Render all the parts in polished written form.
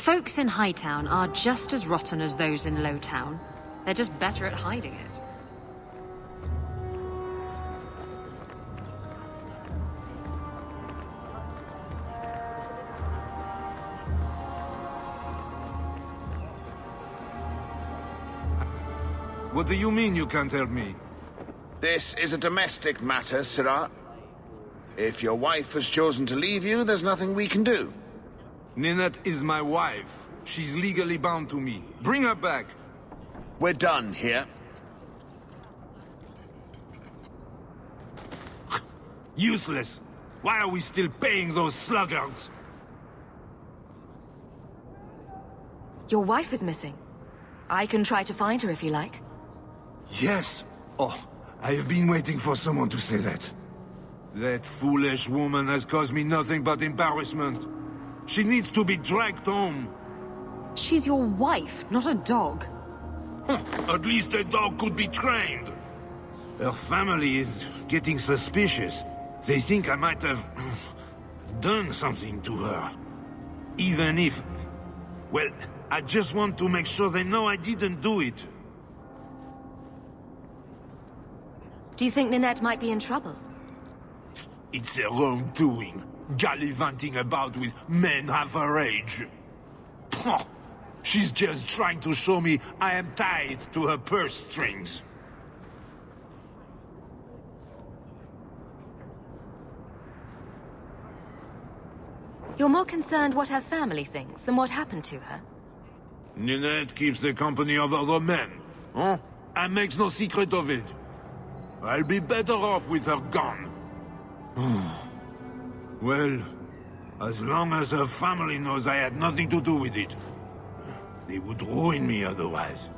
folks in Hightown are just as rotten as those in Lowtown. They're just better at hiding it. What do you mean you can't help me? This is a domestic matter, Sirrah. If your wife has chosen to leave you, there's nothing we can do. Ninette is my wife. She's legally bound to me. Bring her back. We're done here. Useless. Why are we still paying those sluggards? Your wife is missing. I can try to find her if you like. Yes. Oh, I have been waiting for someone to say that. That foolish woman has caused me nothing but embarrassment. She needs to be dragged home. She's your wife, not a dog. At least a dog could be trained. Her family is getting suspicious. They think I might have done something to her. Even if... Well, I just want to make sure they know I didn't do it. Do you think Ninette might be in trouble? It's her own doing, gallivanting about with men half her age. She's just trying to show me I am tied to her purse strings. You're more concerned what her family thinks than what happened to her? Ninette keeps the company of other men, huh? And makes no secret of it. I'll be better off with her gone. Well, as long as her family knows I had nothing to do with it, they would ruin me otherwise.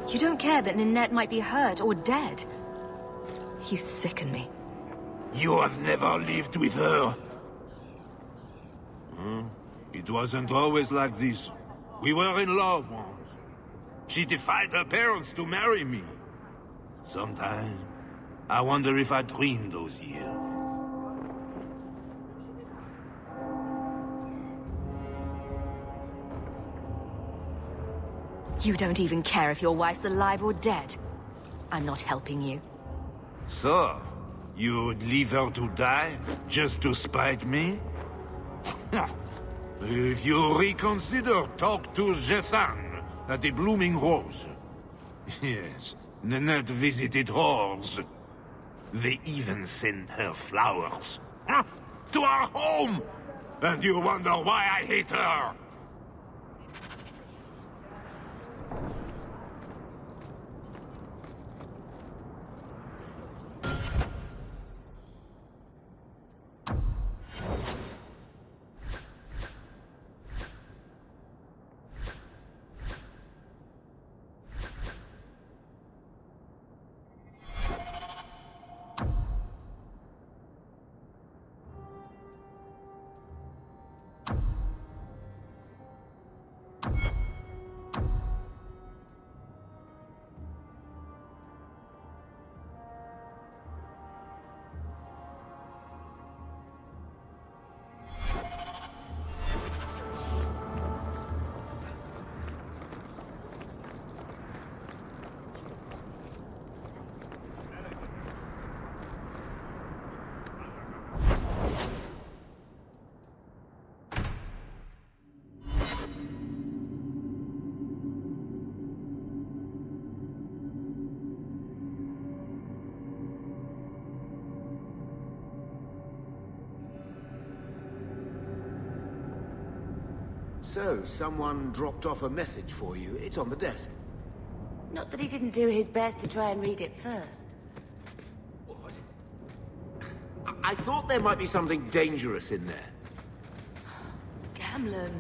You don't care that Ninette might be hurt or dead? You sicken me. You have never lived with her. It wasn't always like this. We were in love once. She defied her parents to marry me. Sometimes, I wonder if I dreamed those years. You don't even care if your wife's alive or dead. I'm not helping you. So, you'd leave her to die, just to spite me? If you reconsider, talk to Jethan at the Blooming Rose. Yes, Ninette visited whores. They even send her flowers. To our home! And you wonder why I hate her! So, someone dropped off a message for you. It's on the desk. Not that he didn't do his best to try and read it first. What? I thought there might be something dangerous in there. Gamlen.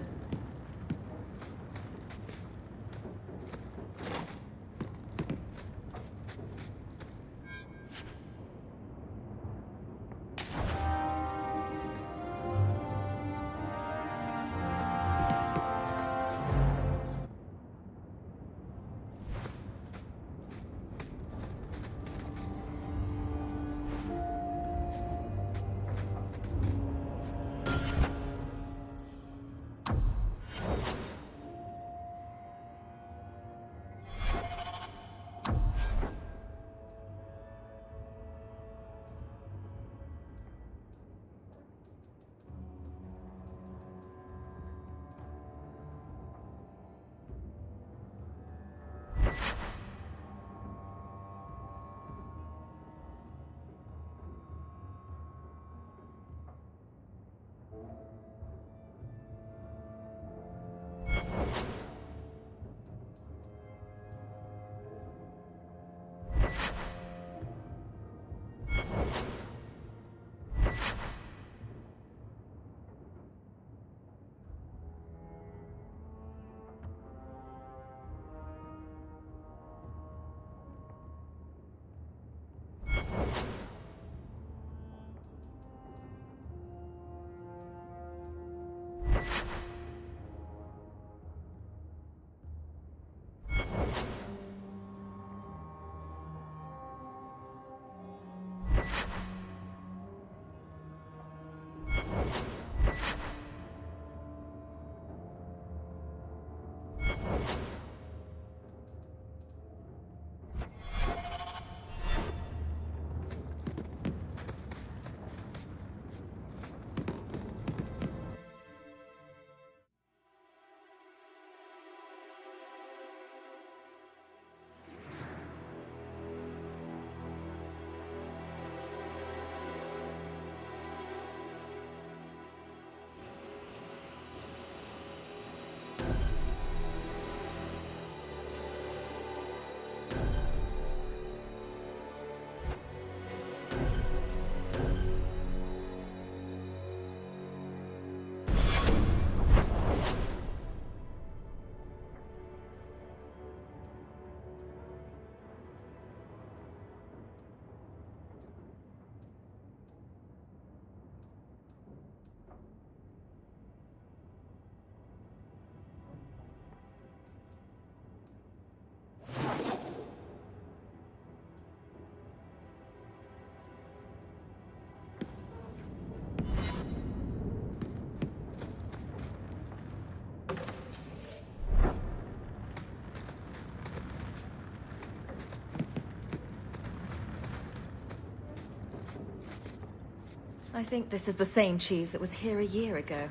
I think this is the same cheese that was here a year ago.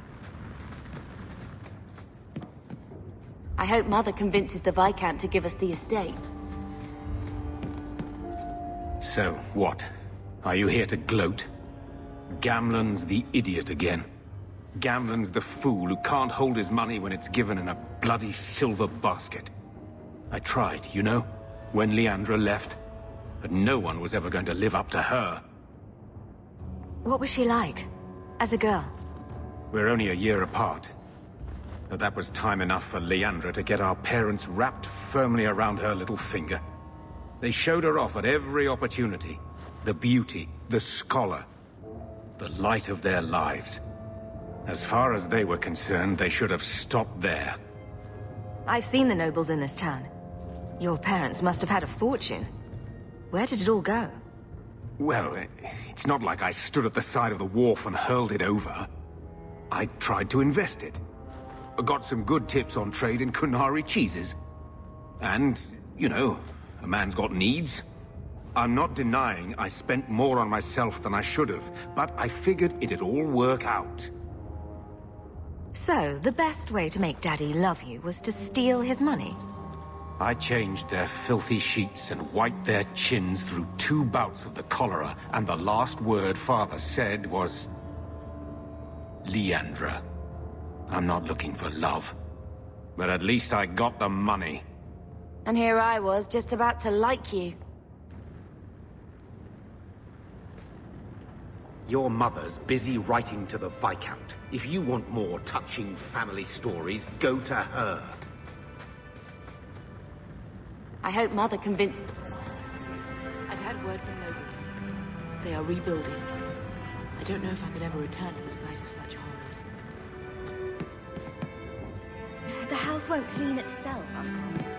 I hope Mother convinces the Viscount to give us the estate. So, what? Are you here to gloat? Gamlen's the idiot again. Gamlen's the fool who can't hold his money when it's given in a bloody silver basket. I tried, you know, when Leandra left. But no one was ever going to live up to her. What was she like? As a girl? We're only a year apart. But that was time enough for Leandra to get our parents wrapped firmly around her little finger. They showed her off at every opportunity. The beauty, the scholar, the light of their lives. As far as they were concerned, they should have stopped there. I've seen the nobles in this town. Your parents must have had a fortune. Where did it all go? Well, it's not like I stood at the side of the wharf and hurled it over. I tried to invest it. Got some good tips on trade in Qunari cheeses. And, you know, a man's got needs. I'm not denying I spent more on myself than I should have, but I figured it'd all work out. So, the best way to make Daddy love you was to steal his money? I changed their filthy sheets and wiped their chins through 2 bouts of the cholera, and the last word Father said was... Leandra. I'm not looking for love. But at least I got the money. And here I was, just about to like you. Your mother's busy writing to the Viscount. If you want more touching family stories, go to her. I hope Mother convinces... I've had word from nobody. They are rebuilding. I don't know if I could ever return to the site of such horrors. The house won't clean itself, Uncle.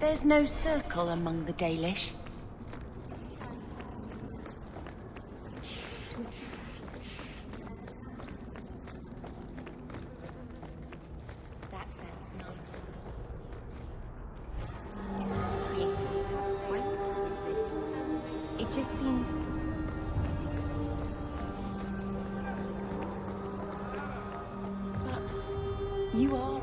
There's no circle among the Dalish. That sounds nice. When is it? It just seems... But you are...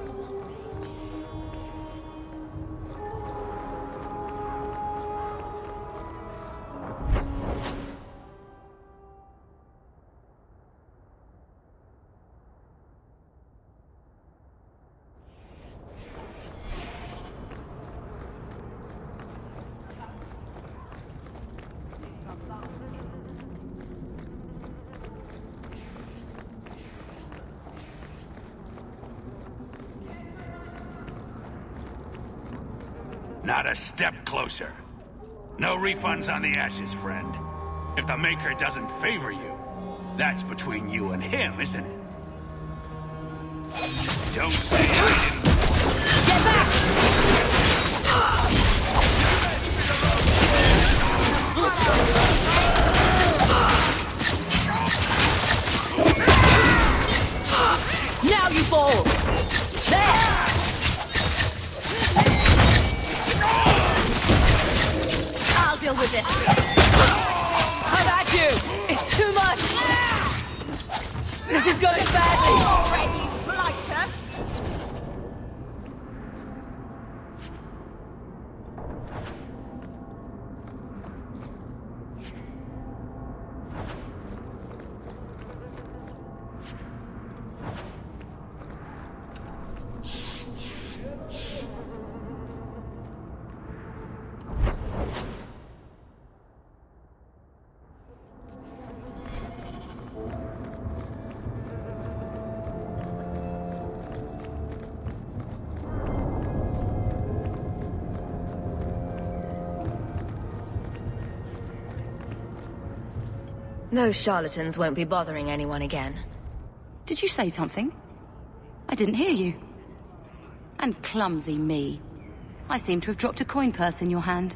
Not a step closer. No refunds on the ashes, friend. If the Maker doesn't favor you, that's between you and him, isn't it? Don't say I didn't... Get back! Now you fall! There! I'll deal with this. How about you? It's too much! This is going badly! Already, blighter! Those charlatans won't be bothering anyone again. Did you say something? I didn't hear you. And clumsy me. I seem to have dropped a coin purse in your hand.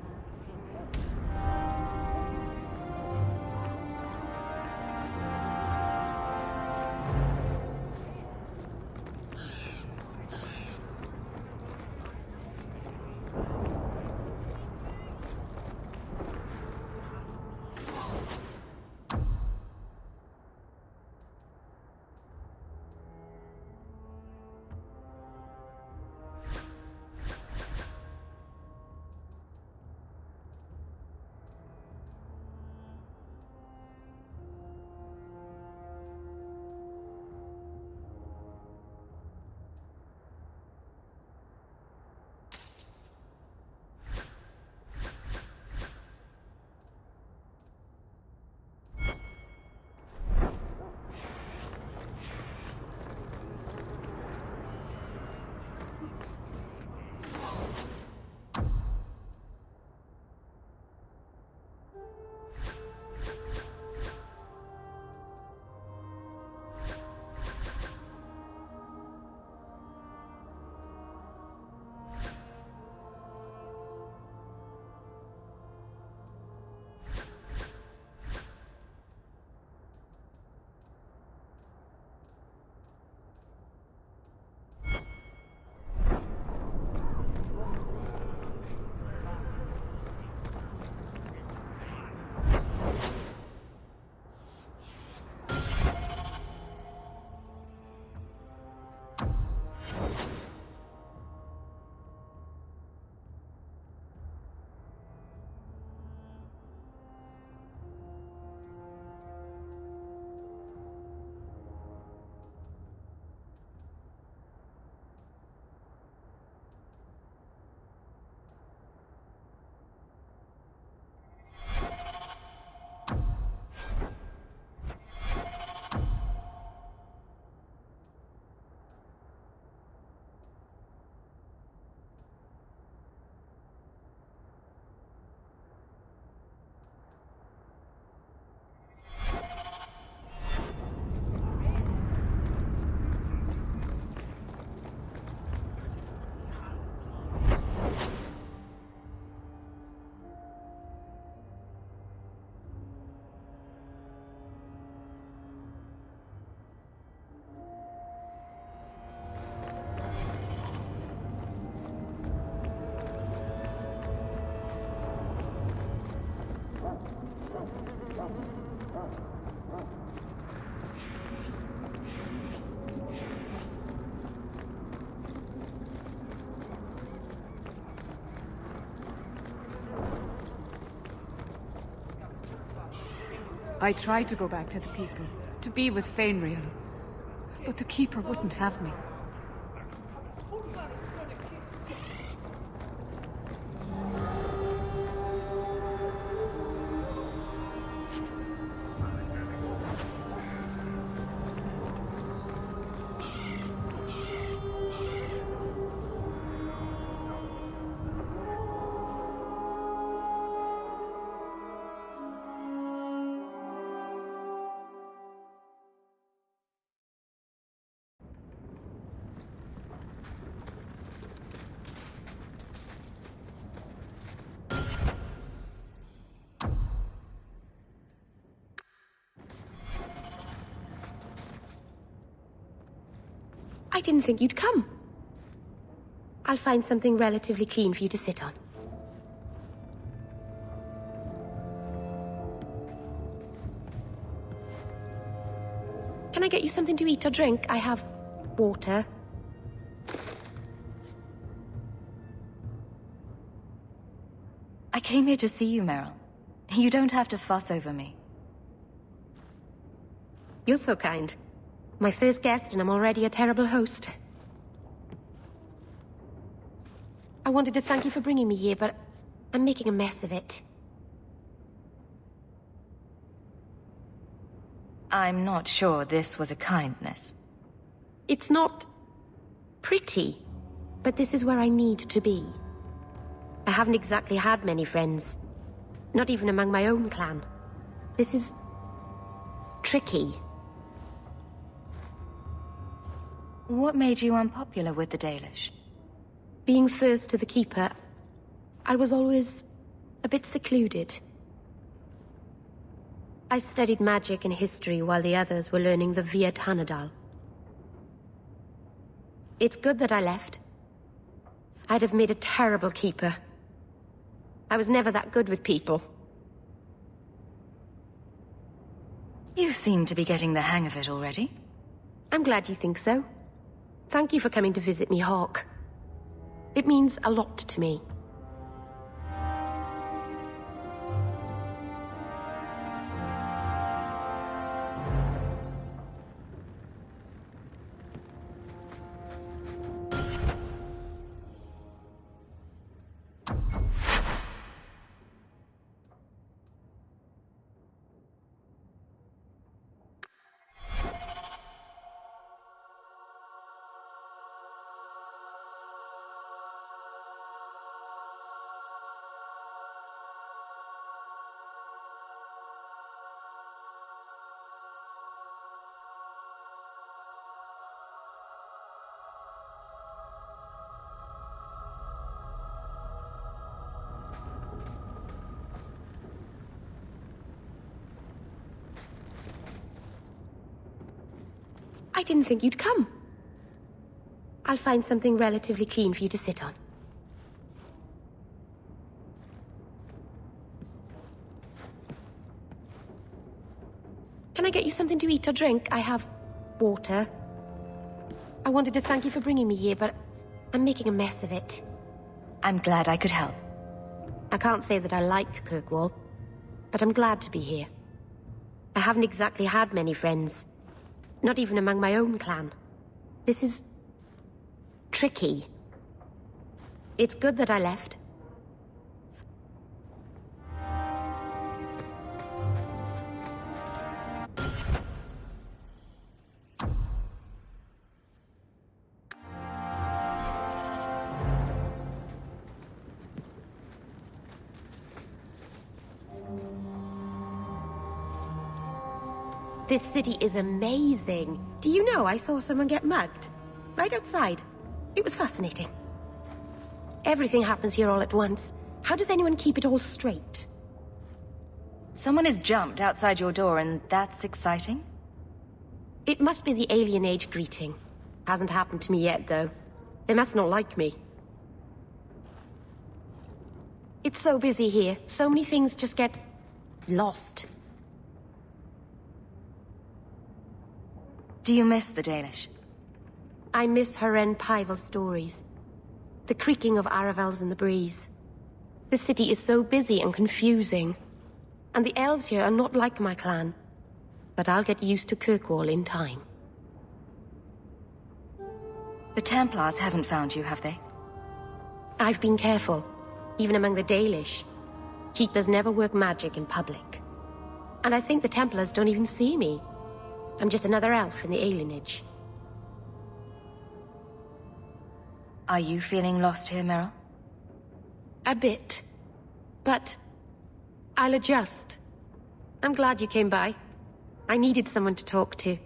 I tried to go back to the people, to be with Fainriel, but the Keeper wouldn't have me. I didn't think you'd come. I'll find something relatively clean for you to sit on. Can I get you something to eat or drink? I have water. I came here to see you, Meryl. You don't have to fuss over me. You're so kind. My first guest and I'm already a terrible host. I wanted to thank you for bringing me here, but I'm making a mess of it. I'm not sure this was a kindness. It's not pretty, but this is where I need to be. I haven't exactly had many friends. Not even among my own clan. This is tricky. What made you unpopular with the Dalish? Being first to the Keeper, I was always a bit secluded. I studied magic and history while the others were learning the Via Tanadal. It's good that I left. I'd have made a terrible Keeper. I was never that good with people. You seem to be getting the hang of it already. I'm glad you think so. Thank you for coming to visit me, Hawke. It means a lot to me. I didn't think you'd come. I'll find something relatively clean for you to sit on. Can I get you something to eat or drink? I have water. I wanted to thank you for bringing me here, but I'm making a mess of it. I'm glad I could help. I can't say that I like Kirkwall, but I'm glad to be here. I haven't exactly had many friends. Not even among my own clan. This is tricky. It's good that I left. This city is amazing. Do you know I saw someone get mugged? Right outside. It was fascinating. Everything happens here all at once. How does anyone keep it all straight? Someone has jumped outside your door and that's exciting? It must be the Alien Age greeting. Hasn't happened to me yet, though. They must not like me. It's so busy here. So many things just get lost. Do you miss the Dalish? I miss Haren Pyval stories. The creaking of Aravels in the breeze. The city is so busy and confusing. And the elves here are not like my clan. But I'll get used to Kirkwall in time. The Templars haven't found you, have they? I've been careful, even among the Dalish. Keepers never work magic in public. And I think the Templars don't even see me. I'm just another elf in the alienage. Are you feeling lost here, Meryl? A bit. But I'll adjust. I'm glad you came by. I needed someone to talk to.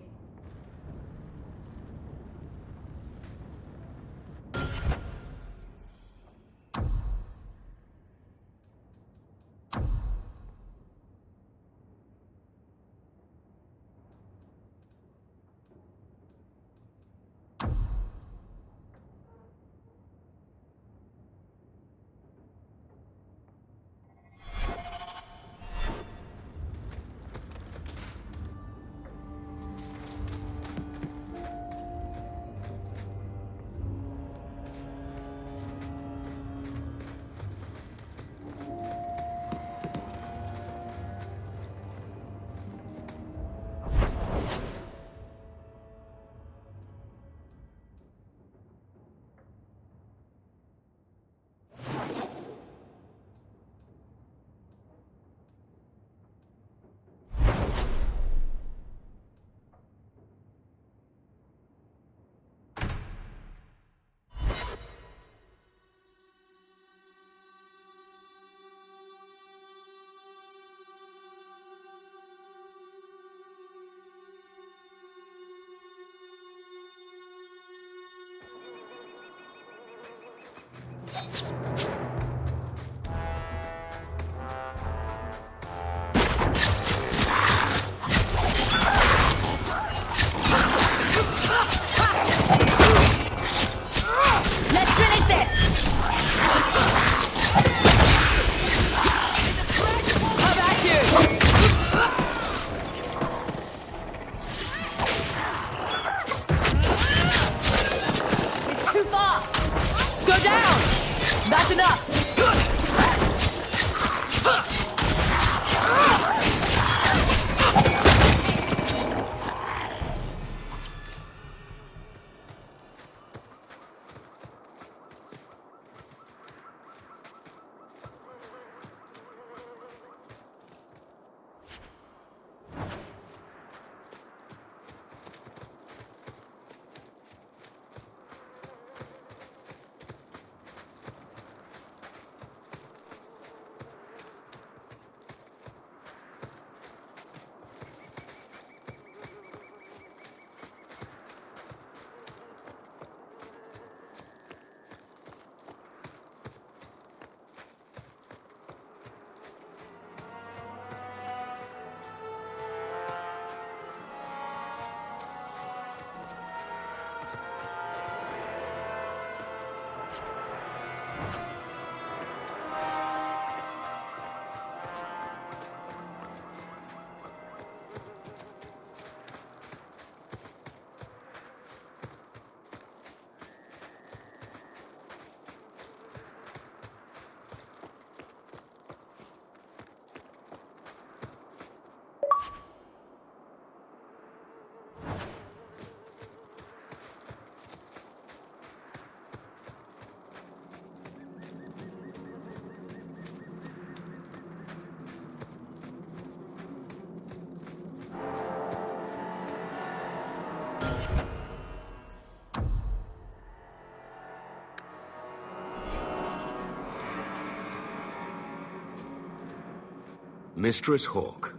Mistress Hawke.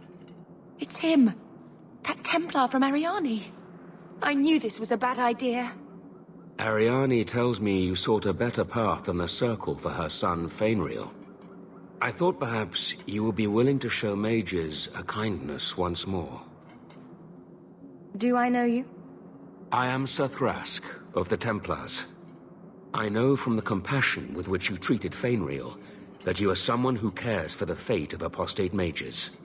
It's him! That Templar from Ariani! I knew this was a bad idea. Ariani tells me you sought a better path than the Circle for her son, Fainriel. I thought perhaps you would be willing to show mages a kindness once more. Do I know you? I am Sir Thrask, of the Templars. I know from the compassion with which you treated Fainriel that you are someone who cares for the fate of apostate mages.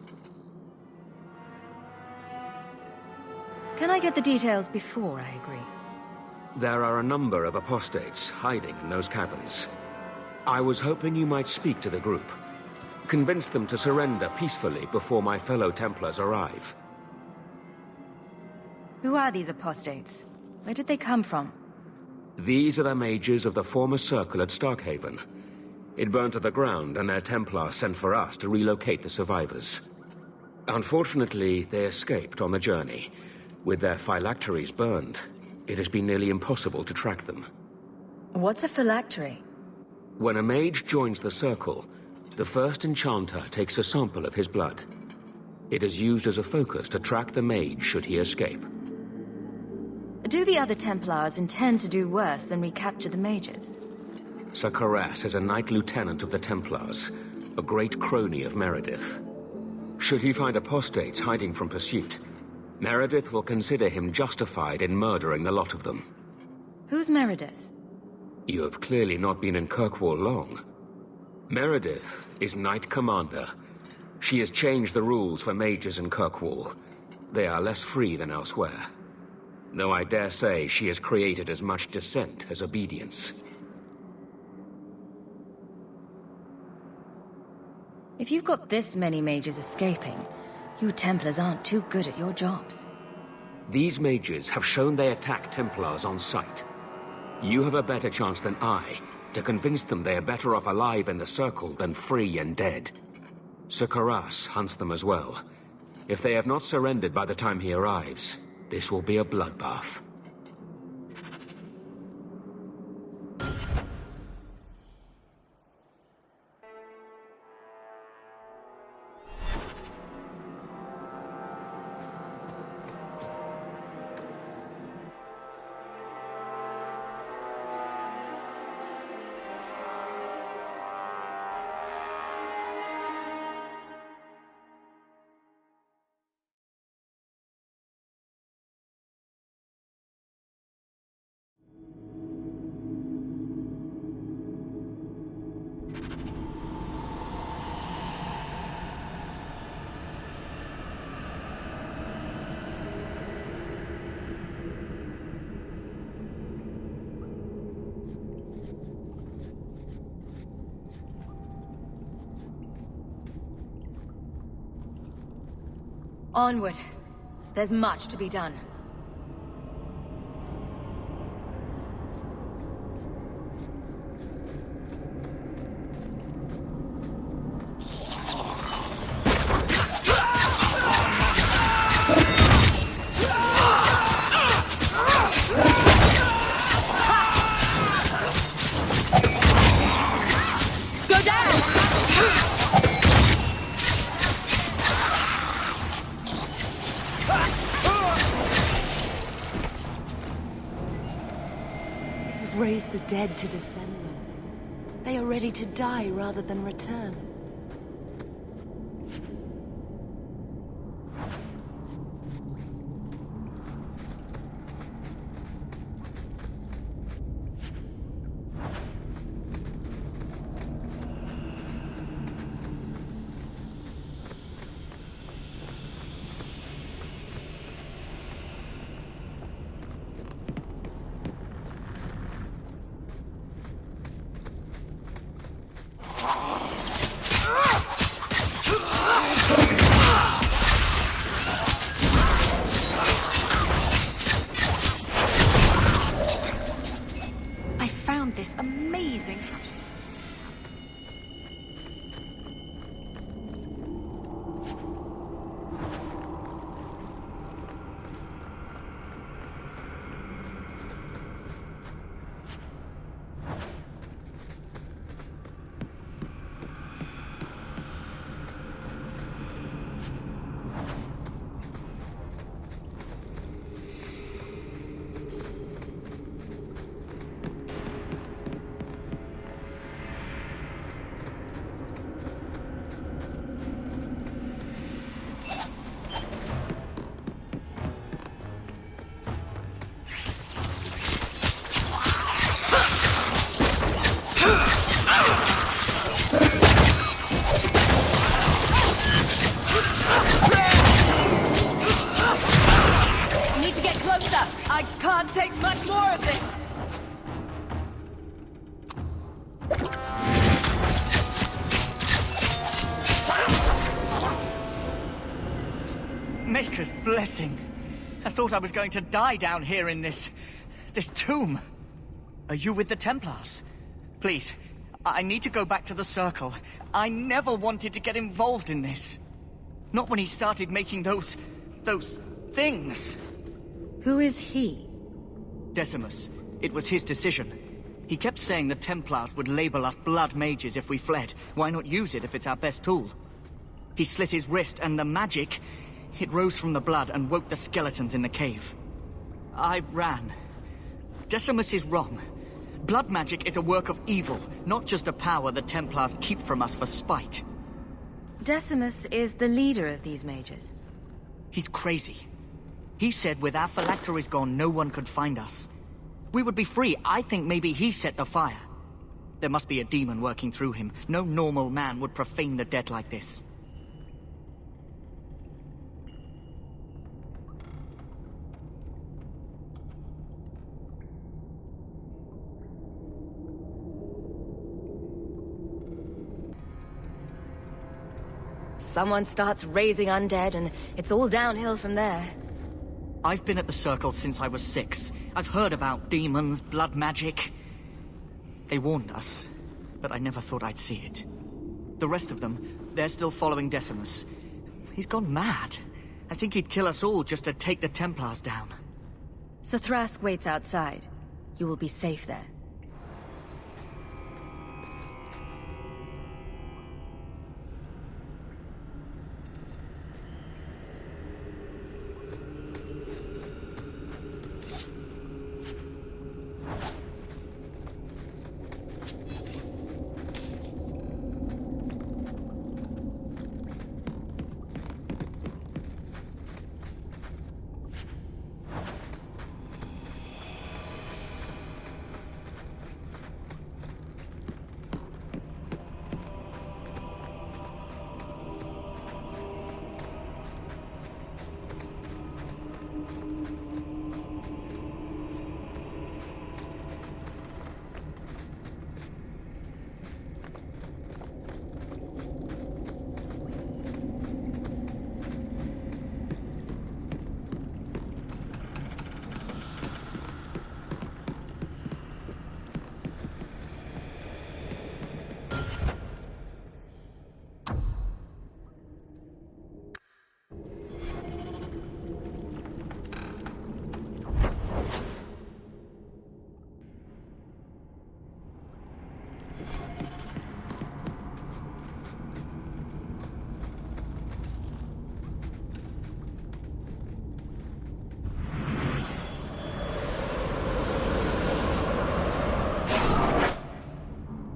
Can I get the details before I agree? There are a number of apostates hiding in those caverns. I was hoping you might speak to the group. Convince them to surrender peacefully before my fellow Templars arrive. Who are these apostates? Where did they come from? These are the mages of the former Circle at Starkhaven. It burned to the ground, and their Templars sent for us to relocate the survivors. Unfortunately, they escaped on the journey. With their phylacteries burned, it has been nearly impossible to track them. What's a phylactery? When a mage joins the Circle, the first enchanter takes a sample of his blood. It is used as a focus to track the mage should he escape. Do the other Templars intend to do worse than recapture the mages? Sir Karas is a Knight Lieutenant of the Templars, a great crony of Meredith. Should he find apostates hiding from pursuit, Meredith will consider him justified in murdering the lot of them. Who's Meredith? You have clearly not been in Kirkwall long. Meredith is Knight Commander. She has changed the rules for mages in Kirkwall. They are less free than elsewhere. Though I dare say she has created as much dissent as obedience. If you've got this many mages escaping, you Templars aren't too good at your jobs. These mages have shown they attack Templars on sight. You have a better chance than I to convince them they are better off alive in the Circle than free and dead. Sir Karas hunts them as well. If they have not surrendered by the time he arrives, this will be a bloodbath. Onward. There's much to be done. Raise the dead to defend them. They are ready to die rather than return. can't take much more of this! Maker's blessing. I thought I was going to die down here in this tomb. Are you with the Templars? Please, I need to go back to the Circle. I never wanted to get involved in this. Not when he started making those things. Who is he? Decimus. It was his decision. He kept saying the Templars would label us blood mages if we fled. Why not use it if it's our best tool? He slit his wrist, and the magic, it rose from the blood and woke the skeletons in the cave. I ran. Decimus is wrong. Blood magic is a work of evil, not just a power the Templars keep from us for spite. Decimus is the leader of these mages. He's crazy. He said with our phylacteries gone, no one could find us. We would be free. I think maybe he set the fire. There must be a demon working through him. No normal man would profane the dead like this. Someone starts raising undead, and it's all downhill from there. I've been at the Circle since I was 6. I've heard about demons, blood magic. They warned us, but I never thought I'd see it. The rest of them, they're still following Decimus. He's gone mad. I think he'd kill us all just to take the Templars down. So Thrask waits outside. You will be safe there.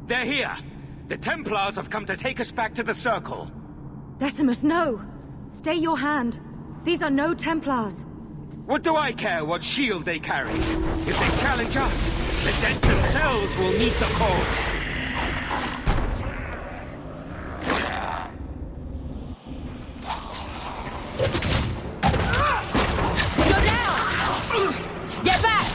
They're here! The Templars have come to take us back to the Circle. Decimus, no! Stay your hand. These are no Templars. What do I care what shield they carry? If they challenge us, the dead themselves will meet the call. Go down! Get back!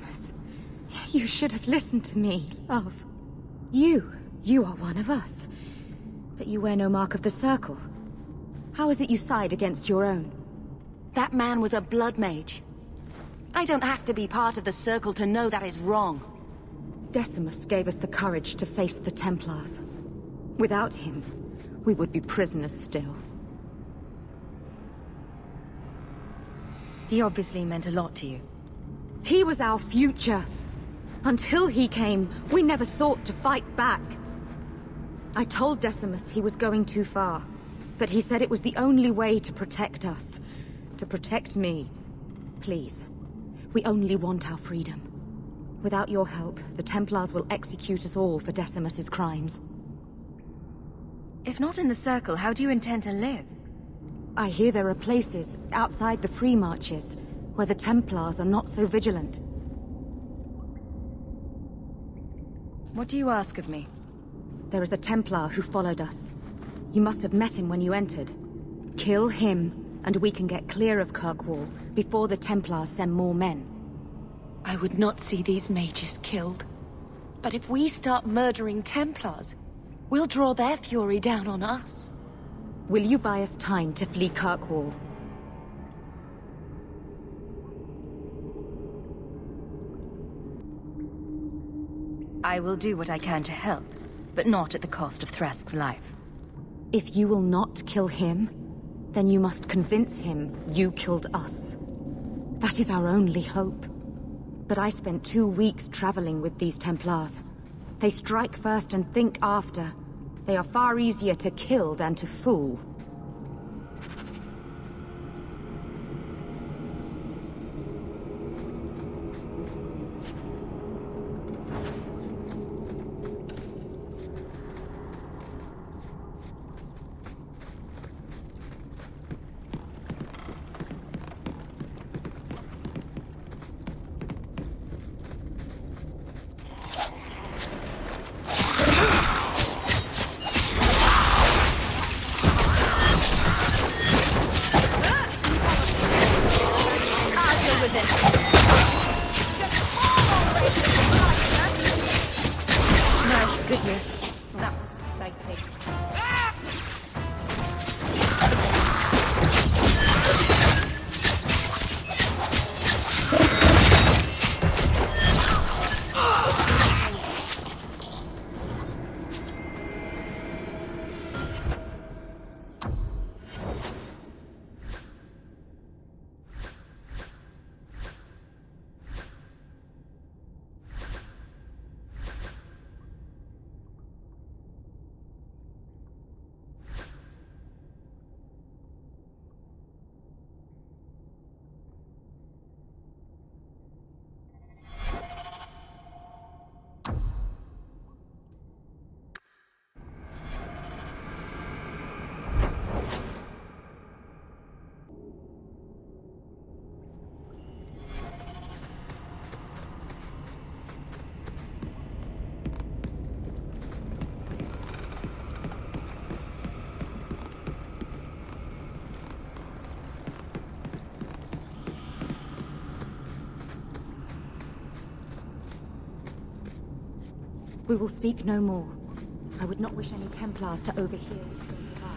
Decimus, you should have listened to me, love. You are one of us. But you wear no mark of the Circle. How is it you side against your own? That man was a blood mage. I don't have to be part of the Circle to know that is wrong. Decimus gave us the courage to face the Templars. Without him, we would be prisoners still. He obviously meant a lot to you. He was our future. Until he came, we never thought to fight back. I told Decimus he was going too far, but he said it was the only way to protect us. To protect me. Please, we only want our freedom. Without your help, the Templars will execute us all for Decimus's crimes. If not in the Circle, how do you intend to live? I hear there are places, outside the pre-marches, where the Templars are not so vigilant. What do you ask of me? There is a Templar who followed us. You must have met him when you entered. Kill him, and we can get clear of Kirkwall before the Templars send more men. I would not see these mages killed. But if we start murdering Templars, we'll draw their fury down on us. Will you buy us time to flee Kirkwall? I will do what I can to help, but not at the cost of Thresk's life. If you will not kill him, then you must convince him you killed us. That is our only hope. But I spent 2 weeks traveling with these Templars. They strike first and think after. They are far easier to kill than to fool. We will speak no more. I would not wish any Templars to overhear this goodbye.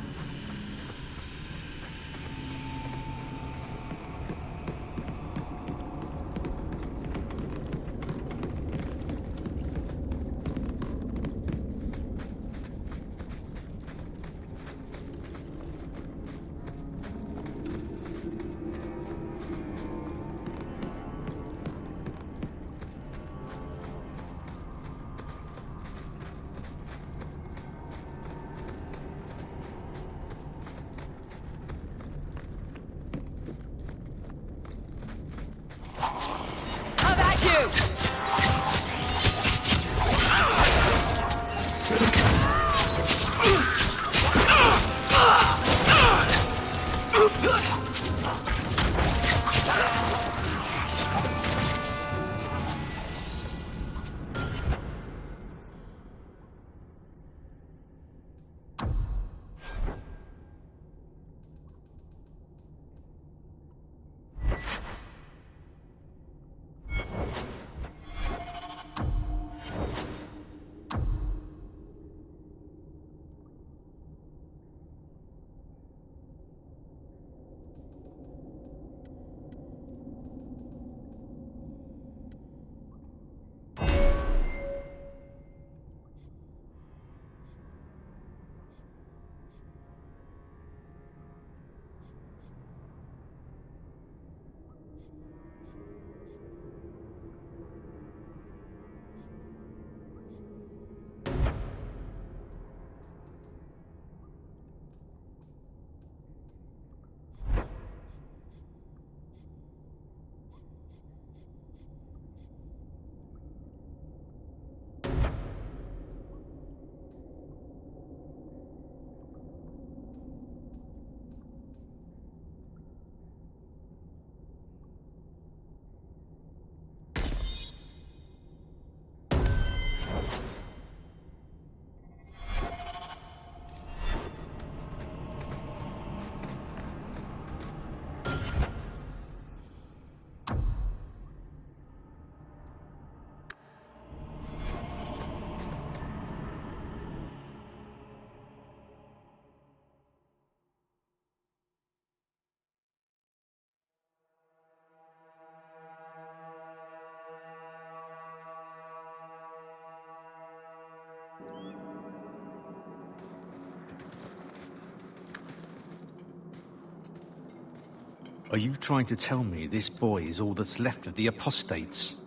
Are you trying to tell me this boy is all that's left of the apostates?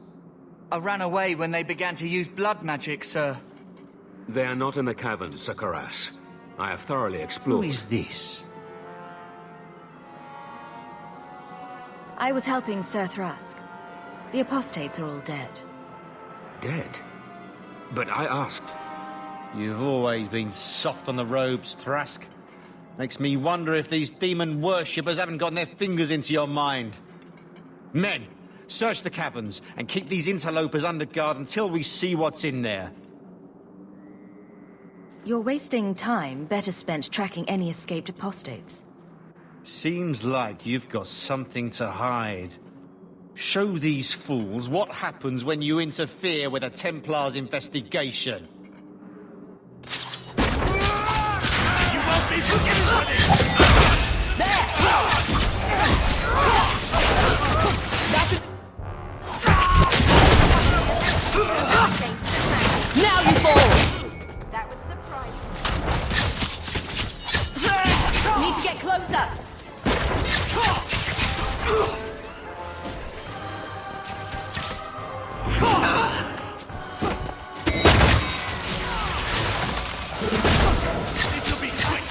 I ran away when they began to use blood magic, sir. They are not in the caverns, Sir Karas. I have thoroughly explored. Who is this? I was helping Sir Thrask. The apostates are all dead. Dead? But I asked. You've always been soft on the robes, Thrask. Makes me wonder if these demon worshippers haven't gotten their fingers into your mind. Men, search the caverns and keep these interlopers under guard until we see what's in there. You're wasting time better spent tracking any escaped apostates. Seems like you've got something to hide. Show these fools what happens when you interfere with a Templar's investigation. You won't be forgiven for this! Now you fall! That was surprising. Need to get closer! This'll be quick!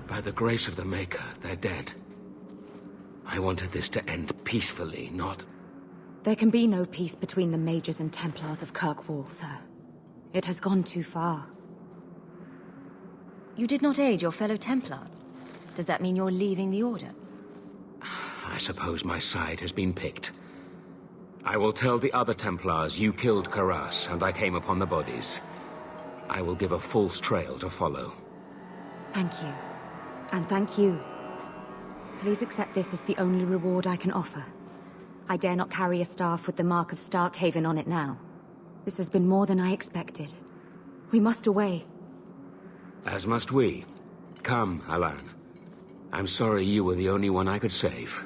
By the grace of the Maker, they're dead. I wanted this to end peacefully, not... There can be no peace between the Mages and Templars of Kirkwall, sir. It has gone too far. You did not aid your fellow Templars. Does that mean you're leaving the Order? I suppose my side has been picked. I will tell the other Templars you killed Karas and I came upon the bodies. I will give a false trail to follow. Thank you. And thank you. Please accept this as the only reward I can offer. I dare not carry a staff with the mark of Starkhaven on it now. This has been more than I expected. We must away. As must we. Come, Alan. I'm sorry you were the only one I could save.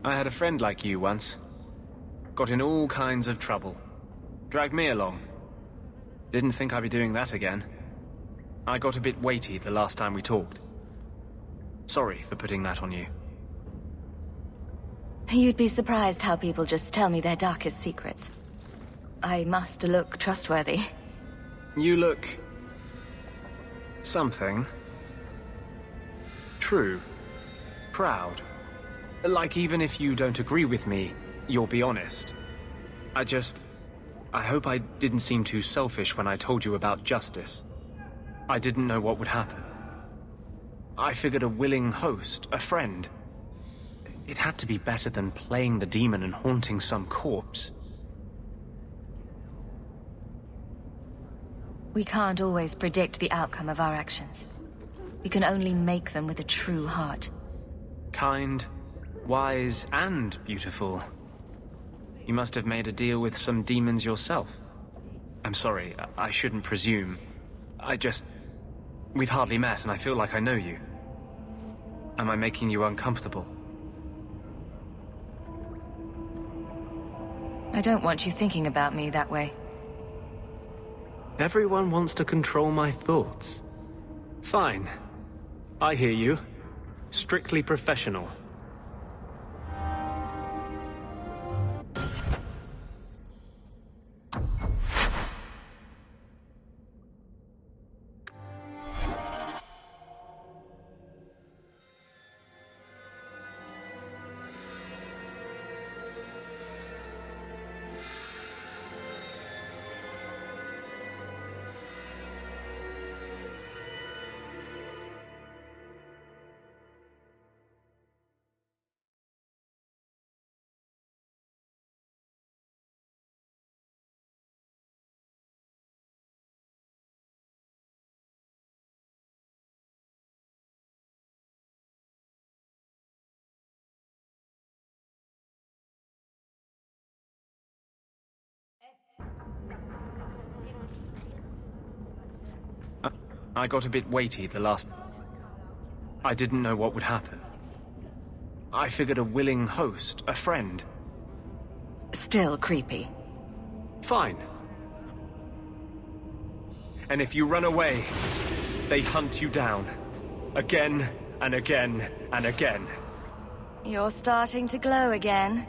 I had a friend like you once. Got in all kinds of trouble. Dragged me along. Didn't think I'd be doing that again. I got a bit weighty the last time we talked. Sorry for putting that on you. You'd be surprised how people just tell me their darkest secrets. I must look trustworthy. You look... something. True. Proud. Like even if you don't agree with me, you'll be honest. I hope I didn't seem too selfish when I told you about justice. I didn't know what would happen. I figured a willing host, a friend. It had to be better than playing the demon and haunting some corpse. We can't always predict the outcome of our actions. We can only make them with a true heart. Kind, wise, and beautiful. You must have made a deal with some demons yourself. I'm sorry, I shouldn't presume. We've hardly met, and I feel like I know you. Am I making you uncomfortable? I don't want you thinking about me that way. Everyone wants to control my thoughts. Fine. I hear you. Strictly professional. I got a bit weighty the last... I didn't know what would happen. I figured a willing host, a friend. Still creepy. Fine. And if you run away, they hunt you down. Again, and again, and again. You're starting to glow again.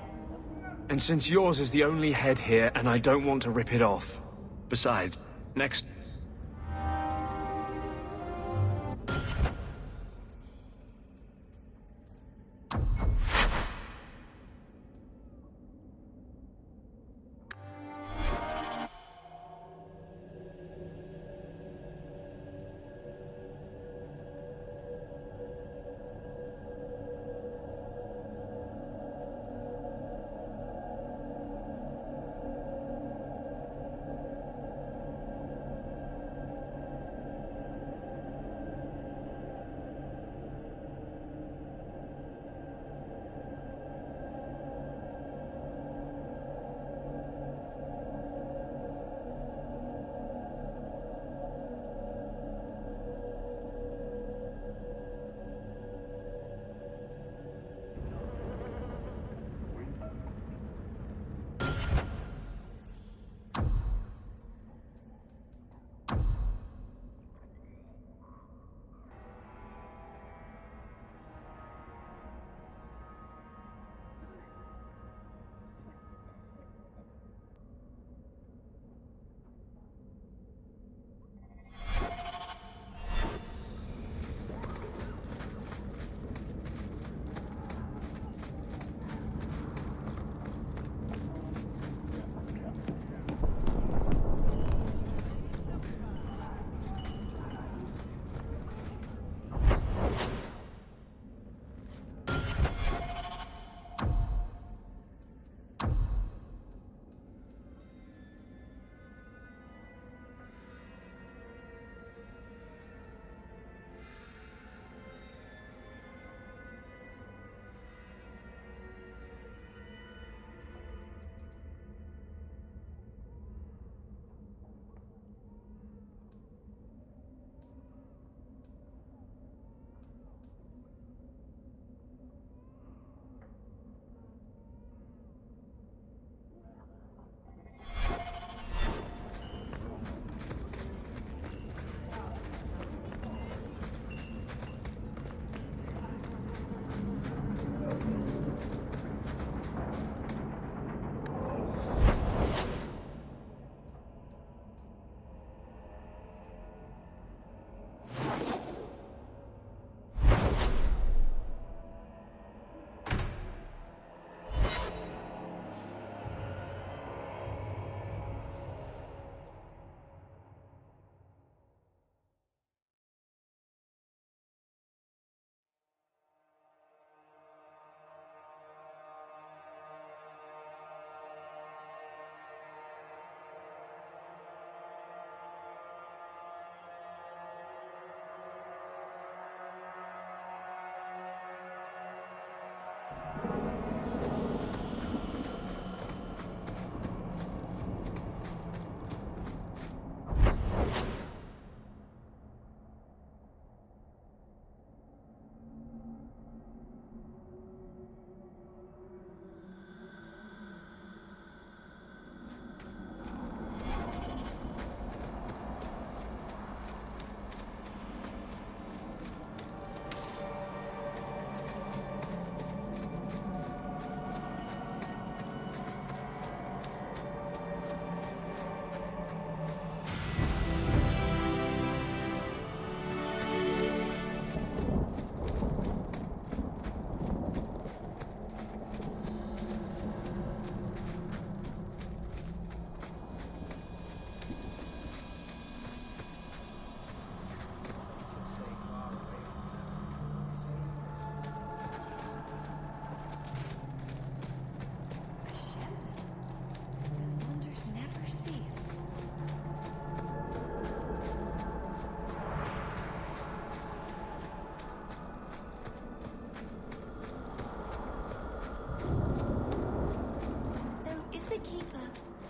And since yours is the only head here, and I don't want to rip it off. Besides, next...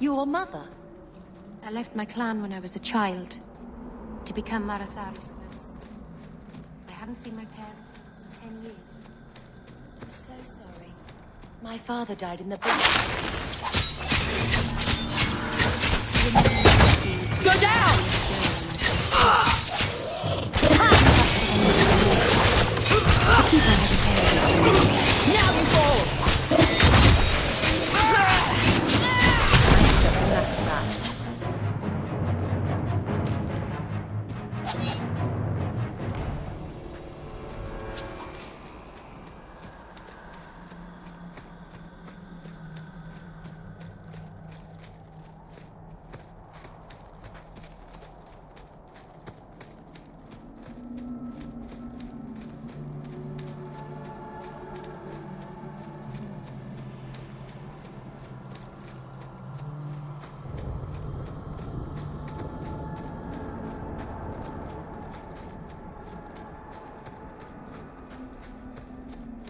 Your mother? I left my clan when I was a child to become Maratharis. I haven't seen my parents in 10 years. I'm so sorry. My father died in the bush. Go down! Now you fall!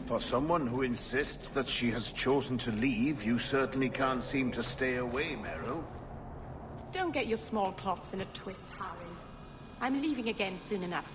For someone who insists that she has chosen to leave, you certainly can't seem to stay away, Meryl. Don't get your small cloths in a twist, Harry. I'm leaving again soon enough.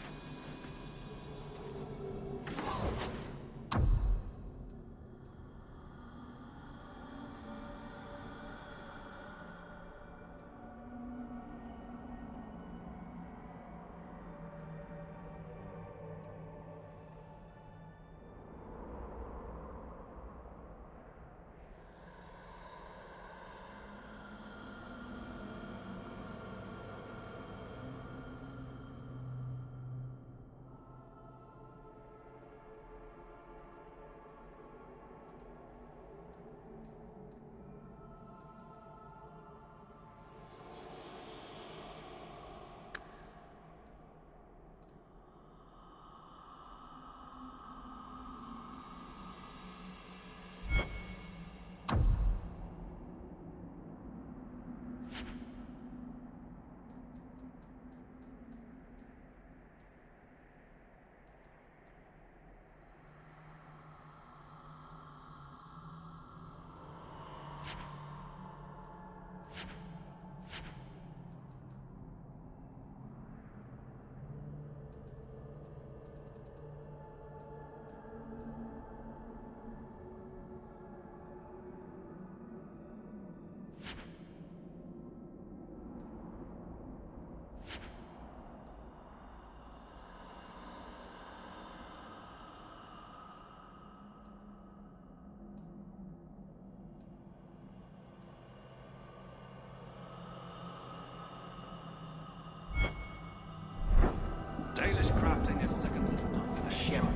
Dalish crafting is second to none. A shell.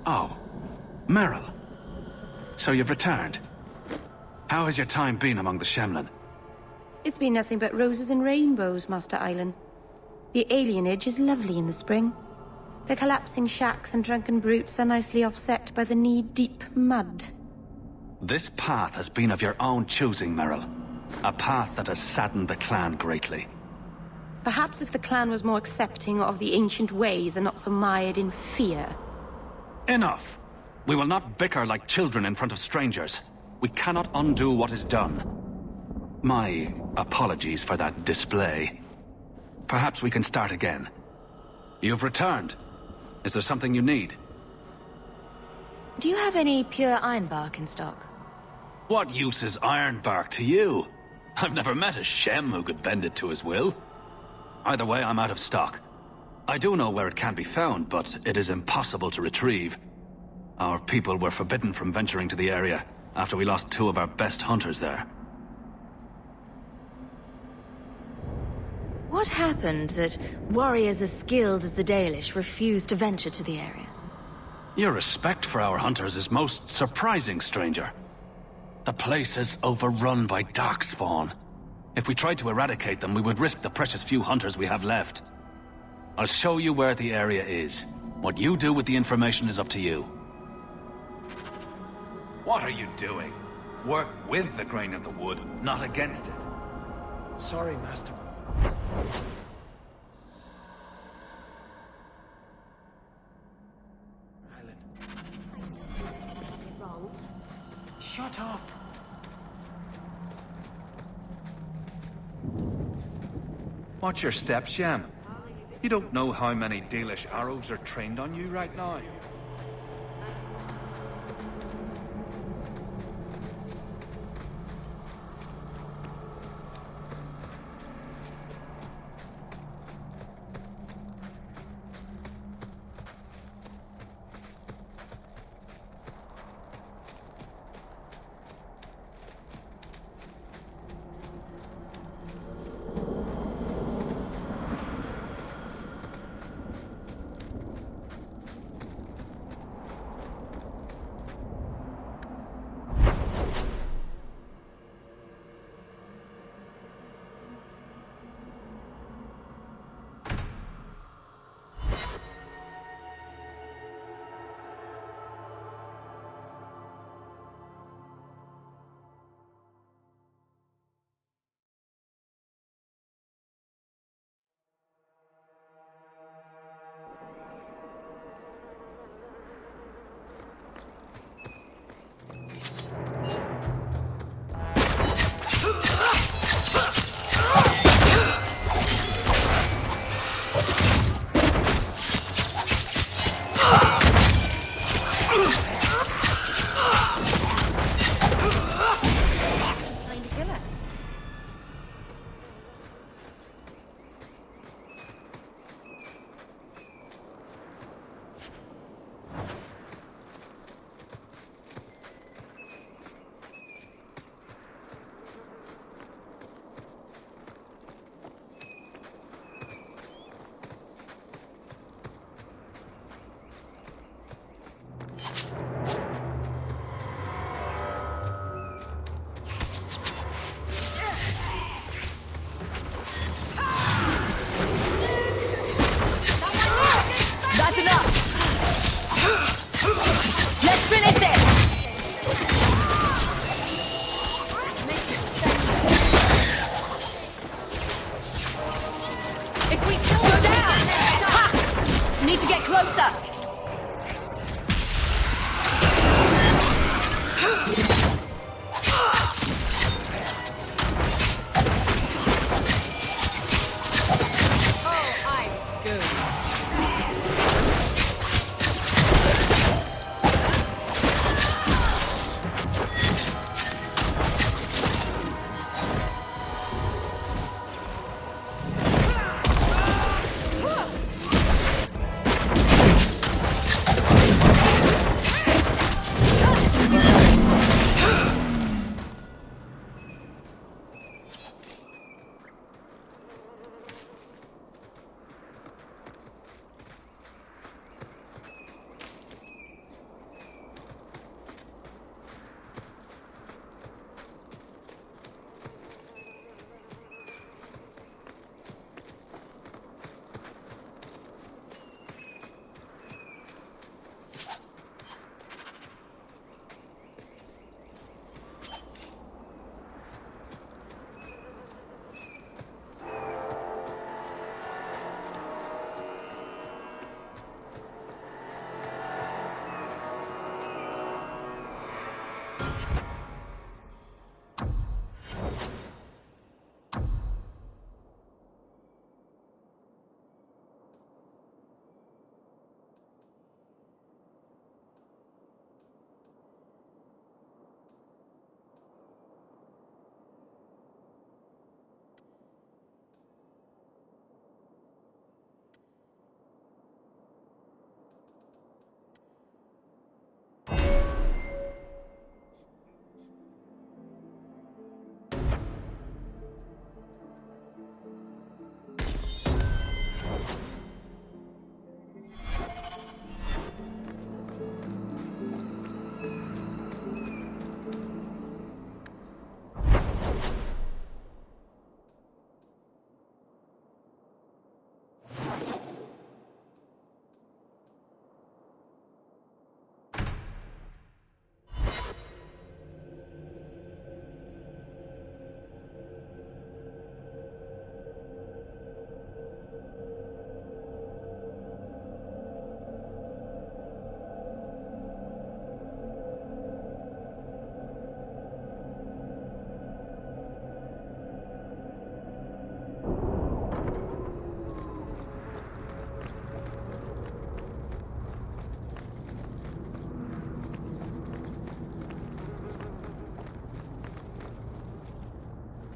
Oh, Merrill. So you've returned. How has your time been among the Shemlin? It's been nothing but roses and rainbows, Master Island. The alienage is lovely in the spring. The collapsing shacks and drunken brutes are nicely offset by the knee-deep mud. This path has been of your own choosing, Merrill. A path that has saddened the clan greatly. Perhaps if the clan was more accepting of the ancient ways and not so mired in fear. Enough! We will not bicker like children in front of strangers. We cannot undo what is done. My apologies for that display. Perhaps we can start again. You've returned. Is there something you need? Do you have any pure ironbark in stock? What use is ironbark to you? I've never met a Shem who could bend it to his will. Either way, I'm out of stock. I do know where it can be found, but it is impossible to retrieve. Our people were forbidden from venturing to the area after we lost 2 of our best hunters there. What happened that warriors as skilled as the Dalish refused to venture to the area? Your respect for our hunters is most surprising, stranger. The place is overrun by darkspawn. If we tried to eradicate them, we would risk the precious few hunters we have left. I'll show you where the area is. What you do with the information is up to you. What are you doing? Work with the grain of the wood, not against it. Sorry, Master. Shut up! Watch your step, Shem. You don't know how many Dalish arrows are trained on you right now.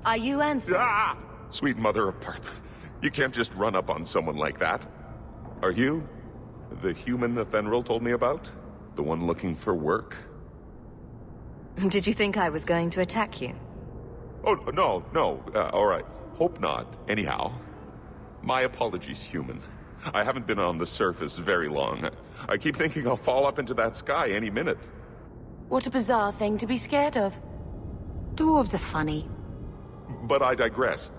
Are you Ansel? Ah! Sweet mother of Parth. You can't just run up on someone like that. Are you the human Athenril told me about? The one looking for work? Did you think I was going to attack you? Oh, no. All right. Hope not. Anyhow, my apologies, human. I haven't been on the surface very long. I keep thinking I'll fall up into that sky any minute. What a bizarre thing to be scared of. Dwarves are funny. But I digress.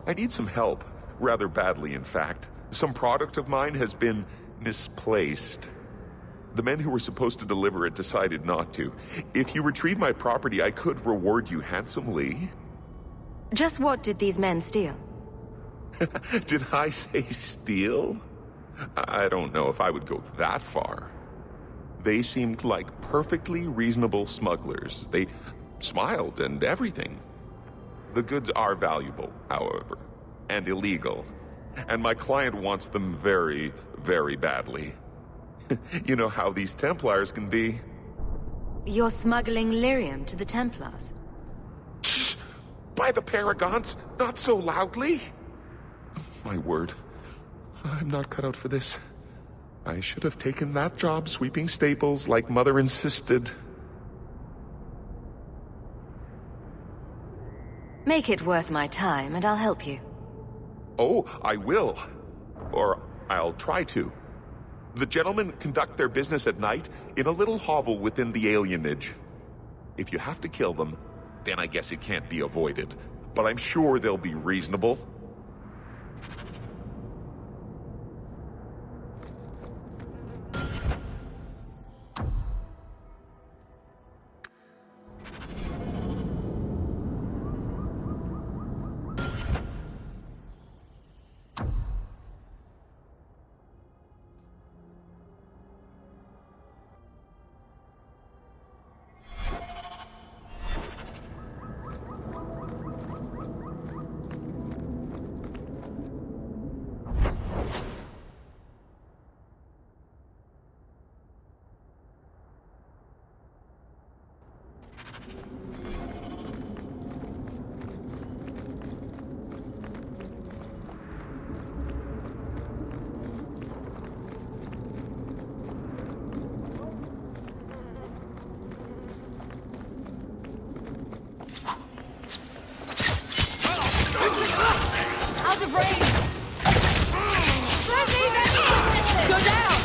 I need some help. Rather badly, in fact. Some product of mine has been misplaced. The men who were supposed to deliver it decided not to. If you retrieve my property, I could reward you handsomely. Just what did these men steal? Did I say steal? I don't know if I would go that far. They seemed like perfectly reasonable smugglers. They smiled and everything. The goods are valuable, however, and illegal. And my client wants them very, very badly. You know how these Templars can be. You're smuggling lyrium to the Templars? By the Paragons, not so loudly. My word, I'm not cut out for this. I should have taken that job sweeping stables like Mother insisted. Make it worth my time, and I'll help you. Oh, I will. Or I'll try to. The gentlemen conduct their business at night in a little hovel within the alienage. If you have to kill them, then I guess it can't be avoided. But I'm sure they'll be reasonable. Out of range! Go down!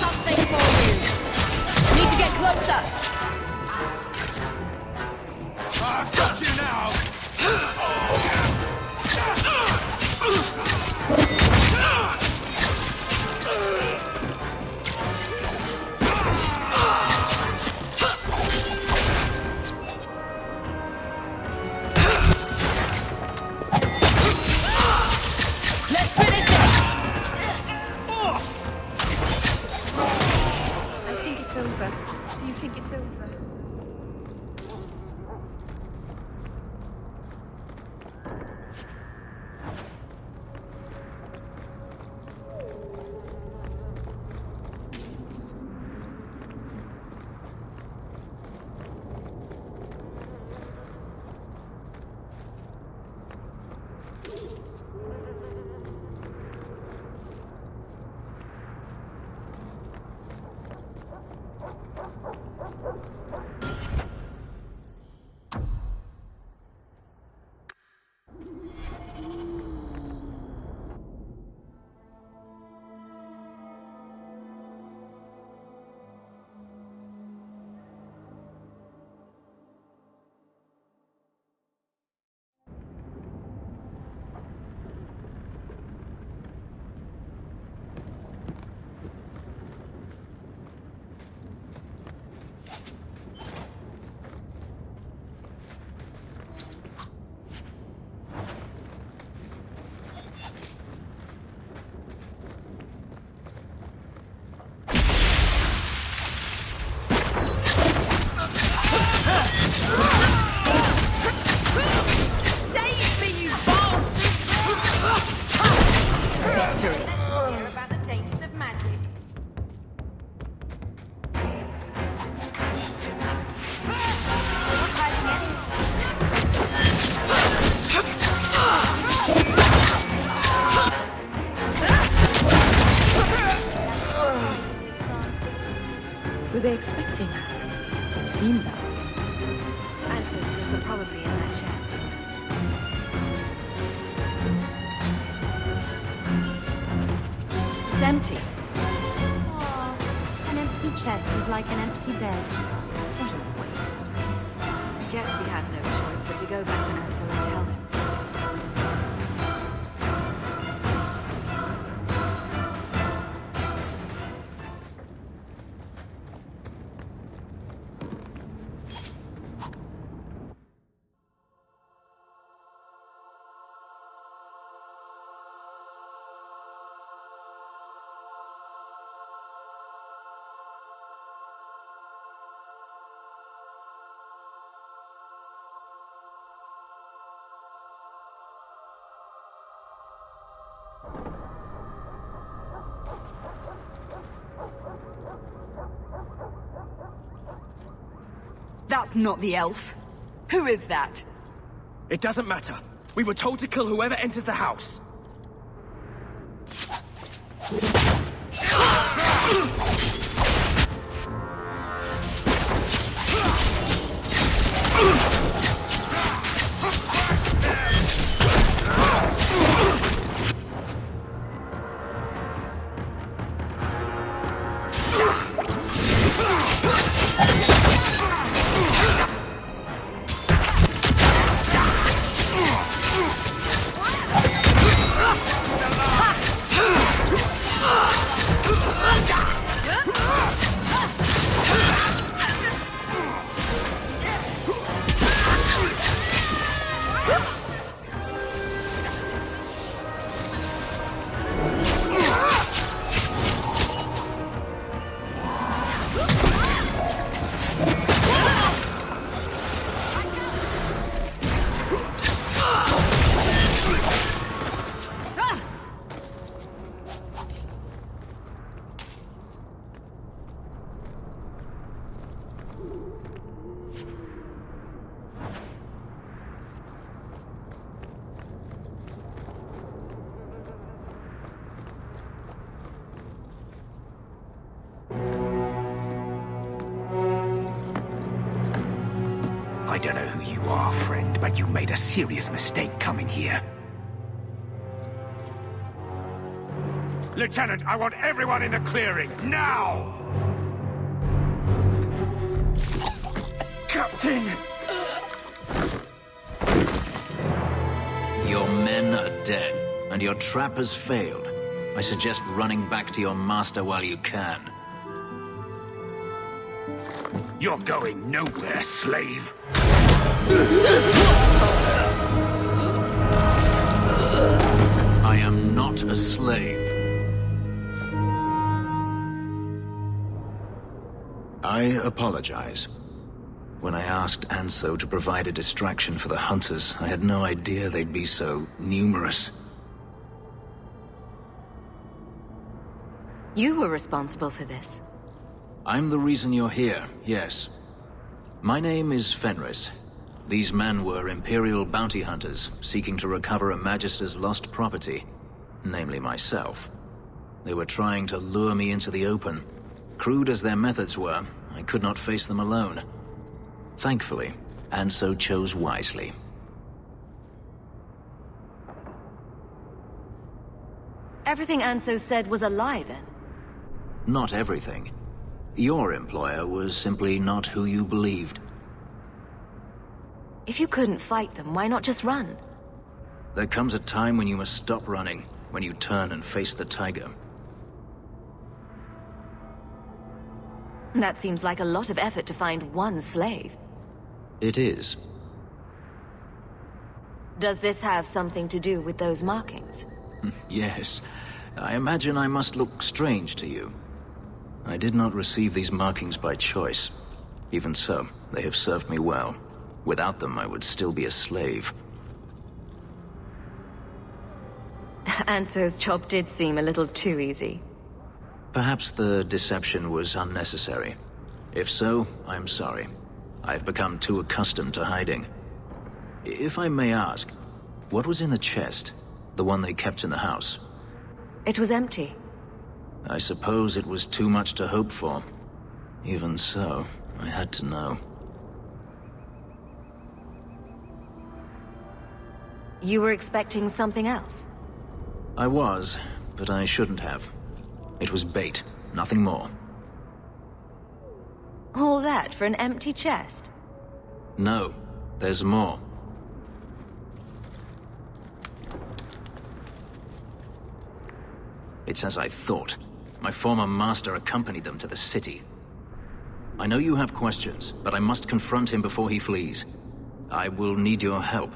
Something for you! Need to get closer! Got you now! Do you think it's over? they expecting us? It seemed that way. Ancestors are probably in that chest. It's empty. An empty chest is like an empty bed. What a waste. I guess we had no choice but to go back to Ansel and tell him. That's not the elf. Who is that? It doesn't matter. We were told to kill whoever enters the house. I don't know who you are, friend, but you made a serious mistake coming here. Lieutenant, I want everyone in the clearing, now! Captain! Your men are dead, and your trap has failed. I suggest running back to your master while you can. You're going nowhere, slave! I am not a slave. I apologize. When I asked Anso to provide a distraction for the hunters, I had no idea they'd be so numerous. You were responsible for this. I'm the reason you're here, yes. My name is Fenris. These men were Imperial bounty hunters, seeking to recover a Magister's lost property, namely myself. They were trying to lure me into the open. Crude as their methods were, I could not face them alone. Thankfully, Anso chose wisely. Everything Anso said was a lie, then? Not everything. Your employer was simply not who you believed. If you couldn't fight them, why not just run? There comes a time when you must stop running, when you turn and face the tiger. That seems like a lot of effort to find one slave. It is. Does this have something to do with those markings? Yes. I imagine I must look strange to you. I did not receive these markings by choice. Even so, they have served me well. Without them, I would still be a slave. Anso's job did seem a little too easy. Perhaps the deception was unnecessary. If so, I'm sorry. I've become too accustomed to hiding. If I may ask, what was in the chest? The one they kept in the house? It was empty. I suppose it was too much to hope for. Even so, I had to know. You were expecting something else? I was, but I shouldn't have. It was bait, nothing more. All that for an empty chest? No, there's more. It's as I thought. My former master accompanied them to the city. I know you have questions, but I must confront him before he flees. I will need your help.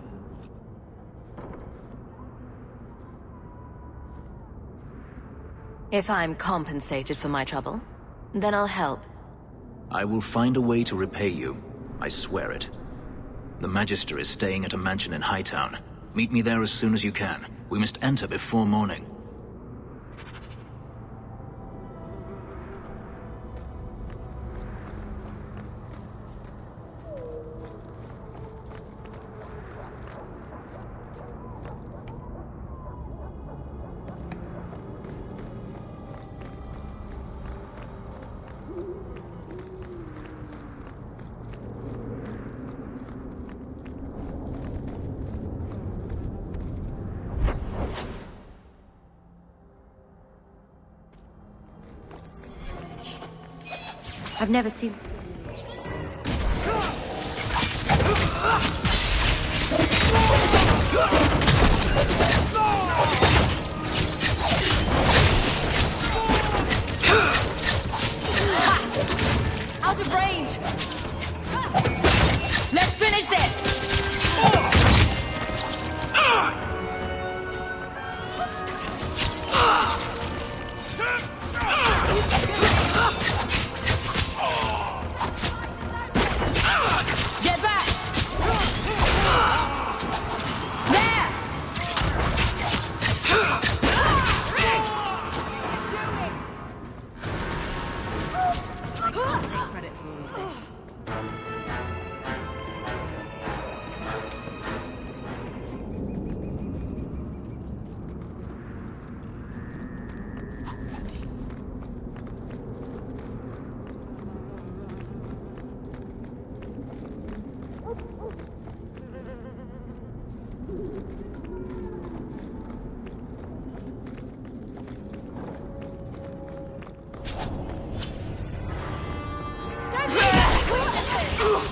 If I'm compensated for my trouble, then I'll help. I will find a way to repay you. I swear it. The Magister is staying at a mansion in Hightown. Meet me there as soon as you can. We must enter before morning. I've never seen... Out of range! Let's finish this! Get back! There! I can't take credit for all of this.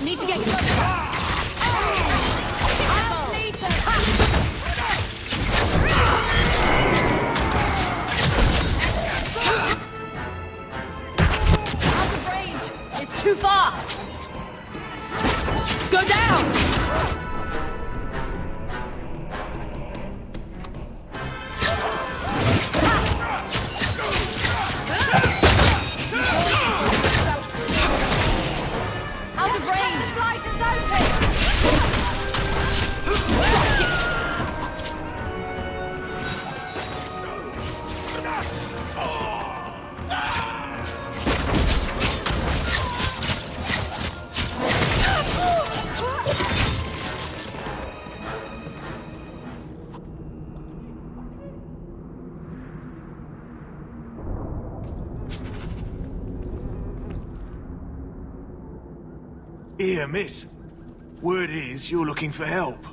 Need to get closer. Out of range. It's too far. Go down. Out of range! Flight is open! Watch it! Here, miss. Word is you're looking for help.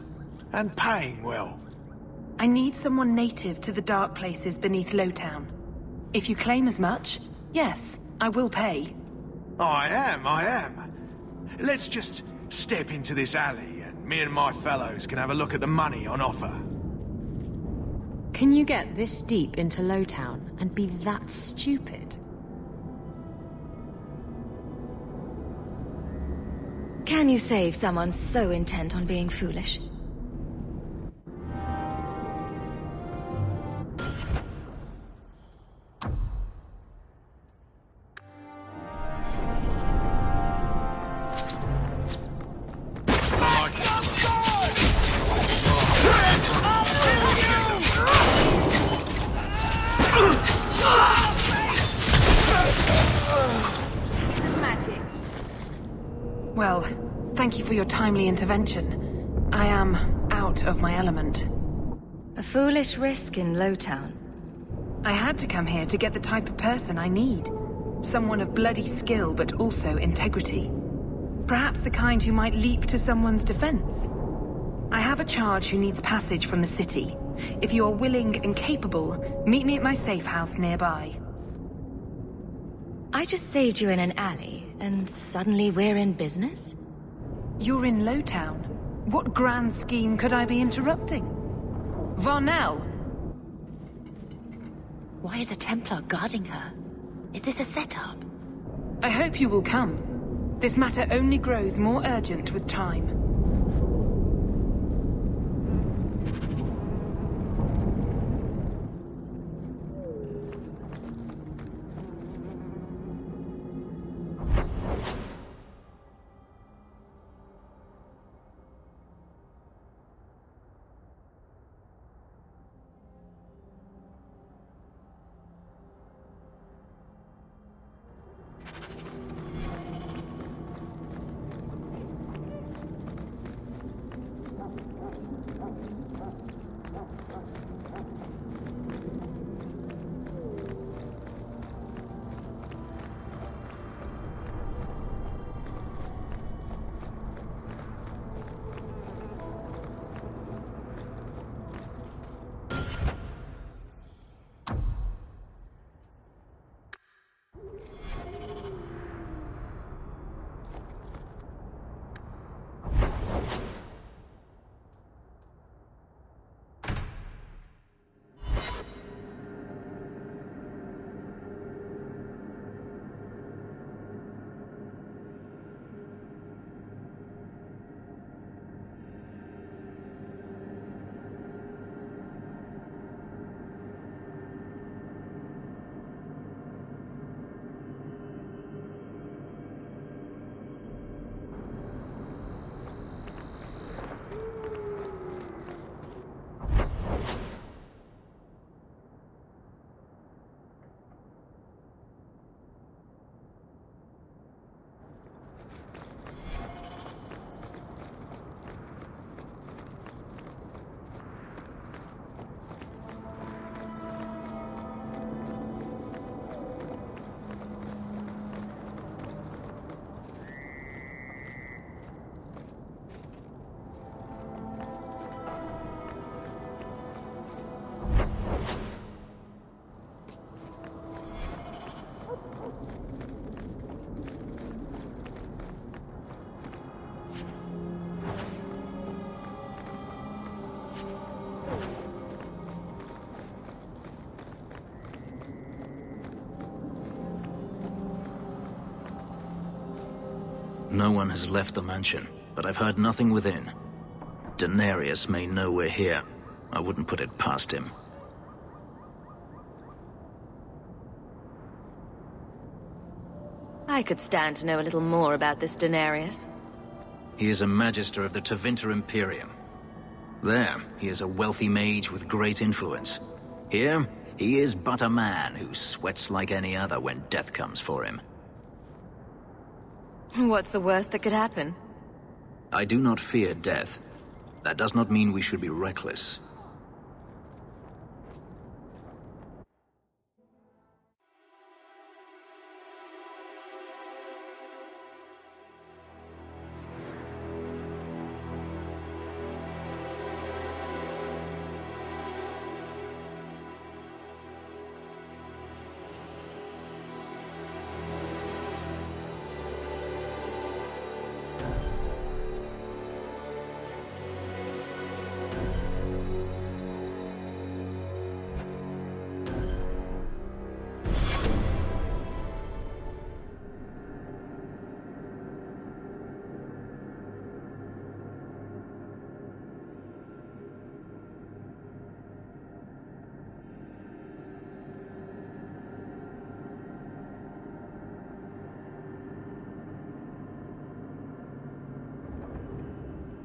And paying well. I need someone native to the dark places beneath Lowtown. If you claim as much, yes, I will pay. I am. Let's just step into this alley and me and my fellows can have a look at the money on offer. Can you get this deep into Lowtown and be that stupid? Can you save someone so intent on being foolish? Well, thank you for your timely intervention. I am out of my element. A foolish risk in Lowtown. I had to come here to get the type of person I need. Someone of bloody skill, but also integrity. Perhaps the kind who might leap to someone's defense. I have a charge who needs passage from the city. If you are willing and capable, meet me at my safe house nearby. I just saved you in an alley, and suddenly we're in business? You're in Lowtown. What grand scheme could I be interrupting? Varnell! Why is a Templar guarding her? Is this a setup? I hope you will come. This matter only grows more urgent with time. No one has left the mansion, but I've heard nothing within. Daenerys may know we're here. I wouldn't put it past him. I could stand to know a little more about this Daenerys. He is a Magister of the Tevinter Imperium. There, he is a wealthy mage with great influence. Here, he is but a man who sweats like any other when death comes for him. What's the worst that could happen? I do not fear death. That does not mean we should be reckless.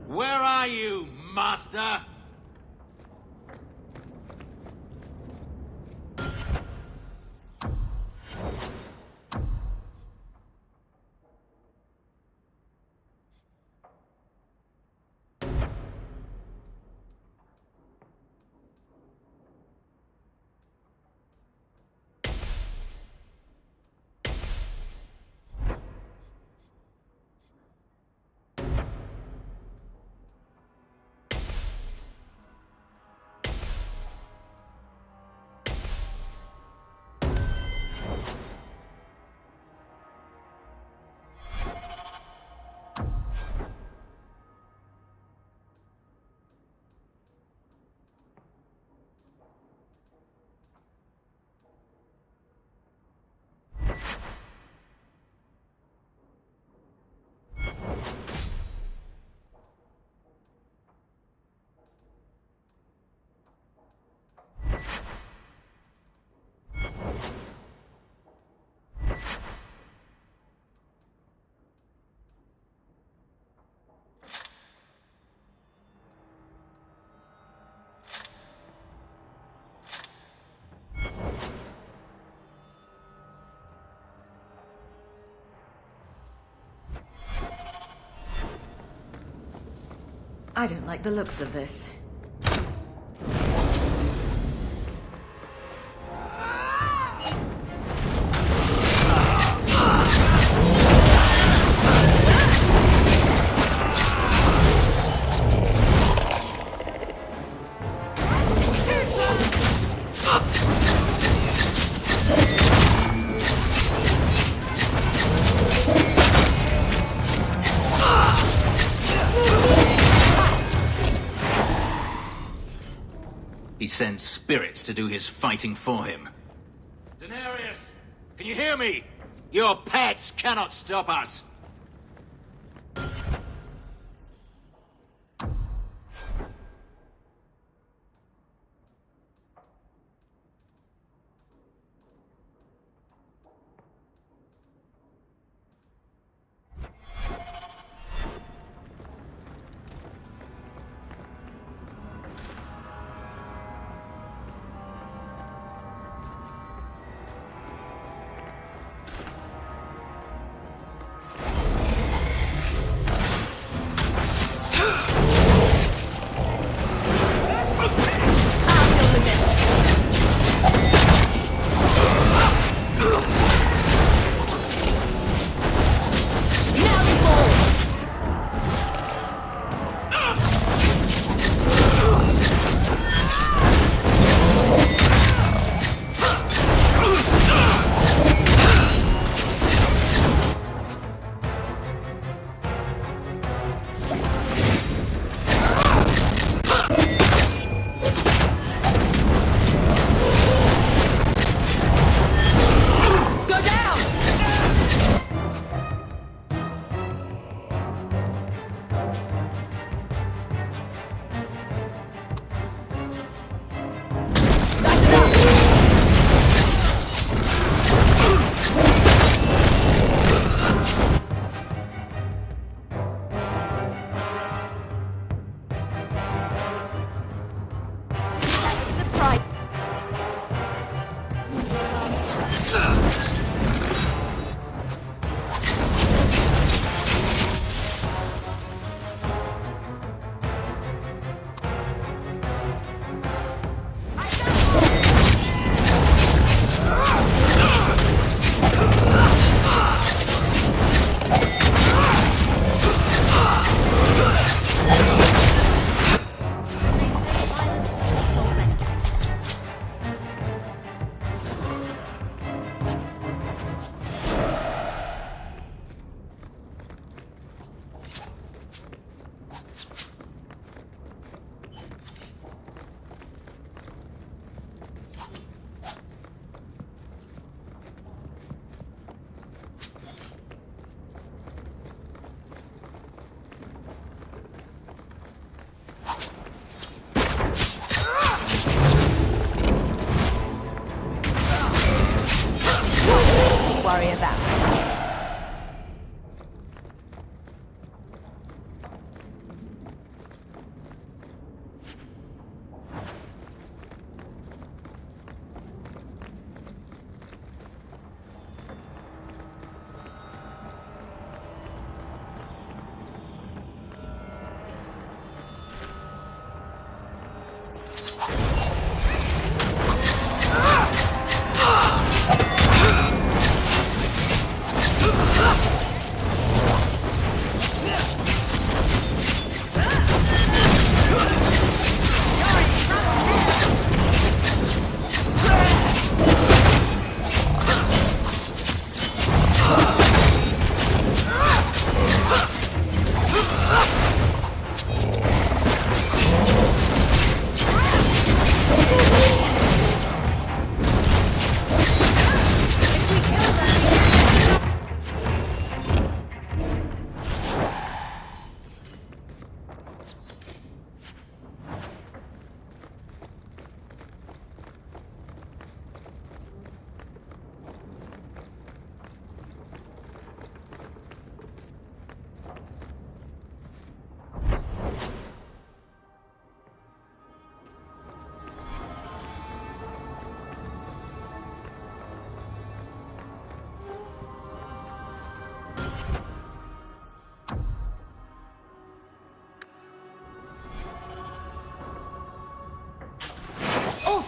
Where are you, Master? I don't like the looks of this. He sends spirits to do his fighting for him. Daenerys! Can you hear me? Your pets cannot stop us!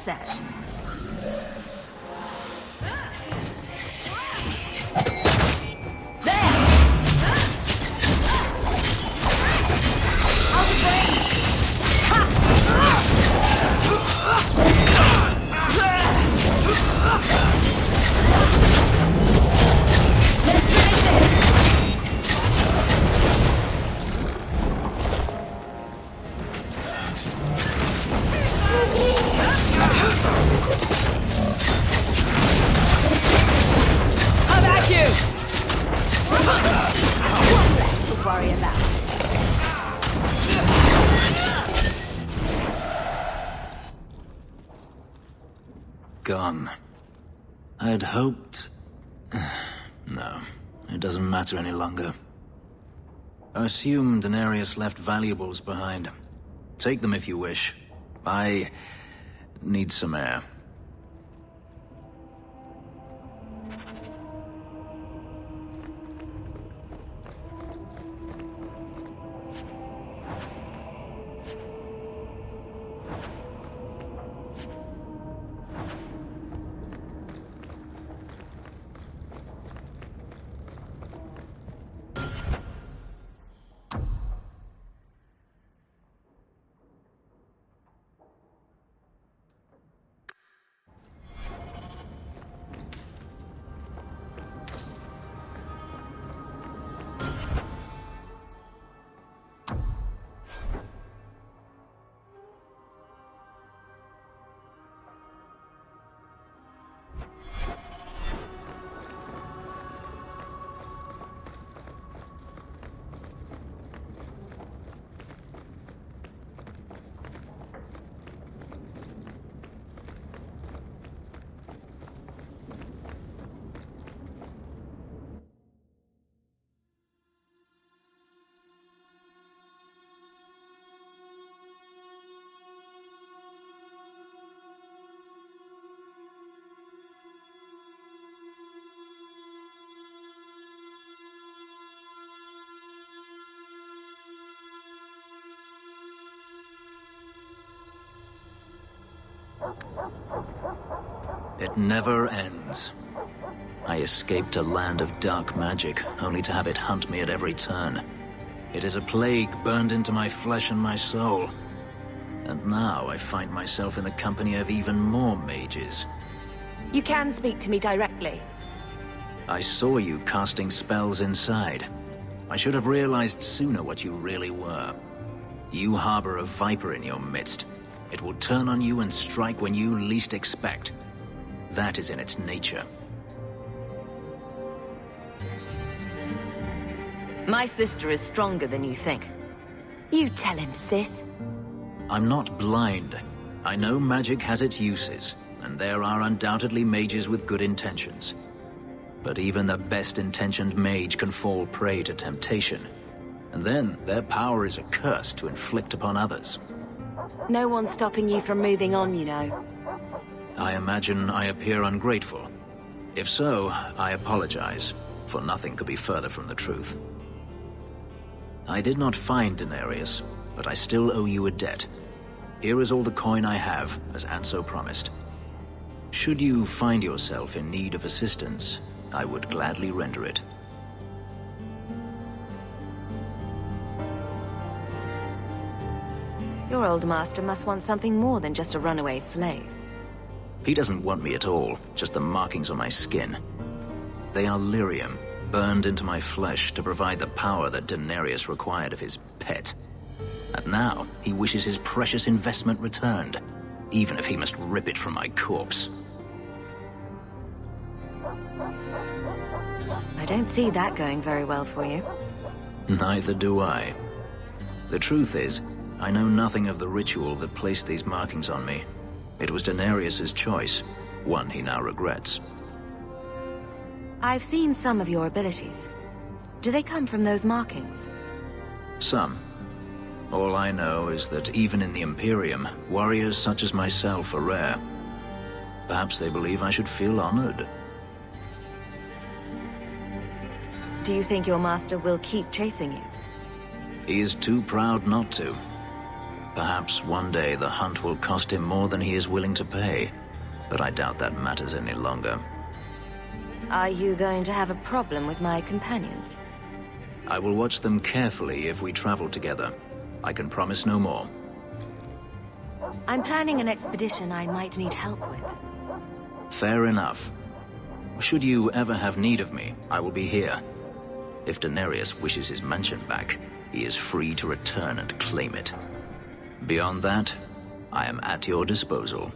says. How about you? One less to worry about. Gone. I'd hoped... No, it doesn't matter any longer. I assume Daenerys left valuables behind. Take them if you wish. I need some air. It never ends. I escaped a land of dark magic, only to have it hunt me at every turn. It is a plague burned into my flesh and my soul. And now I find myself in the company of even more mages. You can speak to me directly. I saw you casting spells inside. I should have realized sooner what you really were. You harbor a viper in your midst. It will turn on you and strike when you least expect. That is in its nature. My sister is stronger than you think. You tell him, sis. I'm not blind. I know magic has its uses, and there are undoubtedly mages with good intentions. But even the best-intentioned mage can fall prey to temptation. And then their power is a curse to inflict upon others. No one's stopping you from moving on, you know. I imagine I appear ungrateful. If so, I apologize, for nothing could be further from the truth. I did not find Daenerys, but I still owe you a debt. Here is all the coin I have, as Anso promised. Should you find yourself in need of assistance, I would gladly render it. Your old master must want something more than just a runaway slave. He doesn't want me at all, just the markings on my skin. They are lyrium, burned into my flesh to provide the power that Daenerys required of his pet. And now, he wishes his precious investment returned, even if he must rip it from my corpse. I don't see that going very well for you. Neither do I. The truth is, I know nothing of the ritual that placed these markings on me. It was Daenerys' choice, one he now regrets. I've seen some of your abilities. Do they come from those markings? Some. All I know is that even in the Imperium, warriors such as myself are rare. Perhaps they believe I should feel honored. Do you think your master will keep chasing you? He is too proud not to. Perhaps one day the hunt will cost him more than he is willing to pay, but I doubt that matters any longer. Are you going to have a problem with my companions? I will watch them carefully if we travel together. I can promise no more. I'm planning an expedition I might need help with. Fair enough. Should you ever have need of me, I will be here. If Daenerys wishes his mansion back, he is free to return and claim it. Beyond that, I am at your disposal.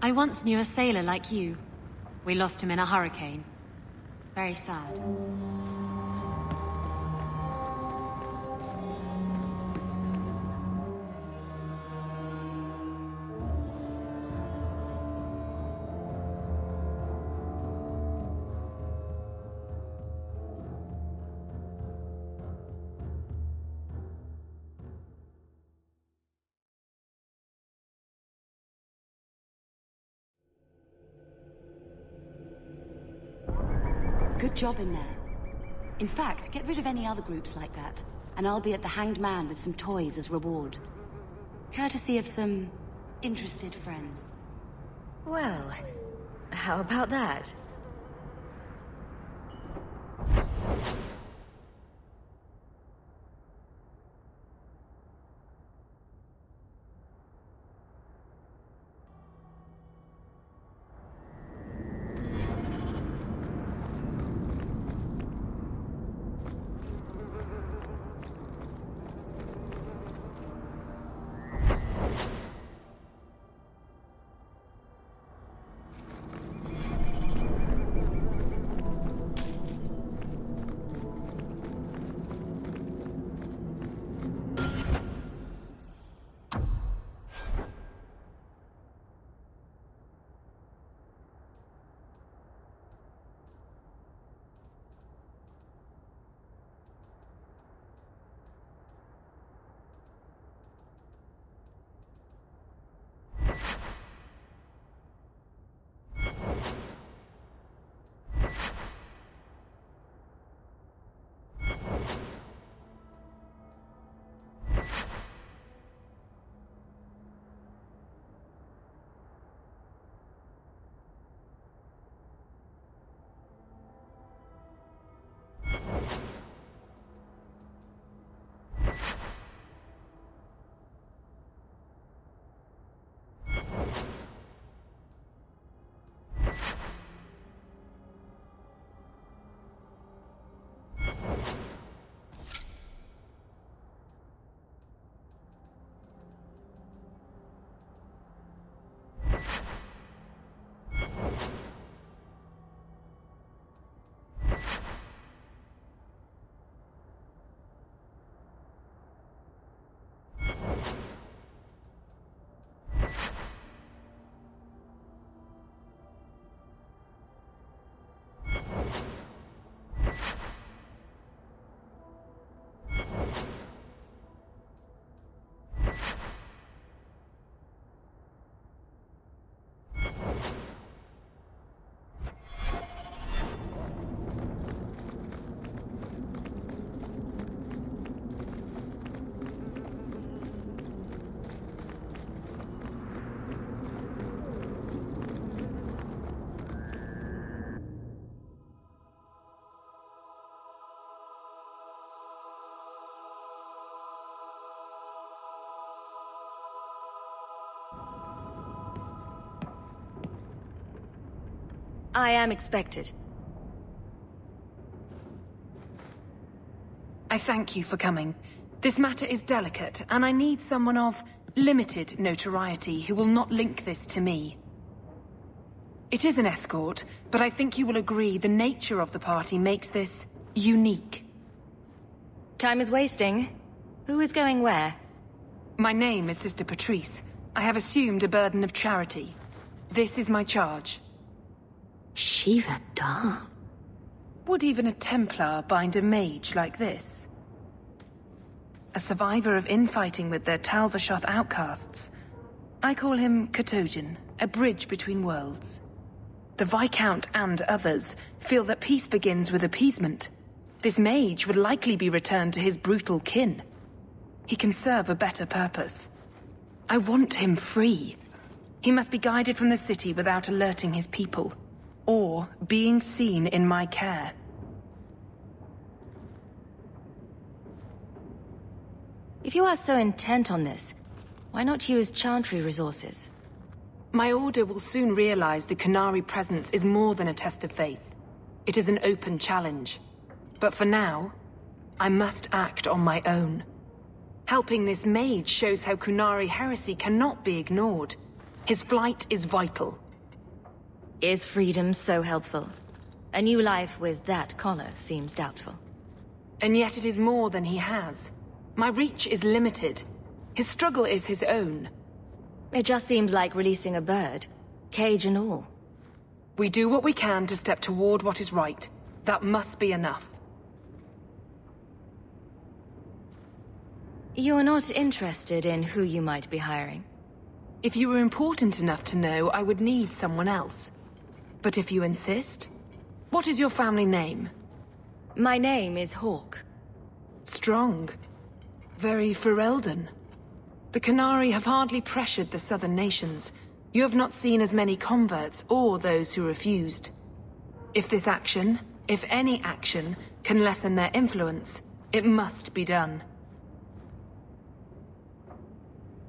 I once knew a sailor like you. We lost him in a hurricane. Very sad. Good job in there. In fact, get rid of any other groups like that, and I'll be at the Hanged Man with some toys as reward. Courtesy of some interested friends. Well, how about that? I am expected. I thank you for coming. This matter is delicate, and I need someone of limited notoriety who will not link this to me. It is an escort, but I think you will agree the nature of the party makes this unique. Time is wasting. Who is going where? My name is Sister Patrice. I have assumed a burden of charity. This is my charge. Shiva Dam. Would even a Templar bind a mage like this? A survivor of infighting with their Tal-Vashoth outcasts. I call him Katojan, a bridge between worlds. The Viscount and others feel that peace begins with appeasement. This mage would likely be returned to his brutal kin. He can serve a better purpose. I want him free. He must be guided from the city without alerting his people, or being seen in my care. If you are so intent on this, why not use Chantry resources? My order will soon realize the Qunari presence is more than a test of faith. It is an open challenge. But for now, I must act on my own. Helping this mage shows how Qunari heresy cannot be ignored. His flight is vital. Is freedom so helpful? A new life with that collar seems doubtful. And yet it is more than he has. My reach is limited. His struggle is his own. It just seems like releasing a bird, cage and all. We do what we can to step toward what is right. That must be enough. You're not interested in who you might be hiring? If you were important enough to know, I would need someone else. But if you insist... What is your family name? My name is Hawke. Strong. Very Ferelden. The Qunari have hardly pressured the southern nations. You have not seen as many converts or those who refused. If this action, if any action, can lessen their influence, it must be done.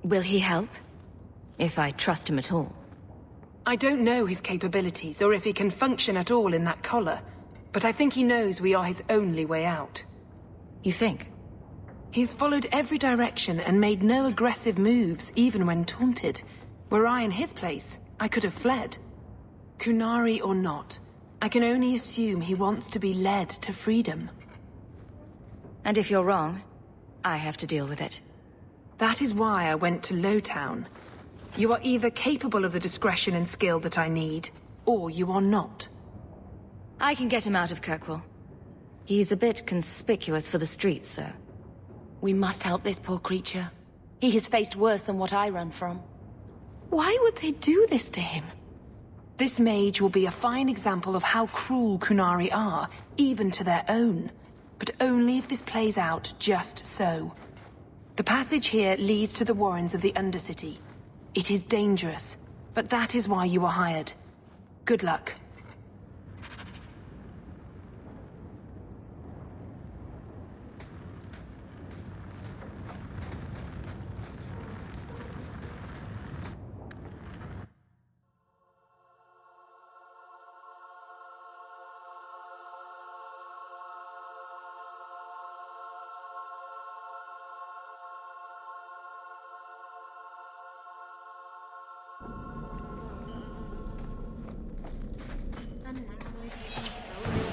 Will he help? If I trust him at all. I don't know his capabilities, or if he can function at all in that collar, but I think he knows we are his only way out. You think? He's followed every direction and made no aggressive moves, even when taunted. Were I in his place, I could have fled. Qunari or not, I can only assume he wants to be led to freedom. And if you're wrong, I have to deal with it. That is why I went to Lowtown. You are either capable of the discretion and skill that I need, or you are not. I can get him out of Kirkwall. He's a bit conspicuous for the streets, though. We must help this poor creature. He has faced worse than what I run from. Why would they do this to him? This mage will be a fine example of how cruel Qunari are, even to their own. But only if this plays out just so. The passage here leads to the warrens of the Undercity. It is dangerous, but that is why you were hired. Good luck.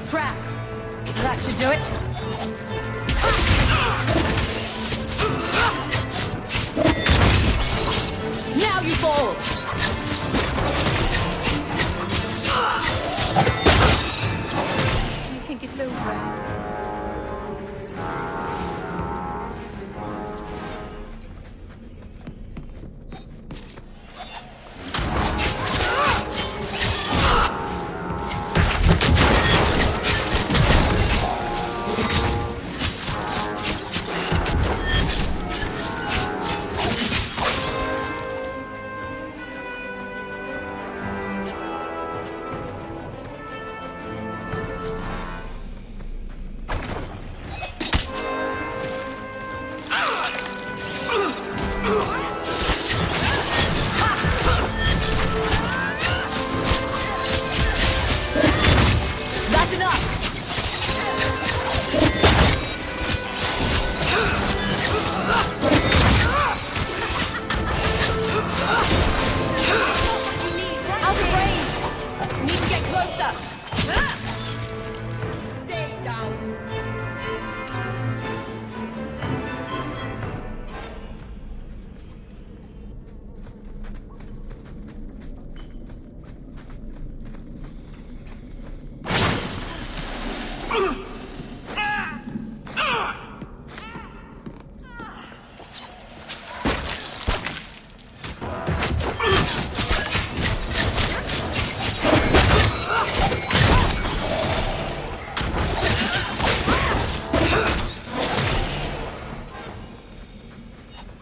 Trap! That should do it. Now you fall! You think it's over?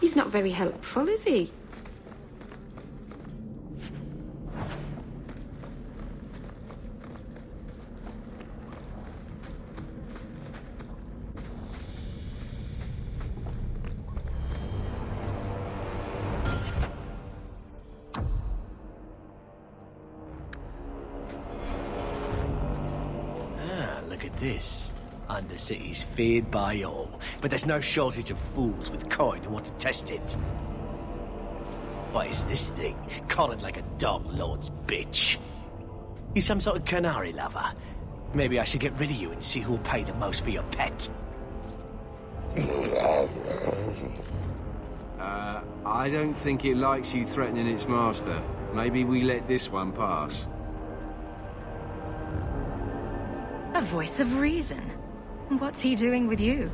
He's not very helpful, is he? Look at this. Undercity's feared by all, but there's no shortage of fools with coin who want to test it. What is this thing? Collared like a dog lord's bitch. You some sort of canary lover? Maybe I should get rid of you and see who'll pay the most for your pet. I don't think it likes you threatening its master. Maybe we let this one pass. A voice of reason. What's he doing with you?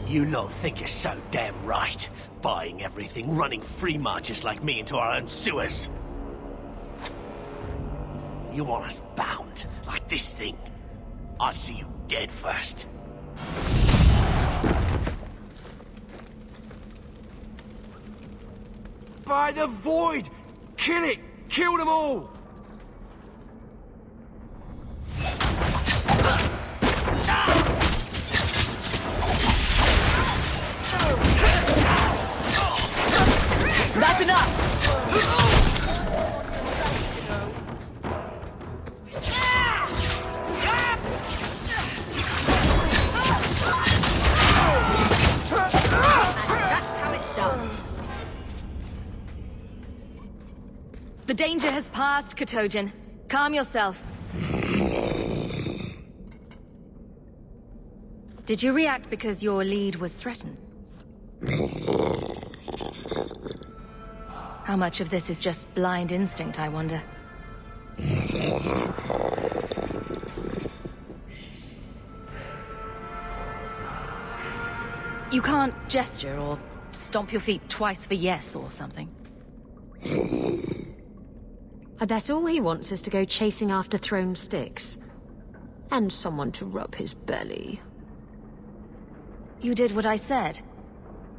You lot think you're so damn right. Buying everything, running free marches like me into our own sewers. You want us bound, like this thing? I'll see you dead first. By the Void! Kill it! Kill them all! That's enough! That's how it's done. The danger has passed, Katojan. Calm yourself. Did you react because your lead was threatened? How much of this is just blind instinct, I wonder? You can't gesture or stomp your feet twice for yes or something. I bet all he wants is to go chasing after thrown sticks. And someone to rub his belly. You did what I said.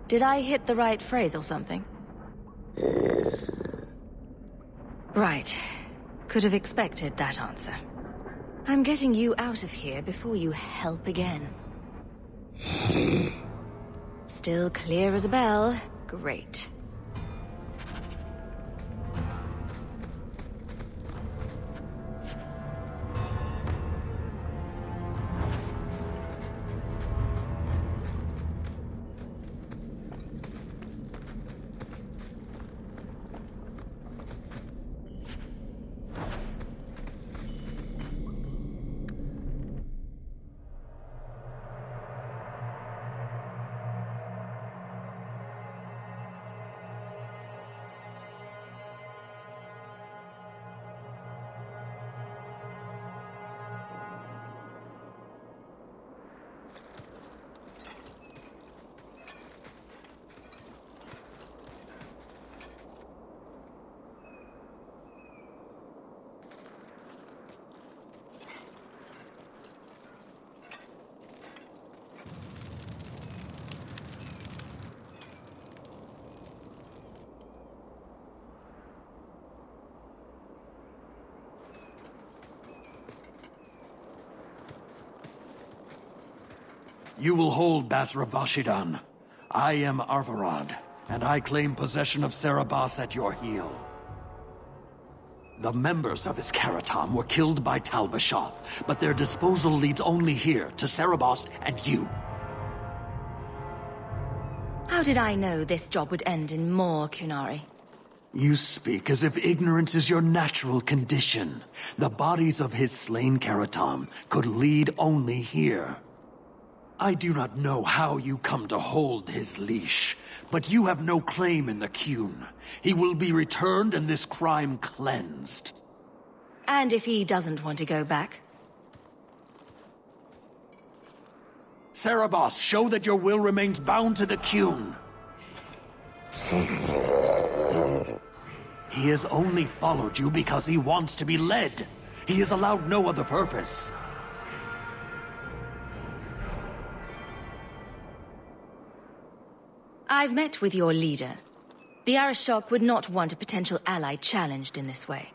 Did I hit the right phrase or something? Right. Could have expected that answer. I'm getting you out of here before you help again. Still clear as a bell. Great. You will hold Basra Vashidan. I am Arvarad, and I claim possession of Serabas at your heel. The members of Iskaratam were killed by Tal Vashoth, but their disposal leads only here, to Serabas and you. How did I know this job would end in more Qunari? You speak as if ignorance is your natural condition. The bodies of his slain Karatam could lead only here. I do not know how you come to hold his leash, but you have no claim in the Qun. He will be returned and this crime cleansed. And if he doesn't want to go back? Serabas, show that your will remains bound to the Qun. He has only followed you because he wants to be led. He is allowed no other purpose. I've met with your leader. The Arishok would not want a potential ally challenged in this way.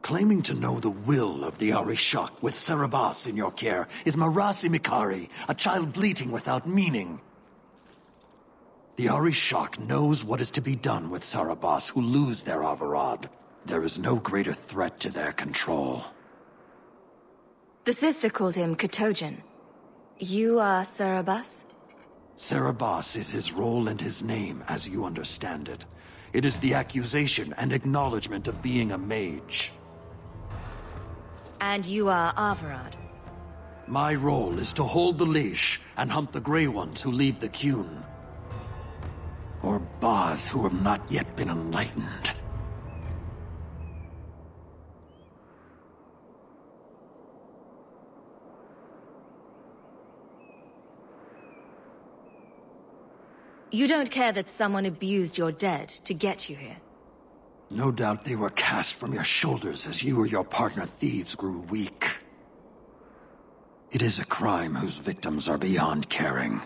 Claiming to know the will of the Arishok with Serabas in your care is Marasi Mikari, a child bleating without meaning. The Arishok knows what is to be done with Serabas who lose their Avarad. There is no greater threat to their control. The sister called him Katojan. You are Serabas? Cerebos is his role and his name, as you understand it. It is the accusation and acknowledgement of being a mage. And you are Averard? My role is to hold the leash and hunt the Grey Ones who leave the Qun. Or Baz who have not yet been enlightened. You don't care that someone abused your dead to get you here? No doubt they were cast from your shoulders as you or your partner thieves grew weak. It is a crime whose victims are beyond caring.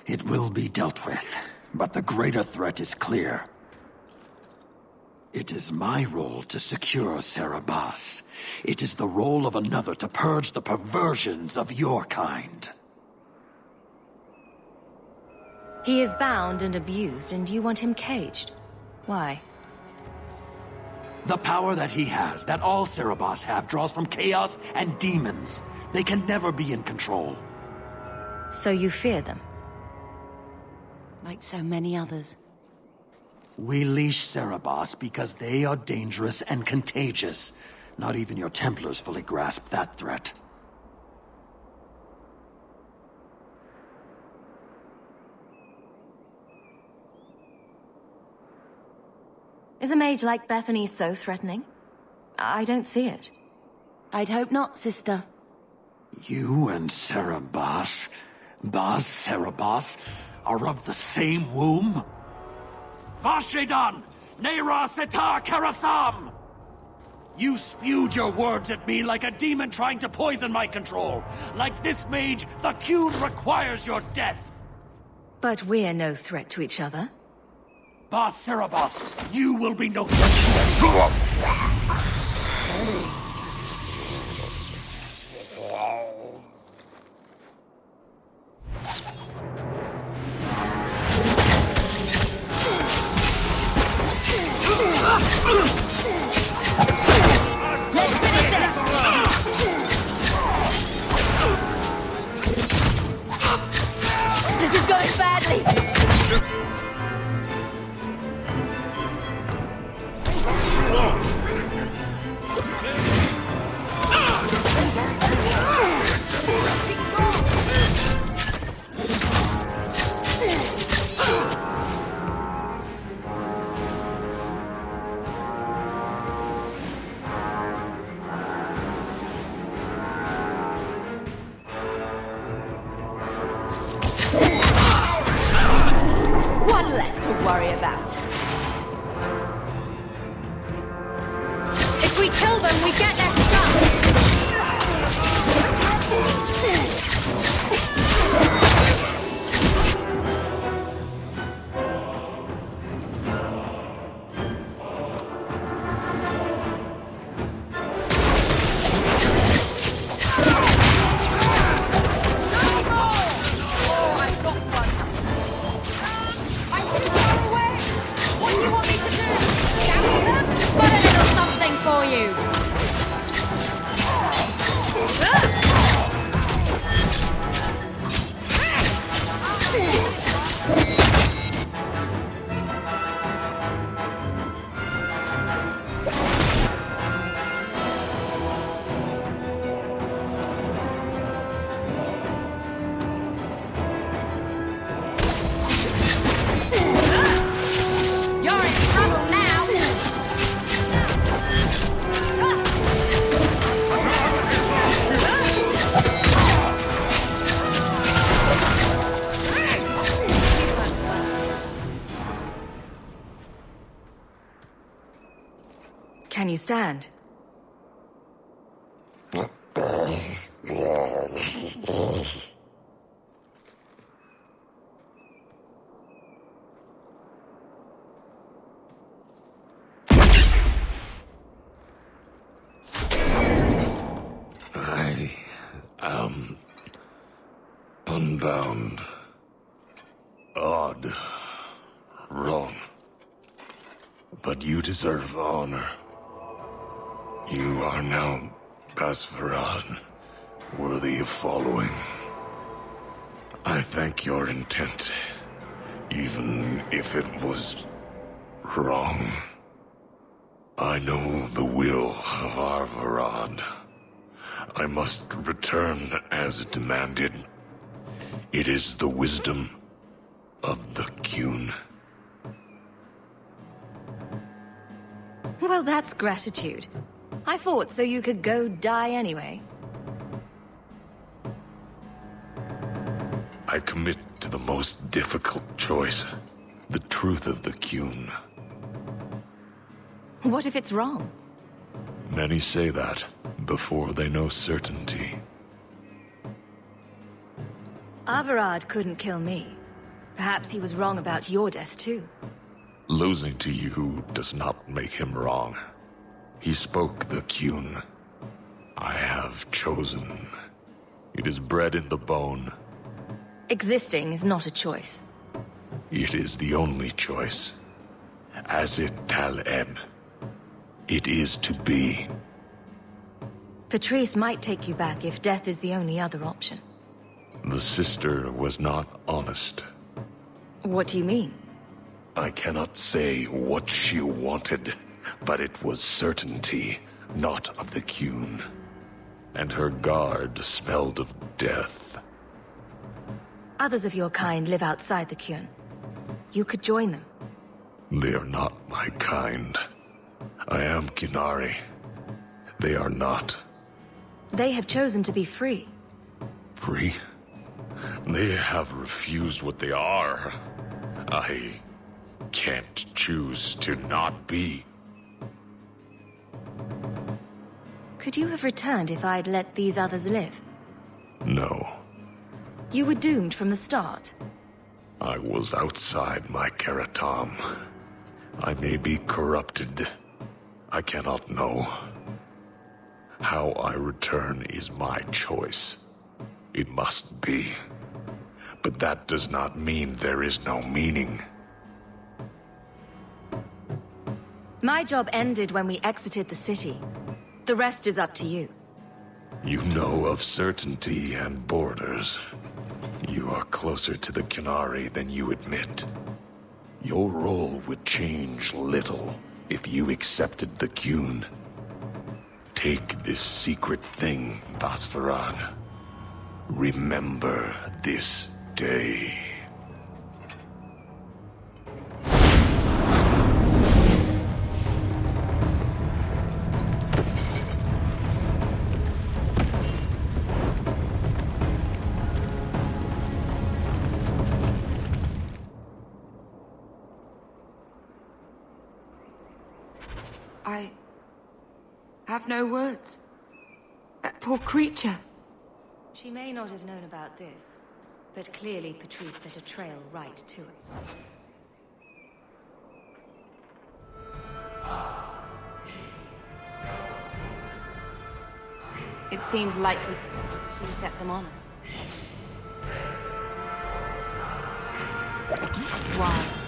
It will be dealt with, but the greater threat is clear. It is my role to secure Cerebos. It is the role of another to purge the perversions of your kind. He is bound and abused, and you want him caged. Why? The power that he has, that all Cerebos have, draws from chaos and demons. They can never be in control. So you fear them? Like so many others. We leash Cerebos because they are dangerous and contagious. Not even your Templars fully grasp that threat. Is a mage like Bethany so threatening? I don't see it. I'd hope not, sister. You and Cerebos, Baz Cerebos, are of the same womb? Vashedan! Neira Setar Karasam! You spewed your words at me like a demon trying to poison my control. Like this mage, the Qun requires your death. But we're no threat to each other. Baz Cerebos, you will be no threat. Let's finish this! This is going badly! One less to worry about. If we kill them, we get their stuff! For you. Can you stand? I am unbound. Odd. Wrong. But you deserve honor. You are now Basfarad, worthy of following. I thank your intent, even if it was wrong. I know the will of Arvarad. I must return as demanded. It is the wisdom of the Qun. Well, that's gratitude. I fought so you could go die anyway. I commit to the most difficult choice. The truth of the Qun. What if it's wrong? Many say that before they know certainty. Arvarad couldn't kill me. Perhaps he was wrong about your death, too. Losing to you does not make him wrong. He spoke the Qun. I have chosen. It is bred in the bone. Existing is not a choice. It is the only choice. As it Tal'Eb. It is to be. Patrice might take you back if death is the only other option. The sister was not honest. What do you mean? I cannot say what she wanted, but it was certainty, not of the Qun. And her guard smelled of death. Others of your kind live outside the Qun. You could join them. They are not my kind. I am Qunari. They are not. They have chosen to be free. Free? They have refused what they are. I can't choose to not be. Could you have returned if I'd let these others live? No. You were doomed from the start. I was outside my Keratam. I may be corrupted. I cannot know. How I return is my choice. It must be. But that does not mean there is no meaning. My job ended when we exited the city. The rest is up to you. You know of certainty and borders. You are closer to the Qunari than you admit. Your role would change little if you accepted the Qun. Take this secret thing, Basfarad. Remember this day. I have no words. That poor creature. She may not have known about this, but clearly Patrice set a trail right to it. It seems likely she set them on us. Why?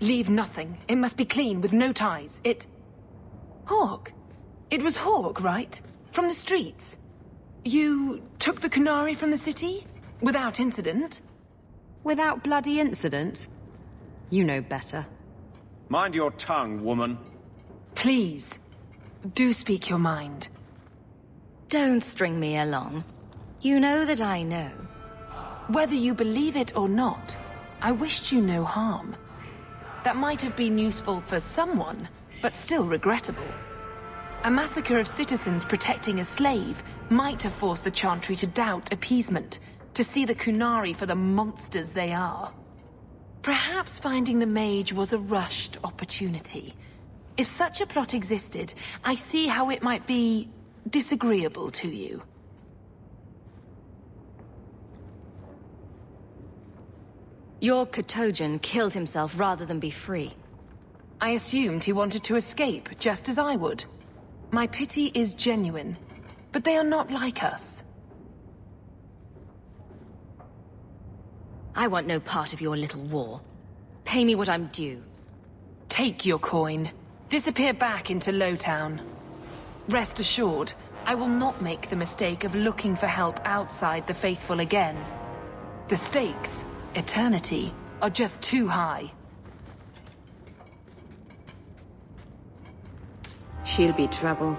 Leave nothing. It must be clean, with no ties. Hawk. It was Hawk, right? From the streets. You took the Qunari from the city? Without incident? Without bloody incident? You know better. Mind your tongue, woman. Please, do speak your mind. Don't string me along. You know that I know. Whether you believe it or not, I wished you no harm. That might have been useful for someone, but still regrettable. A massacre of citizens protecting a slave might have forced the Chantry to doubt appeasement, to see the Qunari for the monsters they are. Perhaps finding the mage was a rushed opportunity. If such a plot existed, I see how it might be disagreeable to you. Your Katojan killed himself rather than be free. I assumed he wanted to escape, just as I would. My pity is genuine, but they are not like us. I want no part of your little war. Pay me what I'm due. Take your coin. Disappear back into Lowtown. Rest assured, I will not make the mistake of looking for help outside the Faithful again. The stakes, eternity, are just too high. She'll be trouble.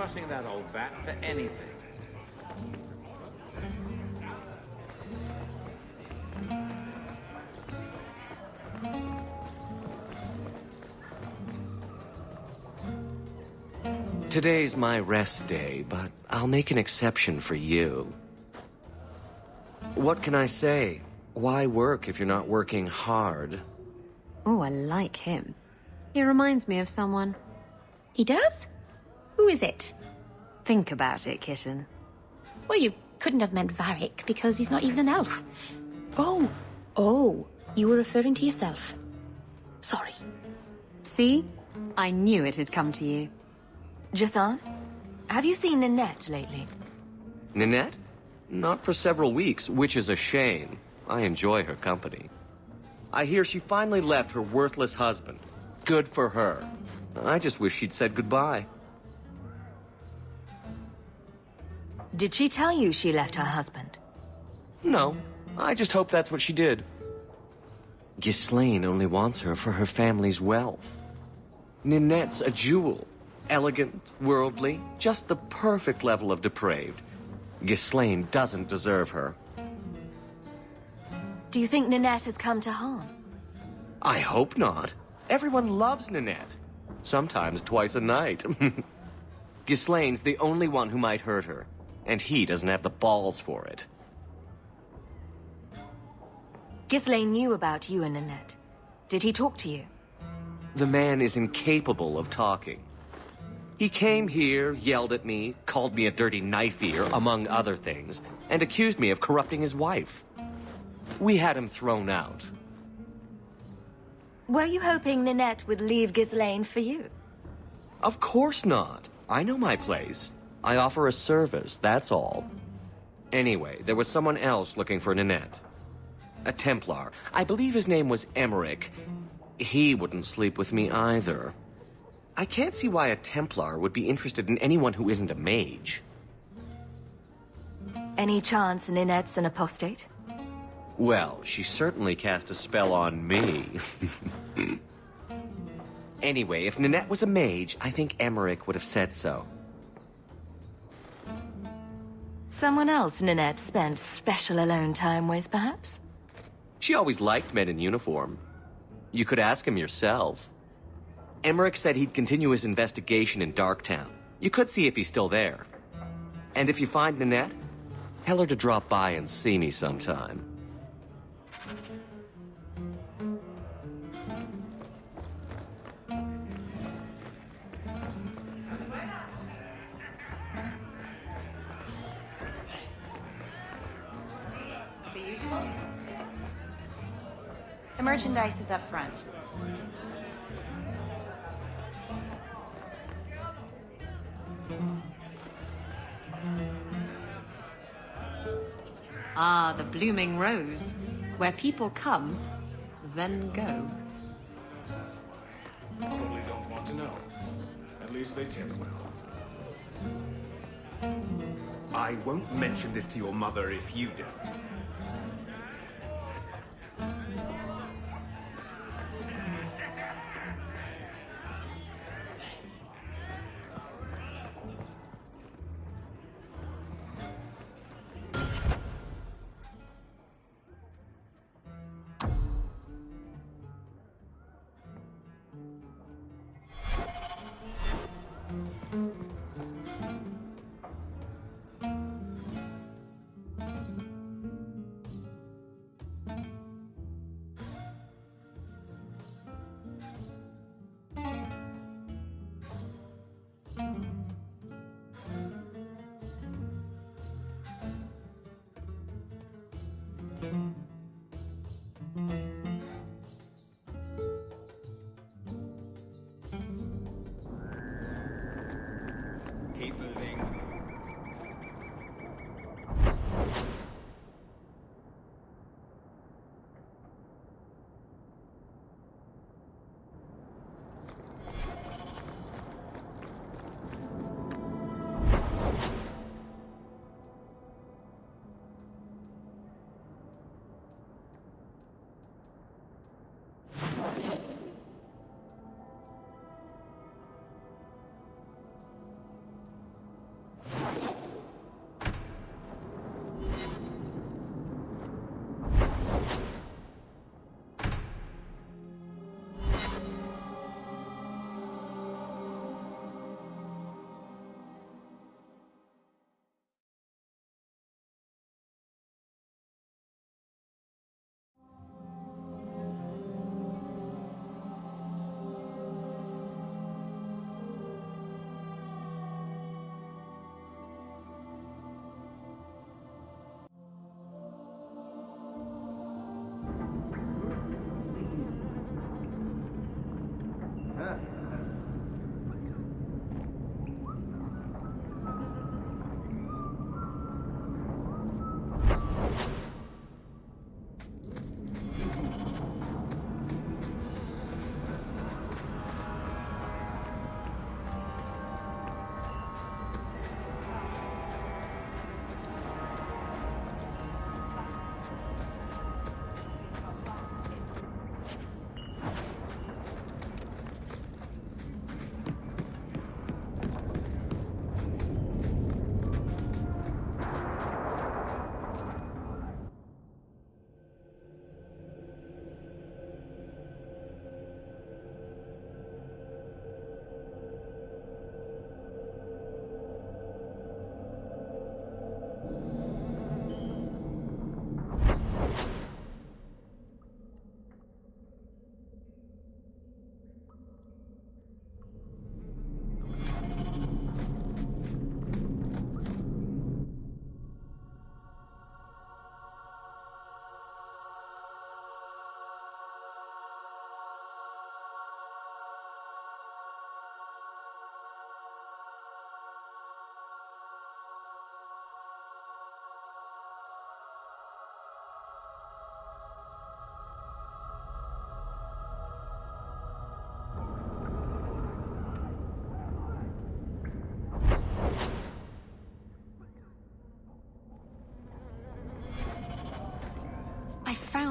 trusting that old bat for anything. Today's my rest day, but I'll make an exception for you. What can I say? Why work if you're not working hard? Oh, I like him. He reminds me of someone. He does? Who is it? Think about it, kitten. Well, you couldn't have meant Varric, because he's not even an elf. Oh, you were referring to yourself. Sorry. See? I knew it had come to you. Jathan, have you seen Ninette lately? Ninette? Not for several weeks, which is a shame. I enjoy her company. I hear she finally left her worthless husband. Good for her. I just wish she'd said goodbye. Did she tell you she left her husband? No, I just hope that's what she did. Ghislaine only wants her for her family's wealth. Ninette's a jewel. Elegant, worldly, just the perfect level of depraved. Ghislaine doesn't deserve her. Do you think Ninette has come to harm? I hope not. Everyone loves Ninette. Sometimes twice a night. Ghislaine's the only one who might hurt her, and he doesn't have the balls for it. Ghislaine knew about you and Ninette. Did he talk to you? The man is incapable of talking. He came here, yelled at me, called me a dirty knife-ear, among other things, and accused me of corrupting his wife. We had him thrown out. Were you hoping Ninette would leave Ghislaine for you? Of course not. I know my place. I offer a service, that's all. Anyway, there was someone else looking for Ninette. A Templar. I believe his name was Emmerich. He wouldn't sleep with me either. I can't see why a Templar would be interested in anyone who isn't a mage. Any chance Ninette's an apostate? Well, she certainly cast a spell on me. Anyway, if Ninette was a mage, I think Emmerich would have said so. Someone else Ninette spent special alone time with, perhaps? She always liked men in uniform. You could ask him yourself. Emmerich said he'd continue his investigation in Darktown. You could see if he's still there. And if you find Ninette, tell her to drop by and see me sometime. The usual? The merchandise is up front. Ah, the Blooming Rose, where people come, then go. Probably don't want to know. At least they tip well. I won't mention this to your mother if you don't.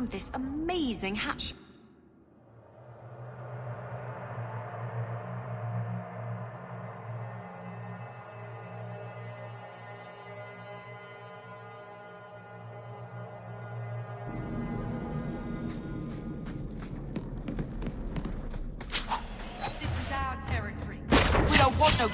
found this amazing hatch. This is our territory. We don't want no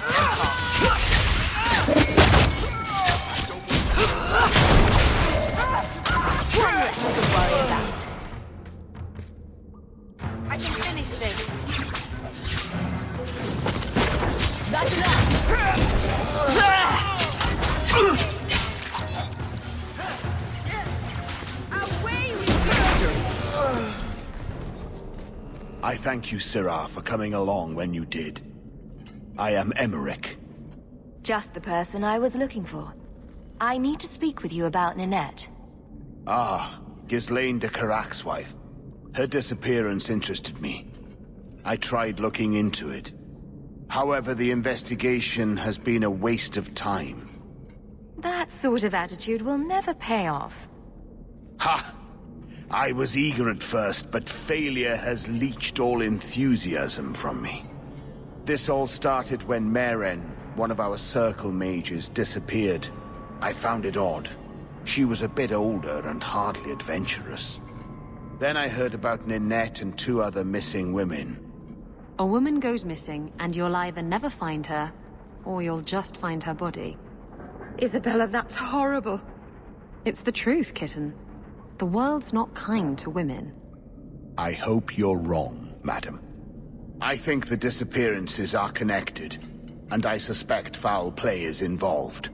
I can finish this. That's I thank you, Syrah, for coming along when you did. I am Emmerich. Just the person I was looking for. I need to speak with you about Ninette. Ah, Ghislaine de Carrac's wife. Her disappearance interested me. I tried looking into it. However, the investigation has been a waste of time. That sort of attitude will never pay off. Ha! I was eager at first, but failure has leached all enthusiasm from me. This all started when Meren, one of our circle mages, disappeared. I found it odd. She was a bit older and hardly adventurous. Then I heard about Ninette and 2 other missing women. A woman goes missing, and you'll either never find her, or you'll just find her body. Isabella, that's horrible. It's the truth, kitten. The world's not kind to women. I hope you're wrong, madam. I think the disappearances are connected, and I suspect foul play is involved.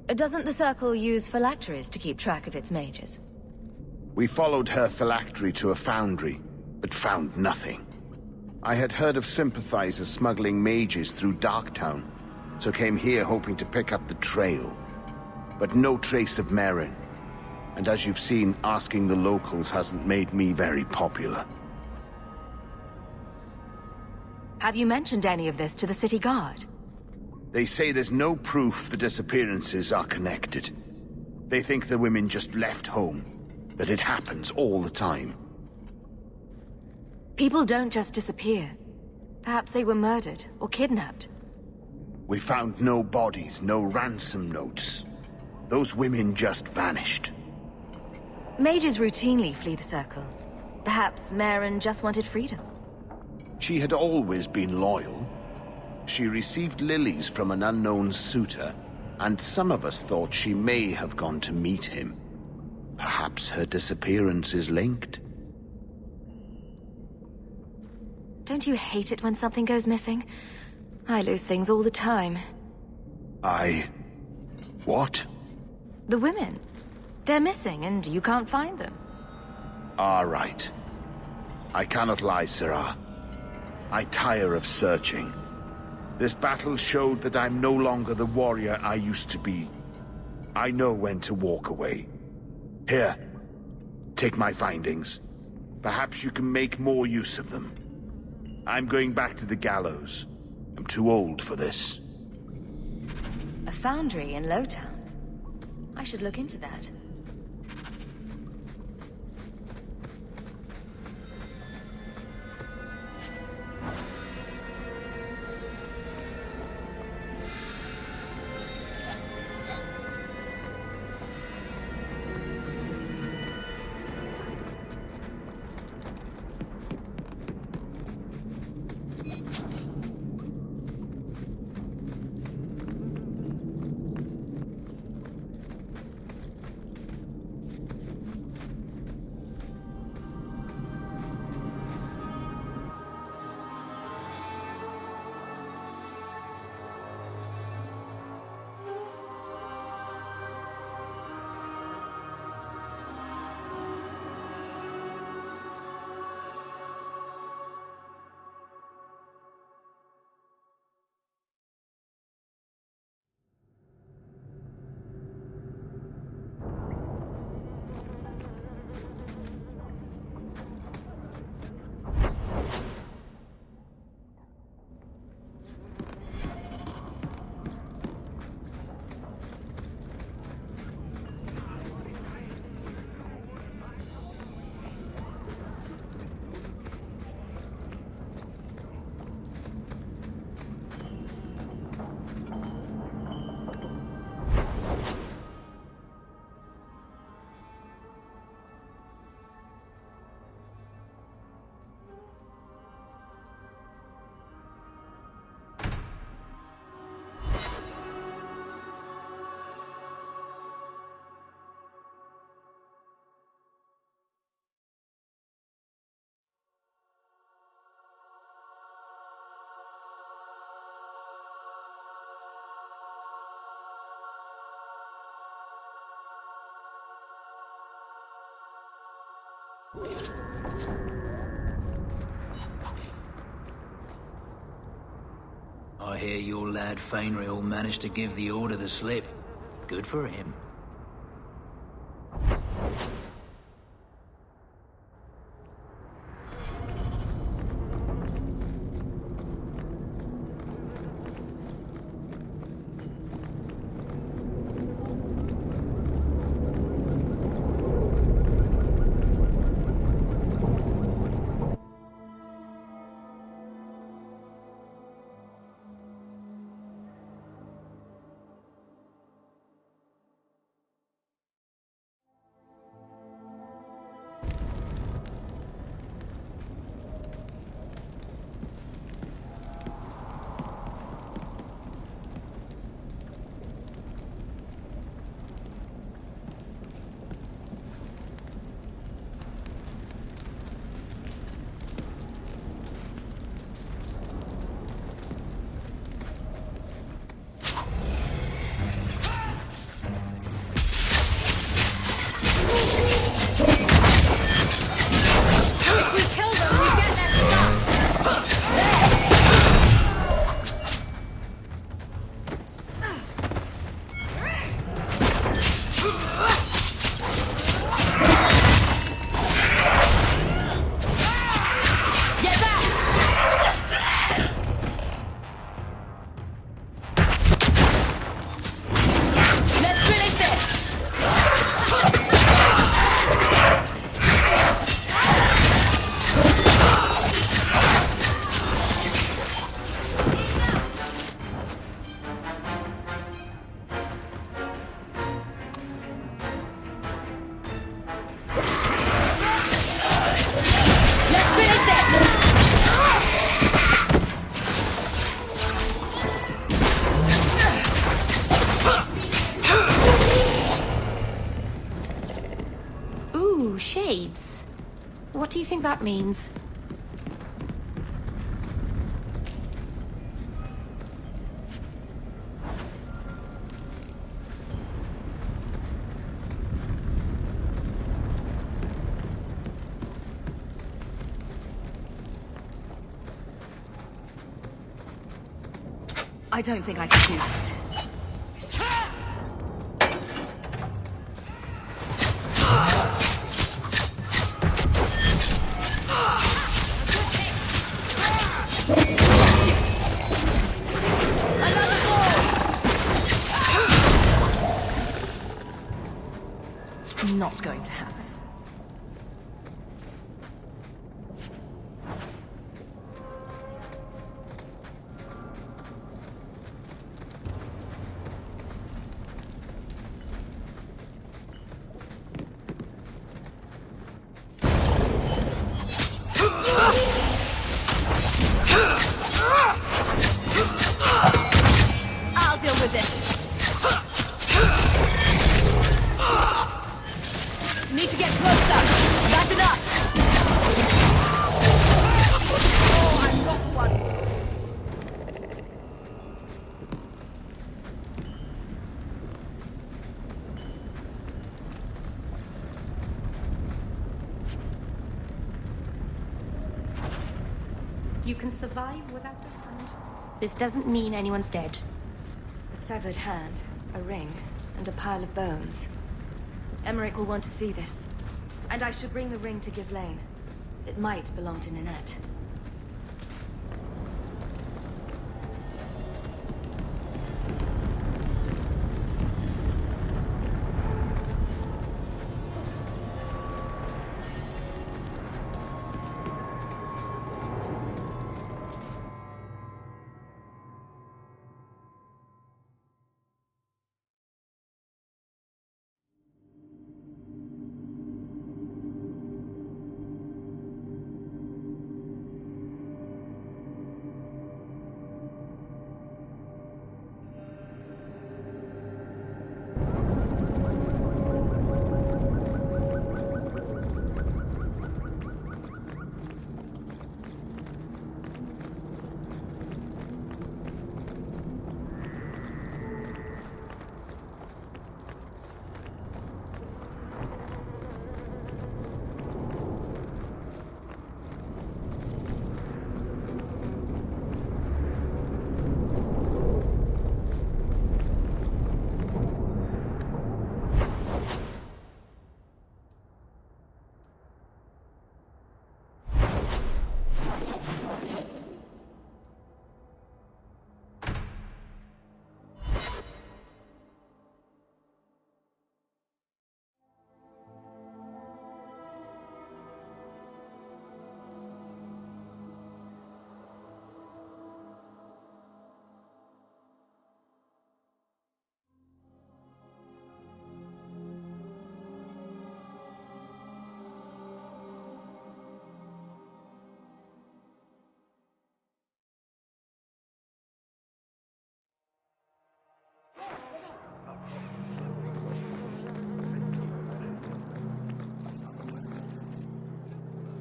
Doesn't the Circle use phylacteries to keep track of its mages? We followed her phylactery to a foundry, but found nothing. I had heard of sympathizers smuggling mages through Darktown, so came here hoping to pick up the trail. But no trace of Meren. And as you've seen, asking the locals hasn't made me very popular. Have you mentioned any of this to the city guard? They say there's no proof the disappearances are connected. They think the women just left home, that it happens all the time. People don't just disappear. Perhaps they were murdered or kidnapped. We found no bodies, no ransom notes. Those women just vanished. Mages routinely flee the Circle. Perhaps Meren just wanted freedom. She had always been loyal. She received lilies from an unknown suitor, and some of us thought she may have gone to meet him. Perhaps her disappearance is linked. Don't you hate it when something goes missing? I lose things all the time. What? The women. They're missing, and you can't find them. All right. I cannot lie, Syrah. I tire of searching. This battle showed that I'm no longer the warrior I used to be. I know when to walk away. Here, take my findings. Perhaps you can make more use of them. I'm going back to the gallows. I'm too old for this. A foundry in Lowtown. I should look into that. I hear your lad Fainriel managed to give the Order the slip. Good for him. Shades. What do you think that means? I don't think I can do that. Not going to happen. I'll deal with this. Need to get closer. That's enough. Oh, I've got one. You can survive without a hand. This doesn't mean anyone's dead. A severed hand, a ring, and a pile of bones. Emmerich will want to see this. And I should bring the ring to Ghislaine. It might belong to Ninette.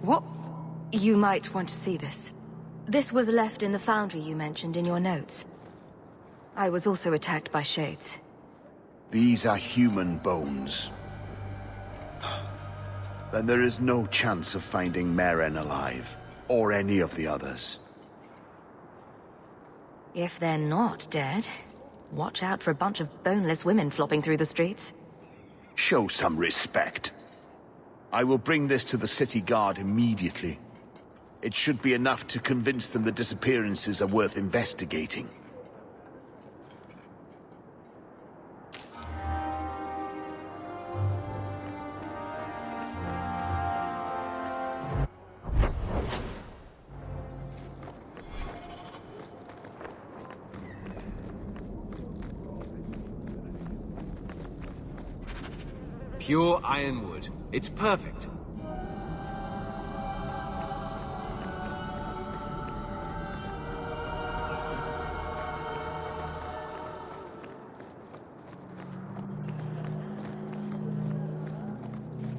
What? You might want to see this. This was left in the foundry you mentioned in your notes. I was also attacked by shades. These are human bones. Then there is no chance of finding Meren alive, or any of the others. If they're not dead, watch out for a bunch of boneless women flopping through the streets. Show some respect. I will bring this to the city guard immediately. It should be enough to convince them the disappearances are worth investigating. Pure ironwood. It's perfect.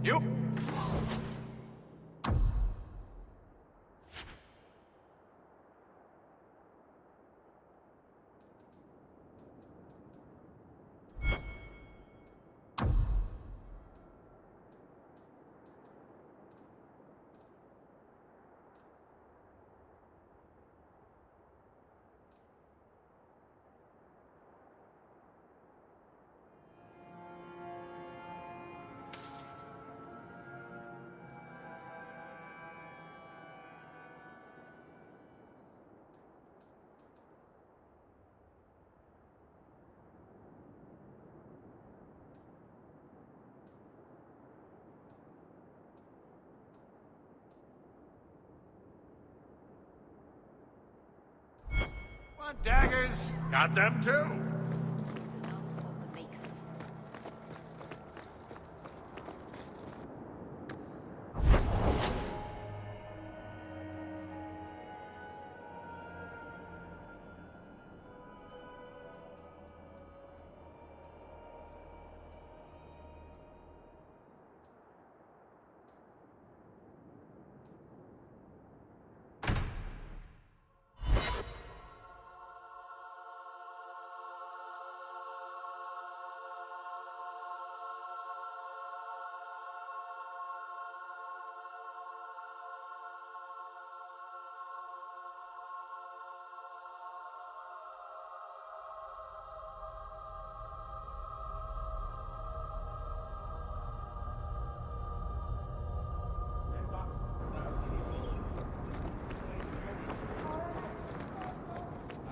Yup. Want daggers? Got them too.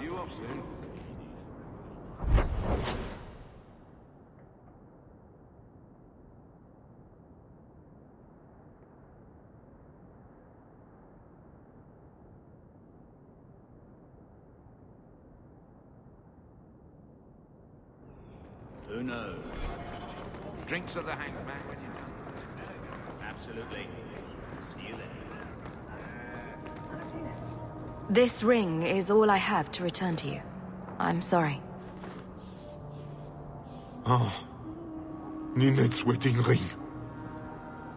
You off soon? Who knows? Drinks of the hanged man when you're done. Absolutely. See you then. This ring is all I have to return to you. I'm sorry. Oh. Ninette's wedding ring.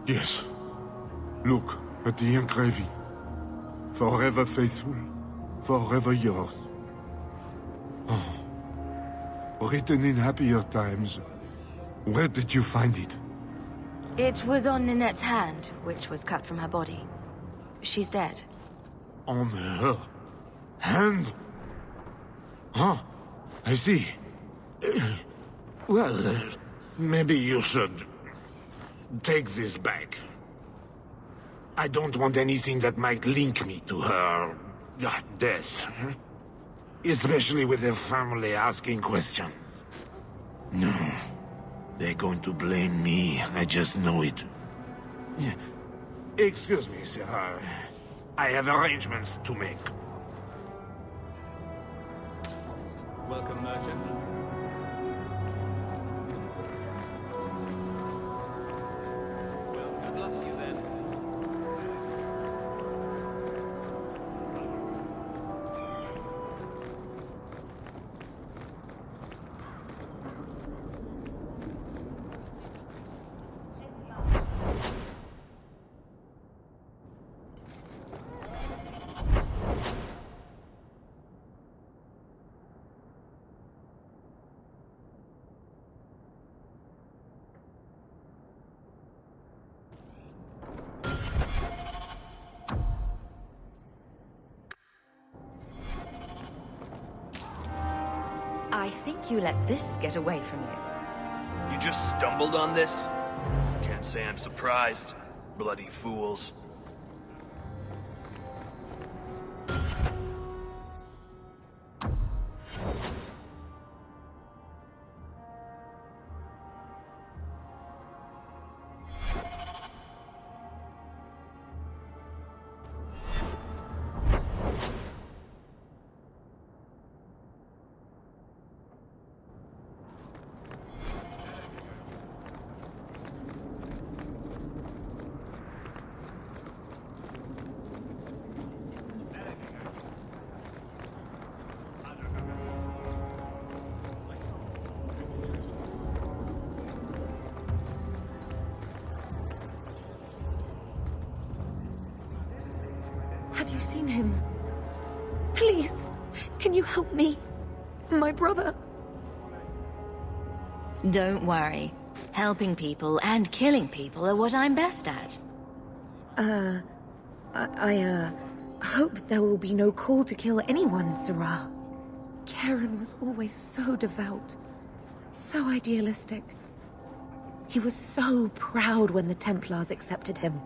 Yes. Look at the engraving. Forever faithful, forever yours. Oh. Written in happier times. Where did you find it? It was on Ninette's hand, which was cut from her body. She's dead. On her hand? Huh. I see. Well, maybe you should take this back. I don't want anything that might link me to her death. Especially with her family asking questions. No. They're going to blame me. I just know it. Excuse me, sir. I have arrangements to make. Welcome, merchant. Well, good luck to you then. I think you let this get away from you. You just stumbled on this? Can't say I'm surprised. Bloody fools. Have you seen him? Please, can you help me? My brother. Don't worry. Helping people and killing people are what I'm best at. I hope there will be no call to kill anyone, Sarah. Karen was always so devout, so idealistic. He was so proud when the Templars accepted him.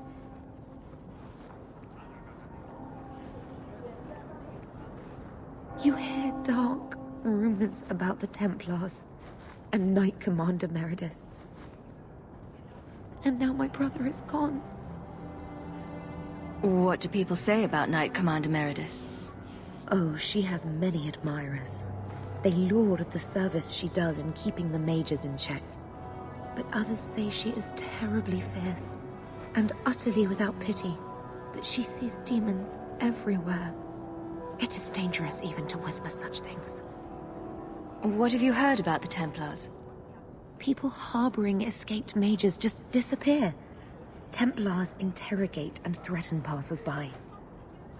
You hear dark rumors about the Templars and Knight Commander Meredith. And now my brother is gone. What do people say about Knight Commander Meredith? Oh, she has many admirers. They laud the service she does in keeping the mages in check. But others say she is terribly fierce and utterly without pity, that she sees demons everywhere. It is dangerous even to whisper such things. What have you heard about the Templars? People harboring escaped mages just disappear. Templars interrogate and threaten passers-by.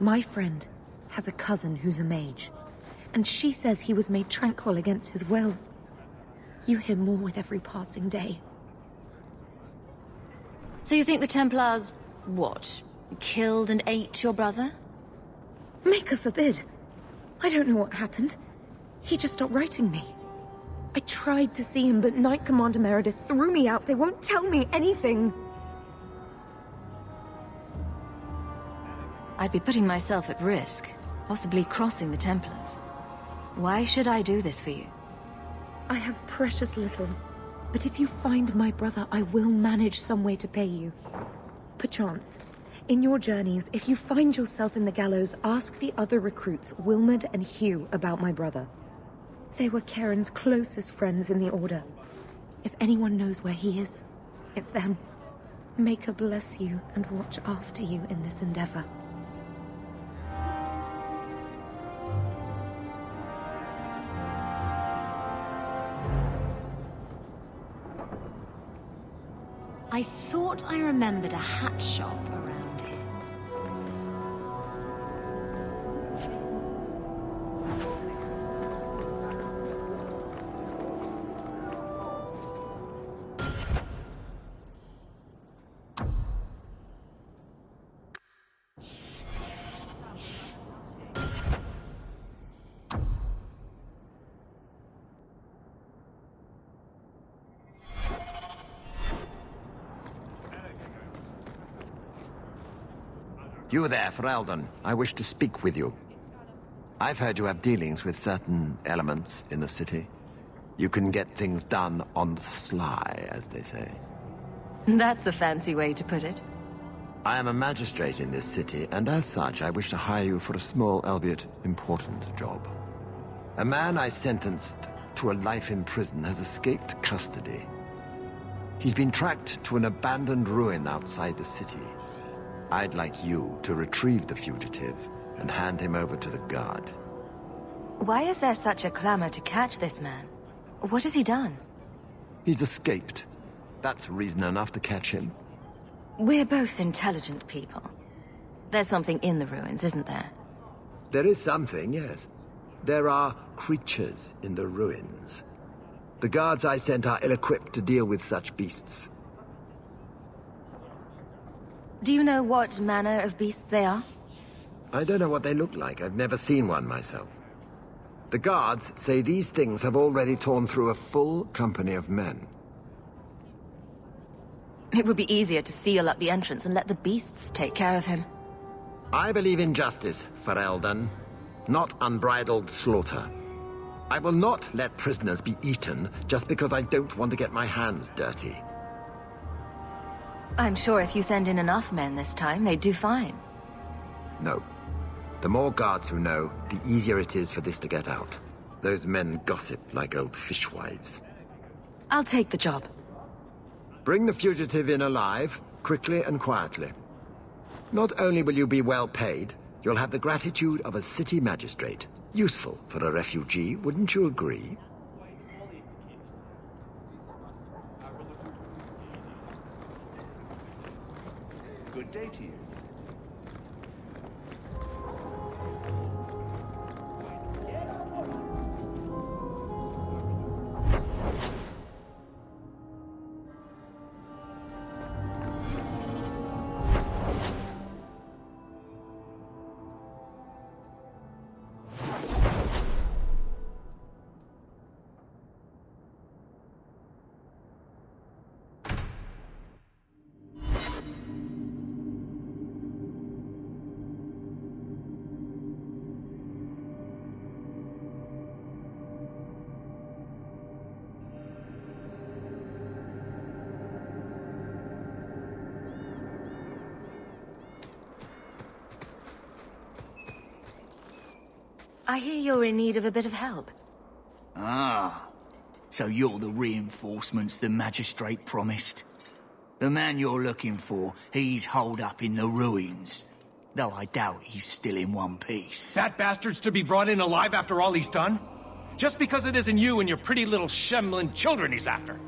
My friend has a cousin who's a mage, and she says he was made tranquil against his will. You hear more with every passing day. So you think the Templars, what, killed and ate your brother? Maker forbid. I don't know what happened. He just stopped writing me. I tried to see him, but Knight Commander Meredith threw me out. They won't tell me anything. I'd be putting myself at risk, possibly crossing the Templars. Why should I do this for you? I have precious little, but if you find my brother, I will manage some way to pay you. Perchance, in your journeys, if you find yourself in the gallows, ask the other recruits, Wilmerd and Hugh, about my brother. They were Karen's closest friends in the Order. If anyone knows where he is, it's them. Maker bless you and watch after you in this endeavor. I thought I remembered a hat shop around here. You there, Ferelden. I wish to speak with you. I've heard you have dealings with certain elements in the city. You can get things done on the sly, as they say. That's a fancy way to put it. I am a magistrate in this city, and as such, I wish to hire you for a small, albeit important, job. A man I sentenced to a life in prison has escaped custody. He's been tracked to an abandoned ruin outside the city. I'd like you to retrieve the fugitive and hand him over to the guard. Why is there such a clamor to catch this man? What has he done? He's escaped. That's reason enough to catch him. We're both intelligent people. There's something in the ruins, isn't there? There is something, yes. There are creatures in the ruins. The guards I sent are ill-equipped to deal with such beasts. Do you know what manner of beasts they are? I don't know what they look like. I've never seen one myself. The guards say these things have already torn through a full company of men. It would be easier to seal up the entrance and let the beasts take care of him. I believe in justice, Ferelden, not unbridled slaughter. I will not let prisoners be eaten just because I don't want to get my hands dirty. I'm sure if you send in enough men this time, they'd do fine. No. The more guards who know, the easier it is for this to get out. Those men gossip like old fishwives. I'll take the job. Bring the fugitive in alive, quickly and quietly. Not only will you be well paid, you'll have the gratitude of a city magistrate. Useful for a refugee, wouldn't you agree? Good day to you. I hear you're in need of a bit of help. Ah, so you're the reinforcements the magistrate promised. The man you're looking for, he's holed up in the ruins. Though I doubt he's still in one piece. That bastard's to be brought in alive after all he's done? Just because it isn't you and your pretty little Shemlin children he's after.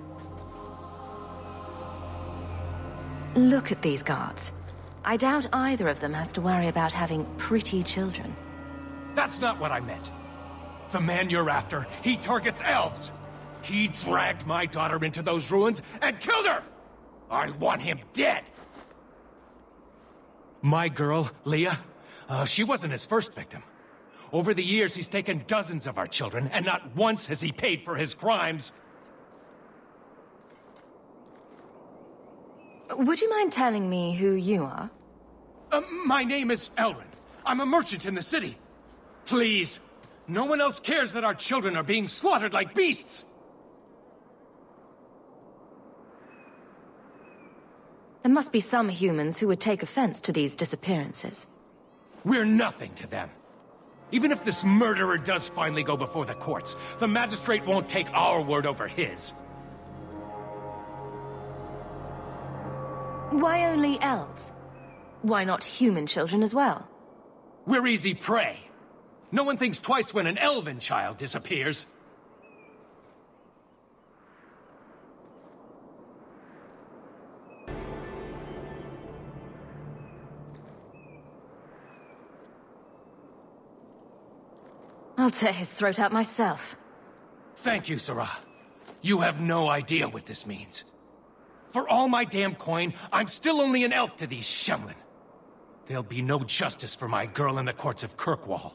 Look at these guards. I doubt either of them has to worry about having pretty children. That's not what I meant. The man you're after, he targets elves. He dragged my daughter into those ruins and killed her! I want him dead! My girl, Leah, she wasn't his first victim. Over the years, he's taken dozens of our children, and not once has he paid for his crimes. Would you mind telling me who you are? My name is Elrin. I'm a merchant in the city. Please, no one else cares that our children are being slaughtered like beasts! There must be some humans who would take offense to these disappearances. We're nothing to them. Even if this murderer does finally go before the courts, the magistrate won't take our word over his. Why only elves? Why not human children as well? We're easy prey. No one thinks twice when an elven child disappears. I'll tear his throat out myself. Thank you, Sarah. You have no idea what this means. For all my damn coin, I'm still only an elf to these Shemlin. There'll be no justice for my girl in the courts of Kirkwall.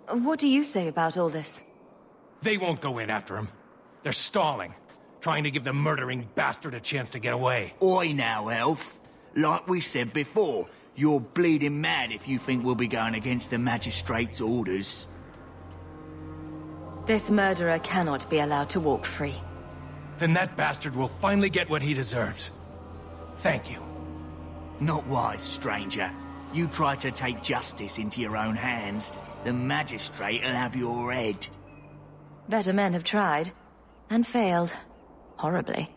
What do you say about all this? They won't go in after him. They're stalling, trying to give the murdering bastard a chance to get away. Oi now, elf. Like we said before, you're bleeding mad if you think we'll be going against the magistrate's orders. This murderer cannot be allowed to walk free. Then that bastard will finally get what he deserves. Thank you. Not wise, stranger. You try to take justice into your own hands, the magistrate'll have your head. Better men have tried, and failed. Horribly.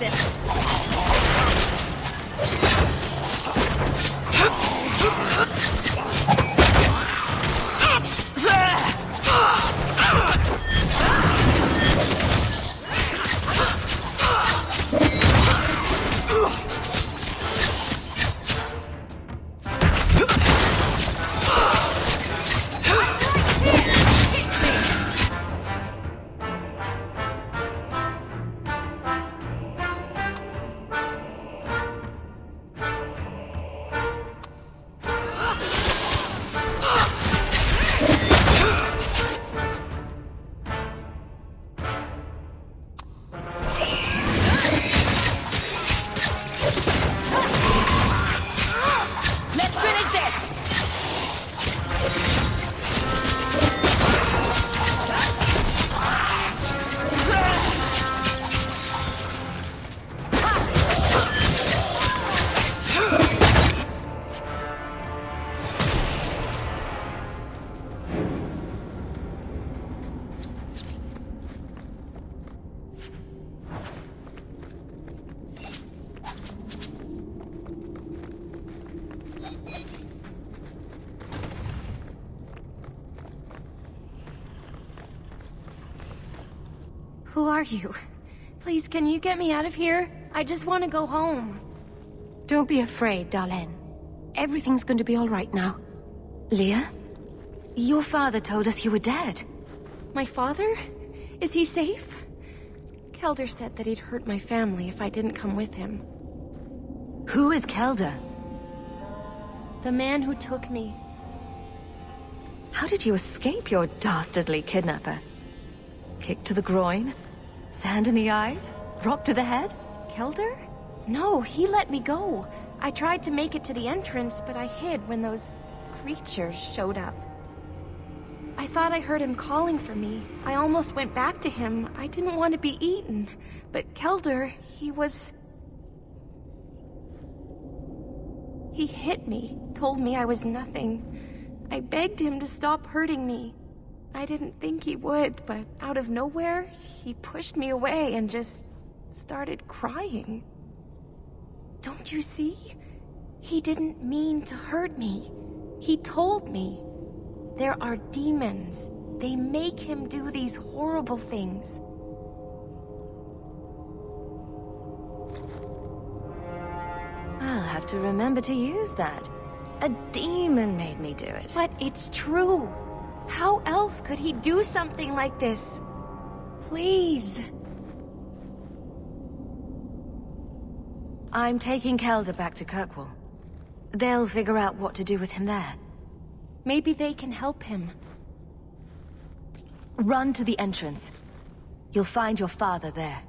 resist. Who are you? Please, can you get me out of here? I just want to go home. Don't be afraid, Darlene. Everything's going to be all right now. Leah? Your father told us you were dead. My father? Is he safe? Kelder said that he'd hurt my family if I didn't come with him. Who is Kelder? The man who took me. How did you escape your dastardly kidnapper? Kick to the groin? Sand in the eyes? Rock to the head? Kelder? No, he let me go. I tried to make it to the entrance, but I hid when those creatures showed up. I thought I heard him calling for me. I almost went back to him. I didn't want to be eaten. But Kelder, He hit me, told me I was nothing. I begged him to stop hurting me. I didn't think he would, but out of nowhere, he pushed me away and just started crying. Don't you see? He didn't mean to hurt me. He told me. There are demons. They make him do these horrible things. I'll have to remember to use that. A demon made me do it. But it's true. How else could he do something like this? Please. I'm taking Kelder back to Kirkwall. They'll figure out what to do with him there. Maybe they can help him. Run to the entrance. You'll find your father there.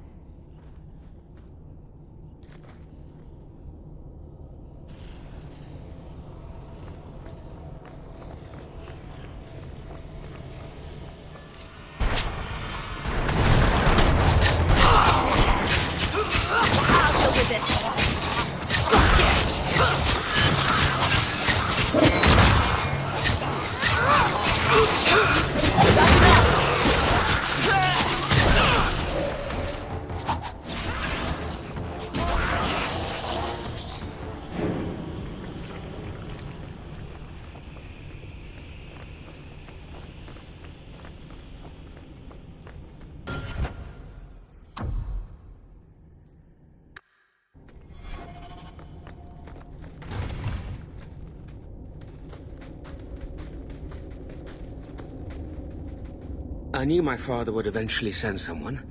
I knew my father would eventually send someone.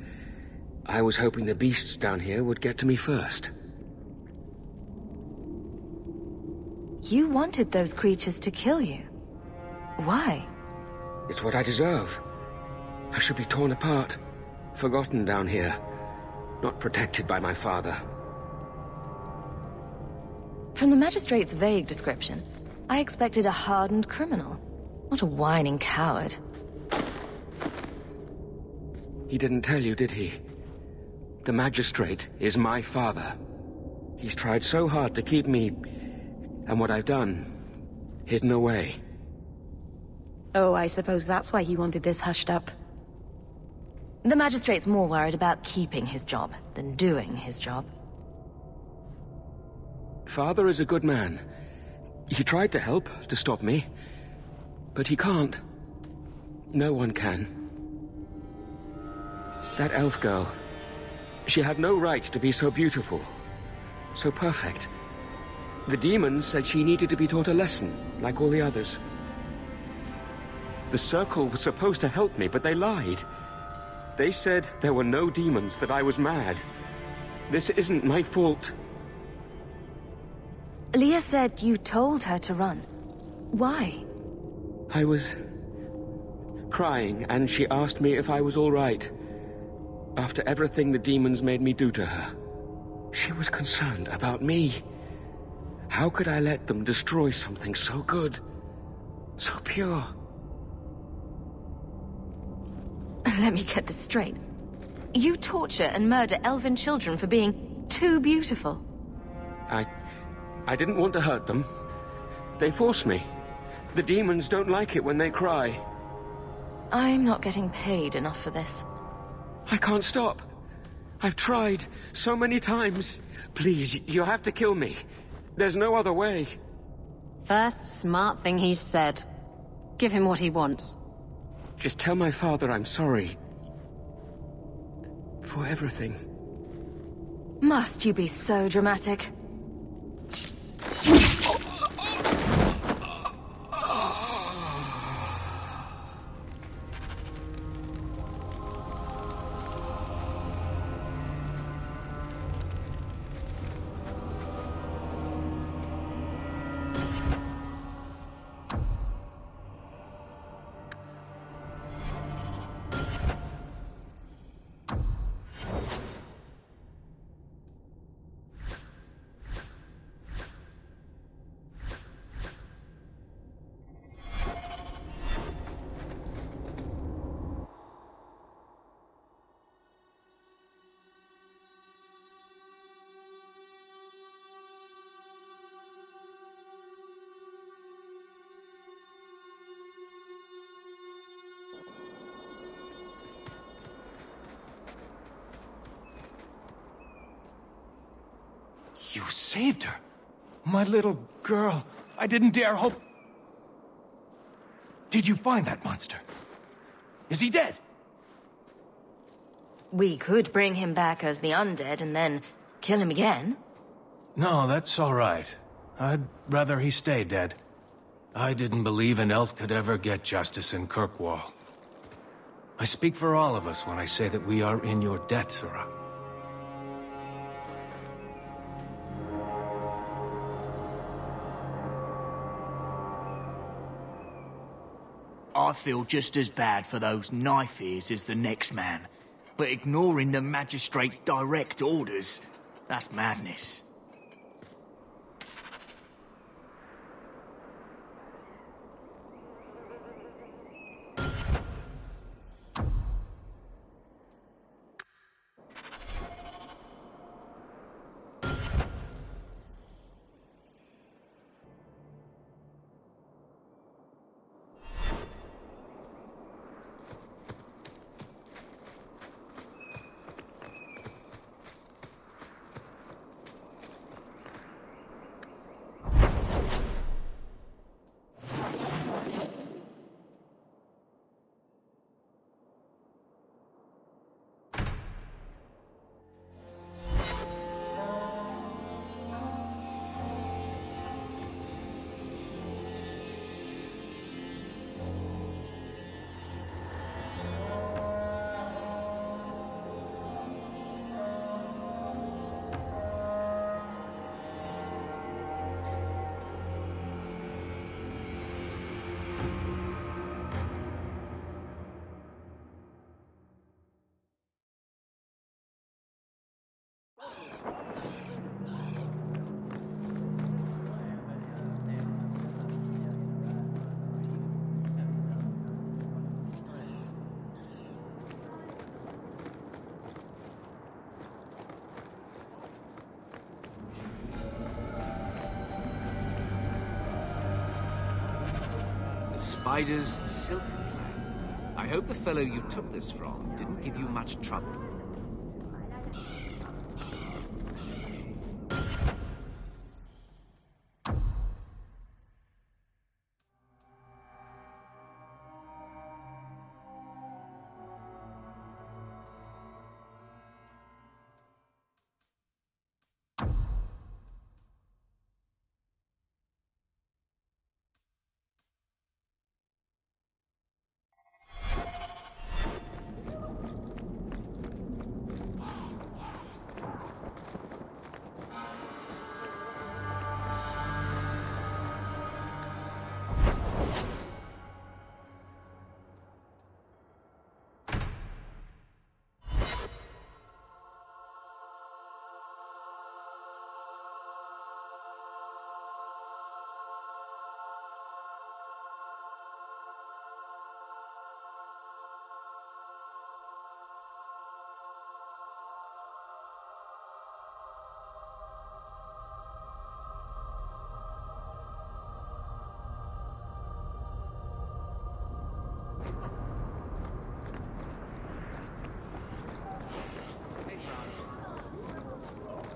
I was hoping the beasts down here would get to me first. You wanted those creatures to kill you. Why? It's what I deserve. I should be torn apart, forgotten down here, not protected by my father. From the magistrate's vague description, I expected a hardened criminal, not a whining coward. He didn't tell you, did he? The magistrate is my father. He's tried so hard to keep me, and what I've done, hidden away. Oh, I suppose that's why you wanted this hushed up. The magistrate's more worried about keeping his job than doing his job. Father is a good man. He tried to help, to stop me. But he can't. No one can. That elf girl, she had no right to be so beautiful, so perfect. The demons said she needed to be taught a lesson, like all the others. The Circle was supposed to help me, but they lied. They said there were no demons, that I was mad. This isn't my fault. Leah said you told her to run. Why? I was crying, and she asked me if I was all right. After everything the demons made me do to her. She was concerned about me. How could I let them destroy something so good? So pure? Let me get this straight. You torture and murder elven children for being too beautiful. I didn't want to hurt them. They forced me. The demons don't like it when they cry. I'm not getting paid enough for this. I can't stop. I've tried so many times. Please, you have to kill me. There's no other way. First smart thing he's said. Give him what he wants. Just tell my father I'm sorry. For everything. Must you be so dramatic? You saved her. My little girl. I didn't dare hope... Did you find that monster? Is he dead? We could bring him back as the undead and then kill him again. No, that's all right. I'd rather he stay dead. I didn't believe an elf could ever get justice in Kirkwall. I speak for all of us when I say that we are in your debt, Sirrah. I feel just as bad for those knife ears as the next man. But ignoring the magistrate's direct orders, that's madness. The spider's silk gland. I hope the fellow you took this from didn't give you much trouble.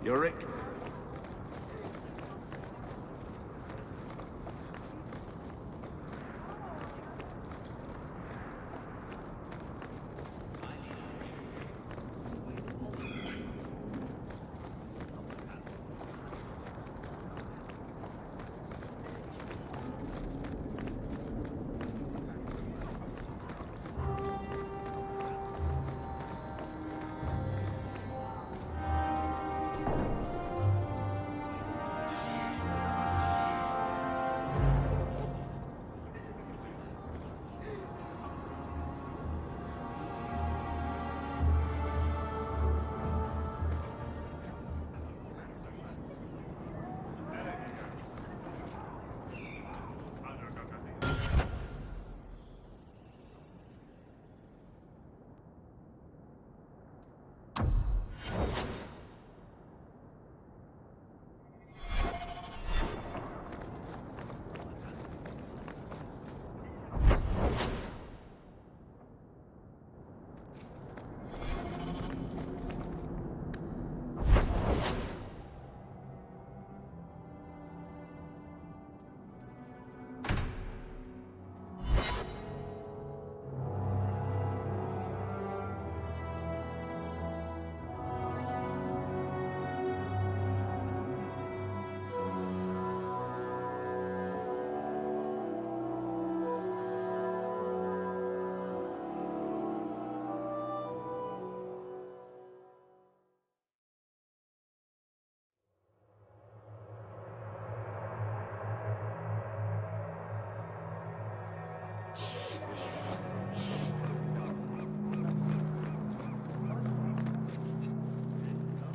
Yorick?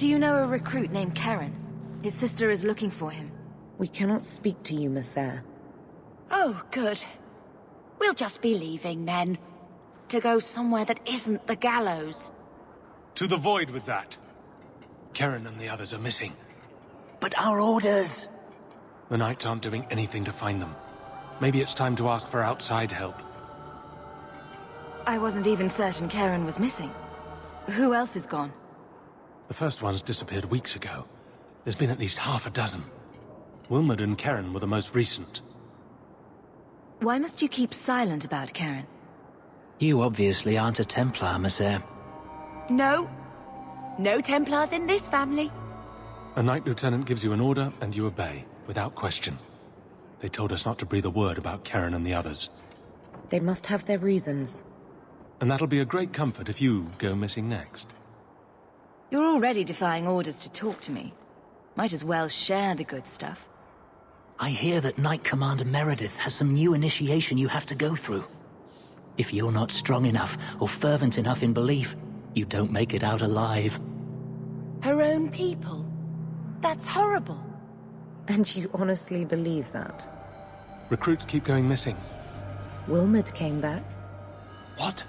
Do you know a recruit named Karen? His sister is looking for him. We cannot speak to you, Messer. Oh, good. We'll just be leaving then. To go somewhere that isn't the gallows. To the void with that. Karen and the others are missing. But our orders... The Knights aren't doing anything to find them. Maybe it's time to ask for outside help. I wasn't even certain Karen was missing. Who else is gone? The first ones disappeared weeks ago. There's been at least half a dozen. Wilmot and Karen were the most recent. Why must you keep silent about Karen? You obviously aren't a Templar, Messer. No. No Templars in this family. A Knight Lieutenant gives you an order, and you obey, without question. They told us not to breathe a word about Karen and the others. They must have their reasons. And that'll be a great comfort if you go missing next. You're already defying orders to talk to me. Might as well share the good stuff. I hear that Knight Commander Meredith has some new initiation you have to go through. If you're not strong enough or fervent enough in belief, you don't make it out alive. Her own people? That's horrible. And you honestly believe that? Recruits keep going missing. Wilmot came back. What?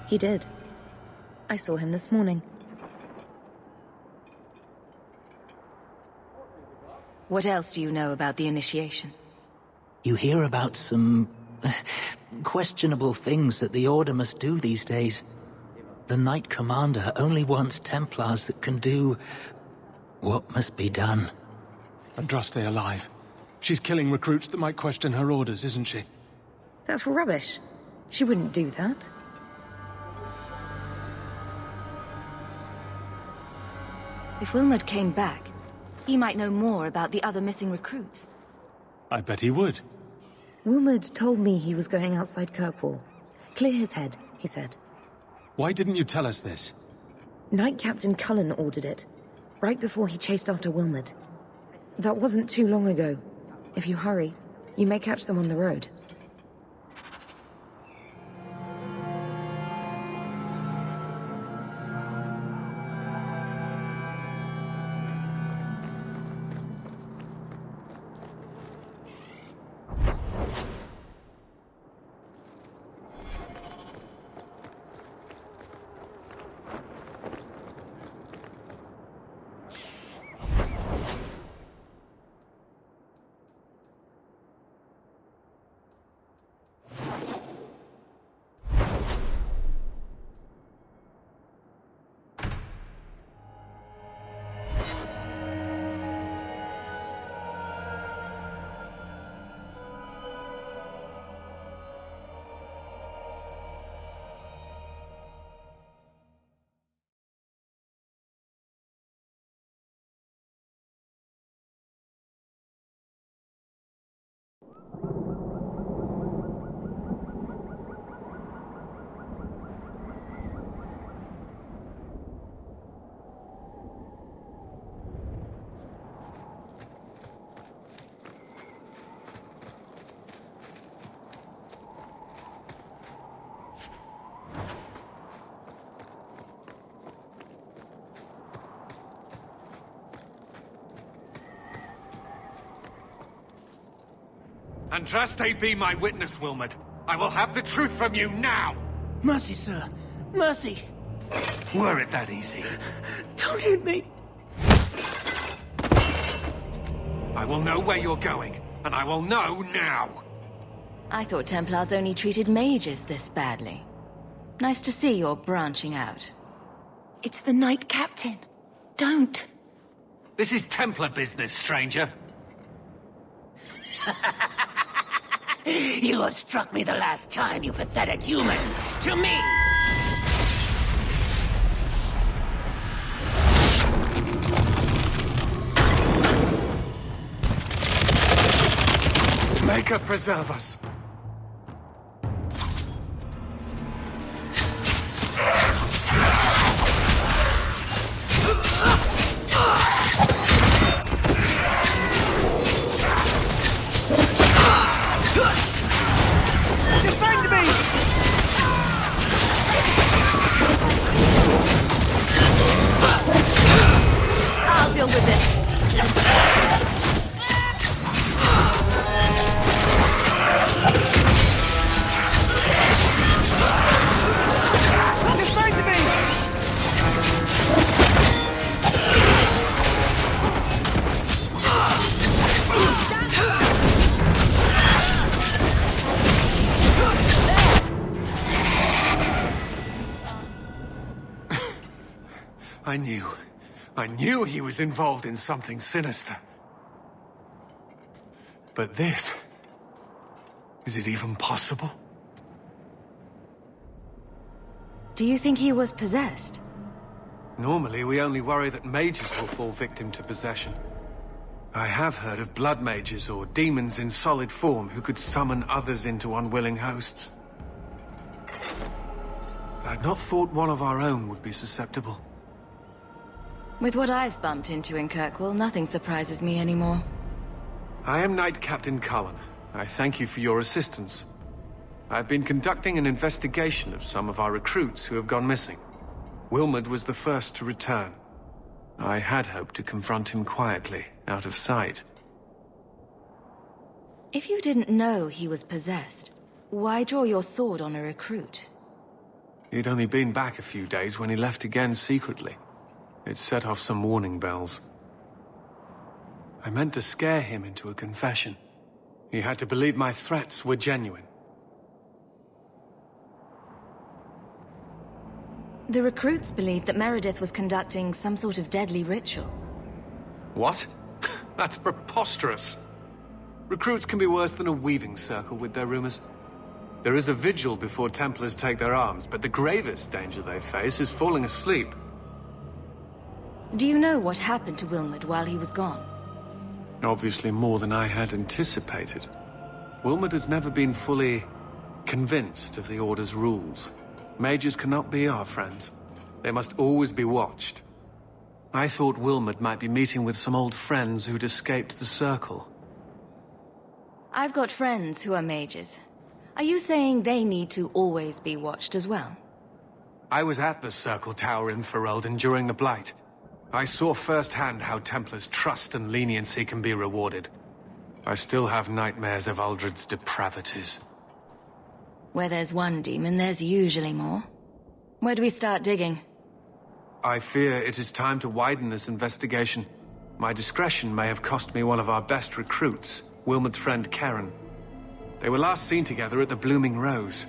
He did. I saw him this morning. What else do you know about the initiation? You hear about some questionable things that the Order must do these days. The Knight Commander only wants Templars that can do what must be done. Andraste alive. She's killing recruits that might question her orders, isn't she? That's rubbish. She wouldn't do that. If Wilmot came back, he might know more about the other missing recruits. I bet he would. Wilmot told me he was going outside Kirkwall. Clear his head, he said. Why didn't you tell us this? Knight Captain Cullen ordered it, right before he chased after Wilmot. That wasn't too long ago. If you hurry, you may catch them on the road. Andraste be my witness, Wilmot. I will have the truth from you now! Mercy, sir. Mercy! Were it that easy? Don't hit me! I will know where you're going, and I will know now! I thought Templars only treated mages this badly. Nice to see you're branching out. It's the Knight Captain. Don't. This is Templar business, stranger. You have struck me the last time, you pathetic human! To me! Maker preserve us! Defend me! I'll deal with this. Defend me! I knew he was involved in something sinister. But this... is it even possible? Do you think he was possessed? Normally, we only worry that mages will fall victim to possession. I have heard of blood mages or demons in solid form who could summon others into unwilling hosts. I'd not thought one of our own would be susceptible. With what I've bumped into in Kirkwall, nothing surprises me anymore. I am Knight Captain Cullen. I thank you for your assistance. I've been conducting an investigation of some of our recruits who have gone missing. Wilmot was the first to return. I had hoped to confront him quietly, out of sight. If you didn't know he was possessed, why draw your sword on a recruit? He'd only been back a few days when he left again secretly. It set off some warning bells. I meant to scare him into a confession. He had to believe my threats were genuine. The recruits believed that Meredith was conducting some sort of deadly ritual. What? That's preposterous. Recruits can be worse than a weaving circle with their rumors. There is a vigil before Templars take their arms, but the gravest danger they face is falling asleep. Do you know what happened to Wilmot while he was gone? Obviously more than I had anticipated. Wilmot has never been fully convinced of the Order's rules. Mages cannot be our friends. They must always be watched. I thought Wilmot might be meeting with some old friends who'd escaped the Circle. I've got friends who are mages. Are you saying they need to always be watched as well? I was at the Circle Tower in Ferelden during the Blight. I saw firsthand how Templars' trust and leniency can be rewarded. I still have nightmares of Uldred's depravities. Where there's one demon, there's usually more. Where do we start digging? I fear it is time to widen this investigation. My discretion may have cost me one of our best recruits, Wilmot's friend Karen. They were last seen together at the Blooming Rose.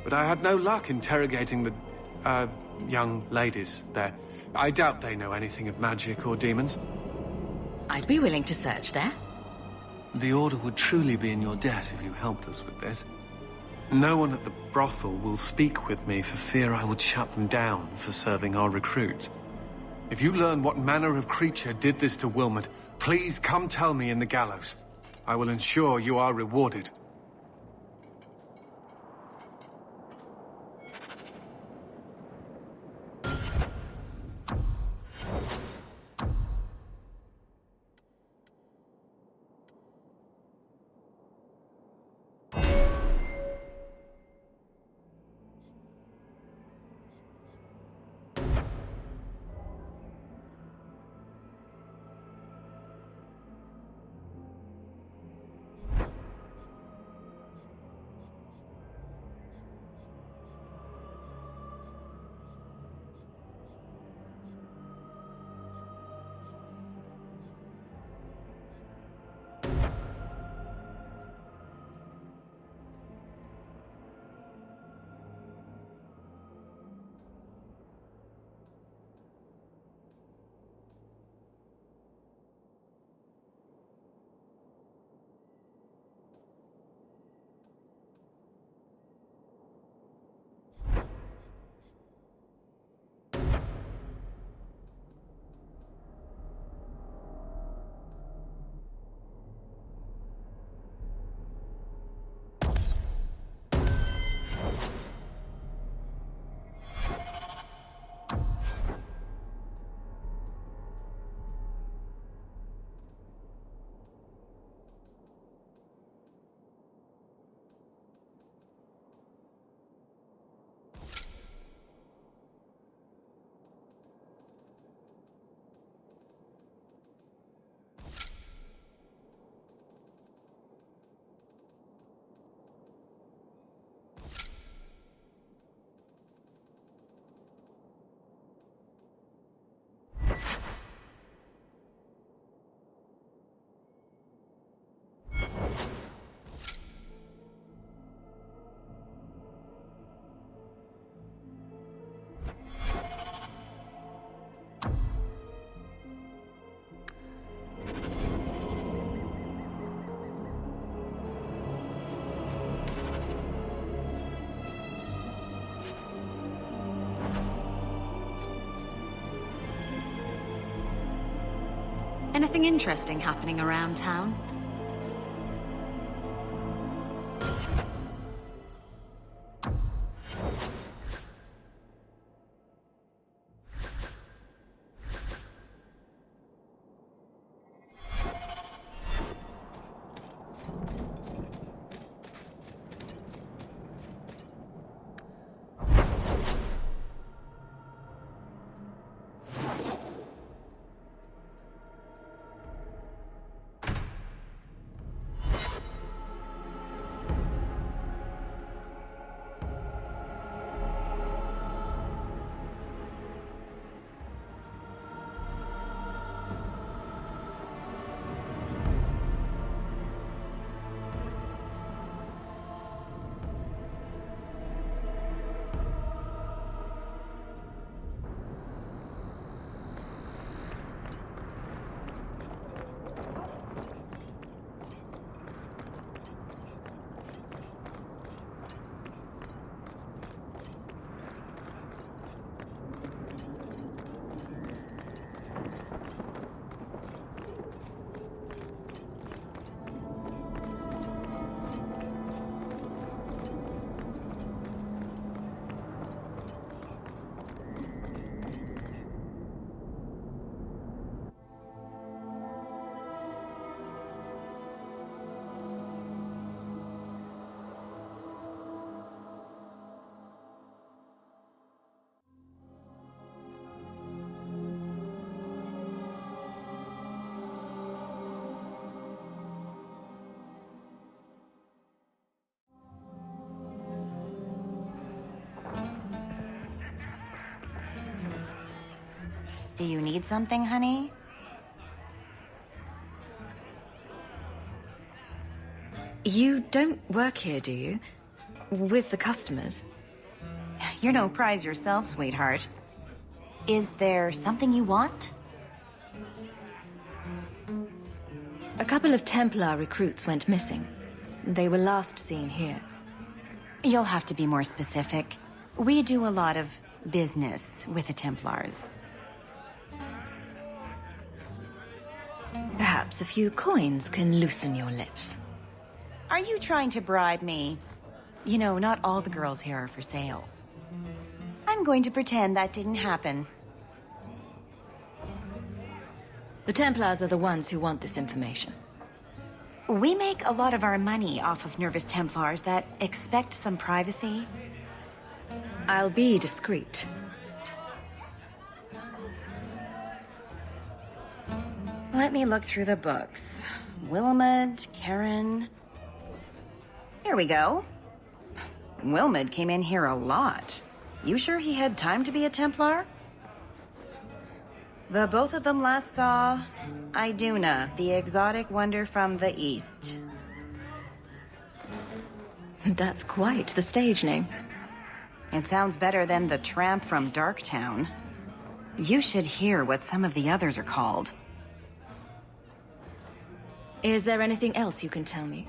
But I had no luck interrogating the, young ladies there. I doubt they know anything of magic or demons. I'd be willing to search there. The Order would truly be in your debt if you helped us with this. No one at the brothel will speak with me for fear I would shut them down for serving our recruits. If you learn what manner of creature did this to Wilmot, please come tell me in the gallows. I will ensure you are rewarded. Anything interesting happening around town? Do you need something, honey? You don't work here, do you? With the customers? You're no prize yourself, sweetheart. Is there something you want? A couple of Templar recruits went missing. They were last seen here. You'll have to be more specific. We do a lot of business with the Templars. Perhaps a few coins can loosen your lips. Are you trying to bribe me? You know, not all the girls here are for sale. I'm going to pretend that didn't happen. The Templars are the ones who want this information. We make a lot of our money off of nervous Templars that expect some privacy. I'll be discreet. Let me look through the books. Wilmot, Karen... Here we go. Wilmot came in here a lot. You sure he had time to be a Templar? The both of them last saw Iduna, the exotic wonder from the east. That's quite the stage name. It sounds better than the tramp from Darktown. You should hear what some of the others are called. Is there anything else you can tell me?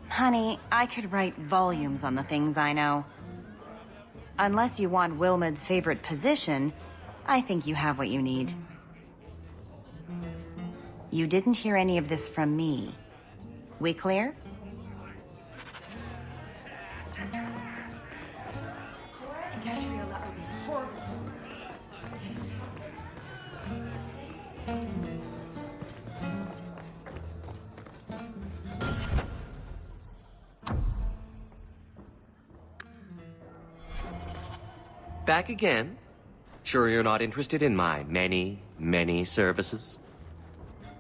Honey, I could write volumes on the things I know. Unless you want Wilmot's favorite position, I think you have what you need. You didn't hear any of this from me. We clear? Back again? Sure you're not interested in my many, many services?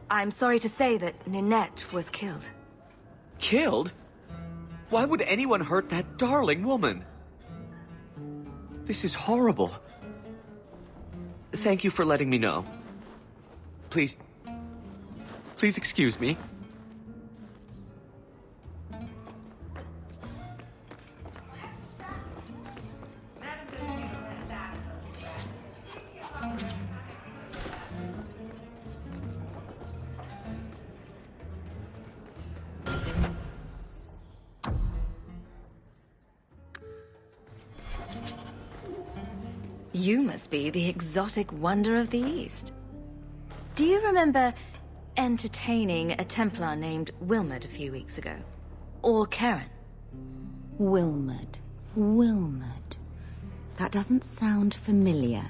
I'm sorry to say that Ninette was killed. Killed? Why would anyone hurt that darling woman? This is horrible. Thank you for letting me know. Please excuse me. You must be the exotic wonder of the East. Do you remember entertaining a Templar named Wilmot a few weeks ago? Or Karen? Wilmot. That doesn't sound familiar.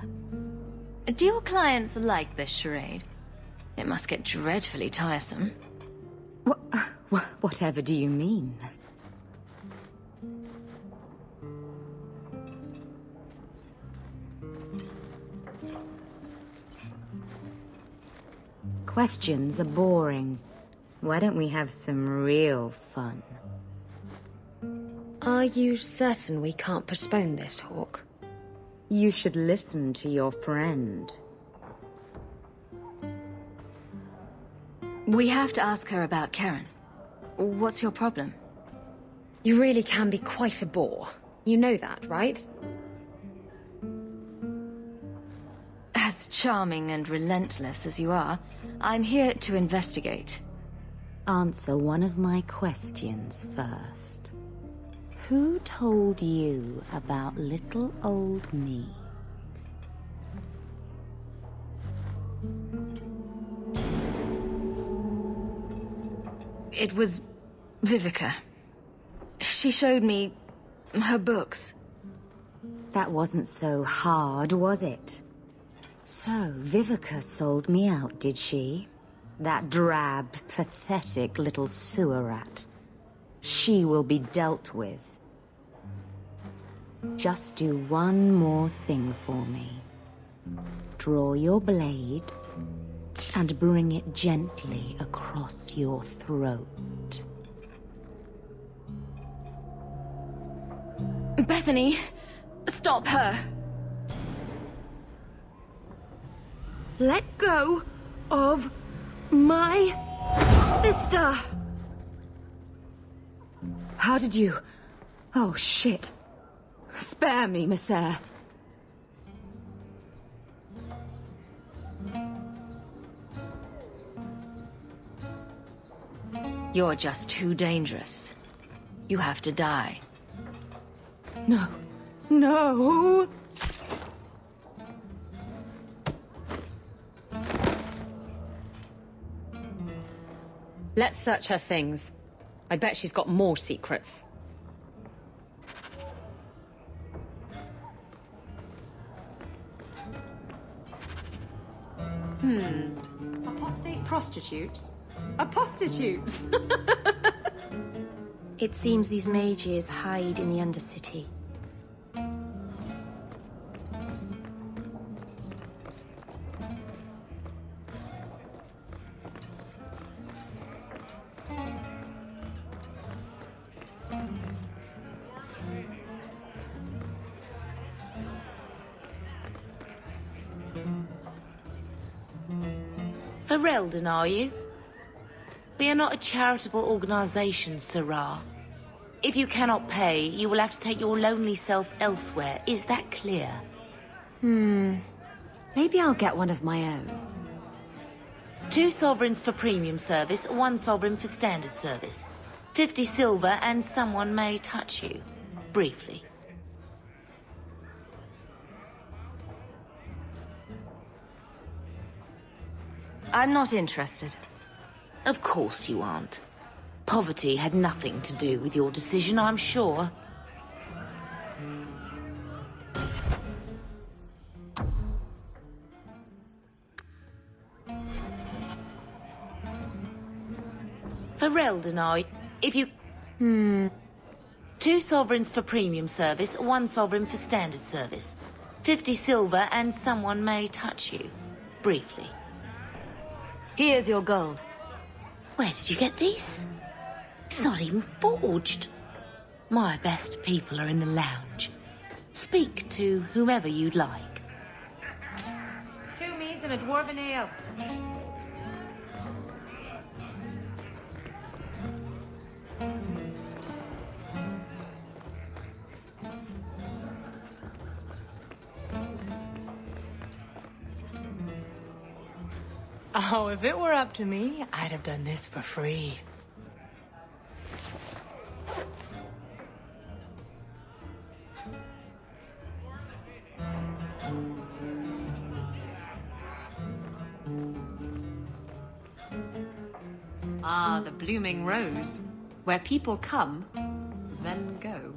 Do your clients like this charade? It must get dreadfully tiresome. Whatever do you mean? Questions are boring. Why don't we have some real fun? Are you certain we can't postpone this, Hawke? You should listen to your friend. We have to ask her about Karen. What's your problem? You really can be quite a bore. You know that, right? As charming and relentless as you are, I'm here to investigate. Answer one of my questions first. Who told you about little old me? It was Vivica. She showed me her books. That wasn't so hard, was it? So, Vivica sold me out, did she? That drab, pathetic little sewer rat. She will be dealt with. Just do one more thing for me. Draw your blade and bring it gently across your throat. Bethany, stop her! Let go of my sister! How did you... Oh, shit. Spare me, Messer. You're just too dangerous. You have to die. No. No! Let's search her things. I bet she's got more secrets. Apostate prostitutes? Apostitutes! It seems these mages hide in the Undercity. Ferelden, are you? We are not a charitable organization, Sirrah. If you cannot pay, you will have to take your lonely self elsewhere. Is that clear? Maybe I'll get one of my own. 2 sovereigns for premium service, 1 sovereign for standard service. 50 silver and someone may touch you. Briefly. I'm not interested. Of course you aren't. Poverty had nothing to do with your decision, I'm sure. Ferelden, are you? If you... 2 sovereigns for premium service, 1 sovereign for standard service. 50 silver and someone may touch you. Briefly. Here's your gold. Where did you get these? It's not even forged. My best people are in the lounge. Speak to whomever you'd like. 2 meads and a dwarven ale. Oh, if it were up to me, I'd have done this for free. Ah, the Blooming Rose. Where people come, then go.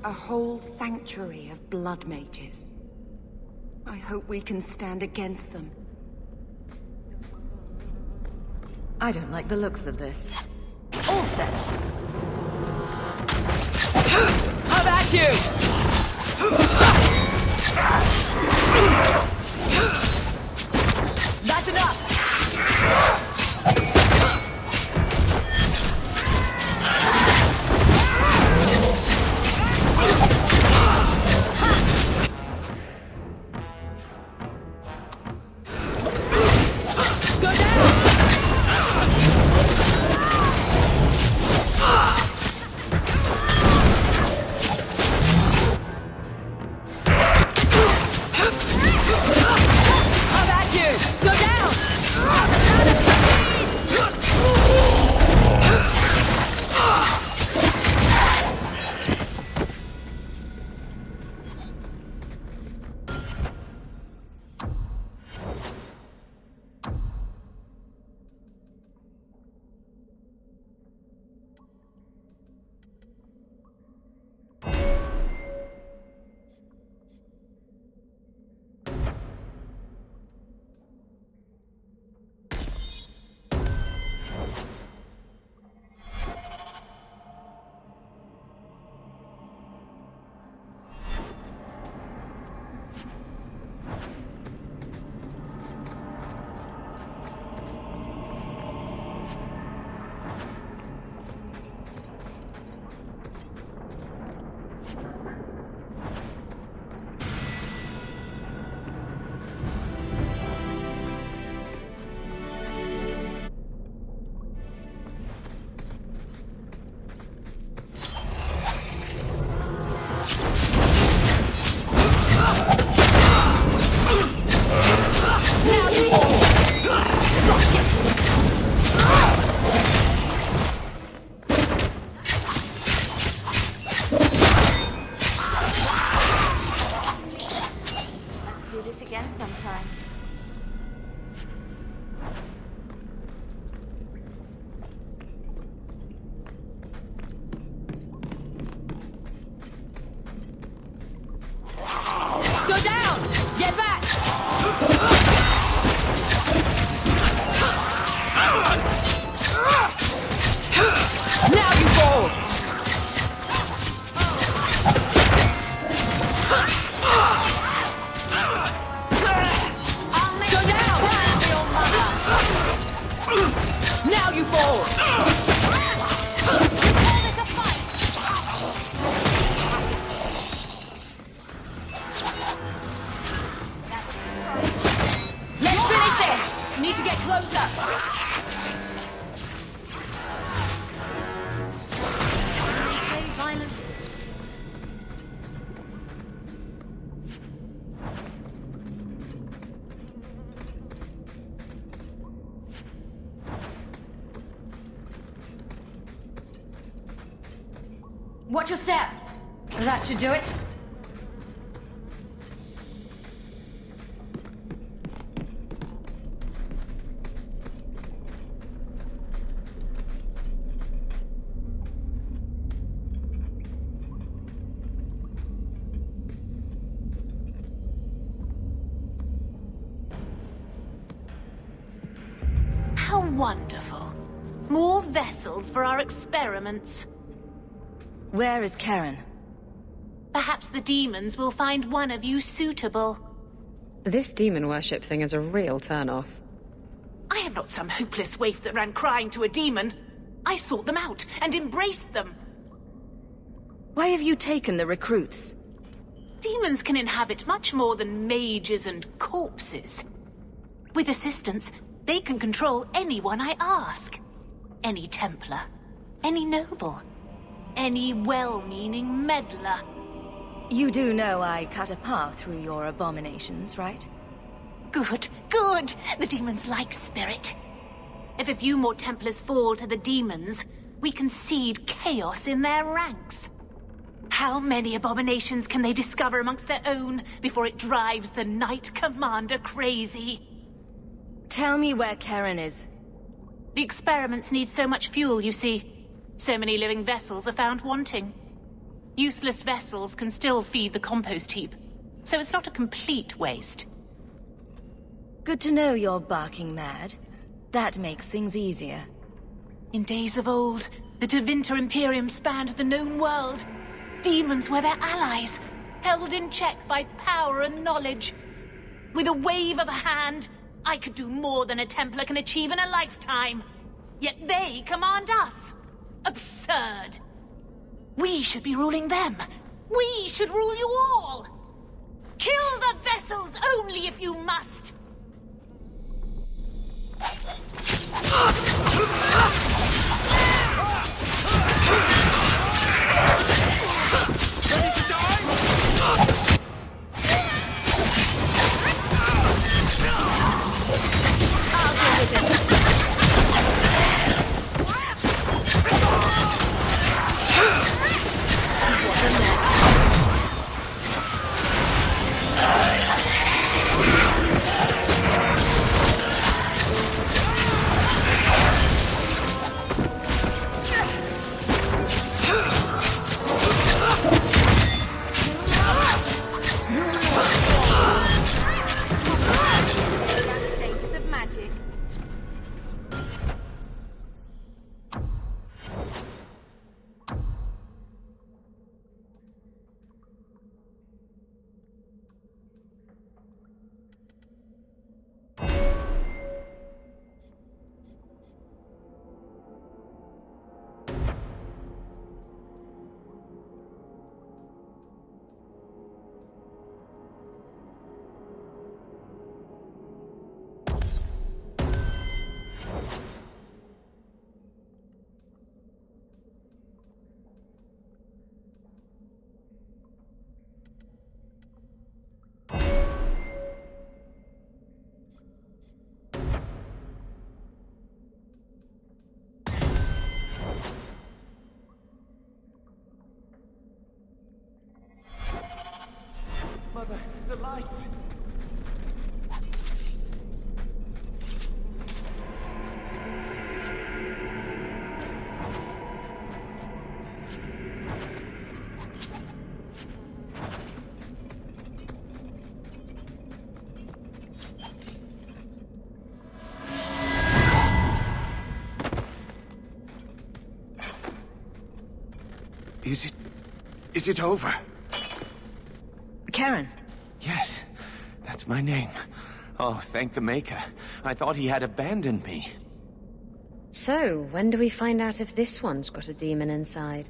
A whole sanctuary of blood mages. I hope we can stand against them. I don't like the looks of this. All set. How about you? That's enough! Watch your step. That should do it. How wonderful. More vessels for our experiments. Where is Karen? Perhaps the demons will find one of you suitable. This demon worship thing is a real turn-off. I am not some hopeless waif that ran crying to a demon. I sought them out and embraced them. Why have you taken the recruits? Demons can inhabit much more than mages and corpses. With assistance, they can control anyone I ask. Any Templar, any noble, any well-meaning meddler. You do know I cut a path through your abominations, right? Good, good. The demons like spirit. If a few more Templars fall to the demons, we can seed chaos in their ranks. How many abominations can they discover amongst their own before it drives the Knight Commander crazy? Tell me where Karen is. The experiments need so much fuel, you see. So many living vessels are found wanting. Useless vessels can still feed the compost heap, so it's not a complete waste. Good to know you're barking mad. That makes things easier. In days of old, the Tevinter Imperium spanned the known world. Demons were their allies, held in check by power and knowledge. With a wave of a hand, I could do more than a Templar can achieve in a lifetime. Yet they command us. Absurd. We should be ruling them. We should rule you all. Kill the vessels only if you must. Mother, the lights! Is it over? Karen. Yes, that's my name. Oh, thank the Maker. I thought he had abandoned me. So, when do we find out if this one's got a demon inside?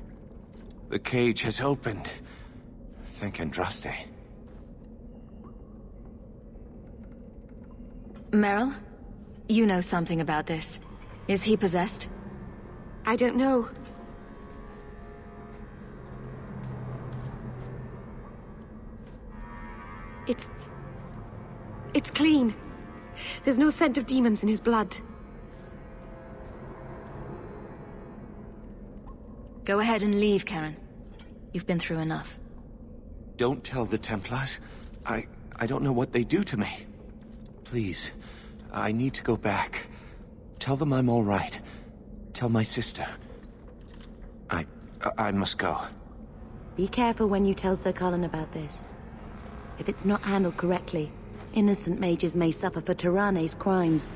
The cage has opened. Thank Andraste. Meryl, you know something about this. Is he possessed? I don't know. It's clean. There's no scent of demons in his blood. Go ahead and leave, Karen. You've been through enough. Don't tell the Templars. I don't know what they do to me. Please, I need to go back. Tell them I'm all right. Tell my sister. I must go. Be careful when you tell Sir Colin about this. If it's not handled correctly, innocent mages may suffer for Tyranne's crimes.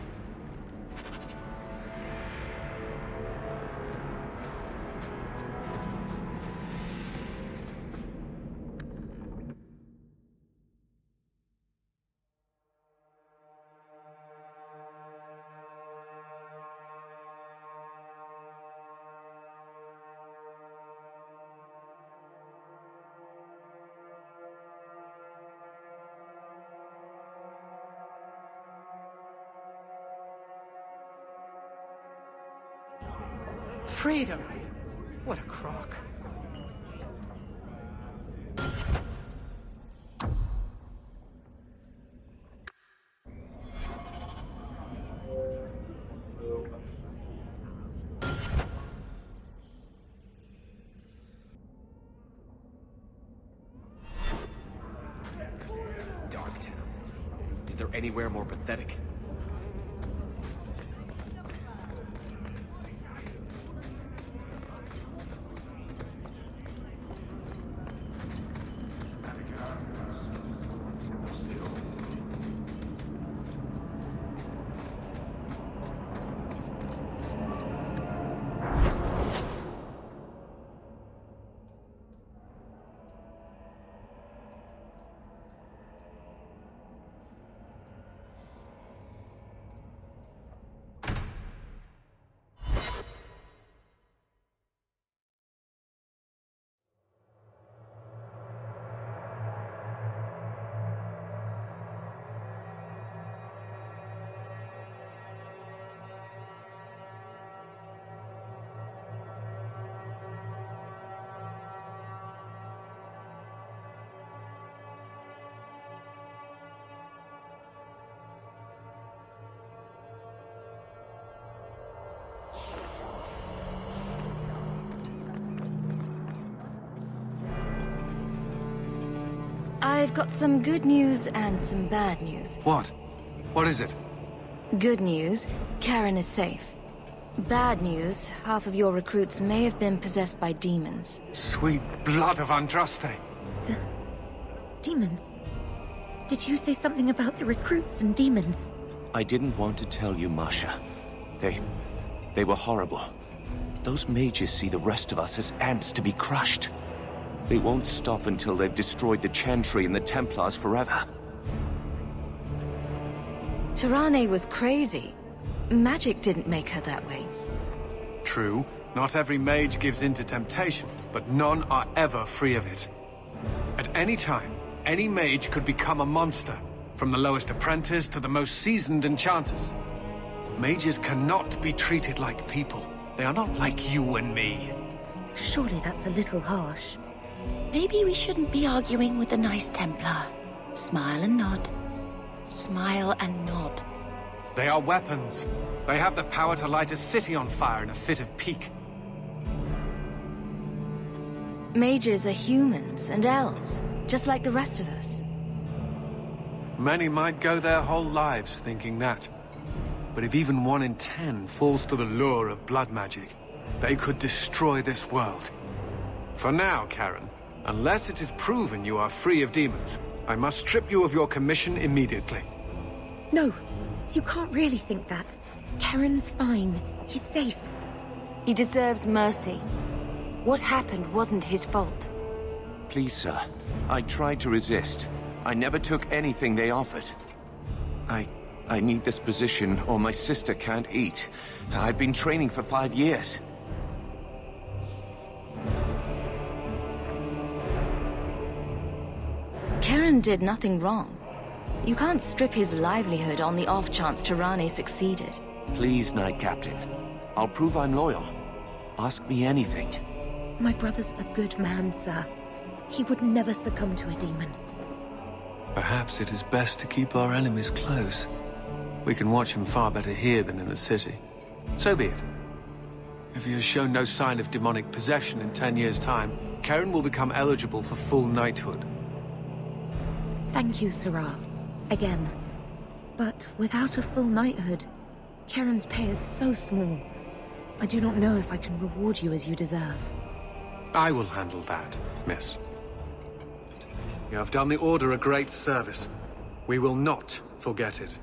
Freedom. What a crock. Darktown. Is there anywhere more pathetic? I've got some good news and some bad news. What? What is it? Good news, Karen is safe. Bad news, half of your recruits may have been possessed by demons. Sweet blood of Andraste. Demons? Did you say something about the recruits and demons? I didn't want to tell you, Masha. They were horrible. Those mages see the rest of us as ants to be crushed. They won't stop until they've destroyed the Chantry and the Templars forever. Tirane was crazy. Magic didn't make her that way. True, not every mage gives in to temptation, but none are ever free of it. At any time, any mage could become a monster, from the lowest apprentice to the most seasoned enchanters. Mages cannot be treated like people. They are not like you and me. Surely that's a little harsh. Maybe we shouldn't be arguing with the nice Templar. Smile and nod. Smile and nod. They are weapons. They have the power to light a city on fire in a fit of pique. Mages are humans and elves, just like the rest of us. Many might go their whole lives thinking that. But if even 1 in 10 falls to the lure of blood magic, they could destroy this world. For now, Karen, unless it is proven you are free of demons, I must strip you of your commission immediately. No, you can't really think that. Karen's fine. He's safe. He deserves mercy. What happened wasn't his fault. Please, sir. I tried to resist. I never took anything they offered. I need this position, or my sister can't eat. I've been training for 5 years. Karen did nothing wrong. You can't strip his livelihood on the off chance Tirane succeeded. Please, Knight Captain. I'll prove I'm loyal. Ask me anything. My brother's a good man, sir. He would never succumb to a demon. Perhaps it is best to keep our enemies close. We can watch him far better here than in the city. So be it. If he has shown no sign of demonic possession in 10 years' time, Karen will become eligible for full knighthood. Thank you, Sirah. Again. But without a full knighthood, Karen's pay is so small. I do not know if I can reward you as you deserve. I will handle that, miss. You have done the Order a great service. We will not forget it.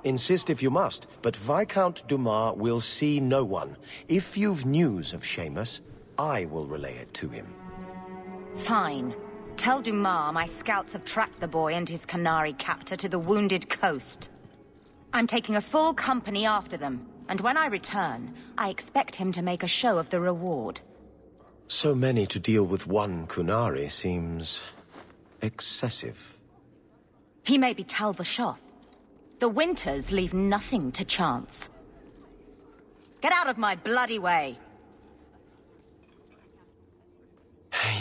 Insist if you must, but Viscount Dumas will see no one. If you've news of Seamus, I will relay it to him. Fine. Tell Dumas my scouts have tracked the boy and his Qunari captor to the Wounded Coast. I'm taking a full company after them, and when I return, I expect him to make a show of the reward. So many to deal with one Qunari seems excessive. He may be Tal Vashoth. The Winters leave nothing to chance. Get out of my bloody way!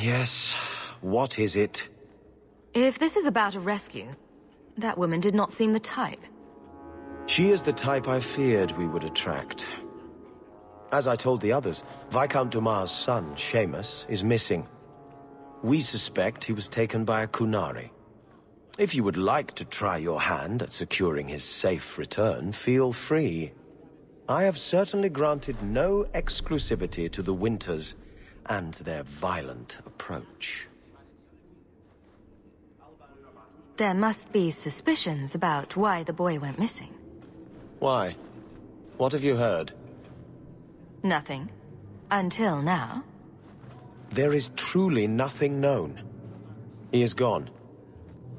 Yes, what is it? If this is about a rescue, that woman did not seem the type. She is the type I feared we would attract. As I told the others, Viscount Dumas' son, Seamus, is missing. We suspect he was taken by a Qunari. If you would like to try your hand at securing his safe return, feel free. I have certainly granted no exclusivity to the Winters and their violent approach. There must be suspicions about why the boy went missing. Why? What have you heard? Nothing. Until now. There is truly nothing known. He is gone,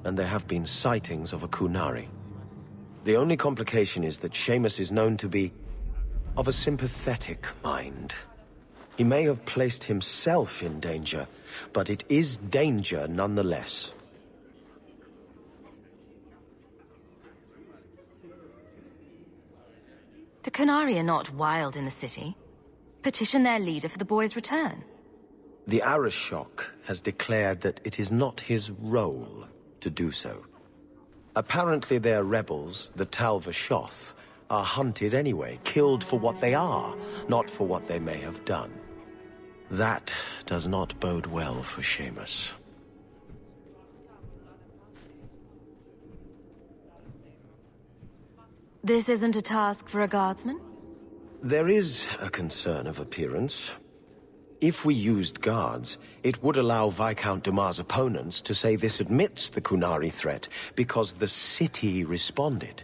and there have been sightings of a Qunari. The only complication is that Seamus is known to be of a sympathetic mind. He may have placed himself in danger, but it is danger nonetheless. The Qunari are not wild in the city. Petition their leader for the boy's return. The Arishok has declared that it is not his role to do so. Apparently their rebels, the Tal Vashoth, are hunted anyway, killed for what they are, not for what they may have done. That does not bode well for Seamus. This isn't a task for a guardsman? There is a concern of appearance. If we used guards, it would allow Viscount Dumas' opponents to say this admits the Qunari threat because the city responded.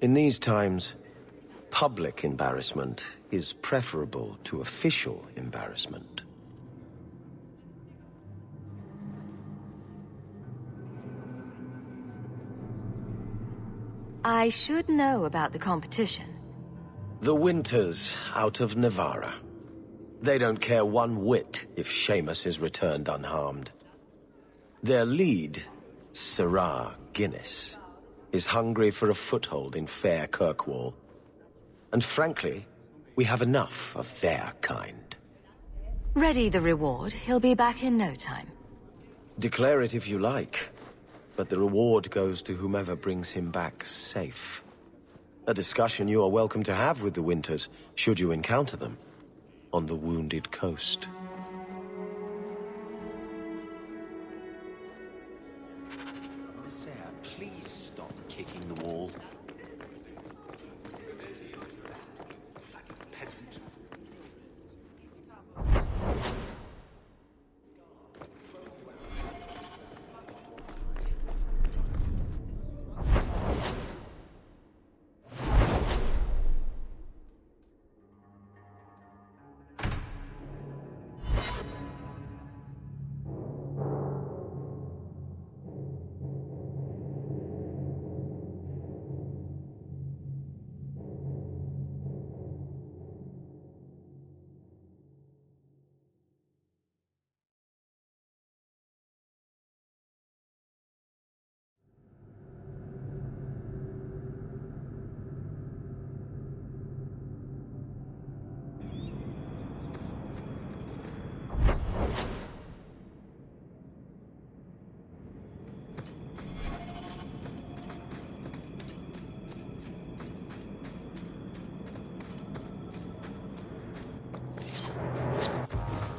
In these times, public embarrassment is preferable to official embarrassment. I should know about the competition. The Winters out of Navarra. They don't care one whit if Seamus is returned unharmed. Their lead, Sirrah Guinness, is hungry for a foothold in fair Kirkwall. And frankly, we have enough of their kind. Ready the reward. He'll be back in no time. Declare it if you like, but the reward goes to whomever brings him back safe. A discussion you are welcome to have with the Winters, should you encounter them, on the Wounded Coast. Sarah, please stop kicking the wall. Peasant.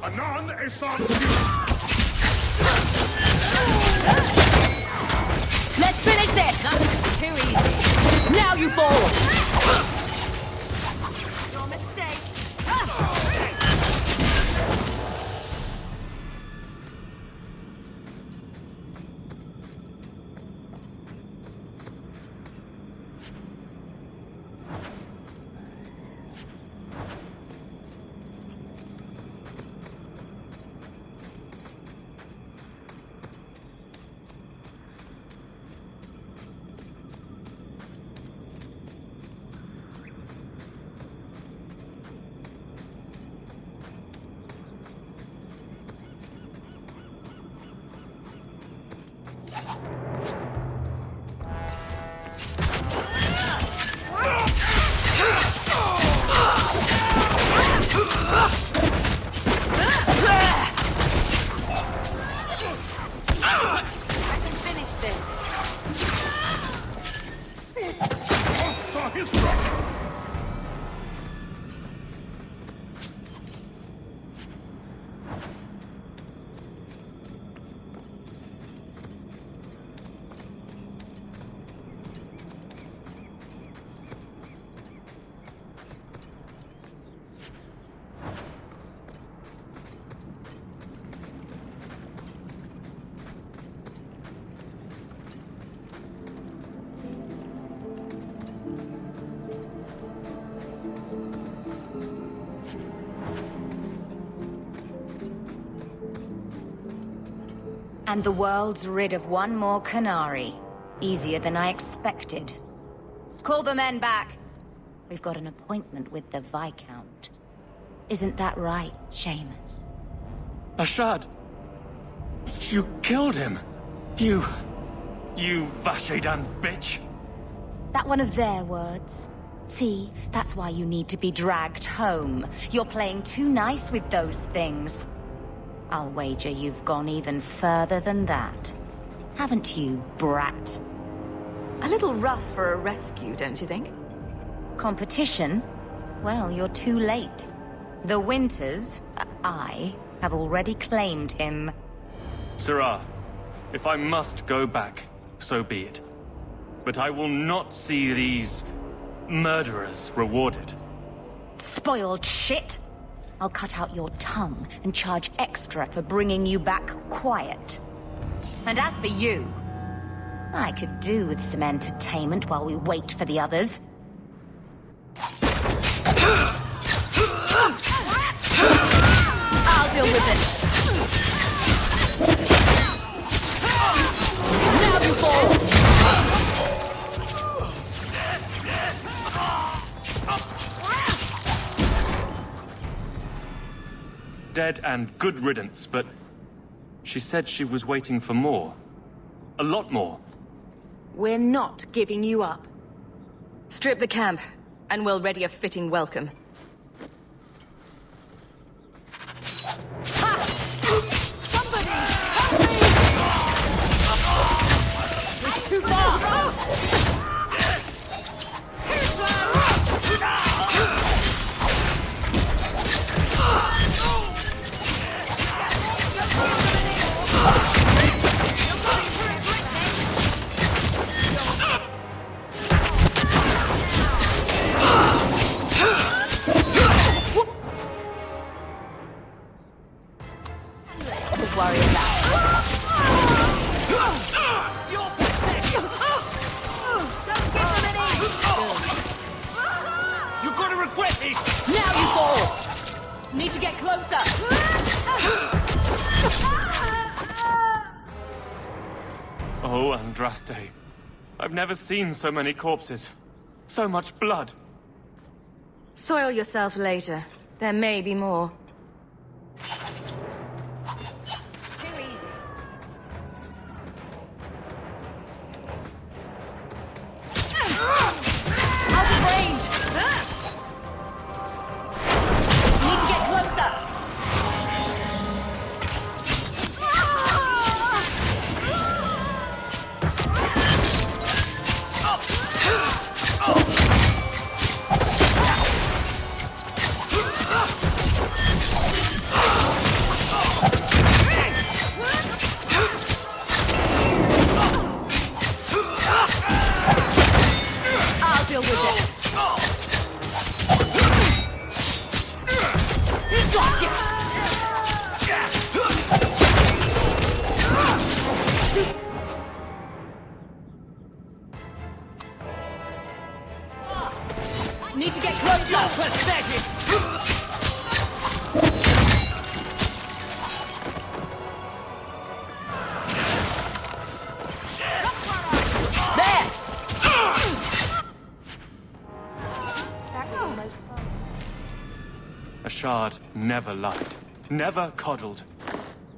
Anon Esam. Let's finish this! Not too easy. Now you fall! Your mistake. And the world's rid of one more Qunari. Easier than I expected. Call the men back. We've got an appointment with the Viscount. Isn't that right, Seamus? Ashad! You killed him! You Vashedan bitch! That one of their words. See, that's why you need to be dragged home. You're playing too nice with those things. I'll wager you've gone even further than that. Haven't you, brat? A little rough for a rescue, don't you think? Competition? Well, you're too late. The Winters, I, have already claimed him. Sirrah, if I must go back, so be it. But I will not see these murderers rewarded. Spoiled shit! I'll cut out your tongue and charge extra for bringing you back quiet. And as for you, I could do with some entertainment while we wait for the others. I'll deal with this. Now you fall! Dead and good riddance, but she said she was waiting for more. A lot more. We're not giving you up. Strip the camp, and we'll ready a fitting welcome. Somebody! Help me! It's too far! Worry about. You're gonna regret this! Now you fall! Need to get closer! Oh, Andraste. I've never seen so many corpses. So much blood. Soil yourself later. There may be more. Need to get closer! You're pathetic! Ashad never lied. Never coddled.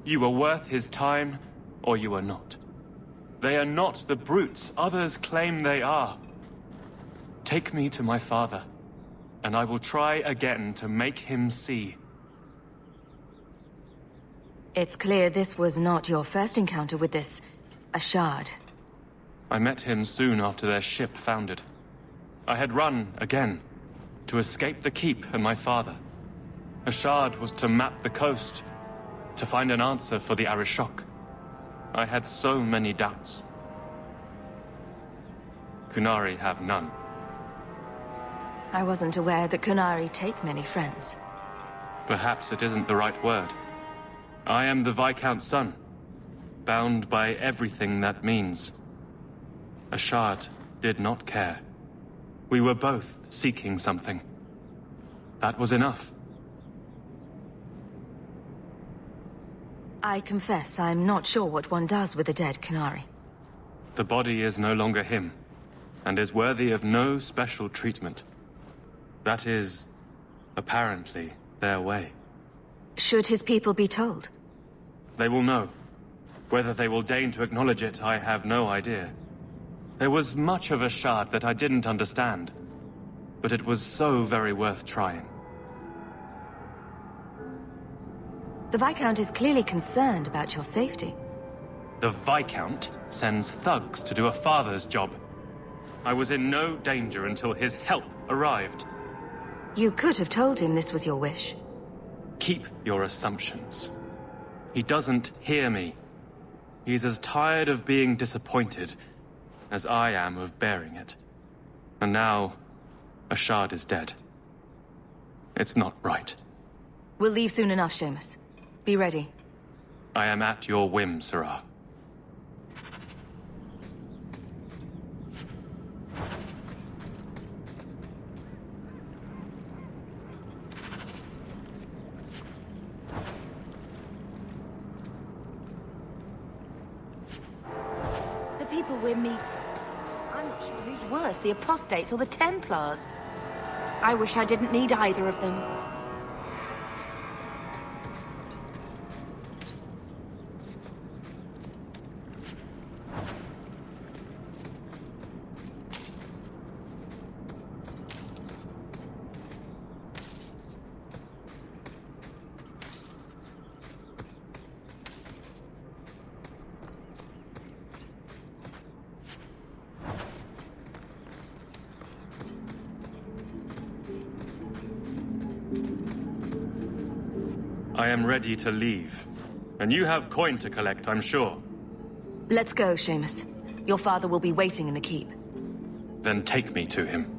You were worth his time, or you are not. They are not the brutes others claim they are. Take me to my father, and I will try again to make him see. It's clear this was not your first encounter with this Ashad. I met him soon after their ship foundered. I had run again, to escape the keep and my father. Ashad was to map the coast, to find an answer for the Arishok. I had so many doubts. Qunari have none. I wasn't aware that Qunari take many friends. Perhaps it isn't the right word. I am the Viscount's son, bound by everything that means. Ashad did not care. We were both seeking something. That was enough. I confess I'm not sure what one does with a dead Qunari. The body is no longer him, and is worthy of no special treatment. That is, apparently, their way. Should his people be told? They will know. Whether they will deign to acknowledge it, I have no idea. There was much of a shard that I didn't understand, but it was so very worth trying. The Viscount is clearly concerned about your safety. The Viscount sends thugs to do a father's job. I was in no danger until his help arrived. You could have told him this was your wish. Keep your assumptions. He doesn't hear me. He's as tired of being disappointed as I am of bearing it. And now, Ashad is dead. It's not right. We'll leave soon enough, Seamus. Be ready. I am at your whim, Sirrah. The people we're meeting. I'm not sure who's worse, the Apostates or the Templars. I wish I didn't need either of them. I am ready to leave. And you have coin to collect, I'm sure. Let's go, Seamus. Your father will be waiting in the keep. Then take me to him.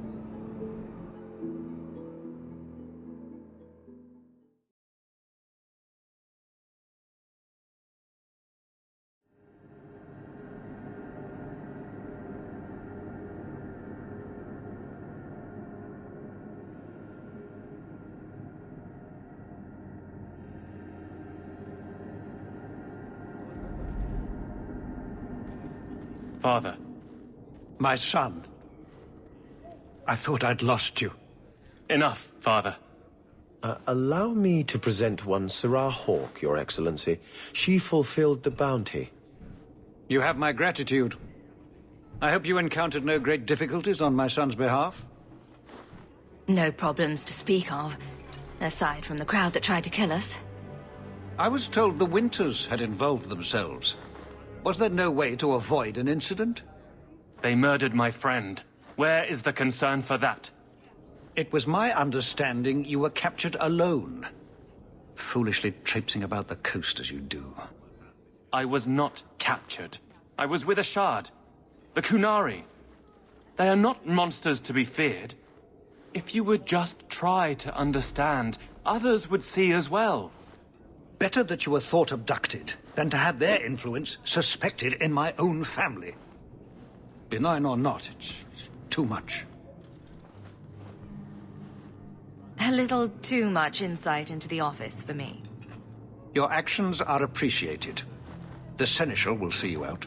Father. My son. I thought I'd lost you. Enough, Father. Allow me to present one Sirrah Hawke, Your Excellency. She fulfilled the bounty. You have my gratitude. I hope you encountered no great difficulties on my son's behalf. No problems to speak of, aside from the crowd that tried to kill us. I was told the Winters had involved themselves. Was there no way to avoid an incident? They murdered my friend. Where is the concern for that? It was my understanding you were captured alone. Foolishly traipsing about the coast as you do. I was not captured. I was with Ashad. The Qunari. They are not monsters to be feared. If you would just try to understand, others would see as well. Better that you were thought abducted than to have their influence suspected in my own family. Benign or not, it's too much. A little too much insight into the office for me. Your actions are appreciated. The Seneschal will see you out.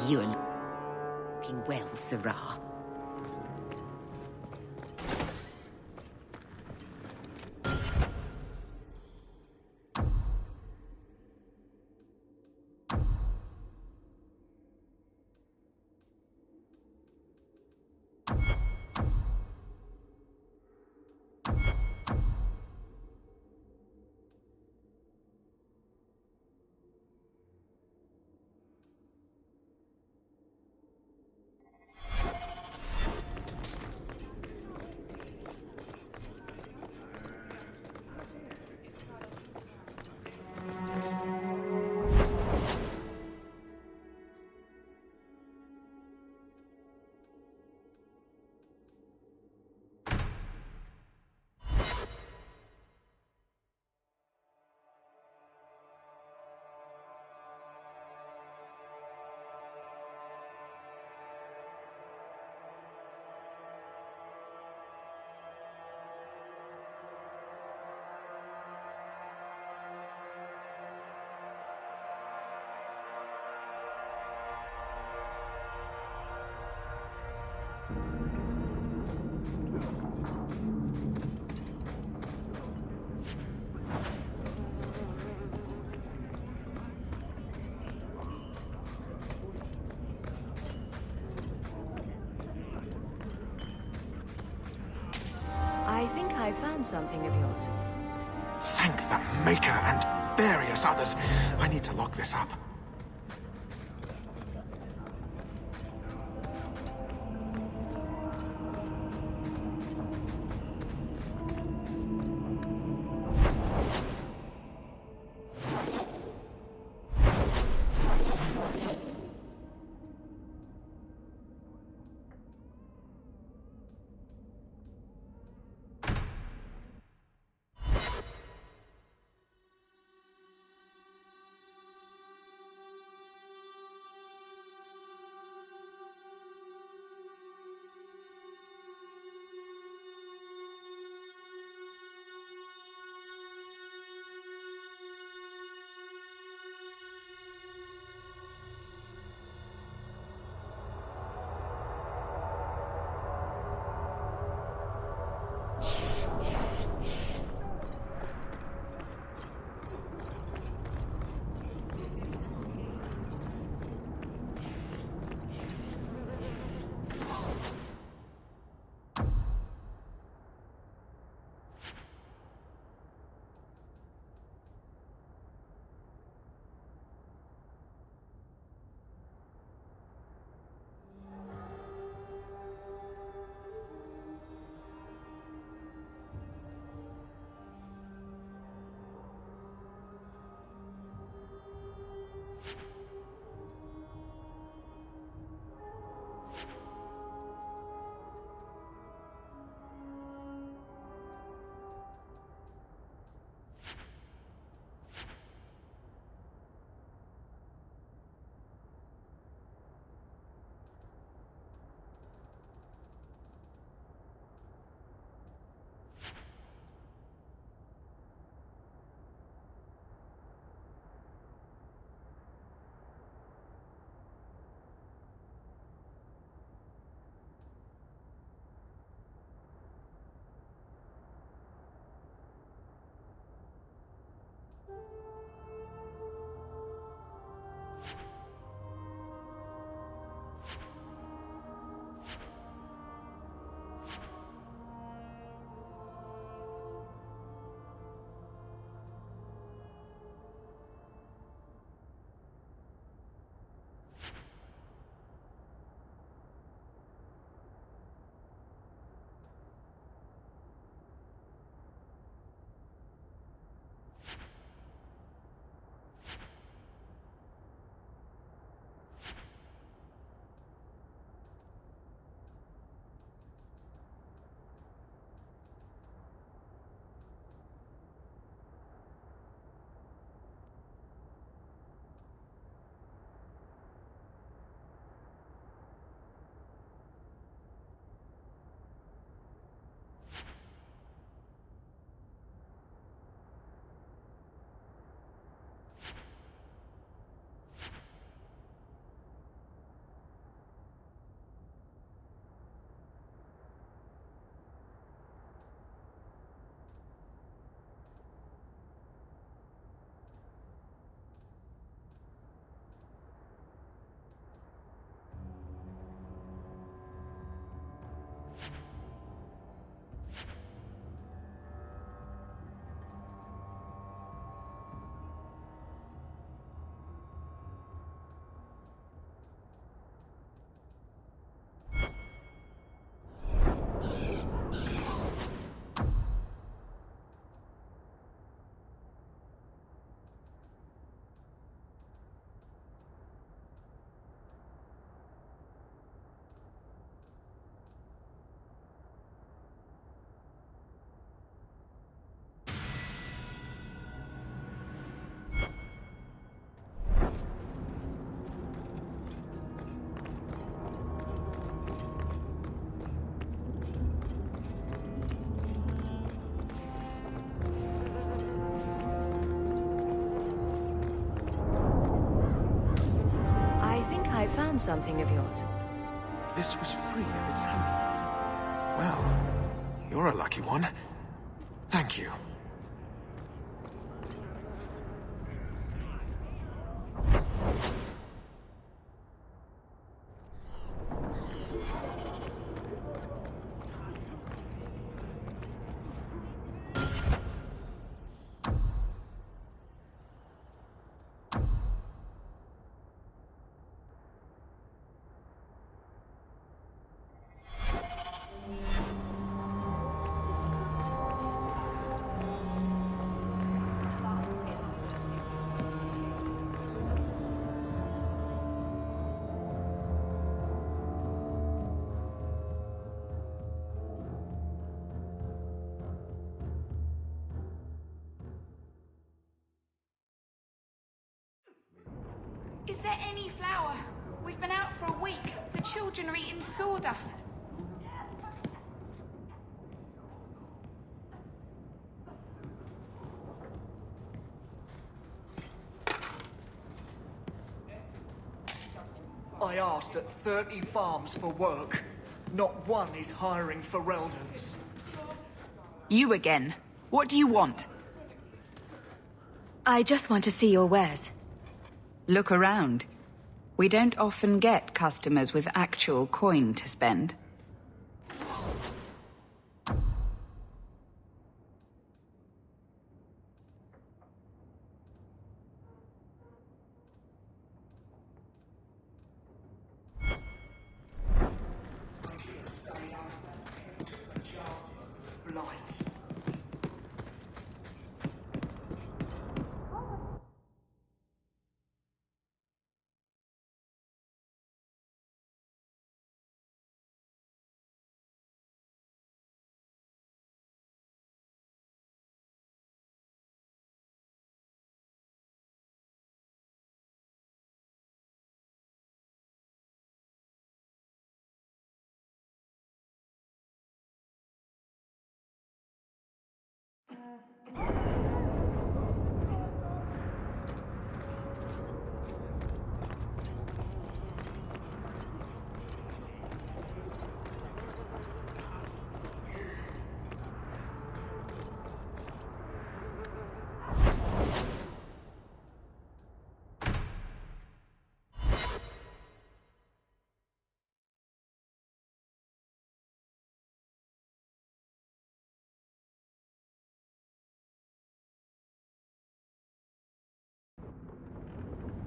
You're looking well, Syrah. I think I found something of yours. Thank the Maker and various others. I need to lock this up. something of yours. This was free of its handling. Well, you're a lucky one. Thank you. Is there any flour? We've been out for a week. The children are eating sawdust. I asked at 30 farms for work. Not one is hiring for Reldans. You again. What do you want? I just want to see your wares. Look around. We don't often get customers with actual coin to spend.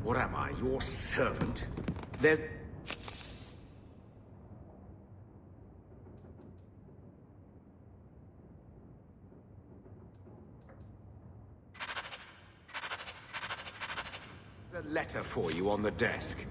What am I, your servant? There's... a letter for you on the desk.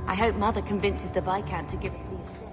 I hope Mother convinces the Viscount to give it to the estate.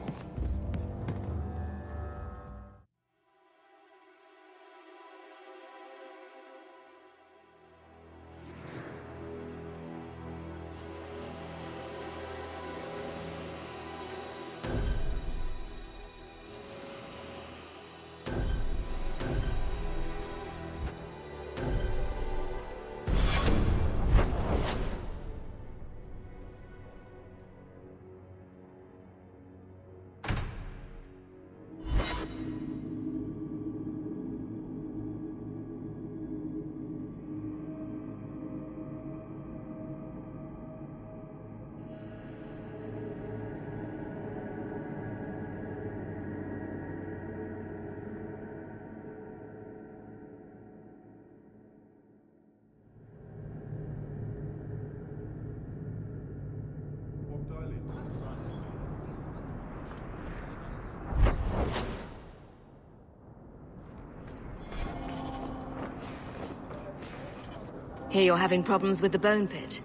Hear you're having problems with the bone pit.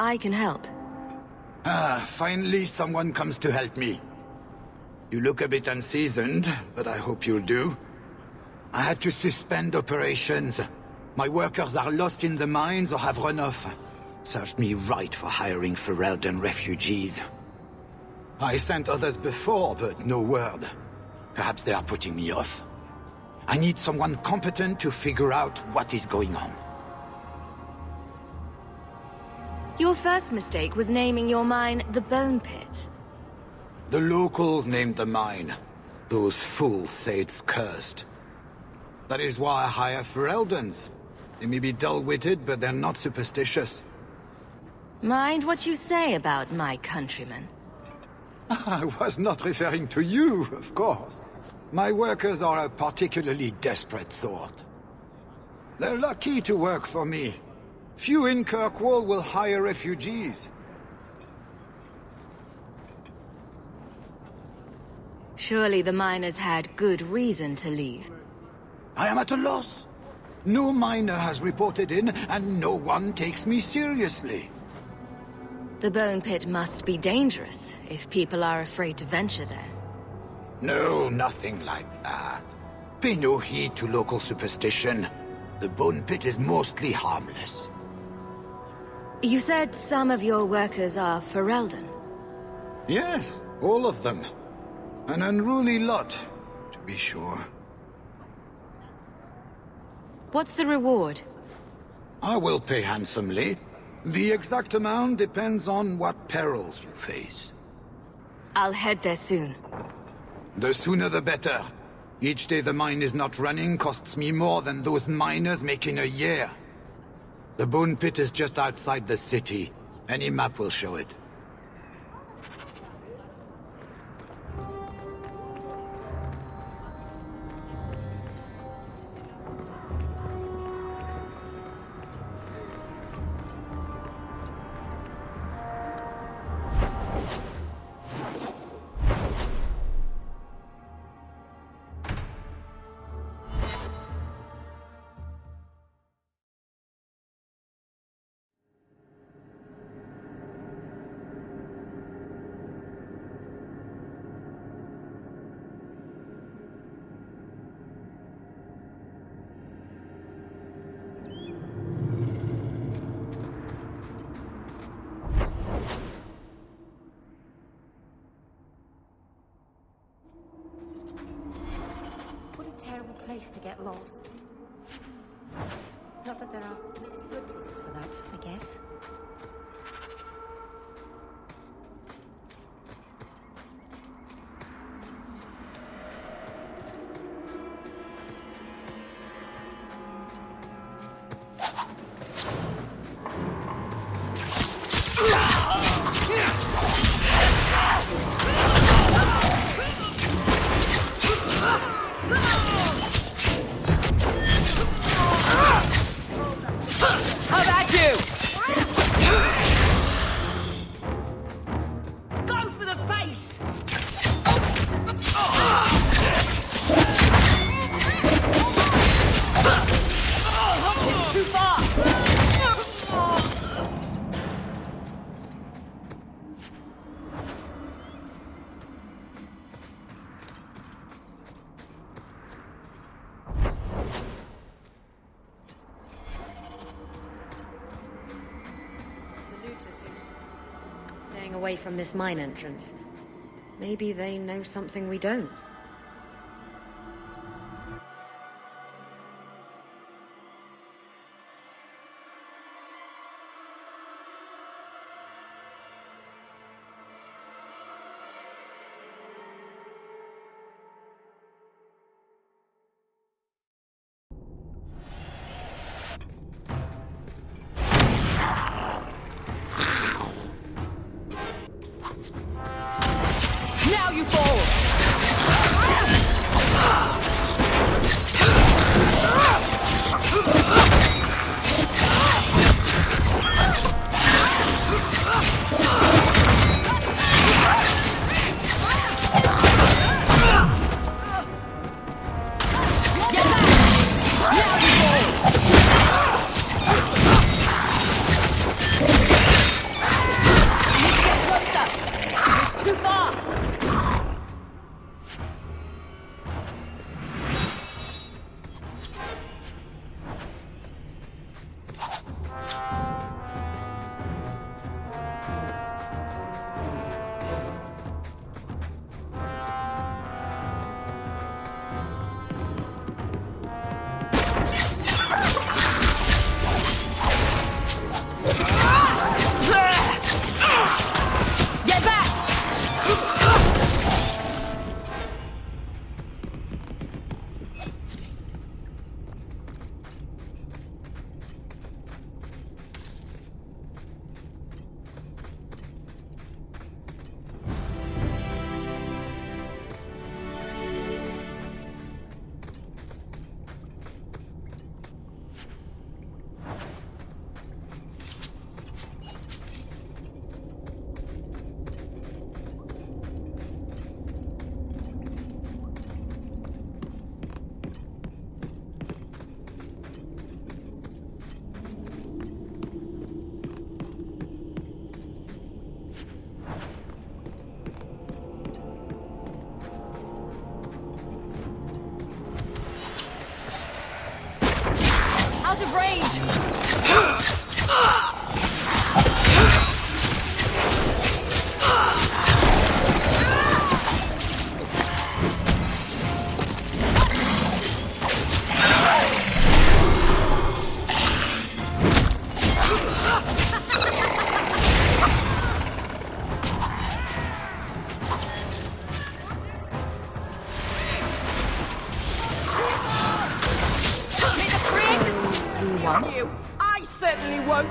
I can help. Finally someone comes to help me. You look a bit unseasoned, but I hope you'll do. I had to suspend operations. My workers are lost in the mines or have run off. Served me right for hiring Ferelden refugees. I sent others before, but no word. Perhaps they are putting me off. I need someone competent to figure out what is going on. Your first mistake was naming your mine the Bone Pit. The locals named the mine. Those fools say it's cursed. That is why I hire Fereldens. They may be dull-witted, but they're not superstitious. Mind what you say about my countrymen. I was not referring to you, of course. My workers are a particularly desperate sort. They're lucky to work for me. Few in Kirkwall will hire refugees. Surely the miners had good reason to leave. I am at a loss. No miner has reported in, and no one takes me seriously. The Bone Pit must be dangerous, if people are afraid to venture there. No, nothing like that. Pay no heed to local superstition. The Bone Pit is mostly harmless. You said some of your workers are Ferelden? Yes, all of them. An unruly lot, to be sure. What's the reward? I will pay handsomely. The exact amount depends on what perils you face. I'll head there soon. The sooner the better. Each day the mine is not running costs me more than those miners make in a year. The Bone Pit is just outside the city. Any map will show it. Place to get lost. Not that there are good reasons for that, I guess. Away from this mine entrance. Maybe they know something we don't. Now you fall! out of range! You. I certainly won't.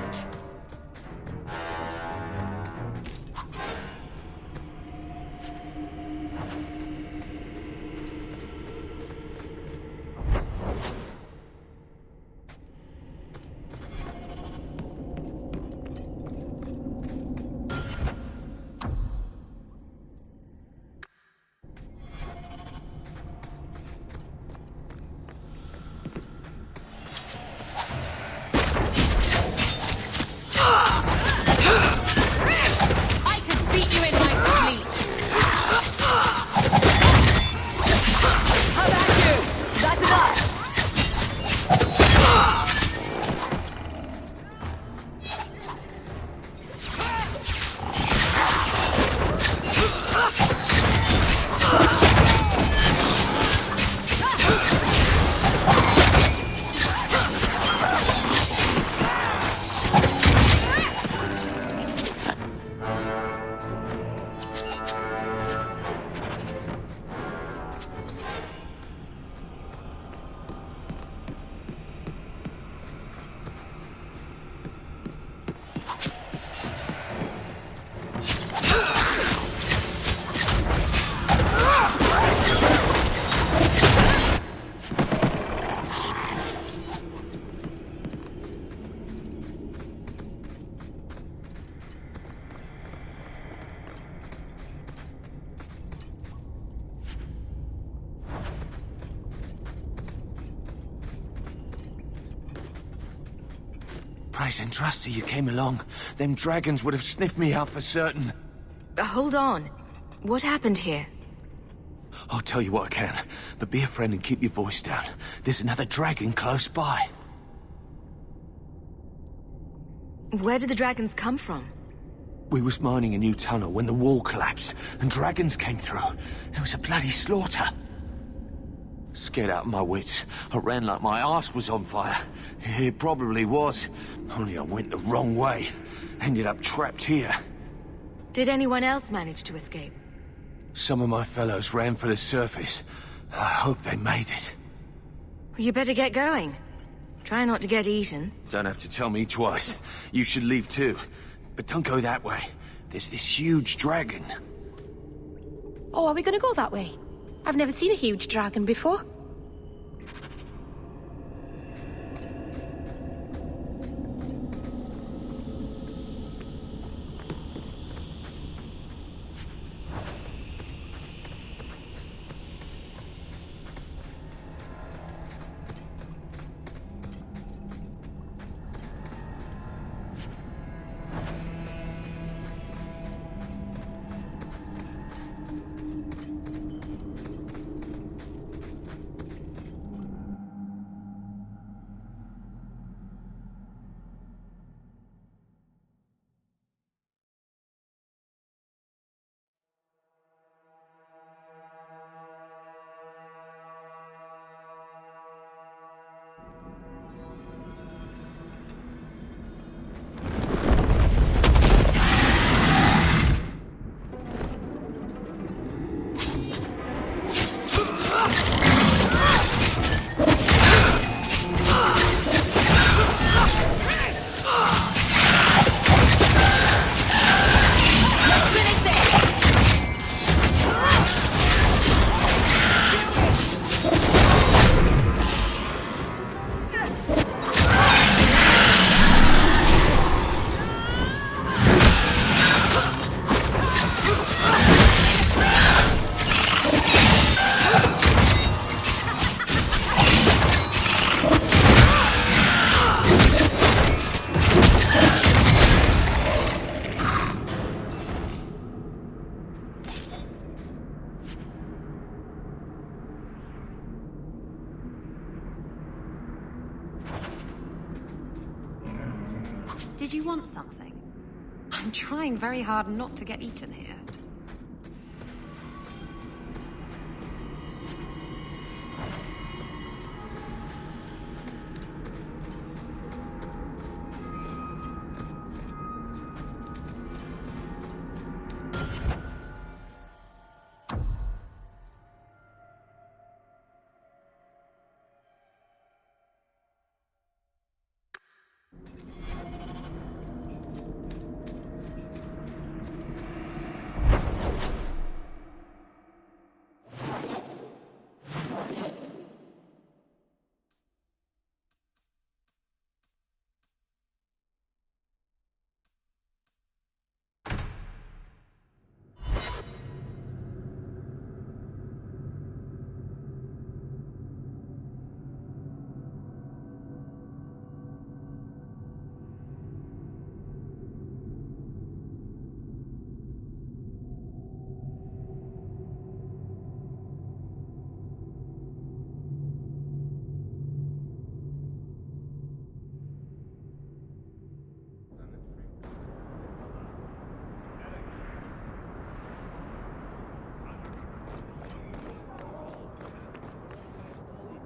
Praise and trust you came along. Them dragons would have sniffed me out for certain. Hold on. What happened here? I'll tell you what I can, but be a friend and keep your voice down. There's another dragon close by. Where did the dragons come from? We was mining a new tunnel when the wall collapsed, and dragons came through. It was a bloody slaughter. Scared out of my wits, I ran like my arse was on fire. It probably was, only I went the wrong way. Ended up trapped here. Did anyone else manage to escape? Some of my fellows ran for the surface. I hope they made it. Well, you better get going. Try not to get eaten. Don't have to tell me twice. You should leave too. But don't go that way. There's this huge dragon. Oh, are we gonna go that way? I've never seen a huge dragon before. Did you want something? I'm trying very hard not to get eaten here.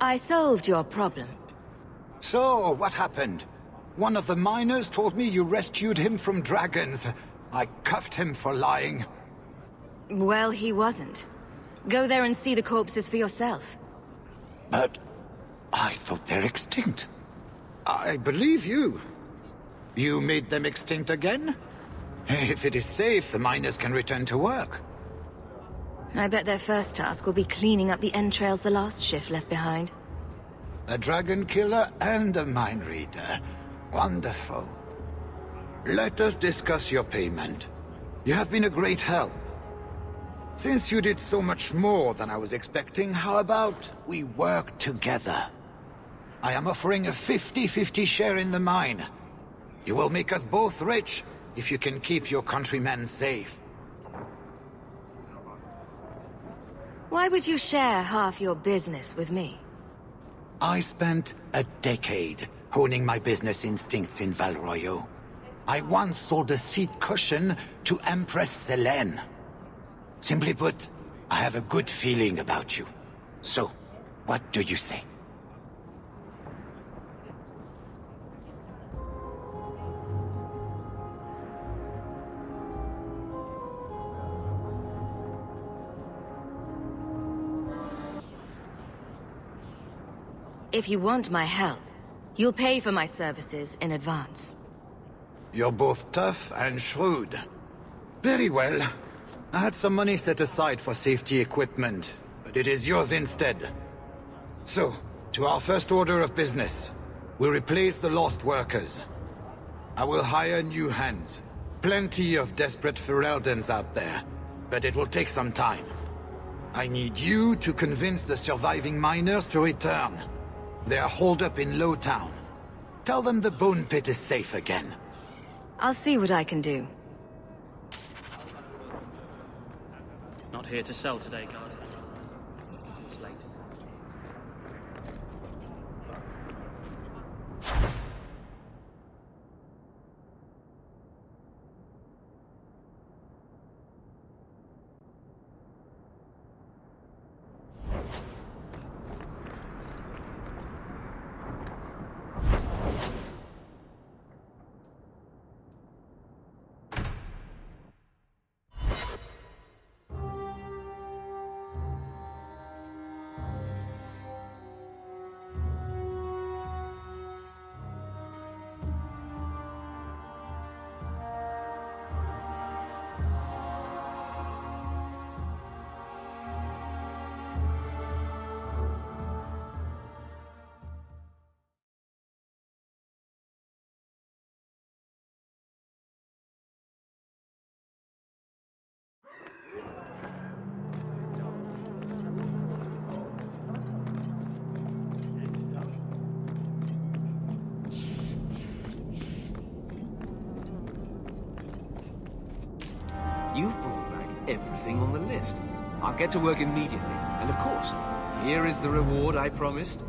I solved your problem. So, what happened? One of the miners told me you rescued him from dragons. I cuffed him for lying. Well, he wasn't. Go there and see the corpses for yourself. But I thought they're extinct. I believe you. You made them extinct again? If it is safe, the miners can return to work. I bet their first task will be cleaning up the entrails the last shift left behind. A dragon killer and a mind reader. Wonderful. Let us discuss your payment. You have been a great help. Since you did so much more than I was expecting, how about we work together? I am offering a 50-50 share in the mine. You will make us both rich if you can keep your countrymen safe. Why would you share half your business with me? I spent a decade honing my business instincts in Val Royeaux. I once sold a seat cushion to Empress Selene. Simply put, I have a good feeling about you. So, what do you say? If you want my help, you'll pay for my services in advance. You're both tough and shrewd. Very well. I had some money set aside for safety equipment, but it is yours instead. So, to our first order of business. We'll replace the lost workers. I will hire new hands. Plenty of desperate Ferelden's out there, but it will take some time. I need you to convince the surviving miners to return. They are holed up in Lowtown. Tell them the Bone Pit is safe again. I'll see what I can do. Not here to sell today, Guard. It's late. You've brought back everything on the list. I'll get to work immediately. And of course, here is the reward I promised.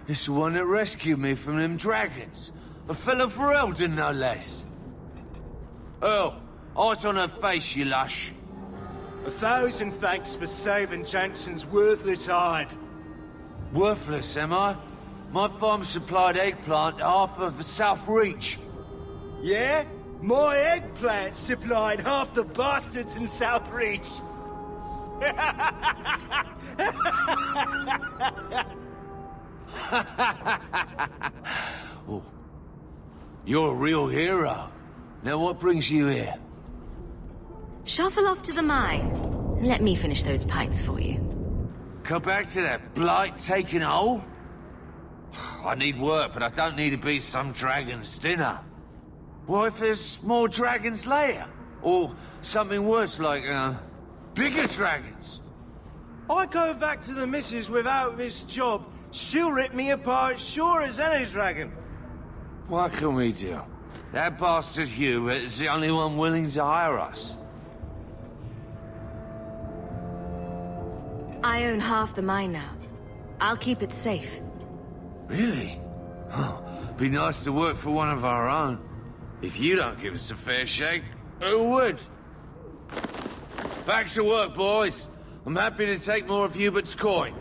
It's the one that rescued me from them dragons. A fellow Ferelden, no less. Earl, eyes on her face, you lush. 1,000 thanks for saving Jansen's worthless hide. Worthless, am I? My farm supplied eggplant to half of the South Reach. Yeah? My eggplant supplied half the bastards in South Reach. Oh, you're a real hero. Now what brings you here? Shuffle off to the mine. And let me finish those pints for you. Come back to that blight taking hold? I need work, but I don't need to be some dragon's dinner. What if there's more dragons later? Or something worse like, bigger dragons? I go back to the missus without this job. She'll rip me apart sure as any dragon. What can we do? That bastard Hugh is the only one willing to hire us. I own half the mine now. I'll keep it safe. Really? Oh, be nice to work for one of our own. If you don't give us a fair shake, who would? Back to work, boys. I'm happy to take more of Hubert's coin.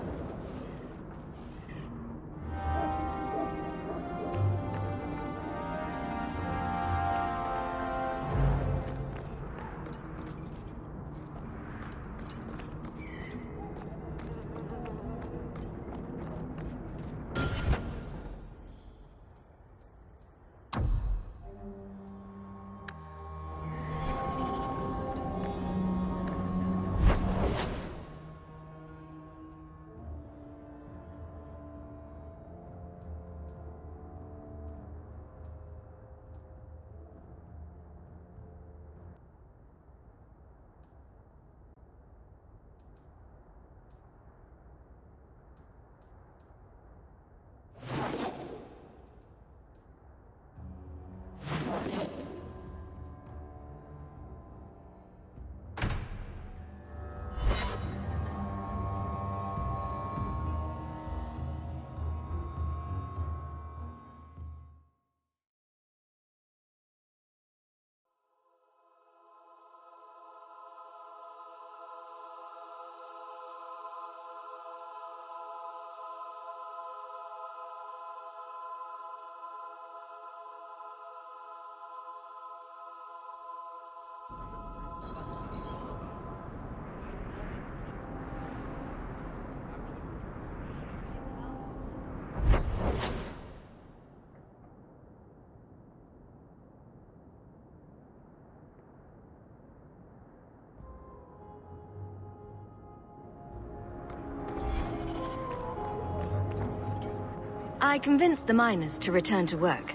I convinced the miners to return to work.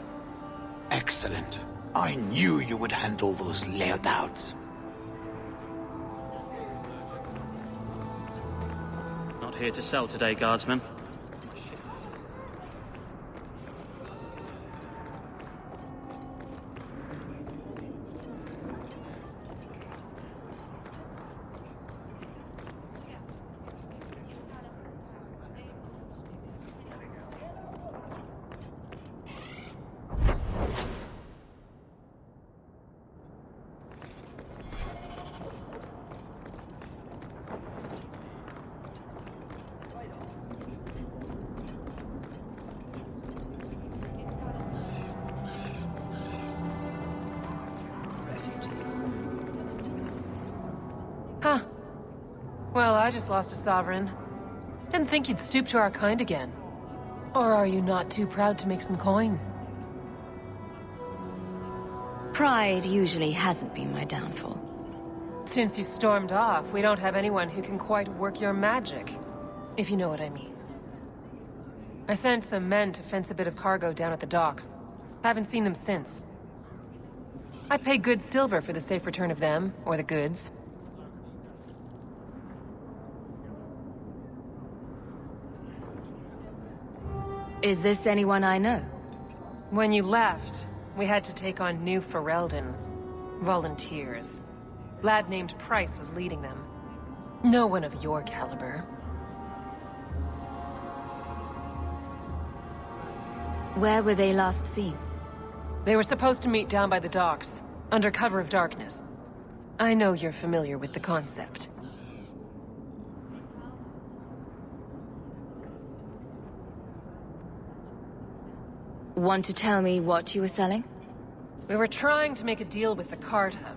Excellent. I knew you would handle those layabouts. Not here to sell today, guardsman. Huh. Well, I just lost a sovereign. Didn't think you'd stoop to our kind again. Or are you not too proud to make some coin? Pride usually hasn't been my downfall. Since you stormed off, we don't have anyone who can quite work your magic. If you know what I mean. I sent some men to fence a bit of cargo down at the docks. Haven't seen them since. I'd pay good silver for the safe return of them, or the goods. Is this anyone I know? When you left, we had to take on New Ferelden. Volunteers. Lad named Price was leading them. No one of your caliber. Where were they last seen? They were supposed to meet down by the docks, under cover of darkness. I know you're familiar with the concept. Want to tell me what you were selling? We were trying to make a deal with the Carta.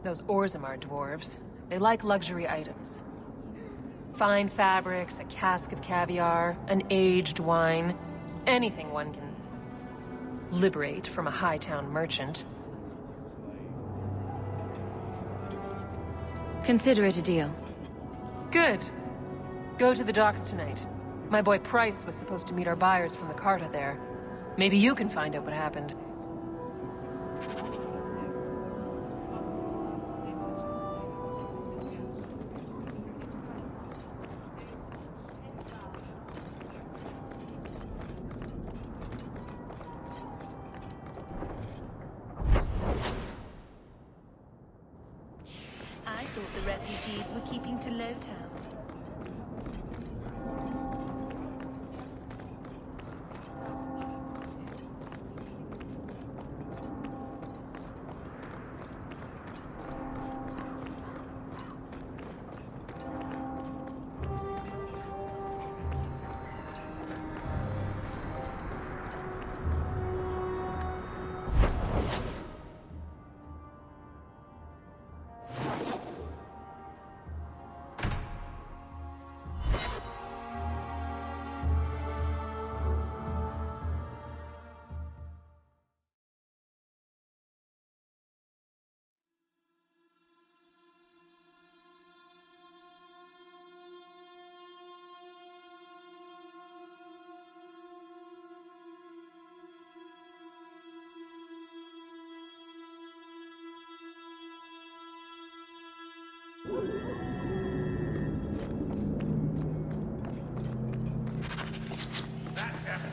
Those Orzammar dwarves. They like luxury items. Fine fabrics, a cask of caviar, an aged wine. Anything one can liberate from a Hightown merchant. Consider it a deal. Good. Go to the docks tonight. My boy Price was supposed to meet our buyers from the Carta there. Maybe you can find out what happened. I thought the refugees were keeping to Lowtown.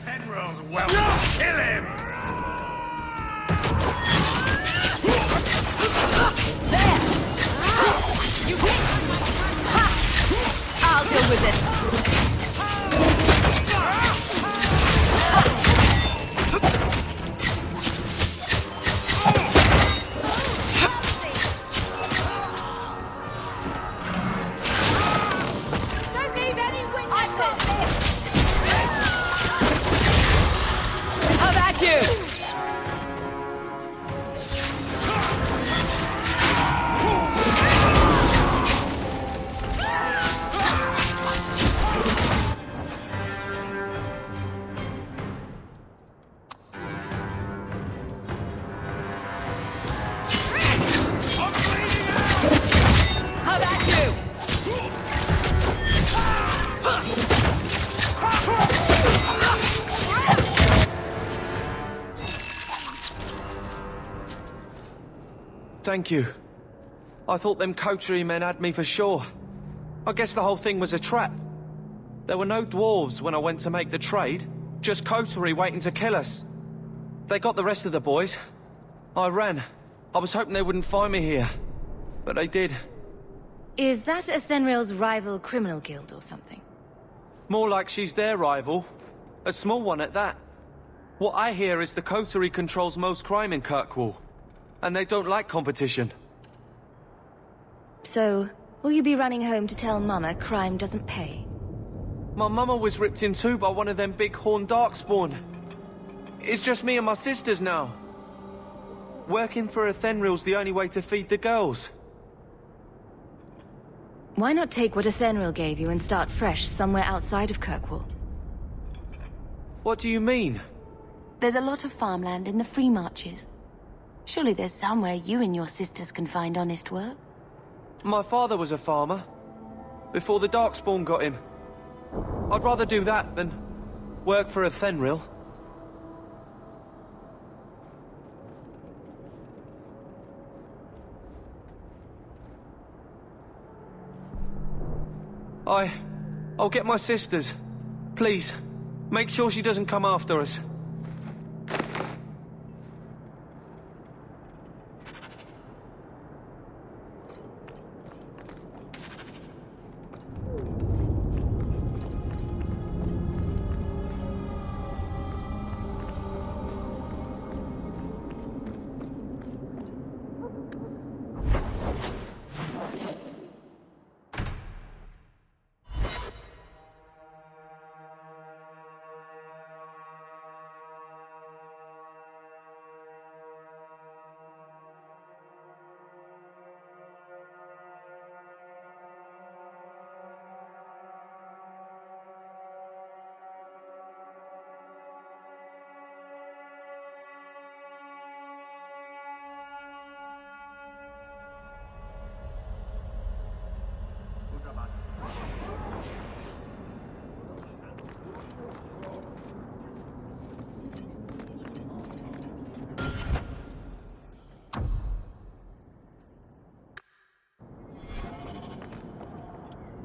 Penrose, well, kill him! I'll deal with this. Don't leave any witnesses! How about you? How about you? Thank you. I thought them coterie men had me for sure. I guess the whole thing was a trap. There were no dwarves when I went to make the trade, just coterie waiting to kill us. They got the rest of the boys. I ran. I was hoping they wouldn't find me here, but they did. Is that Athenril's rival criminal guild or something? More like she's their rival. A small one at that. What I hear is the coterie controls most crime in Kirkwall, and they don't like competition. So, will you be running home to tell Mama crime doesn't pay? My mama was ripped in two by one of them big horned darkspawn. It's just me and my sisters now. Working for Athenril's the only way to feed the girls. Why not take what Athenril gave you and start fresh somewhere outside of Kirkwall? What do you mean? There's a lot of farmland in the Free Marches. Surely there's somewhere you and your sisters can find honest work. My father was a farmer, before the Darkspawn got him. I'd rather do that than work for Athenril. I'll get my sisters. Please, make sure she doesn't come after us.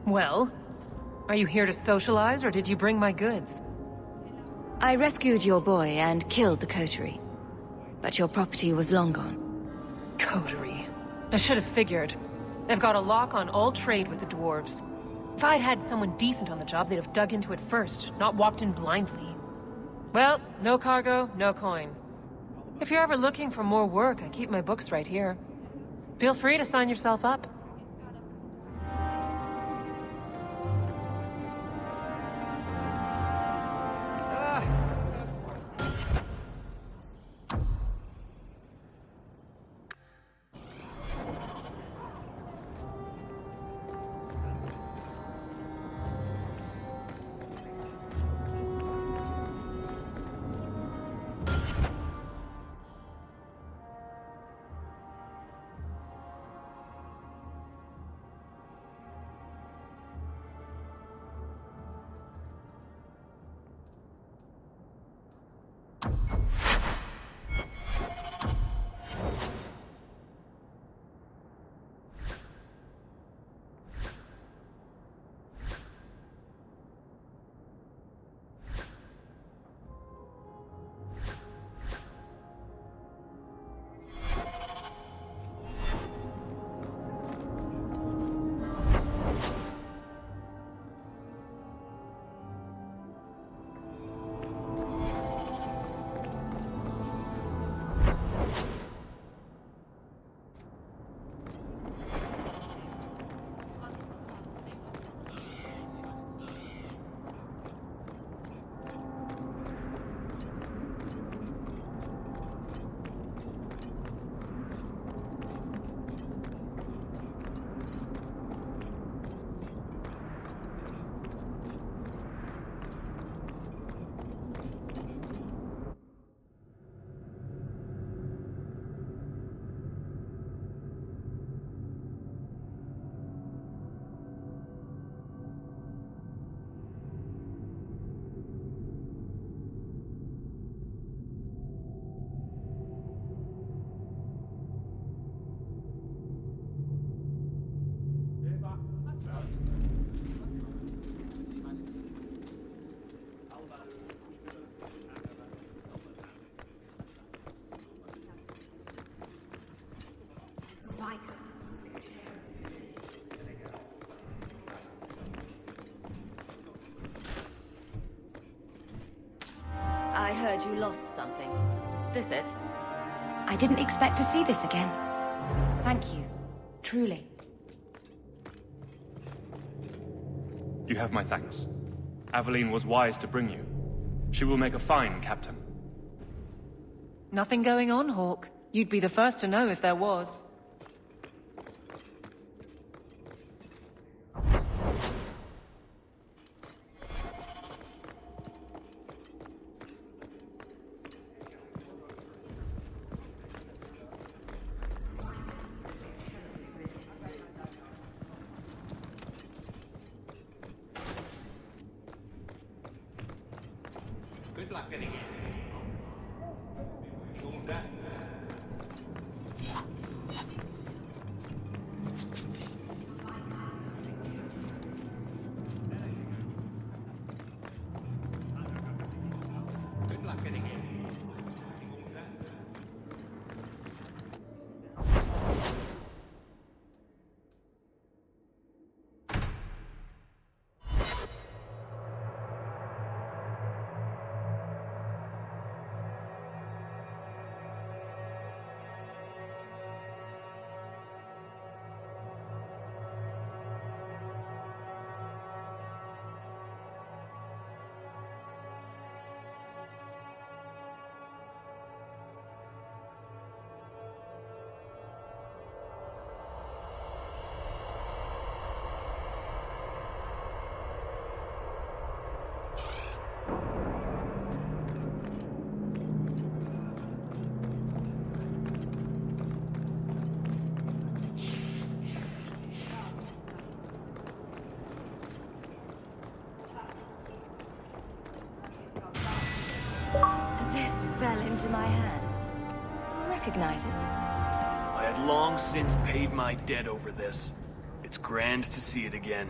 Well, are you here to socialize, or did you bring my goods? I rescued your boy and killed the coterie. But your property was long gone. Coterie. I should have figured. They've got a lock on all trade with the dwarves. If I'd had someone decent on the job, they'd have dug into it first, not walked in blindly. Well, no cargo, no coin. If you're ever looking for more work, I keep my books right here. Feel free to sign yourself up. I heard you lost something. This it? I didn't expect to see this again. Thank you. Truly. You have my thanks. Aveline was wise to bring you. She will make a fine captain. Nothing going on, Hawke. You'd be the first to know if there was. Good luck getting in. Good luck getting in. This fell into my hands. Recognize it? I had long since paid my debt over this. It's grand to see it again.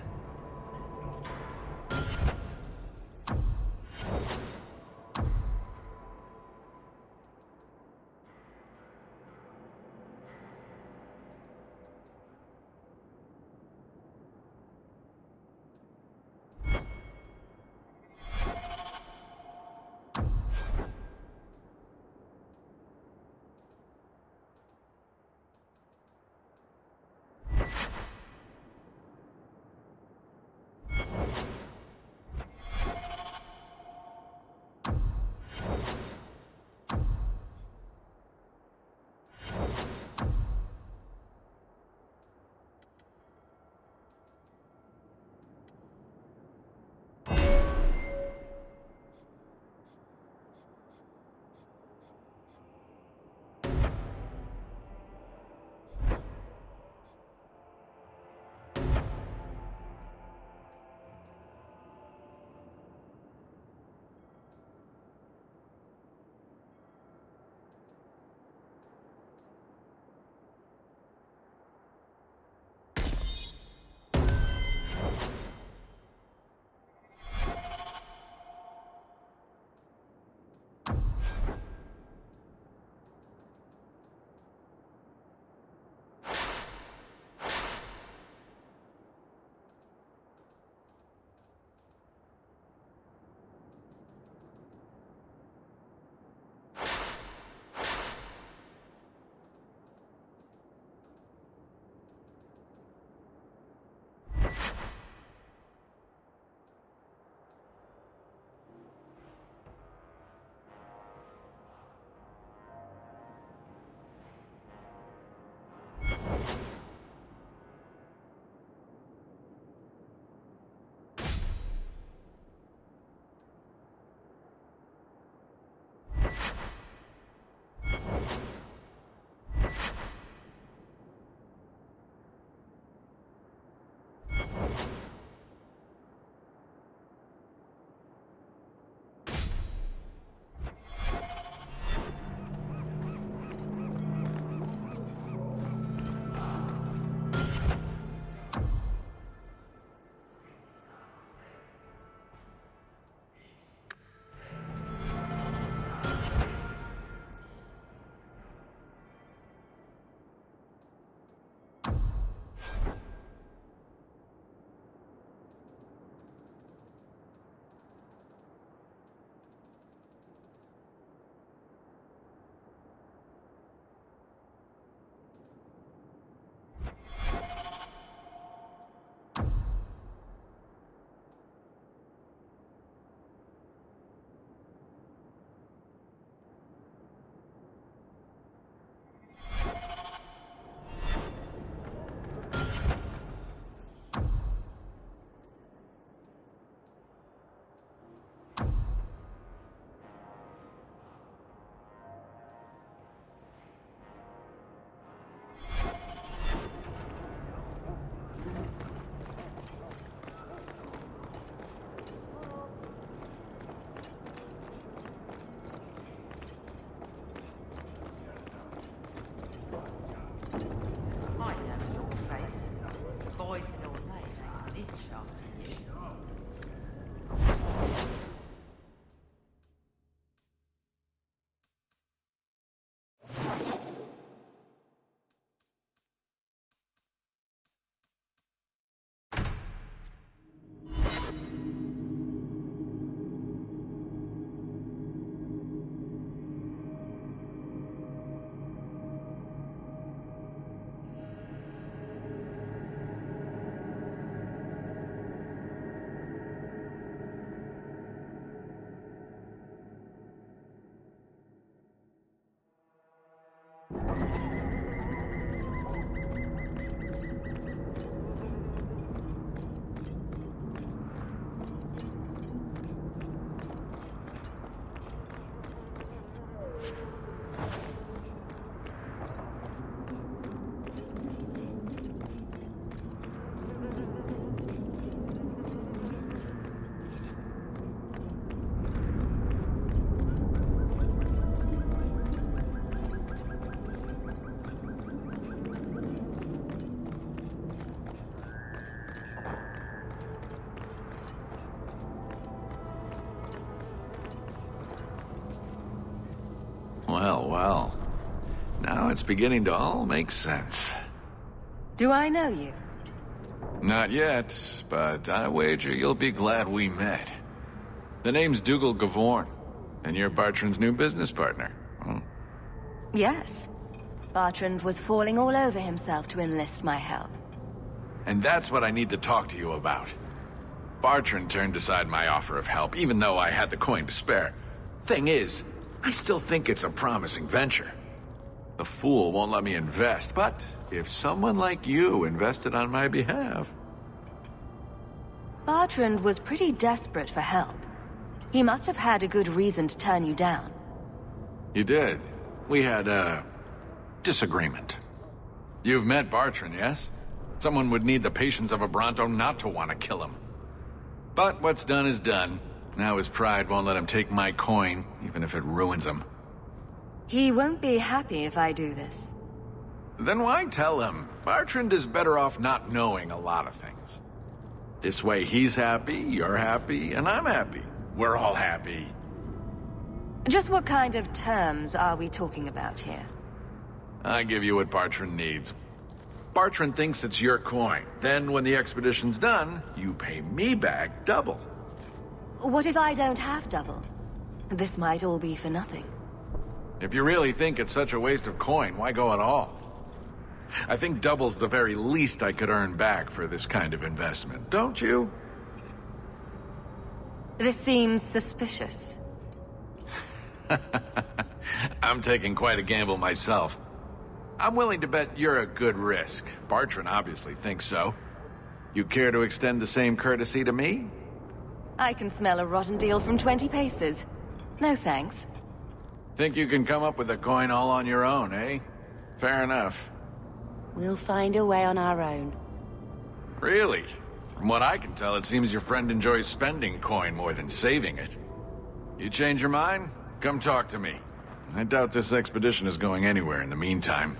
Well, well. Now it's beginning to all make sense. Do I know you? Not yet, but I wager you'll be glad we met. The name's Dougal Gavorn, and you're Bartrand's new business partner. Hmm. Yes. Bartrand was falling all over himself to enlist my help. And that's what I need to talk to you about. Bartrand turned aside my offer of help, even though I had the coin to spare. Thing is, I still think it's a promising venture. The fool won't let me invest, but if someone like you invested on my behalf... Bartrand was pretty desperate for help. He must have had a good reason to turn you down. You did. We had a disagreement. You've met Bartrand, yes? Someone would need the patience of a Bronto not to want to kill him. But what's done is done. Now his pride won't let him take my coin, even if it ruins him. He won't be happy if I do this. Then why tell him? Bartrand is better off not knowing a lot of things. This way he's happy, you're happy, and I'm happy. We're all happy. Just what kind of terms are we talking about here? I give you what Bartrand needs. Bartrand thinks it's your coin. Then when the expedition's done, you pay me back double. What if I don't have double? This might all be for nothing. If you really think it's such a waste of coin, why go at all? I think double's the very least I could earn back for this kind of investment, don't you? This seems suspicious. I'm taking quite a gamble myself. I'm willing to bet you're a good risk. Bartrand obviously thinks so. You care to extend the same courtesy to me? I can smell a rotten deal from 20 paces. No thanks. Think you can come up with a coin all on your own, eh? Fair enough. We'll find a way on our own. Really? From what I can tell, it seems your friend enjoys spending coin more than saving it. You change your mind? Come talk to me. I doubt this expedition is going anywhere in the meantime.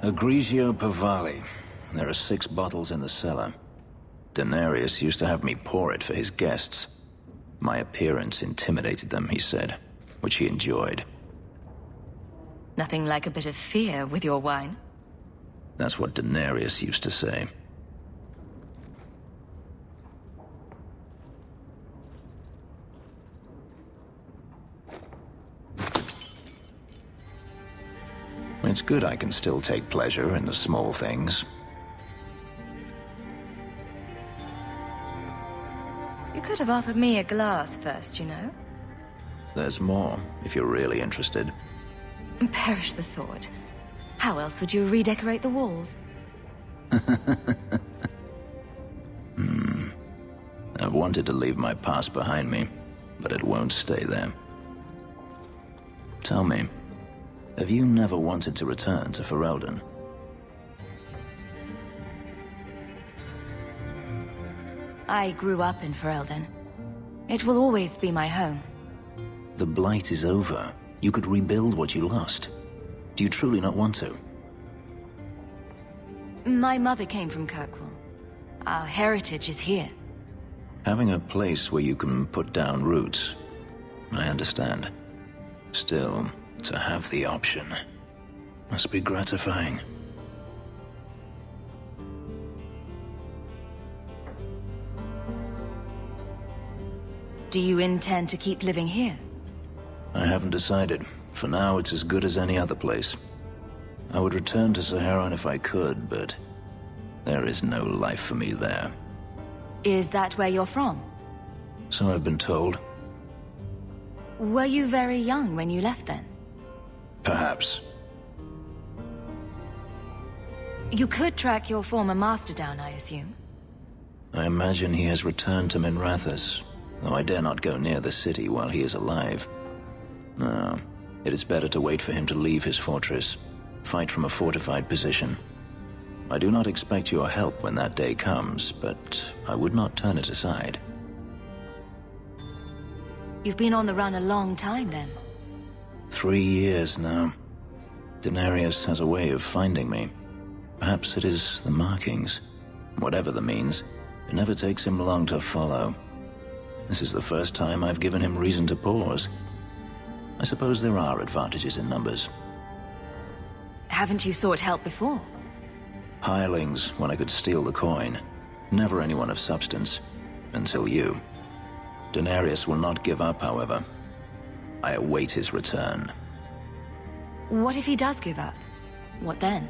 Egregio Pavali. There are 6 bottles in the cellar. Denarius used to have me pour it for his guests. My appearance intimidated them, he said, which he enjoyed. Nothing like a bit of fear with your wine. That's what Denarius used to say. It's good I can still take pleasure in the small things. You could have offered me a glass first, you know? There's more, if you're really interested. Perish the thought. How else would you redecorate the walls? wanted to leave my past behind me, but it won't stay there. Tell me, have you never wanted to return to Ferelden? I grew up in Ferelden. It will always be my home. The Blight is over. You could rebuild what you lost. Do you truly not want to? My mother came from Kirkwall. Our heritage is here. Having a place where you can put down roots, I understand. Still, to have the option must be gratifying. Do you intend to keep living here? I haven't decided. For now, it's as good as any other place. I would return to Saharan if I could, but there is no life for me there. Is that where you're from? So I've been told. Were you very young when you left then? Perhaps. You could track your former master down, I assume. I imagine he has returned to Minrathous, though I dare not go near the city while he is alive. No, it is better to wait for him to leave his fortress, fight from a fortified position. I do not expect your help when that day comes, but I would not turn it aside. You've been on the run a long time then. 3 years now. Denarius has a way of finding me. Perhaps it is the markings. Whatever the means, it never takes him long to follow. This is the first time I've given him reason to pause. I suppose there are advantages in numbers. Haven't you sought help before? Hirelings, when I could steal the coin. Never anyone of substance. Until you. Denarius will not give up, however. I await his return. What if he does give up? What then?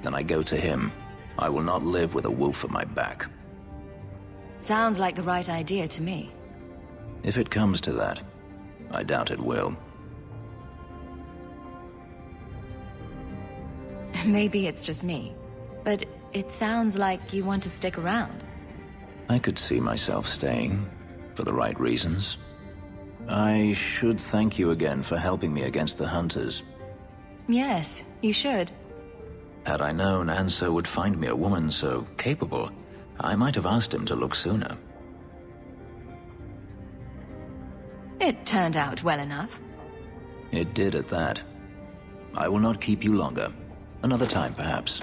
Then I go to him. I will not live with a wolf at my back. Sounds like the right idea to me. If it comes to that, I doubt it will. Maybe it's just me, but it sounds like you want to stick around. I could see myself staying, for the right reasons. I should thank you again for helping me against the hunters. Yes, you should. Had I known Anso would find me a woman so capable, I might have asked him to look sooner. It turned out well enough. It did at that. I will not keep you longer. Another time, perhaps.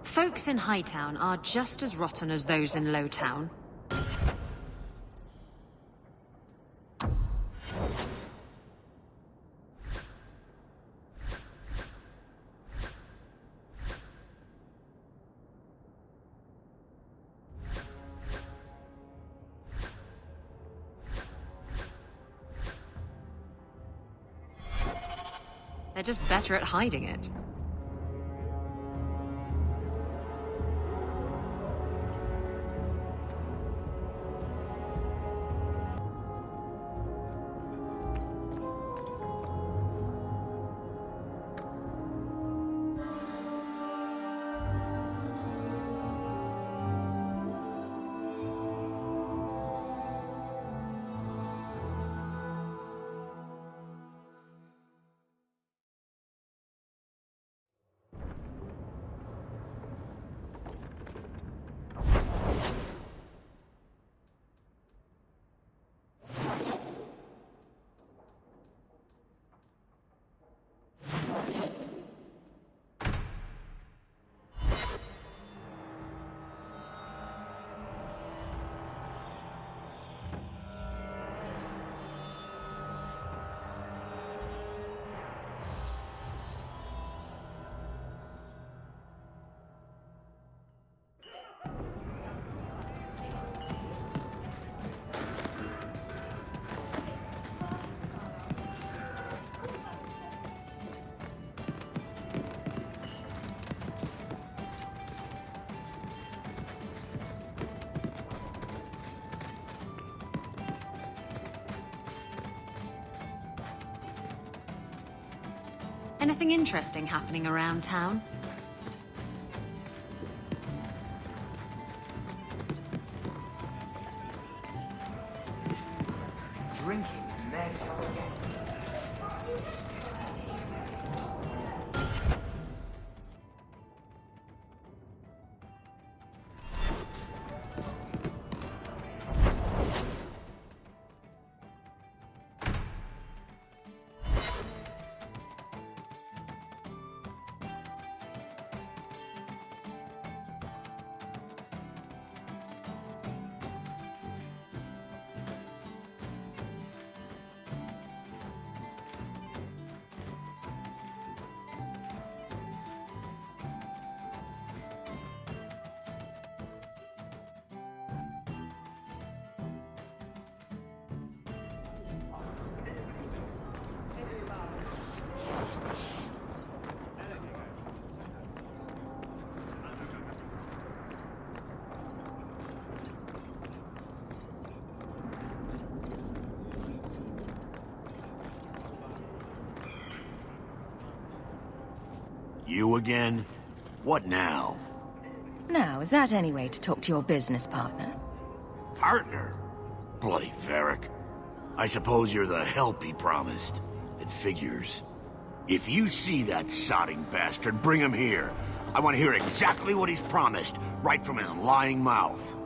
Folks in Hightown are just as rotten as those in Lowtown. They're just better at hiding it. Anything interesting happening around town? Drinking in their town again. You again? What now? Now, is that any way to talk to your business partner? Partner? Bloody Varric. I suppose you're the help he promised. It figures. If you see that sodding bastard, bring him here. I want to hear exactly what he's promised, right from his lying mouth.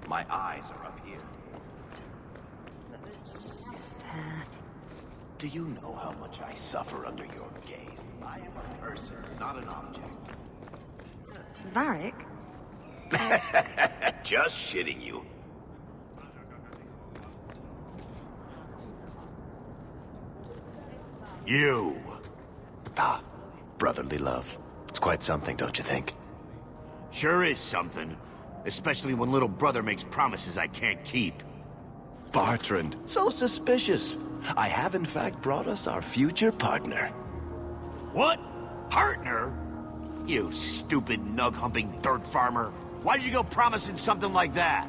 My eyes are up here. Do you know how much I suffer under your gaze? I am a person, not an object. Varric? Just shitting you. You. Ah, brotherly love. It's quite something, don't you think? Sure is something. Especially when little brother makes promises I can't keep. Bartrand, so suspicious. I have in fact brought us our future partner. What? Partner? You stupid nug-humping dirt farmer. Why did you go promising something like that?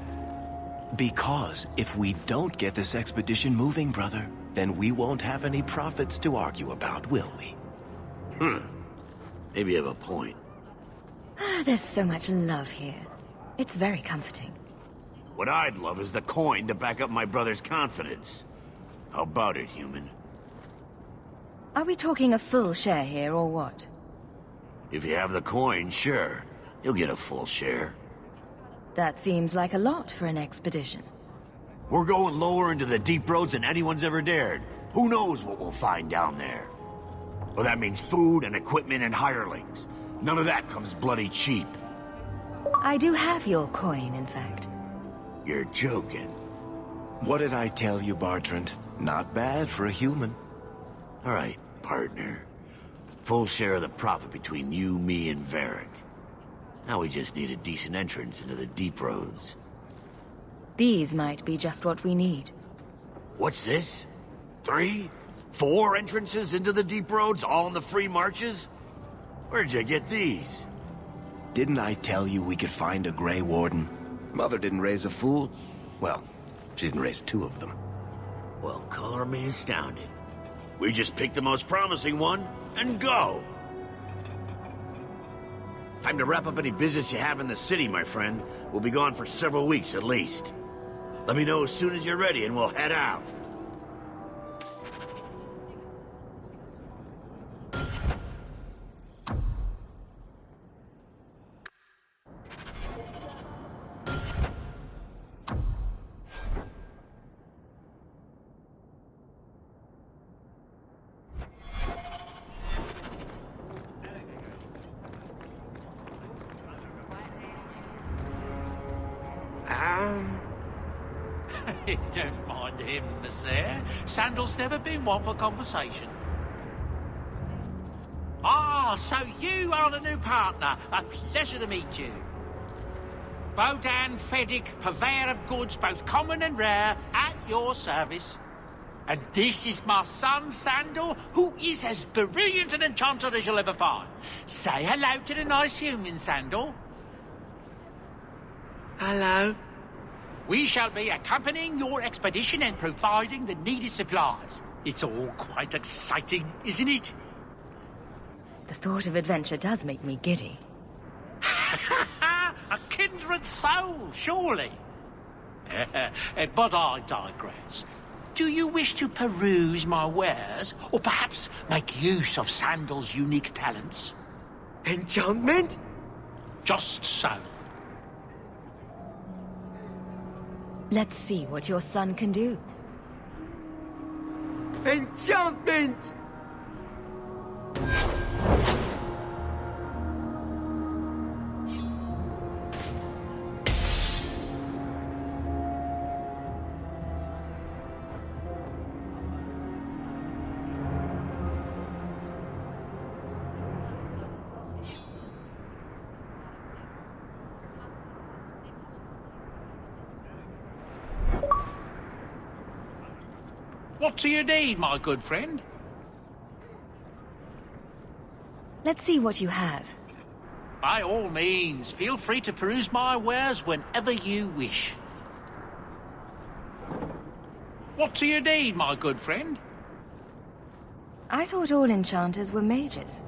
Because if we don't get this expedition moving, brother, then we won't have any profits to argue about, will we? Maybe you have a point. There's so much love here. It's very comforting. What I'd love is the coin to back up my brother's confidence. How about it, human? Are we talking a full share here, or what? If you have the coin, sure. You'll get a full share. That seems like a lot for an expedition. We're going lower into the deep roads than anyone's ever dared. Who knows what we'll find down there? Well, that means food and equipment and hirelings. None of that comes bloody cheap. I do have your coin, in fact. You're joking. What did I tell you, Bartrand? Not bad for a human. All right, partner. Full share of the profit between you, me, and Varric. Now we just need a decent entrance into the deep roads. These might be just what we need. What's this? 3? 4 entrances into the deep roads, all in the free marches? Where'd you get these? Didn't I tell you we could find a Grey Warden? Mother didn't raise a fool. Well, she didn't raise 2 of them. Well, color me astounded. We just pick the most promising one and go. Time to wrap up any business you have in the city, my friend. We'll be gone for several weeks at least. Let me know as soon as you're ready and we'll head out. Don't mind him, Monsieur. Sandal's never been one for conversation. Ah, so you are the new partner. A pleasure to meet you. Bodan Feddick, purveyor of goods, both common and rare, at your service. And this is my son, Sandal, who is as brilliant an enchanter as you'll ever find. Say hello to the nice human, Sandal. Hello. We shall be accompanying your expedition and providing the needed supplies. It's all quite exciting, isn't it? The thought of adventure does make me giddy. A kindred soul, surely. But I digress. Do you wish to peruse my wares, or perhaps make use of Sandal's unique talents? Enchantment? Just so. Let's see what your son can do. Enchantment! What do you need, my good friend? Let's see what you have. By all means, feel free to peruse my wares whenever you wish. What do you need, my good friend? I thought all enchanters were mages.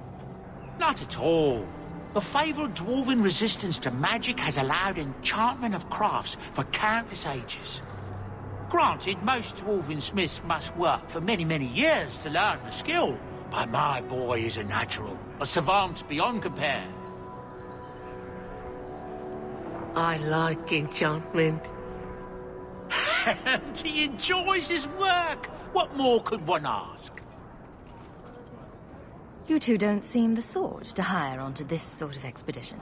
Not at all. The fabled dwarven resistance to magic has allowed enchantment of crafts for countless ages. Granted, most dwarven smiths must work for many, many years to learn the skill, but my boy is a natural, a savant beyond compare. I like enchantment. He enjoys his work. What more could one ask? You two don't seem the sort to hire onto this sort of expedition.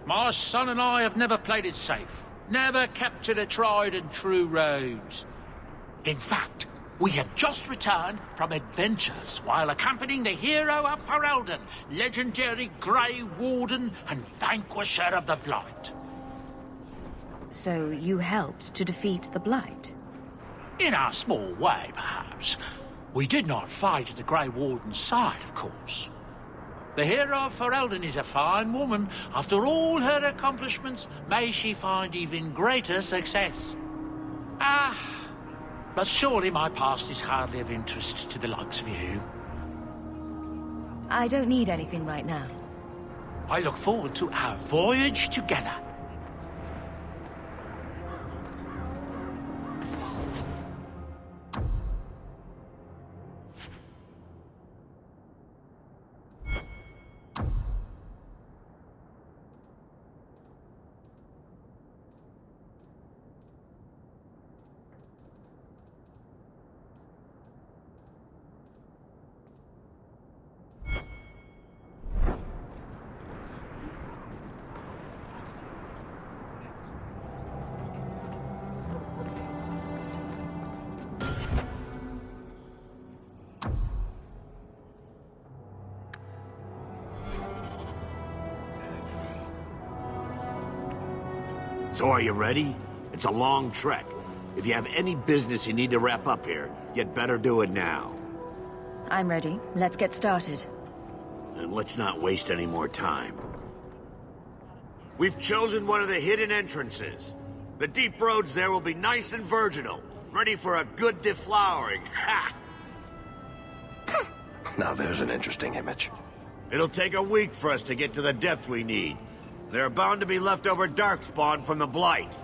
My son and I have never played it safe. Never kept to the tried and true roads. In fact, we have just returned from adventures while accompanying the hero of Ferelden, legendary Grey Warden and vanquisher of the Blight. So you helped to defeat the Blight? In our small way, perhaps. We did not fight at the Grey Warden's side, of course. The hero of Ferelden is a fine woman. After all her accomplishments, may she find even greater success. But surely my past is hardly of interest to the likes of you. I don't need anything right now. I look forward to our voyage together. So are you ready? It's a long trek. If you have any business you need to wrap up here, you'd better do it now. I'm ready. Let's get started. And let's not waste any more time. We've chosen one of the hidden entrances. The deep roads there will be nice and virginal, ready for a good deflowering. Ha! Now there's an interesting image. It'll take a week for us to get to the depth we need. There are bound to be leftover darkspawn from the Blight.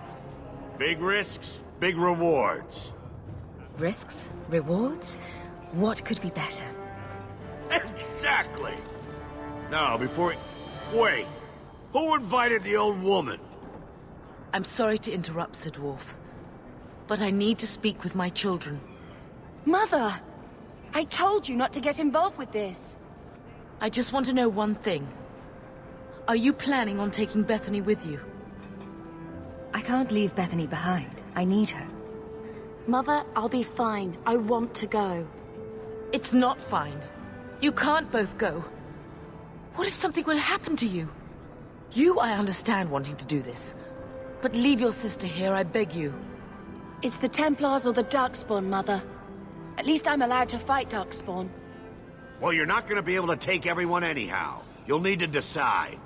Big risks, big rewards. Risks? Rewards? What could be better? Exactly! Now, before... Wait! Who invited the old woman? I'm sorry to interrupt, Sir Dwarf, but I need to speak with my children. Mother! I told you not to get involved with this. I just want to know one thing. Are you planning on taking Bethany with you? I can't leave Bethany behind. I need her. Mother, I'll be fine. I want to go. It's not fine. You can't both go. What if something will happen to you? You, I understand wanting to do this. But leave your sister here, I beg you. It's the Templars or the Darkspawn, Mother. At least I'm allowed to fight Darkspawn. Well, you're not gonna be able to take everyone anyhow. You'll need to decide.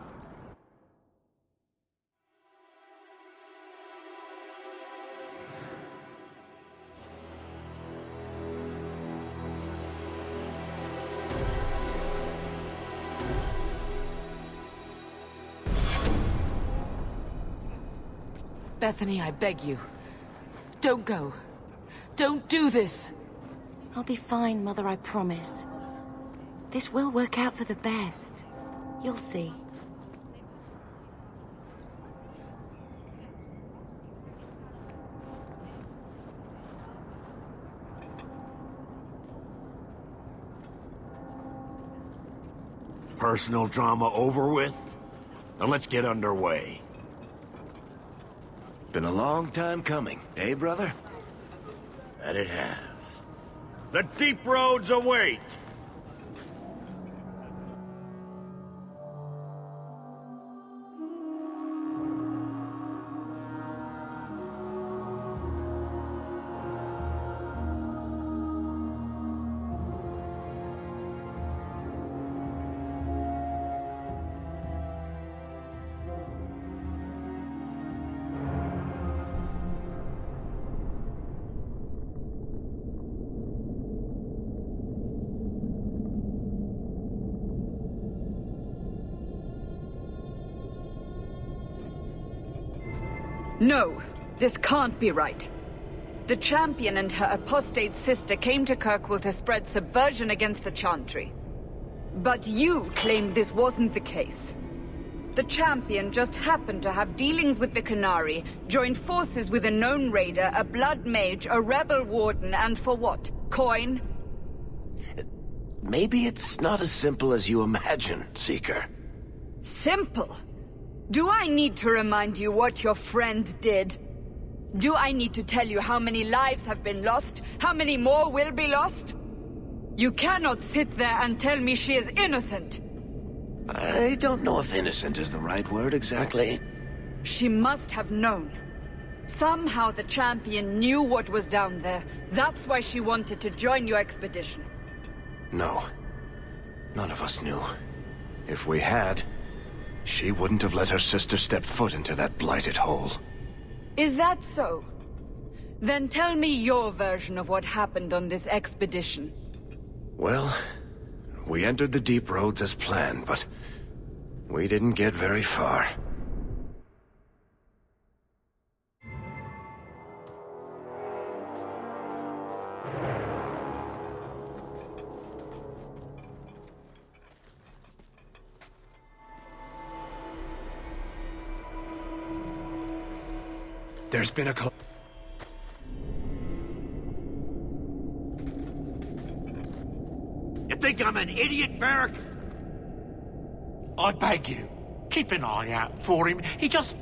Bethany, I beg you. Don't go. Don't do this. I'll be fine, Mother, I promise. This will work out for the best. You'll see. Personal drama over with? Now let's get underway. Been a long time coming, eh, brother? That it has. The deep roads await! No, this can't be right. The Champion and her apostate sister came to Kirkwall to spread subversion against the Chantry. But you claim this wasn't the case. The Champion just happened to have dealings with the Qunari, joined forces with a known raider, a blood mage, a rebel warden, and for what? Coin? Maybe it's not as simple as you imagine, Seeker. Simple? Do I need to remind you what your friend did? Do I need to tell you how many lives have been lost? How many more will be lost? You cannot sit there and tell me she is innocent. I don't know if innocent is the right word exactly. She must have known. Somehow the champion knew what was down there. That's why she wanted to join your expedition. No. None of us knew. If we had, she wouldn't have let her sister step foot into that blighted hole. Is that so? Then tell me your version of what happened on this expedition. Well, we entered the Deep Roads as planned, but we didn't get very far. There's been a You think I'm an idiot, Varric? I beg you, keep an eye out for him. He just...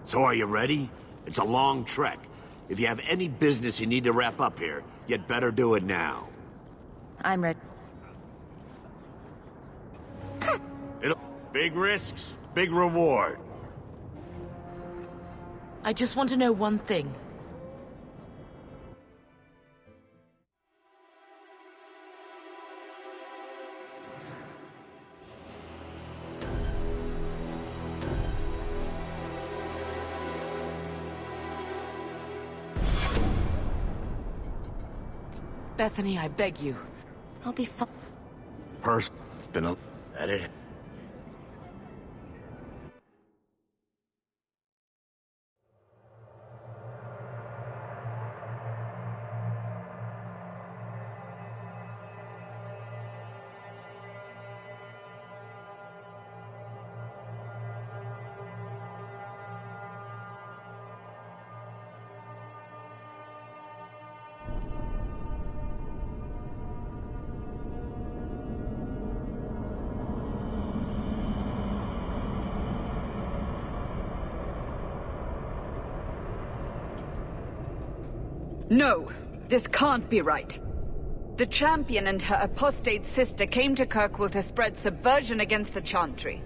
So are you ready? It's a long trek. If you have any business you need to wrap up here, you'd better do it now. I'm ready. Big risks, big reward. I just want to know one thing. Bethany, I beg you. I'll be fine. Been a... Let it... No, this can't be right. The champion and her apostate sister came to Kirkwall to spread subversion against the Chantry.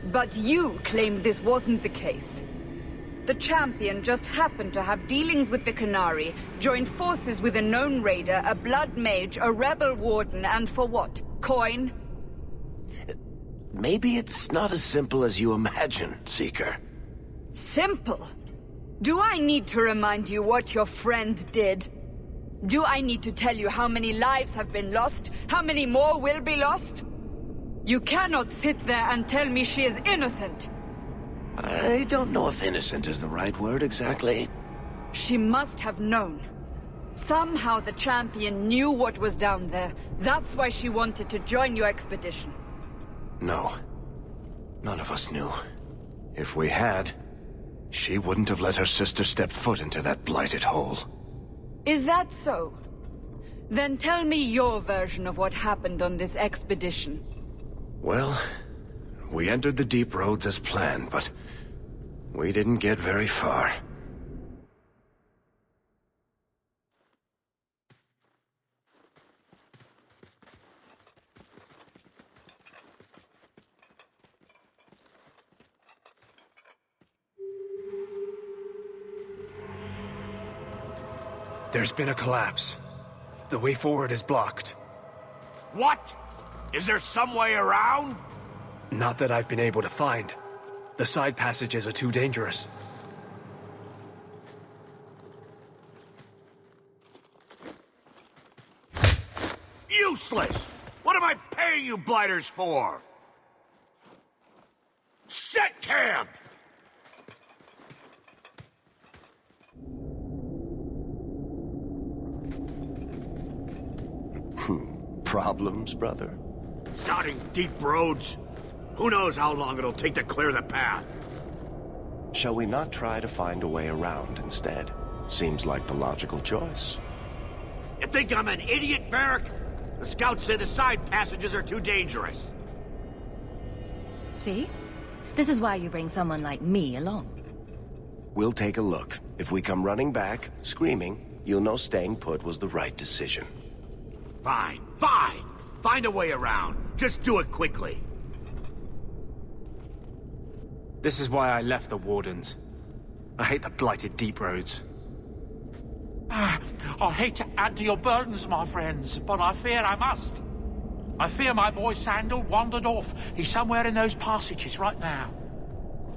But you claim this wasn't the case. The champion just happened to have dealings with the Qunari, joined forces with a known raider, a blood mage, a rebel warden, and for what? Coin? Maybe it's not as simple as you imagine, Seeker. Simple? Do I need to remind you what your friend did? Do I need to tell you how many lives have been lost? How many more will be lost? You cannot sit there and tell me she is innocent. I don't know if innocent is the right word exactly. She must have known. Somehow the champion knew what was down there. That's why she wanted to join your expedition. No. None of us knew. If we had, she wouldn't have let her sister step foot into that blighted hole. Is that so? Then tell me your version of what happened on this expedition. Well, we entered the Deep Roads as planned, but we didn't get very far. There's been a collapse. The way forward is blocked. What? Is there some way around? Not that I've been able to find. The side passages are too dangerous. useless! What am I paying you blighters for? Set camp! Problems, brother? Sodding deep roads. Who knows how long it'll take to clear the path? Shall we not try to find a way around instead? Seems like the logical choice. You think I'm an idiot, Varric? The scouts say the side passages are too dangerous. See? This is why you bring someone like me along. We'll take a look. If we come running back, screaming, you'll know staying put was the right decision. Fine, fine! Find a way around. Just do it quickly. This is why I left the Wardens. I hate the blighted deep roads. I hate to add to your burdens, my friends, but I fear I must. I fear my boy Sandal wandered off. He's somewhere in those passages right now.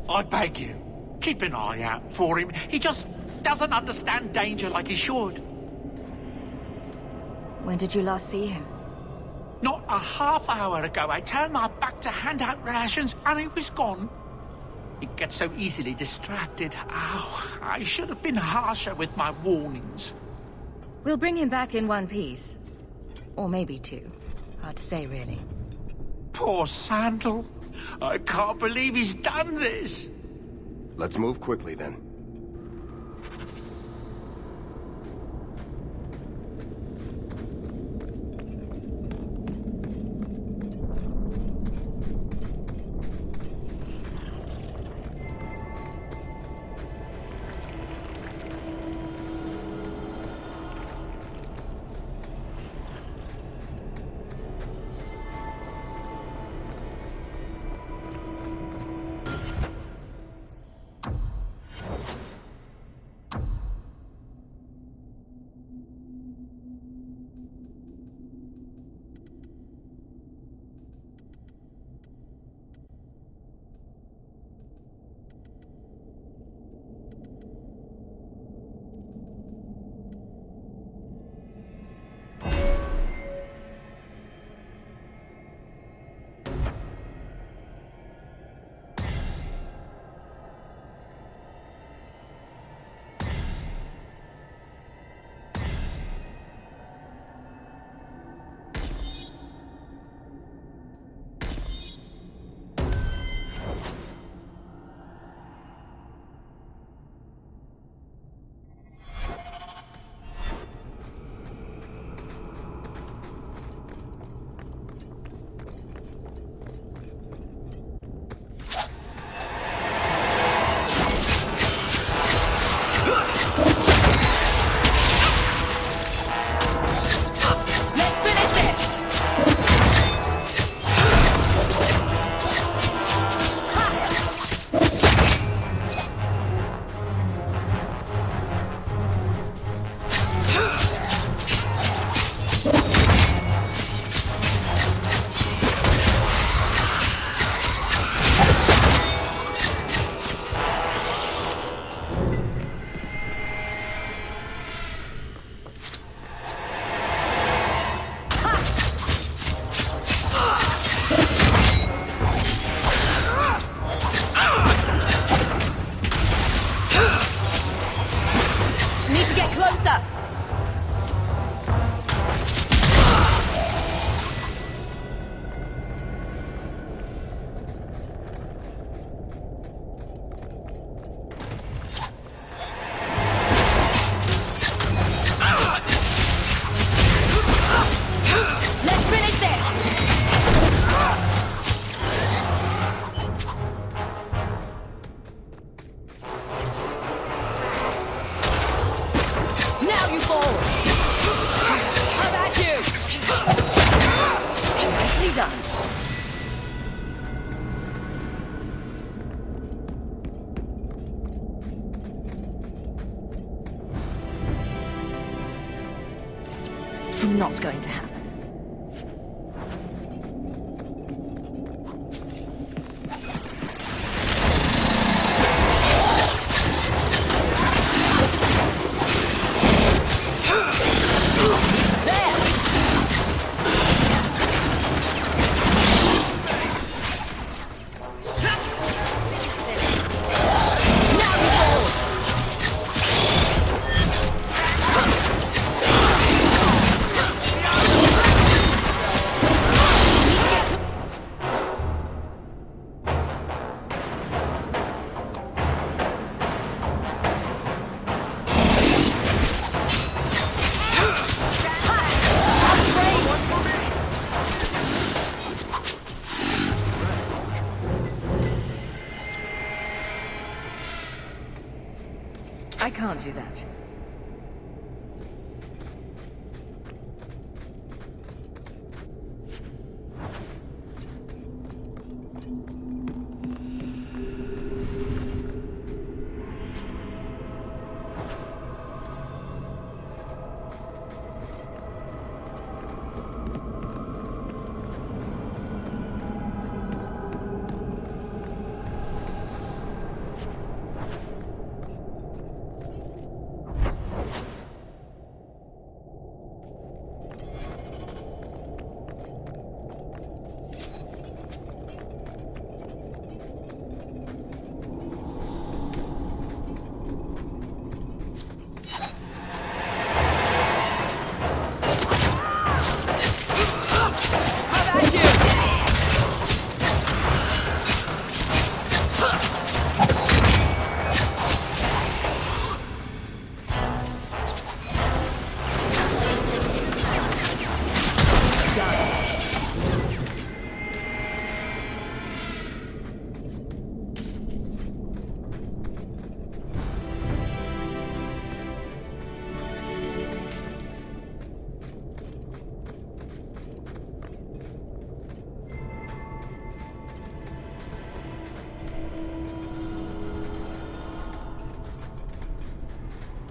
I beg you, keep an eye out for him. He just doesn't understand danger like he should. When did you last see him? Not a half hour ago, I turned my back to hand out rations and he was gone. He gets so easily distracted. Oh, I should have been harsher with my warnings. We'll bring him back in one piece. Or maybe two. Hard to say, really. Poor Sandal. I can't believe he's done this. Let's move quickly, then. Not going to happen. I can't do that.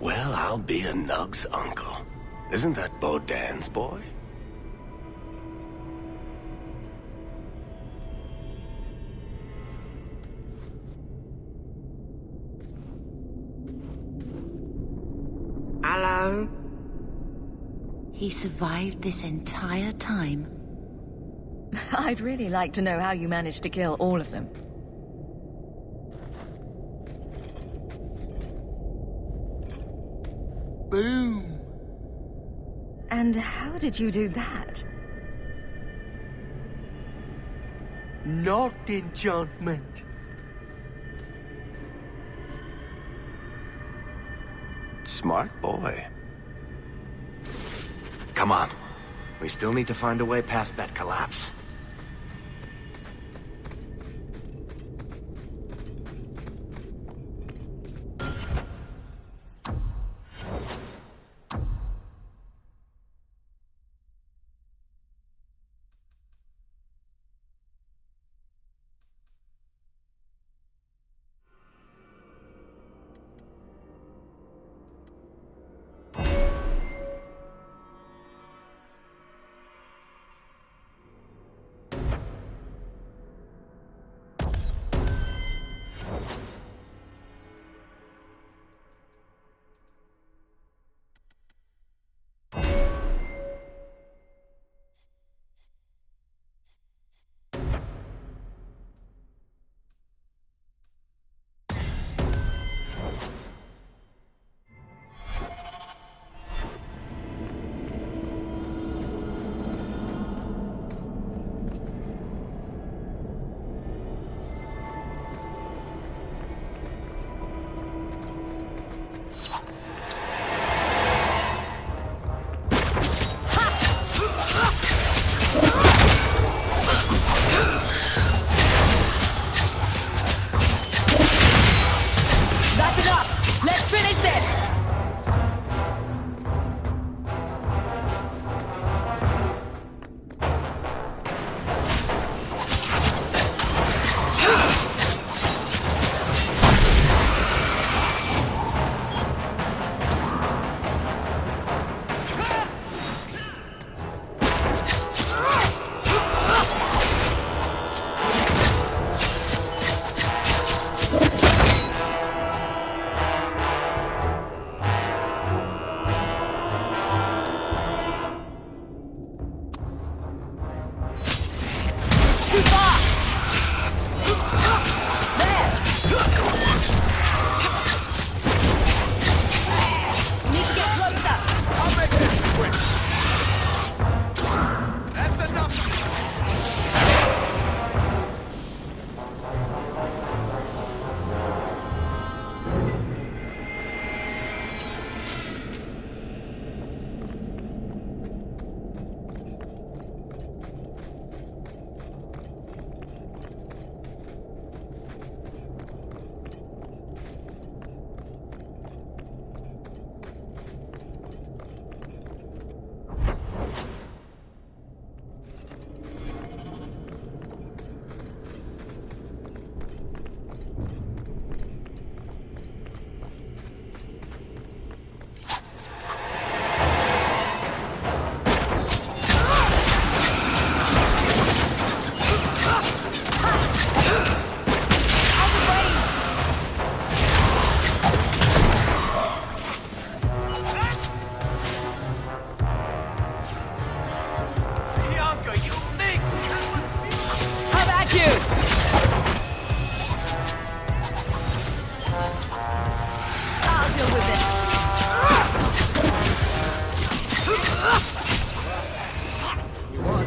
Well, I'll be a Nug's uncle. Isn't that Bodan's boy? Hello? He survived this entire time? I'd really like to know how you managed to kill all of them. Boom! And how did you do that? Not enchantment. Smart boy. Come on. We still need to find a way past that collapse. you! I'll deal with it. You won.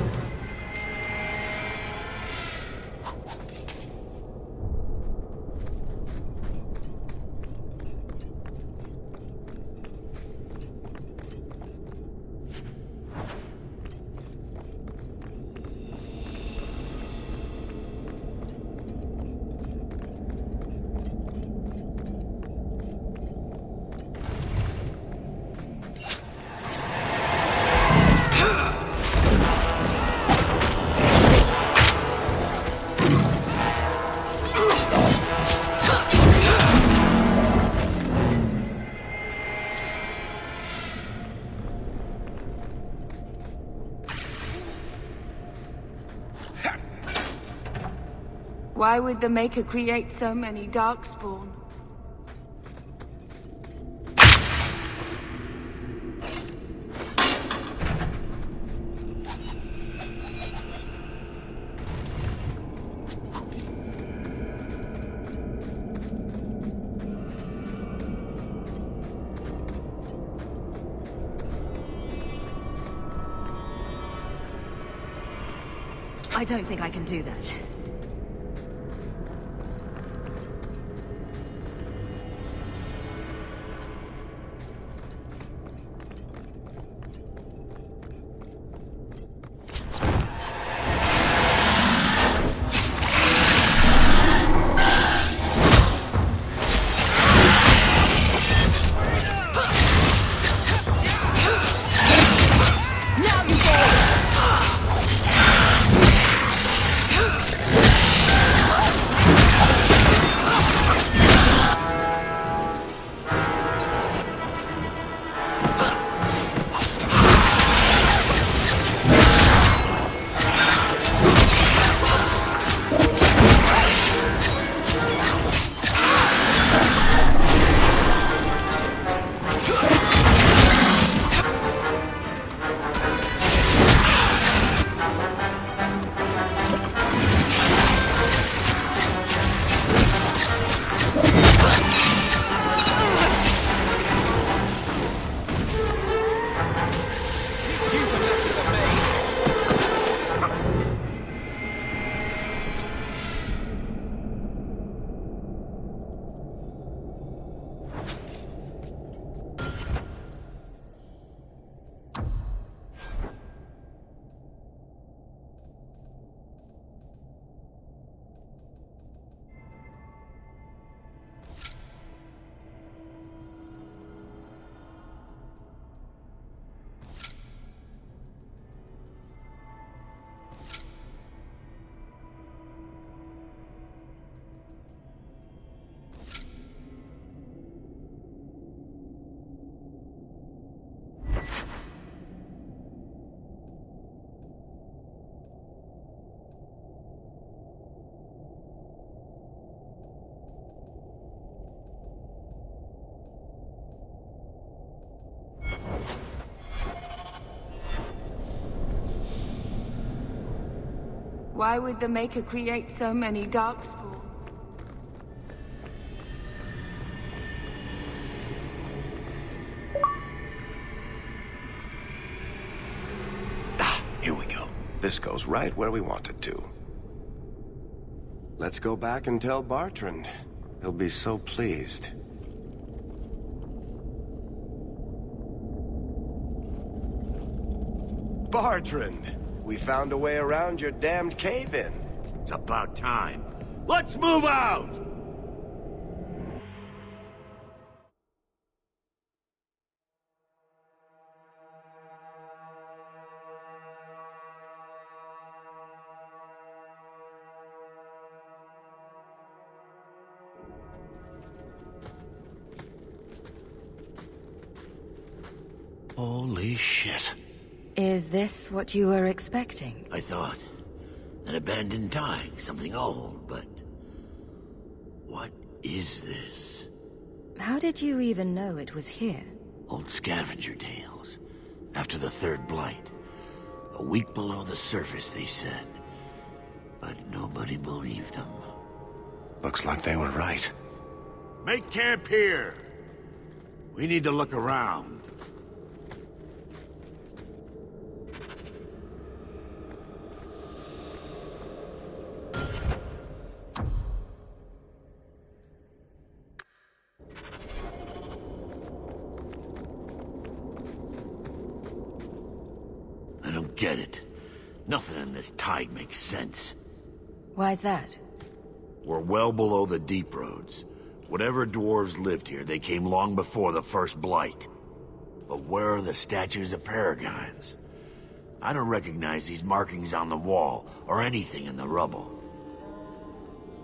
Why would the Maker create so many Darkspawn? I don't think I can do that. Why would the Maker create so many Darkspawn? Here we go. This goes right where we want it to. Let's go back and tell Bartrand. He'll be so pleased. Bartrand! We found a way around your damned cave-in. It's about time. Let's move out! Holy shit. Is this what you were expecting? I thought. An abandoned tag, something old, but... what is this? How did you even know it was here? Old scavenger tales. After the third blight. A week below the surface, they said. But nobody they believed him. Looks like they were right. Make camp here. We need to look around. I don't get it. Nothing in this tide makes sense. Why's that? We're well below the deep roads. Whatever dwarves lived here, they came long before the first blight. But where are the statues of paragons? I don't recognize these markings on the wall, or anything in the rubble.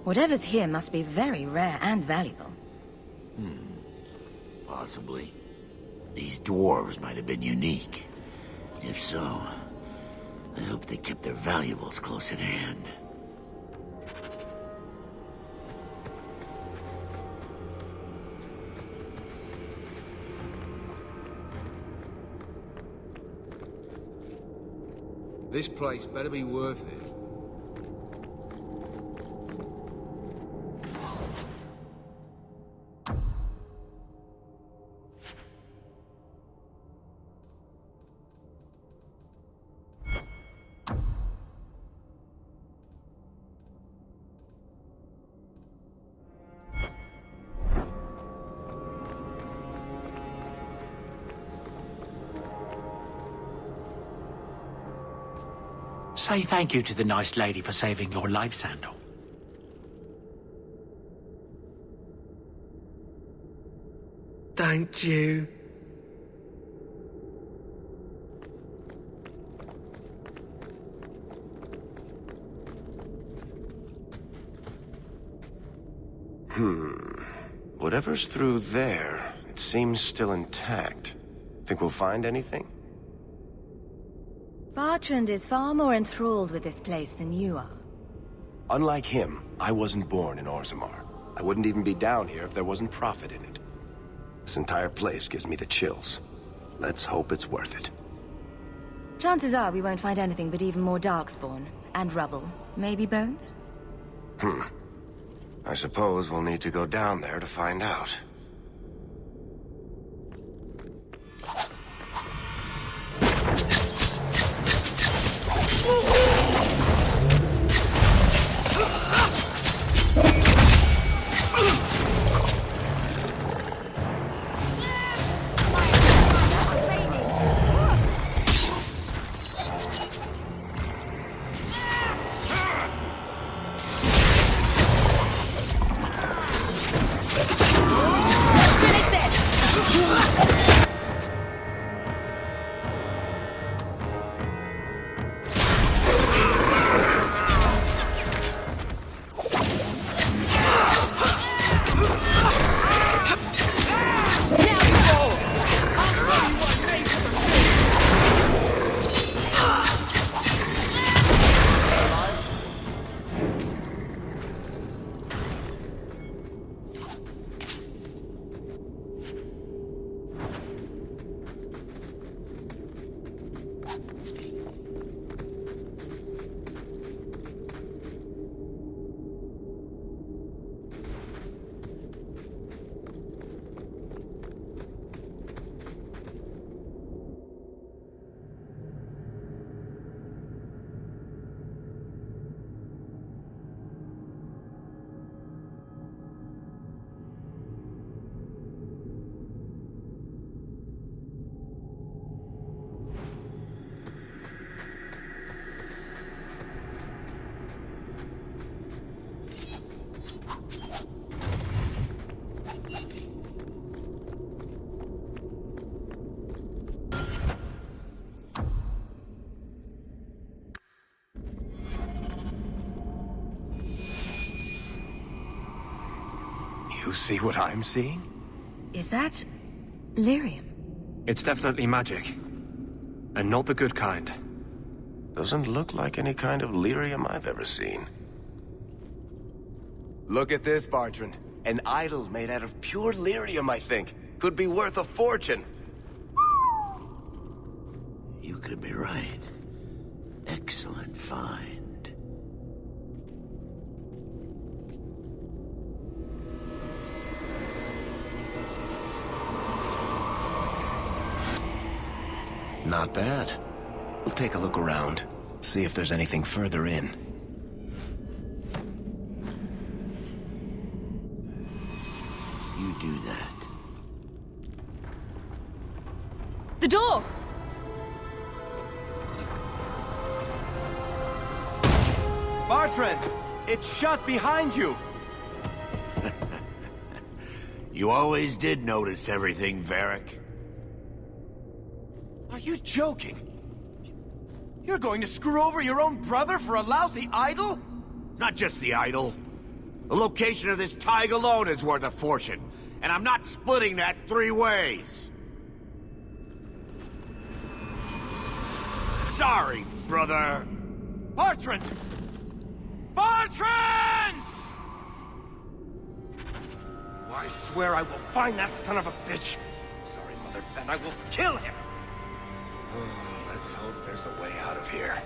Whatever's here must be very rare and valuable. Possibly. These dwarves might have been unique. If so, I hope they kept their valuables close at hand. This place better be worth it. Say thank you to the nice lady for saving your life, Sandal. Thank you. Whatever's through there, it seems still intact. Think we'll find anything? Bartrand is far more enthralled with this place than you are. Unlike him, I wasn't born in Orzammar. I wouldn't even be down here if there wasn't profit in it. This entire place gives me the chills. Let's hope it's worth it. Chances are we won't find anything but even more Darkspawn. And rubble. Maybe bones? I suppose we'll need to go down there to find out. You see what I'm seeing? Is that... lyrium? It's definitely magic. And not the good kind. Doesn't look like any kind of lyrium I've ever seen. Look at this, Bartrand. An idol made out of pure lyrium, I think. Could be worth a fortune. You could be right. Excellent find. Not bad. We'll take a look around, see if there's anything further in. You do that. The door! Bartrand! It's shut behind you! You always did notice everything, Varric. Are you joking? You're going to screw over your own brother for a lousy idol? It's not just the idol. The location of this Tig alone is worth a fortune, and I'm not splitting that 3 ways. Sorry, brother. Bartrand! Bartrand! I swear I will find that son of a bitch. Sorry, Mother, and I will kill him. Oh, let's hope there's a way out of here.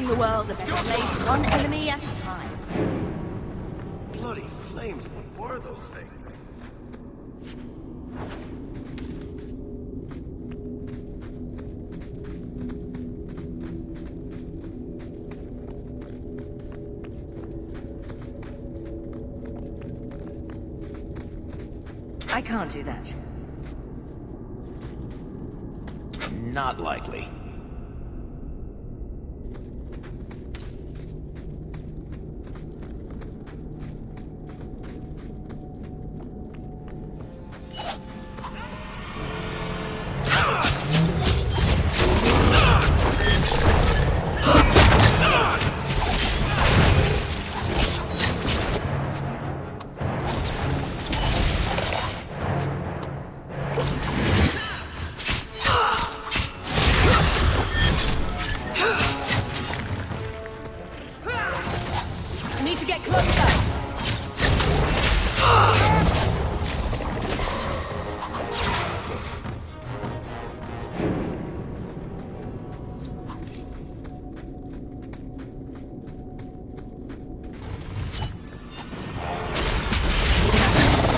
the world a better place, one enemy at a time. Bloody flames, what were those things? I can't do that. Not likely. Need to get closer.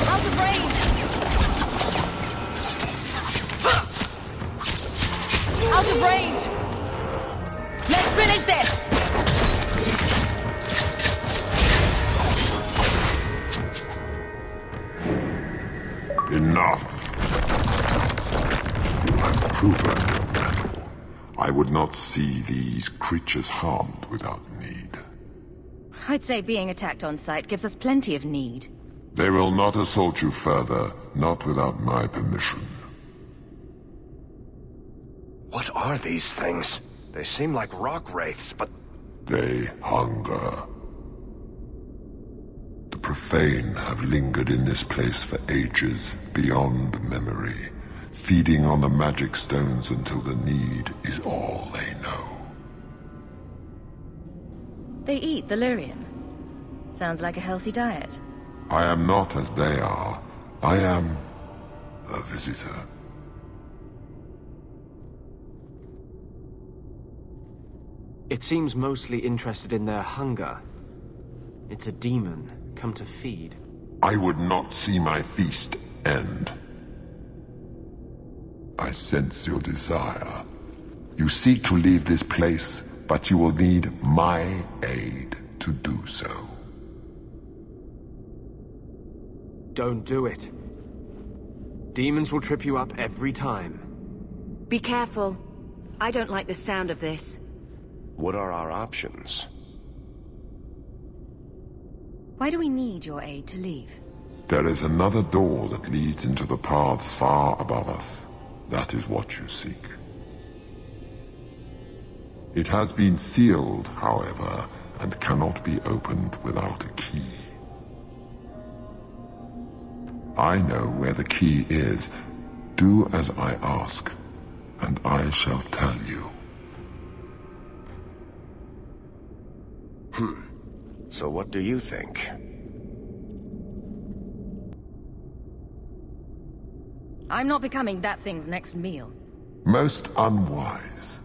Out of range! Out of range! Let's finish this! Enough. You have proven your mettle. I would not see these creatures harmed without need. I'd say being attacked on sight gives us plenty of need. They will not assault you further, not without my permission. What are these things? They seem like rock wraiths, but... They hunger. The profane have lingered in this place for ages, beyond memory, feeding on the magic stones until the need is all they know. They eat the lyrium. Sounds like a healthy diet. I am not as they are. I am a visitor. It seems mostly interested in their hunger. It's a demon, come to feed. I would not see my feast end. I sense your desire. You seek to leave this place, but you will need my aid to do so. Don't do it. Demons will trip you up every time. Be careful. I don't like the sound of this. What are our options? Why do we need your aid to leave? There is another door that leads into the paths far above us. That is what you seek. It has been sealed, however, and cannot be opened without a key. I know where the key is. Do as I ask, and I shall tell you. So what do you think? I'm not becoming that thing's next meal. Most unwise.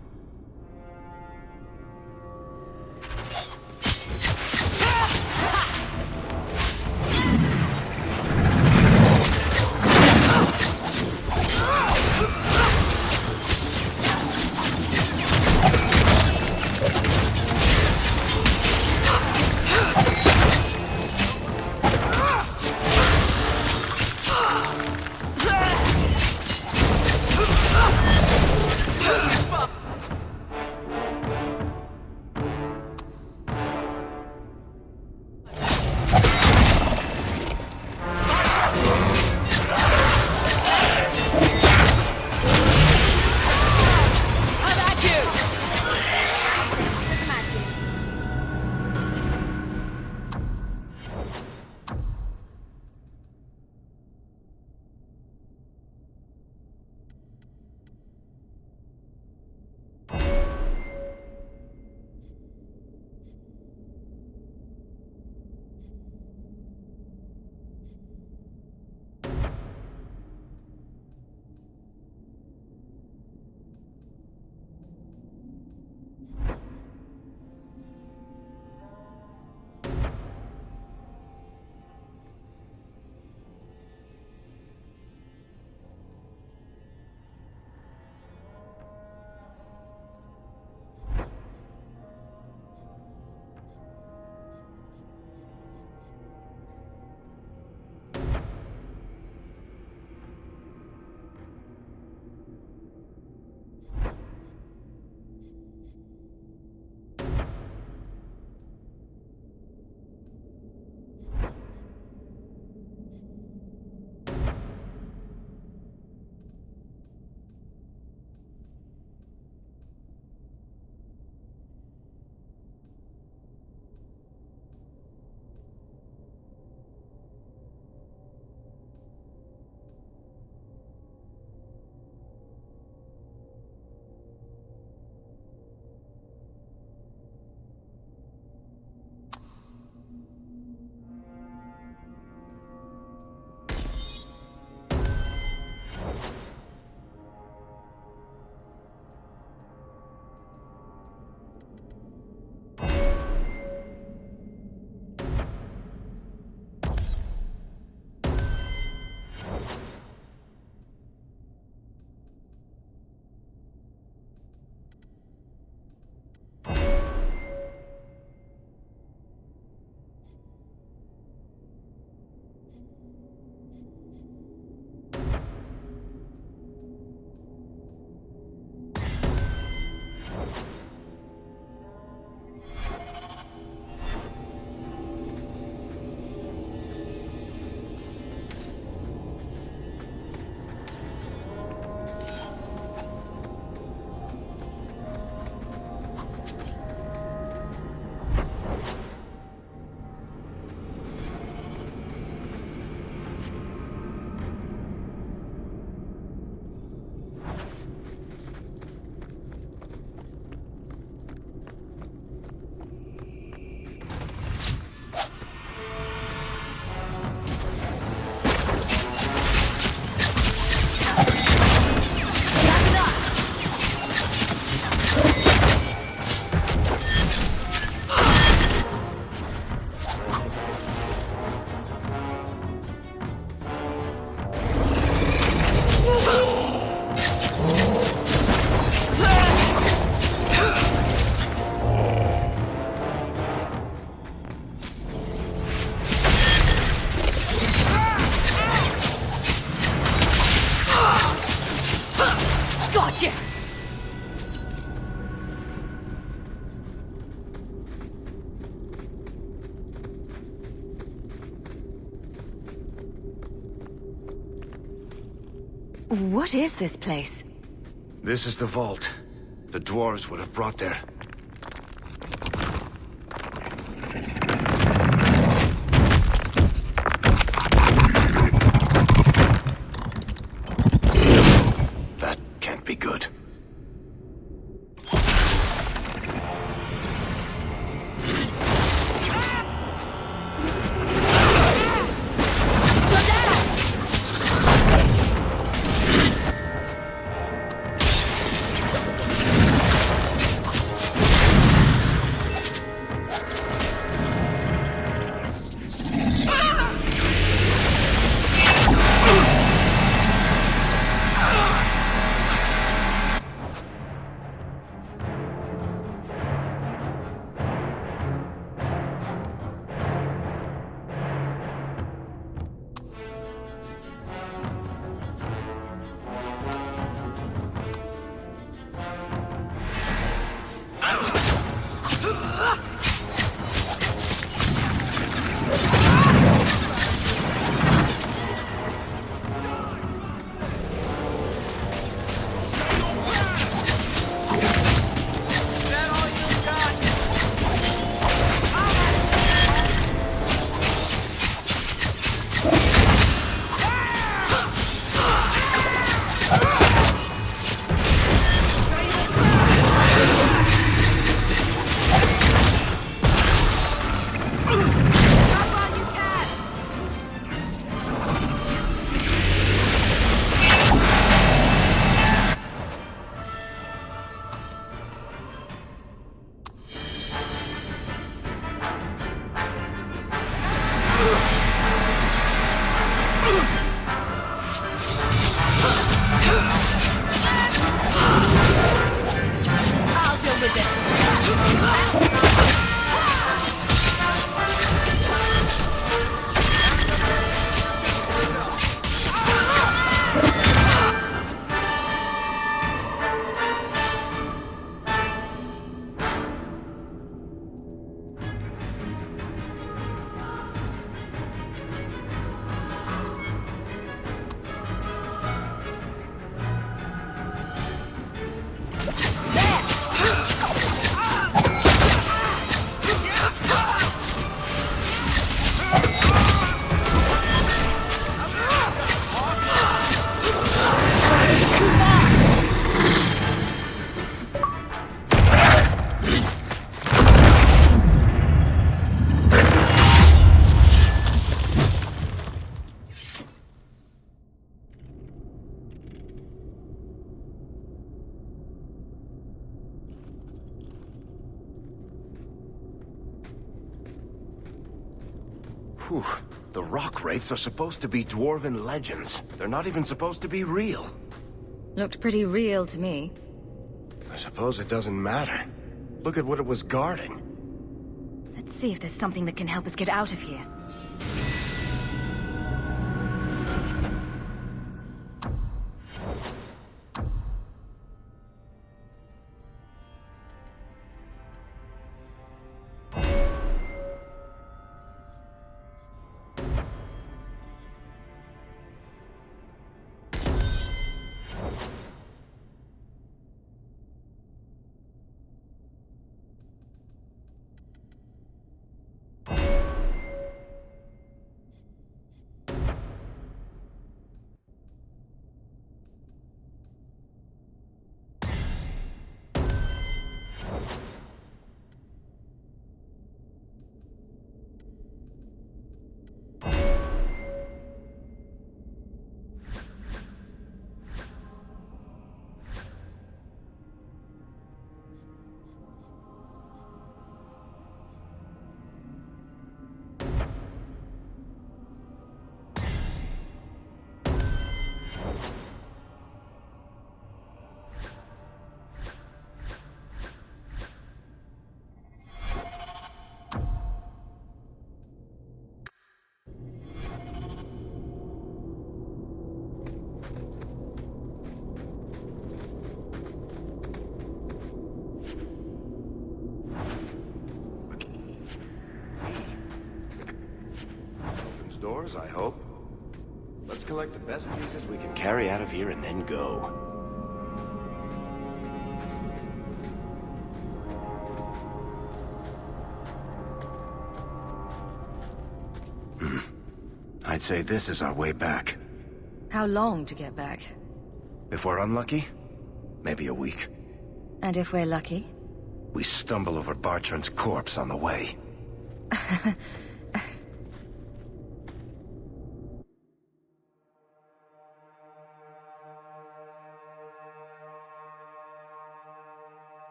Gotcha! What is this place? This is the vault. The dwarves would have brought their... That can't be good. Whew. The rock wraiths are supposed to be dwarven legends. They're not even supposed to be real. Looked pretty real to me. I suppose it doesn't matter. Look at what it was guarding. Let's see if there's something that can help us get out of here. doors, I hope. Let's collect the best pieces we can carry out of here and then go. I'd say this is our way back. How long to get back? If we're unlucky, maybe a week. And if we're lucky? We stumble over Bartrand's corpse on the way.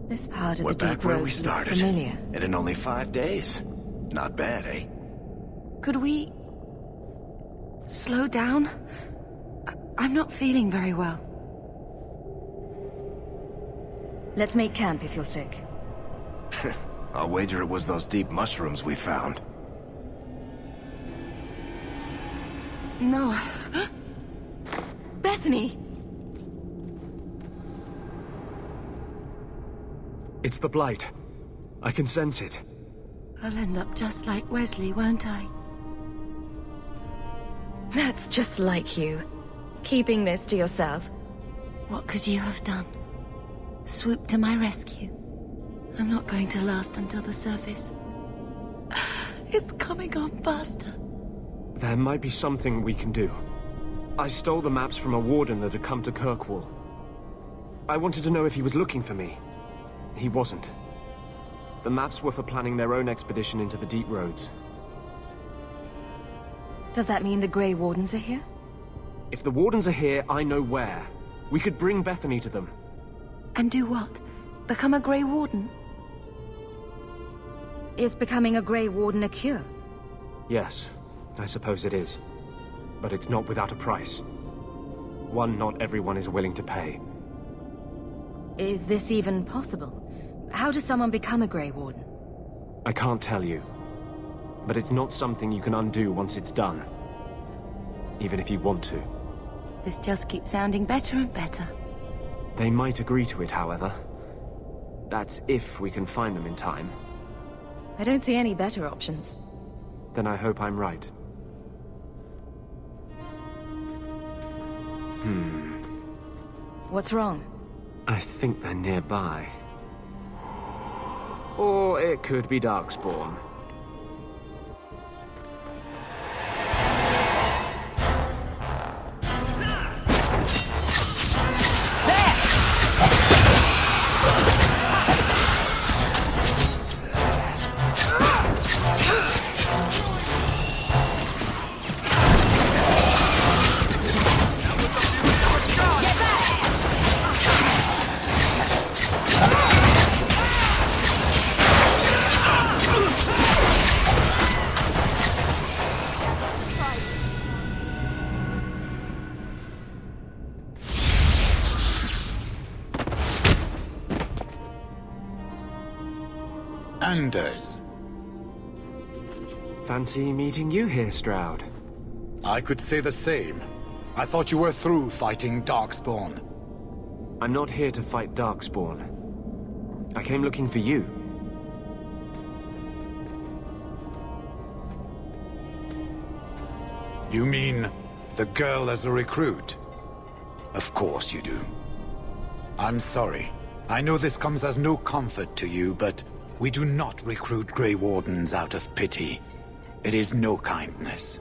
This part of We're the back deep where road we looks started. familiar. And in only 5 days. Not bad, eh? Could we... slow down? I'm not feeling very well. Let's make camp if you're sick. I'll wager it was those deep mushrooms we found. No. Bethany! It's the Blight. I can sense it. I'll end up just like Wesley, won't I? That's just like you. Keeping this to yourself. What could you have done? Swoop to my rescue. I'm not going to last until the surface. It's coming on faster. There might be something we can do. I stole the maps from a warden that had come to Kirkwall. I wanted to know if he was looking for me. He wasn't. The maps were for planning their own expedition into the deep roads. Does that mean the Grey Wardens are here? If the Wardens are here, I know where. We could bring Bethany to them. And do what? Become a Grey Warden? Is becoming a Grey Warden a cure? Yes, I suppose it is. But it's not without a price. One not everyone is willing to pay. Is this even possible? How does someone become a Grey Warden? I can't tell you. But it's not something you can undo once it's done. Even if you want to. This just keeps sounding better and better. They might agree to it, however. That's if we can find them in time. I don't see any better options. Then I hope I'm right. What's wrong? I think they're nearby. Or it could be Darkspawn. Anders. Fancy meeting you here, Stroud. I could say the same. I thought you were through fighting Darkspawn. I'm not here to fight Darkspawn. I came looking for you. You mean the girl as a recruit? Of course you do. I'm sorry. I know this comes as no comfort to you, but we do not recruit Grey Wardens out of pity. It is no kindness.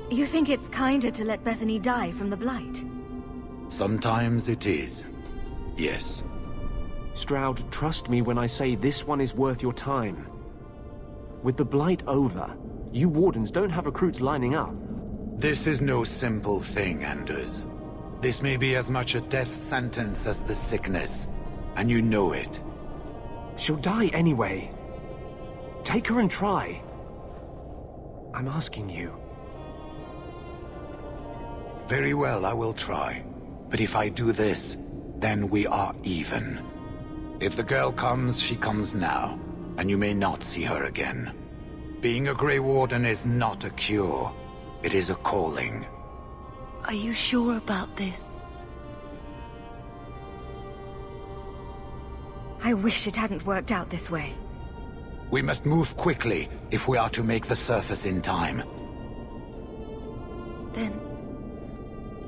You think it's kinder to let Bethany die from the Blight? Sometimes it is. Yes. Stroud, trust me when I say this one is worth your time. With the Blight over, you Wardens don't have recruits lining up. This is no simple thing, Anders. This may be as much a death sentence as the sickness, and you know it. She'll die anyway. Take her and try. I'm asking you. Very well, I will try. But if I do this, then we are even. If the girl comes, she comes now, and you may not see her again. Being a Grey Warden is not a cure. It is a calling. Are you sure about this? I wish it hadn't worked out this way. We must move quickly if we are to make the surface in time. Then,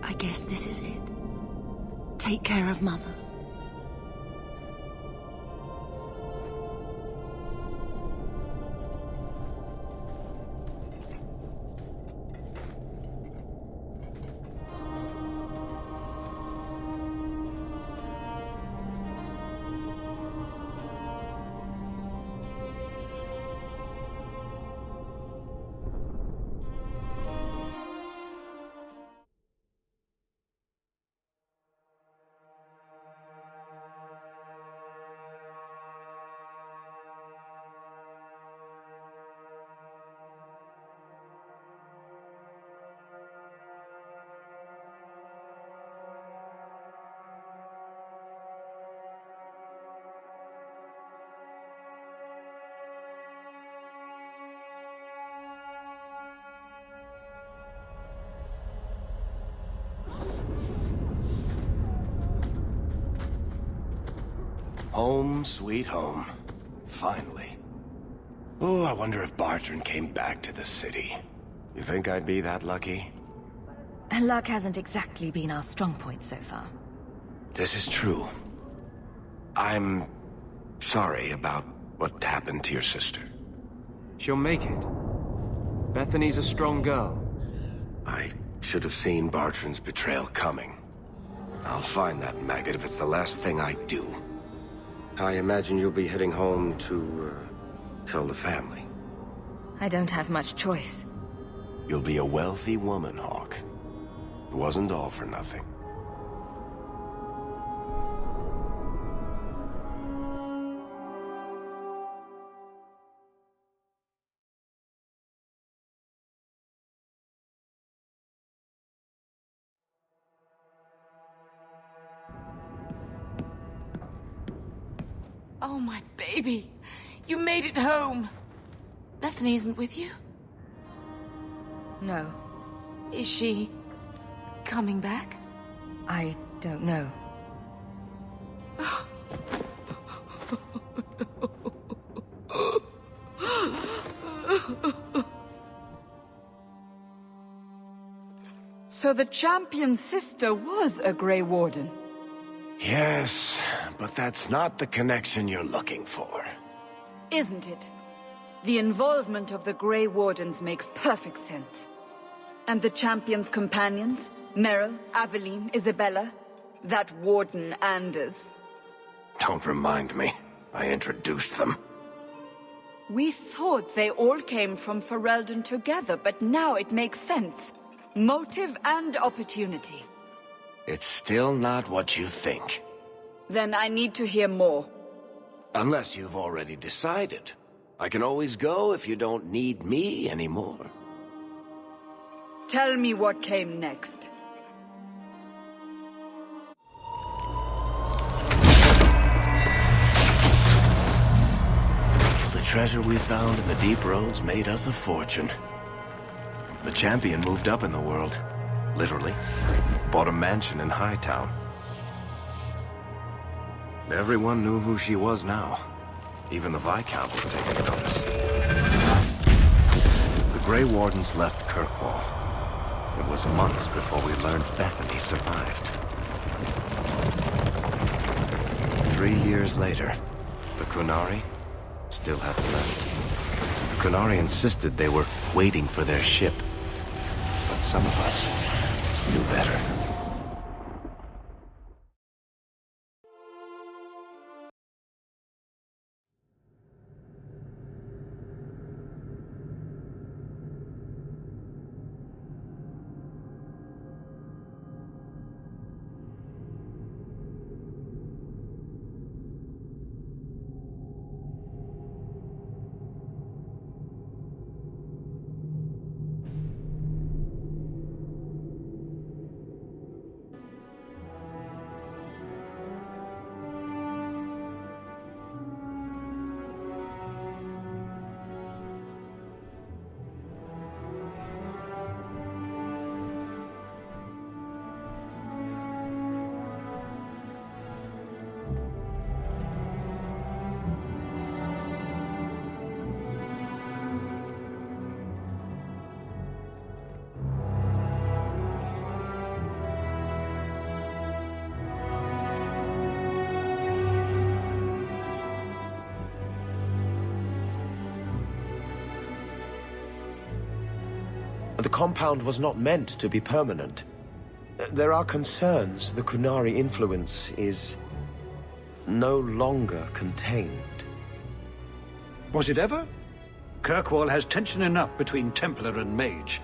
I guess this is it. Take care of Mother. Home, sweet home. Finally. Oh, I wonder if Bartrand came back to the city. You think I'd be that lucky? Luck hasn't exactly been our strong point so far. This is true. I'm sorry about what happened to your sister. She'll make it. Bethany's a strong girl. I should have seen Bartrand's betrayal coming. I'll find that maggot if it's the last thing I do. I imagine you'll be heading home to, tell the family. I don't have much choice. You'll be a wealthy woman, Hawke. It wasn't all for nothing. Oh, my baby. You made it home. Bethany isn't with you? No. Is she coming back? I don't know. So the champion's sister was a Grey Warden? Yes, but that's not the connection you're looking for. Isn't it? The involvement of the Grey Wardens makes perfect sense. And the champion's companions? Merrill, Aveline, Isabella? That Warden Anders? Don't remind me. I introduced them. We thought they all came from Ferelden together, but now it makes sense. Motive and opportunity. It's still not what you think. Then I need to hear more. Unless you've already decided. I can always go if you don't need me anymore. Tell me what came next. The treasure we found in the deep roads made us a fortune. The champion moved up in the world. Literally. Bought a mansion in Hightown. Everyone knew who she was now. Even the Viscount was taking notice. The Grey Wardens left Kirkwall. It was months before we learned Bethany survived. 3 years later, the Qunari still hadn't left. The Qunari insisted they were waiting for their ship. But some of us knew better. The compound was not meant to be permanent. There are concerns the Qunari influence is no longer contained. Was it ever? Kirkwall has tension enough between Templar and Mage.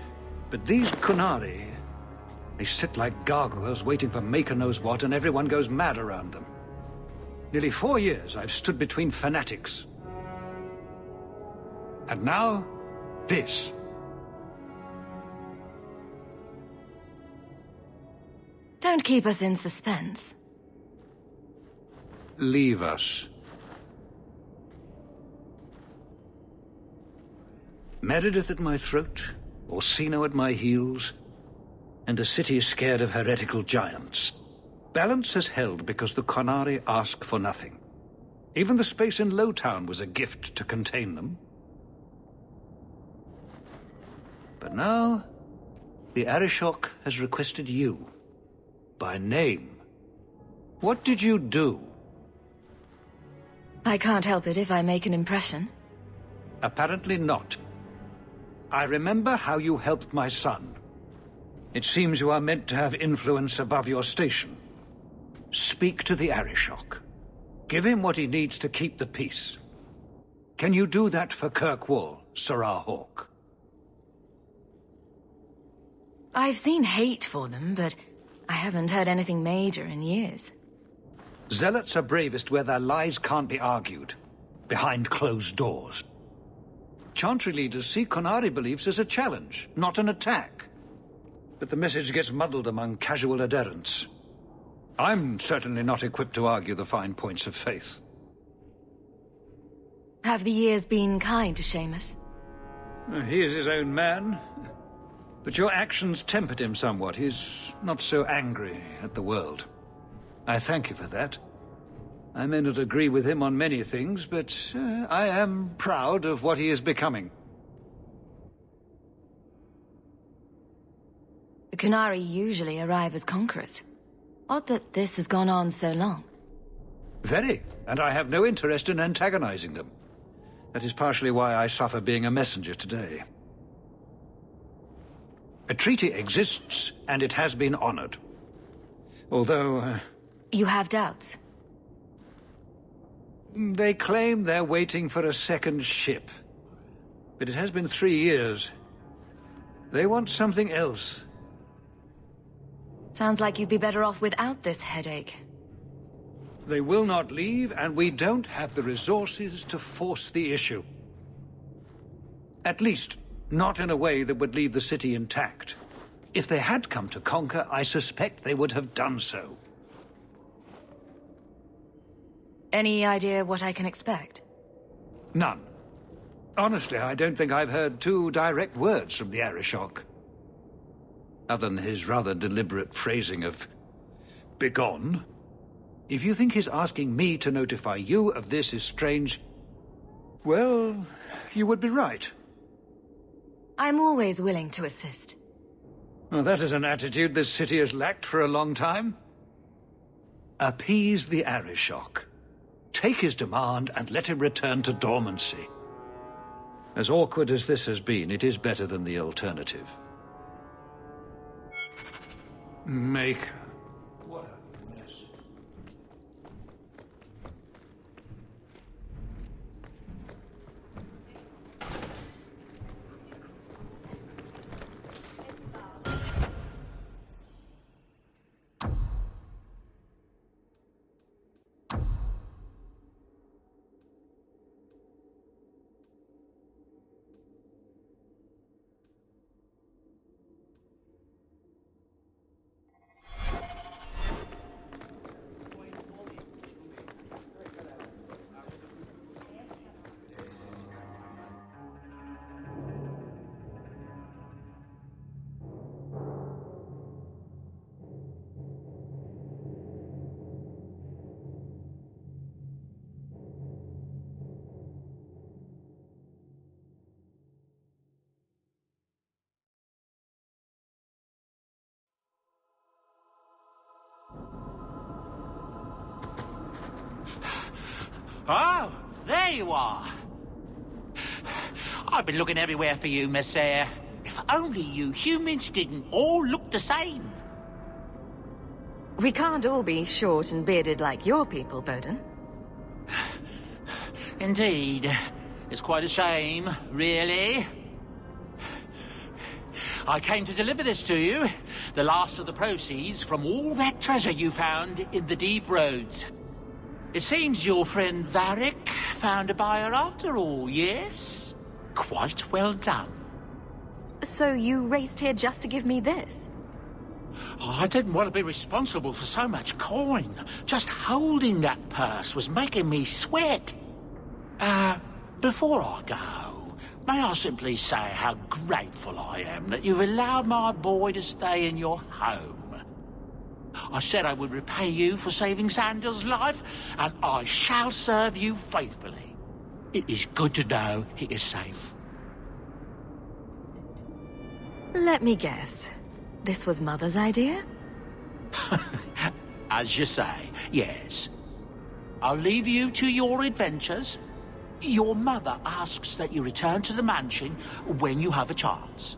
But these Qunari, they sit like gargoyles waiting for Maker knows what, and everyone goes mad around them. Nearly 4 years I've stood between fanatics. And now, this. Don't keep us in suspense. Leave us. Meredith at my throat, Orsino at my heels, and a city scared of heretical giants. Balance has held because the Qunari ask for nothing. Even the space in Lowtown was a gift to contain them. But now, the Arishok has requested you. By name. What did you do? I can't help it if I make an impression. Apparently not. I remember how you helped my son. It seems you are meant to have influence above your station. Speak to the Arishok. Give him what he needs to keep the peace. Can you do that for Kirkwall, Serah Hawke? I've seen hate for them, but I haven't heard anything major in years. Zealots are bravest where their lies can't be argued, behind closed doors. Chantry leaders see Qunari beliefs as a challenge, not an attack. But the message gets muddled among casual adherents. I'm certainly not equipped to argue the fine points of faith. Have the years been kind to Seamus? He is his own man. But your actions tempered him somewhat. He's not so angry at the world. I thank you for that. I may not agree with him on many things, but I am proud of what he is becoming. The Qunari usually arrive as conquerors. Odd that this has gone on so long. Very, and I have no interest in antagonizing them. That is partially why I suffer being a messenger today. A treaty exists, and it has been honored. Although... You have doubts? They claim they're waiting for a second ship. But it has been 3 years. They want something else. Sounds like you'd be better off without this headache. They will not leave, and we don't have the resources to force the issue. At least, not in a way that would leave the city intact. If they had come to conquer, I suspect they would have done so. Any idea what I can expect? None. Honestly, I don't think I've heard 2 direct words from the Arishok. Other than his rather deliberate phrasing of begone. If you think his asking me to notify you of this is strange, well, you would be right. I'm always willing to assist. Well, that is an attitude this city has lacked for a long time. Appease the Arishok. Take his demand and let him return to dormancy. As awkward as this has been, it is better than the alternative. Make... What a mess. Oh, there you are. I've been looking everywhere for you, Messiah. If If only you humans didn't all look the same. We can't all be short and bearded like your people, Bowden. Indeed. It's quite a shame, really. I came to deliver this to you. The last of the proceeds from all that treasure you found in the deep roads. It seems your friend Varric found a buyer after all, yes? Quite well done. So you raced here just to give me this? Oh, I didn't want to be responsible for so much coin. Just holding that purse was making me sweat. Before I go, may I simply say how grateful I am that you've allowed my boy to stay in your home. I said I would repay you for saving Sandal's life, and I shall serve you faithfully. It is good to know he is safe. Let me guess. This was Mother's idea? As you say, yes. I'll leave you to your adventures. Your mother asks that you return to the mansion when you have a chance.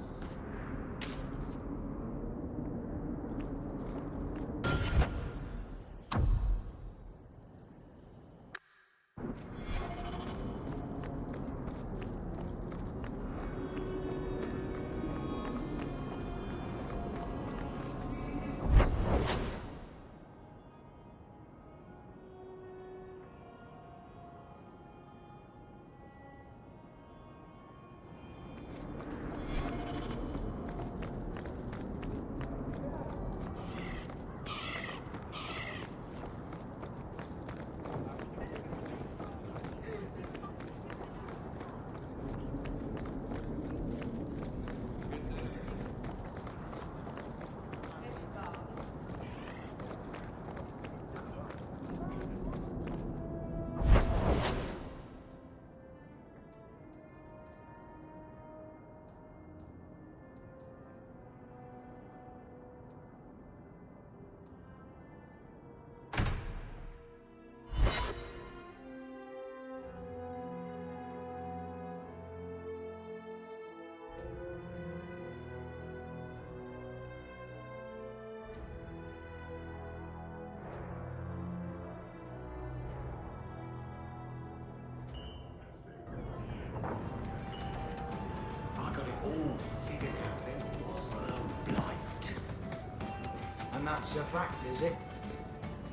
And that's a fact, is it?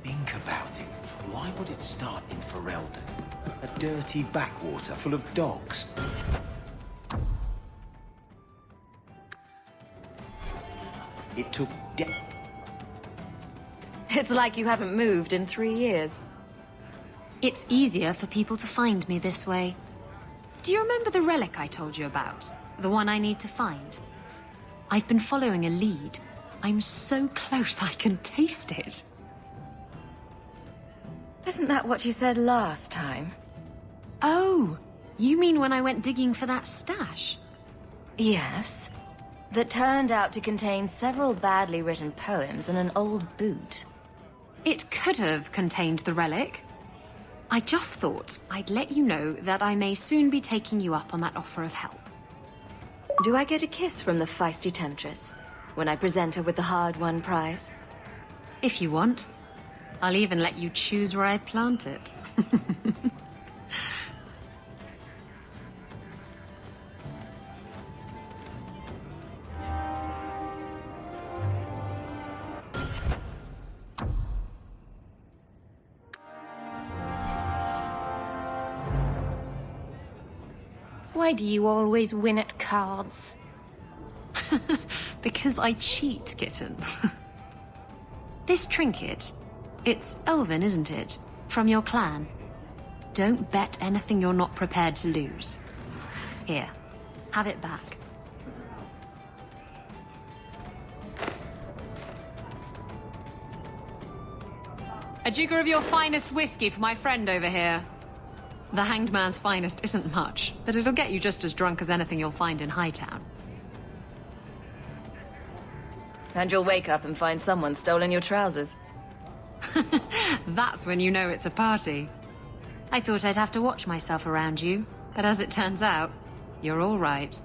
Think about it. Why would it start in Ferelden? A dirty backwater full of dogs. It took It's like you haven't moved in 3 years. It's easier for people to find me this way. Do you remember the relic I told you about? The one I need to find? I've been following a lead. I'm so close I can taste it. Isn't that what you said last time? Oh, you mean when I went digging for that stash? Yes. That turned out to contain several badly written poems and an old boot. It could have contained the relic. I just thought I'd let you know that I may soon be taking you up on that offer of help. Do I get a kiss from the feisty temptress when I present her with the hard-won prize? If you want. I'll even let you choose where I plant it. Why do you always win at cards? Because I cheat, kitten. This trinket, it's elven, isn't it? From your clan. Don't bet anything you're not prepared to lose. Here, have it back. A jigger of your finest whiskey for my friend over here. The Hanged Man's finest isn't much, but it'll get you just as drunk as anything you'll find in Hightown. And you'll wake up and find someone stolen your trousers. That's when you know it's a party. I thought I'd have to watch myself around you, but as it turns out, you're all right.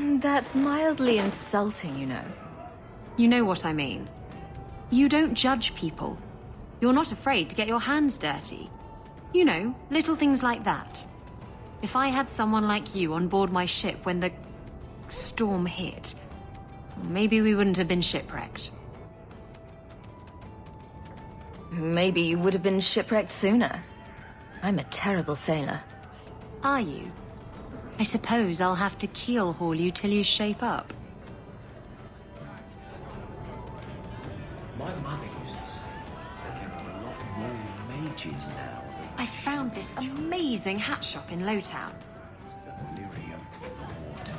That's mildly insulting, you know. You know what I mean. You don't judge people. You're not afraid to get your hands dirty. You know, little things like that. If I had someone like you on board my ship when the storm hit, maybe we wouldn't have been shipwrecked. Maybe you would have been shipwrecked sooner. I'm a terrible sailor. Are you? I suppose I'll have to keel haul you till you shape up. My mother used to say that there are a lot more mages now than... I found this amazing hat shop in Lowtown. It's the lyrium in the water.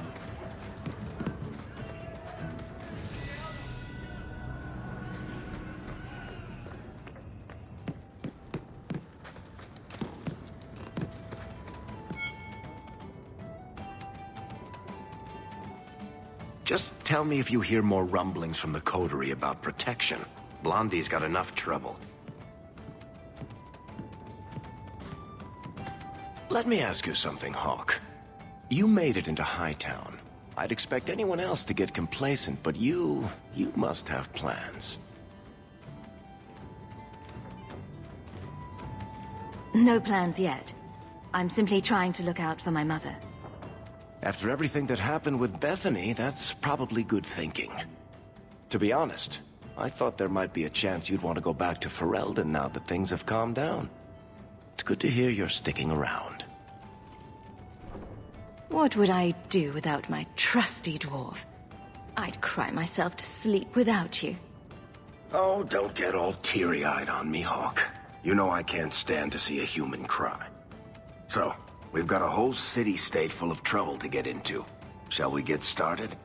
Just tell me if you hear more rumblings from the coterie about protection. Blondie's got enough trouble. Let me ask you something, Hawke. You made it into Hightown. I'd expect anyone else to get complacent, but you must have plans. No plans yet. I'm simply trying to look out for my mother. After everything that happened with Bethany, that's probably good thinking. To be honest, I thought there might be a chance you'd want to go back to Ferelden now that things have calmed down. It's good to hear you're sticking around. What would I do without my trusty dwarf? I'd cry myself to sleep without you. Oh, don't get all teary-eyed on me, Hawke. You know I can't stand to see a human cry. So, we've got a whole city-state full of trouble to get into. Shall we get started?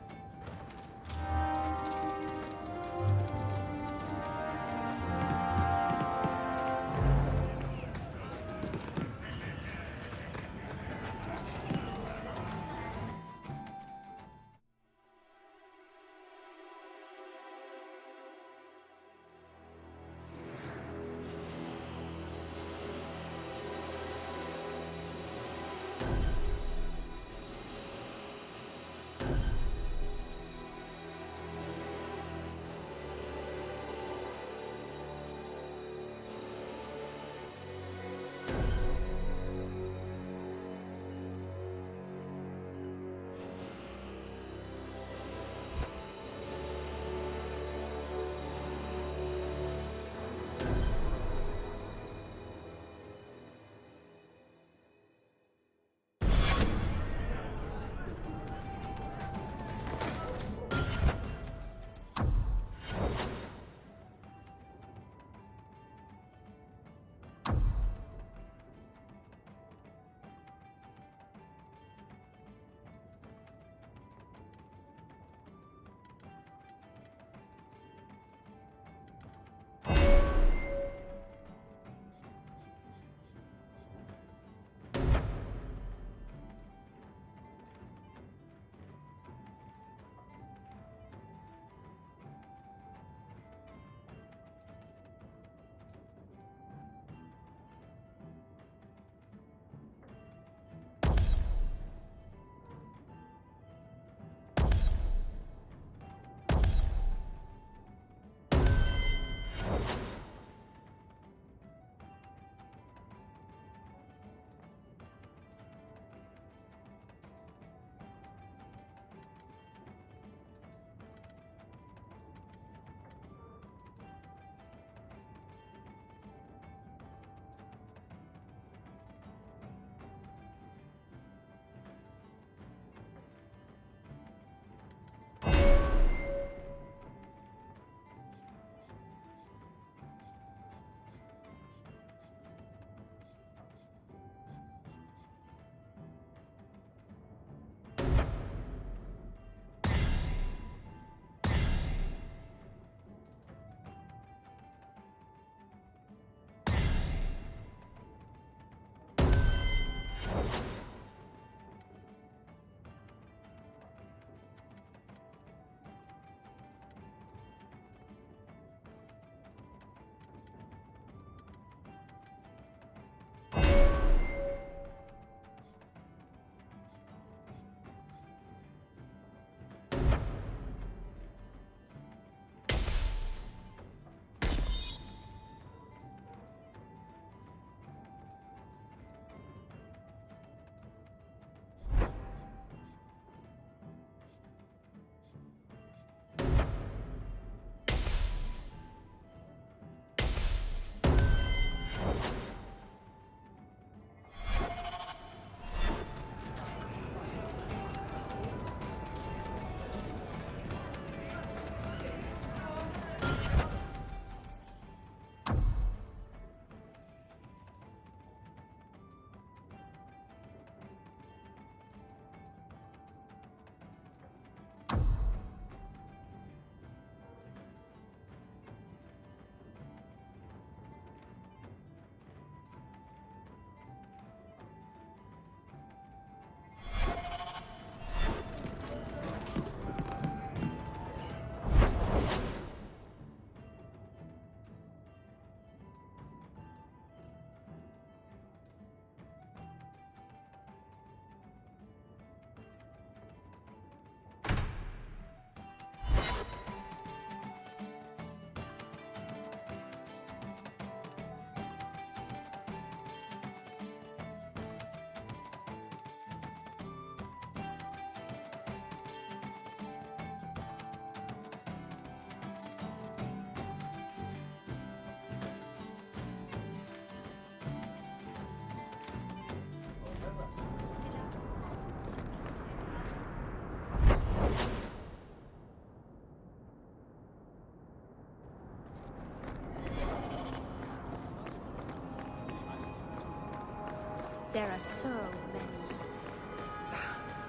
There are so many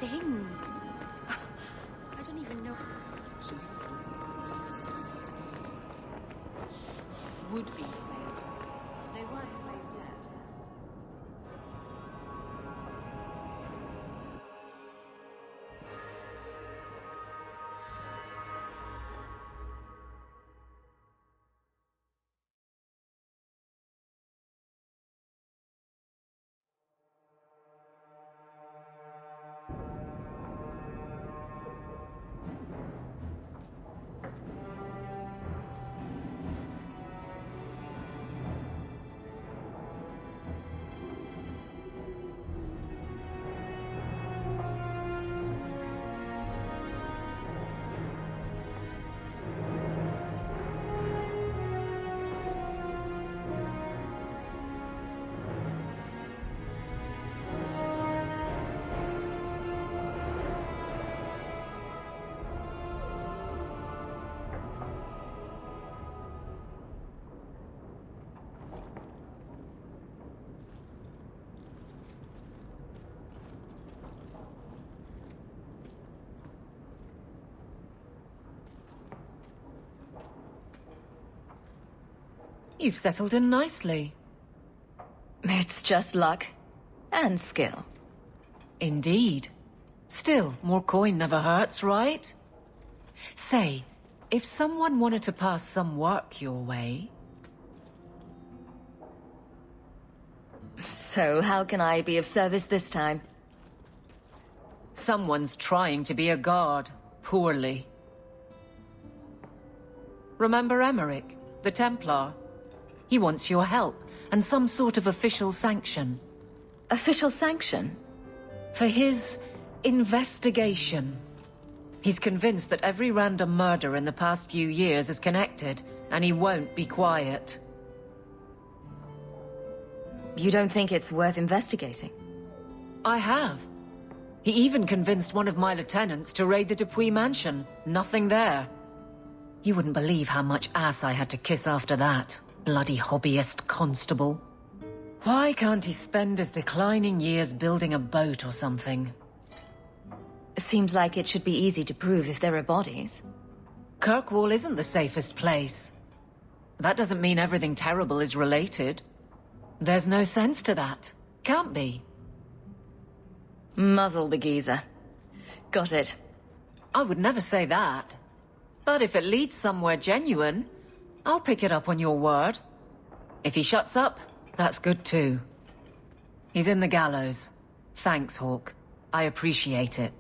things. I don't even know. Would-be slaves. They weren't slaves yet. You've settled in nicely. It's just luck. And skill. Indeed. Still, more coin never hurts, right? Say, if someone wanted to pass some work your way... So, how can I be of service this time? Someone's trying to be a guard, poorly. Remember Emmerich, the Templar? He wants your help, and some sort of official sanction. Official sanction? For his investigation. He's convinced that every random murder in the past few years is connected, and he won't be quiet. You don't think it's worth investigating? I have. He even convinced one of my lieutenants to raid the Dupuis mansion. Nothing there. You wouldn't believe how much ass I had to kiss after that. Bloody hobbyist constable. Why can't he spend his declining years building a boat or something? Seems like it should be easy to prove if there are bodies. Kirkwall isn't the safest place. That doesn't mean everything terrible is related. There's no sense to that. Can't be. Muzzle the geezer. Got it. I would never say that. But if it leads somewhere genuine, I'll pick it up on your word. If he shuts up, that's good too. He's in the gallows. Thanks, Hawke. I appreciate it.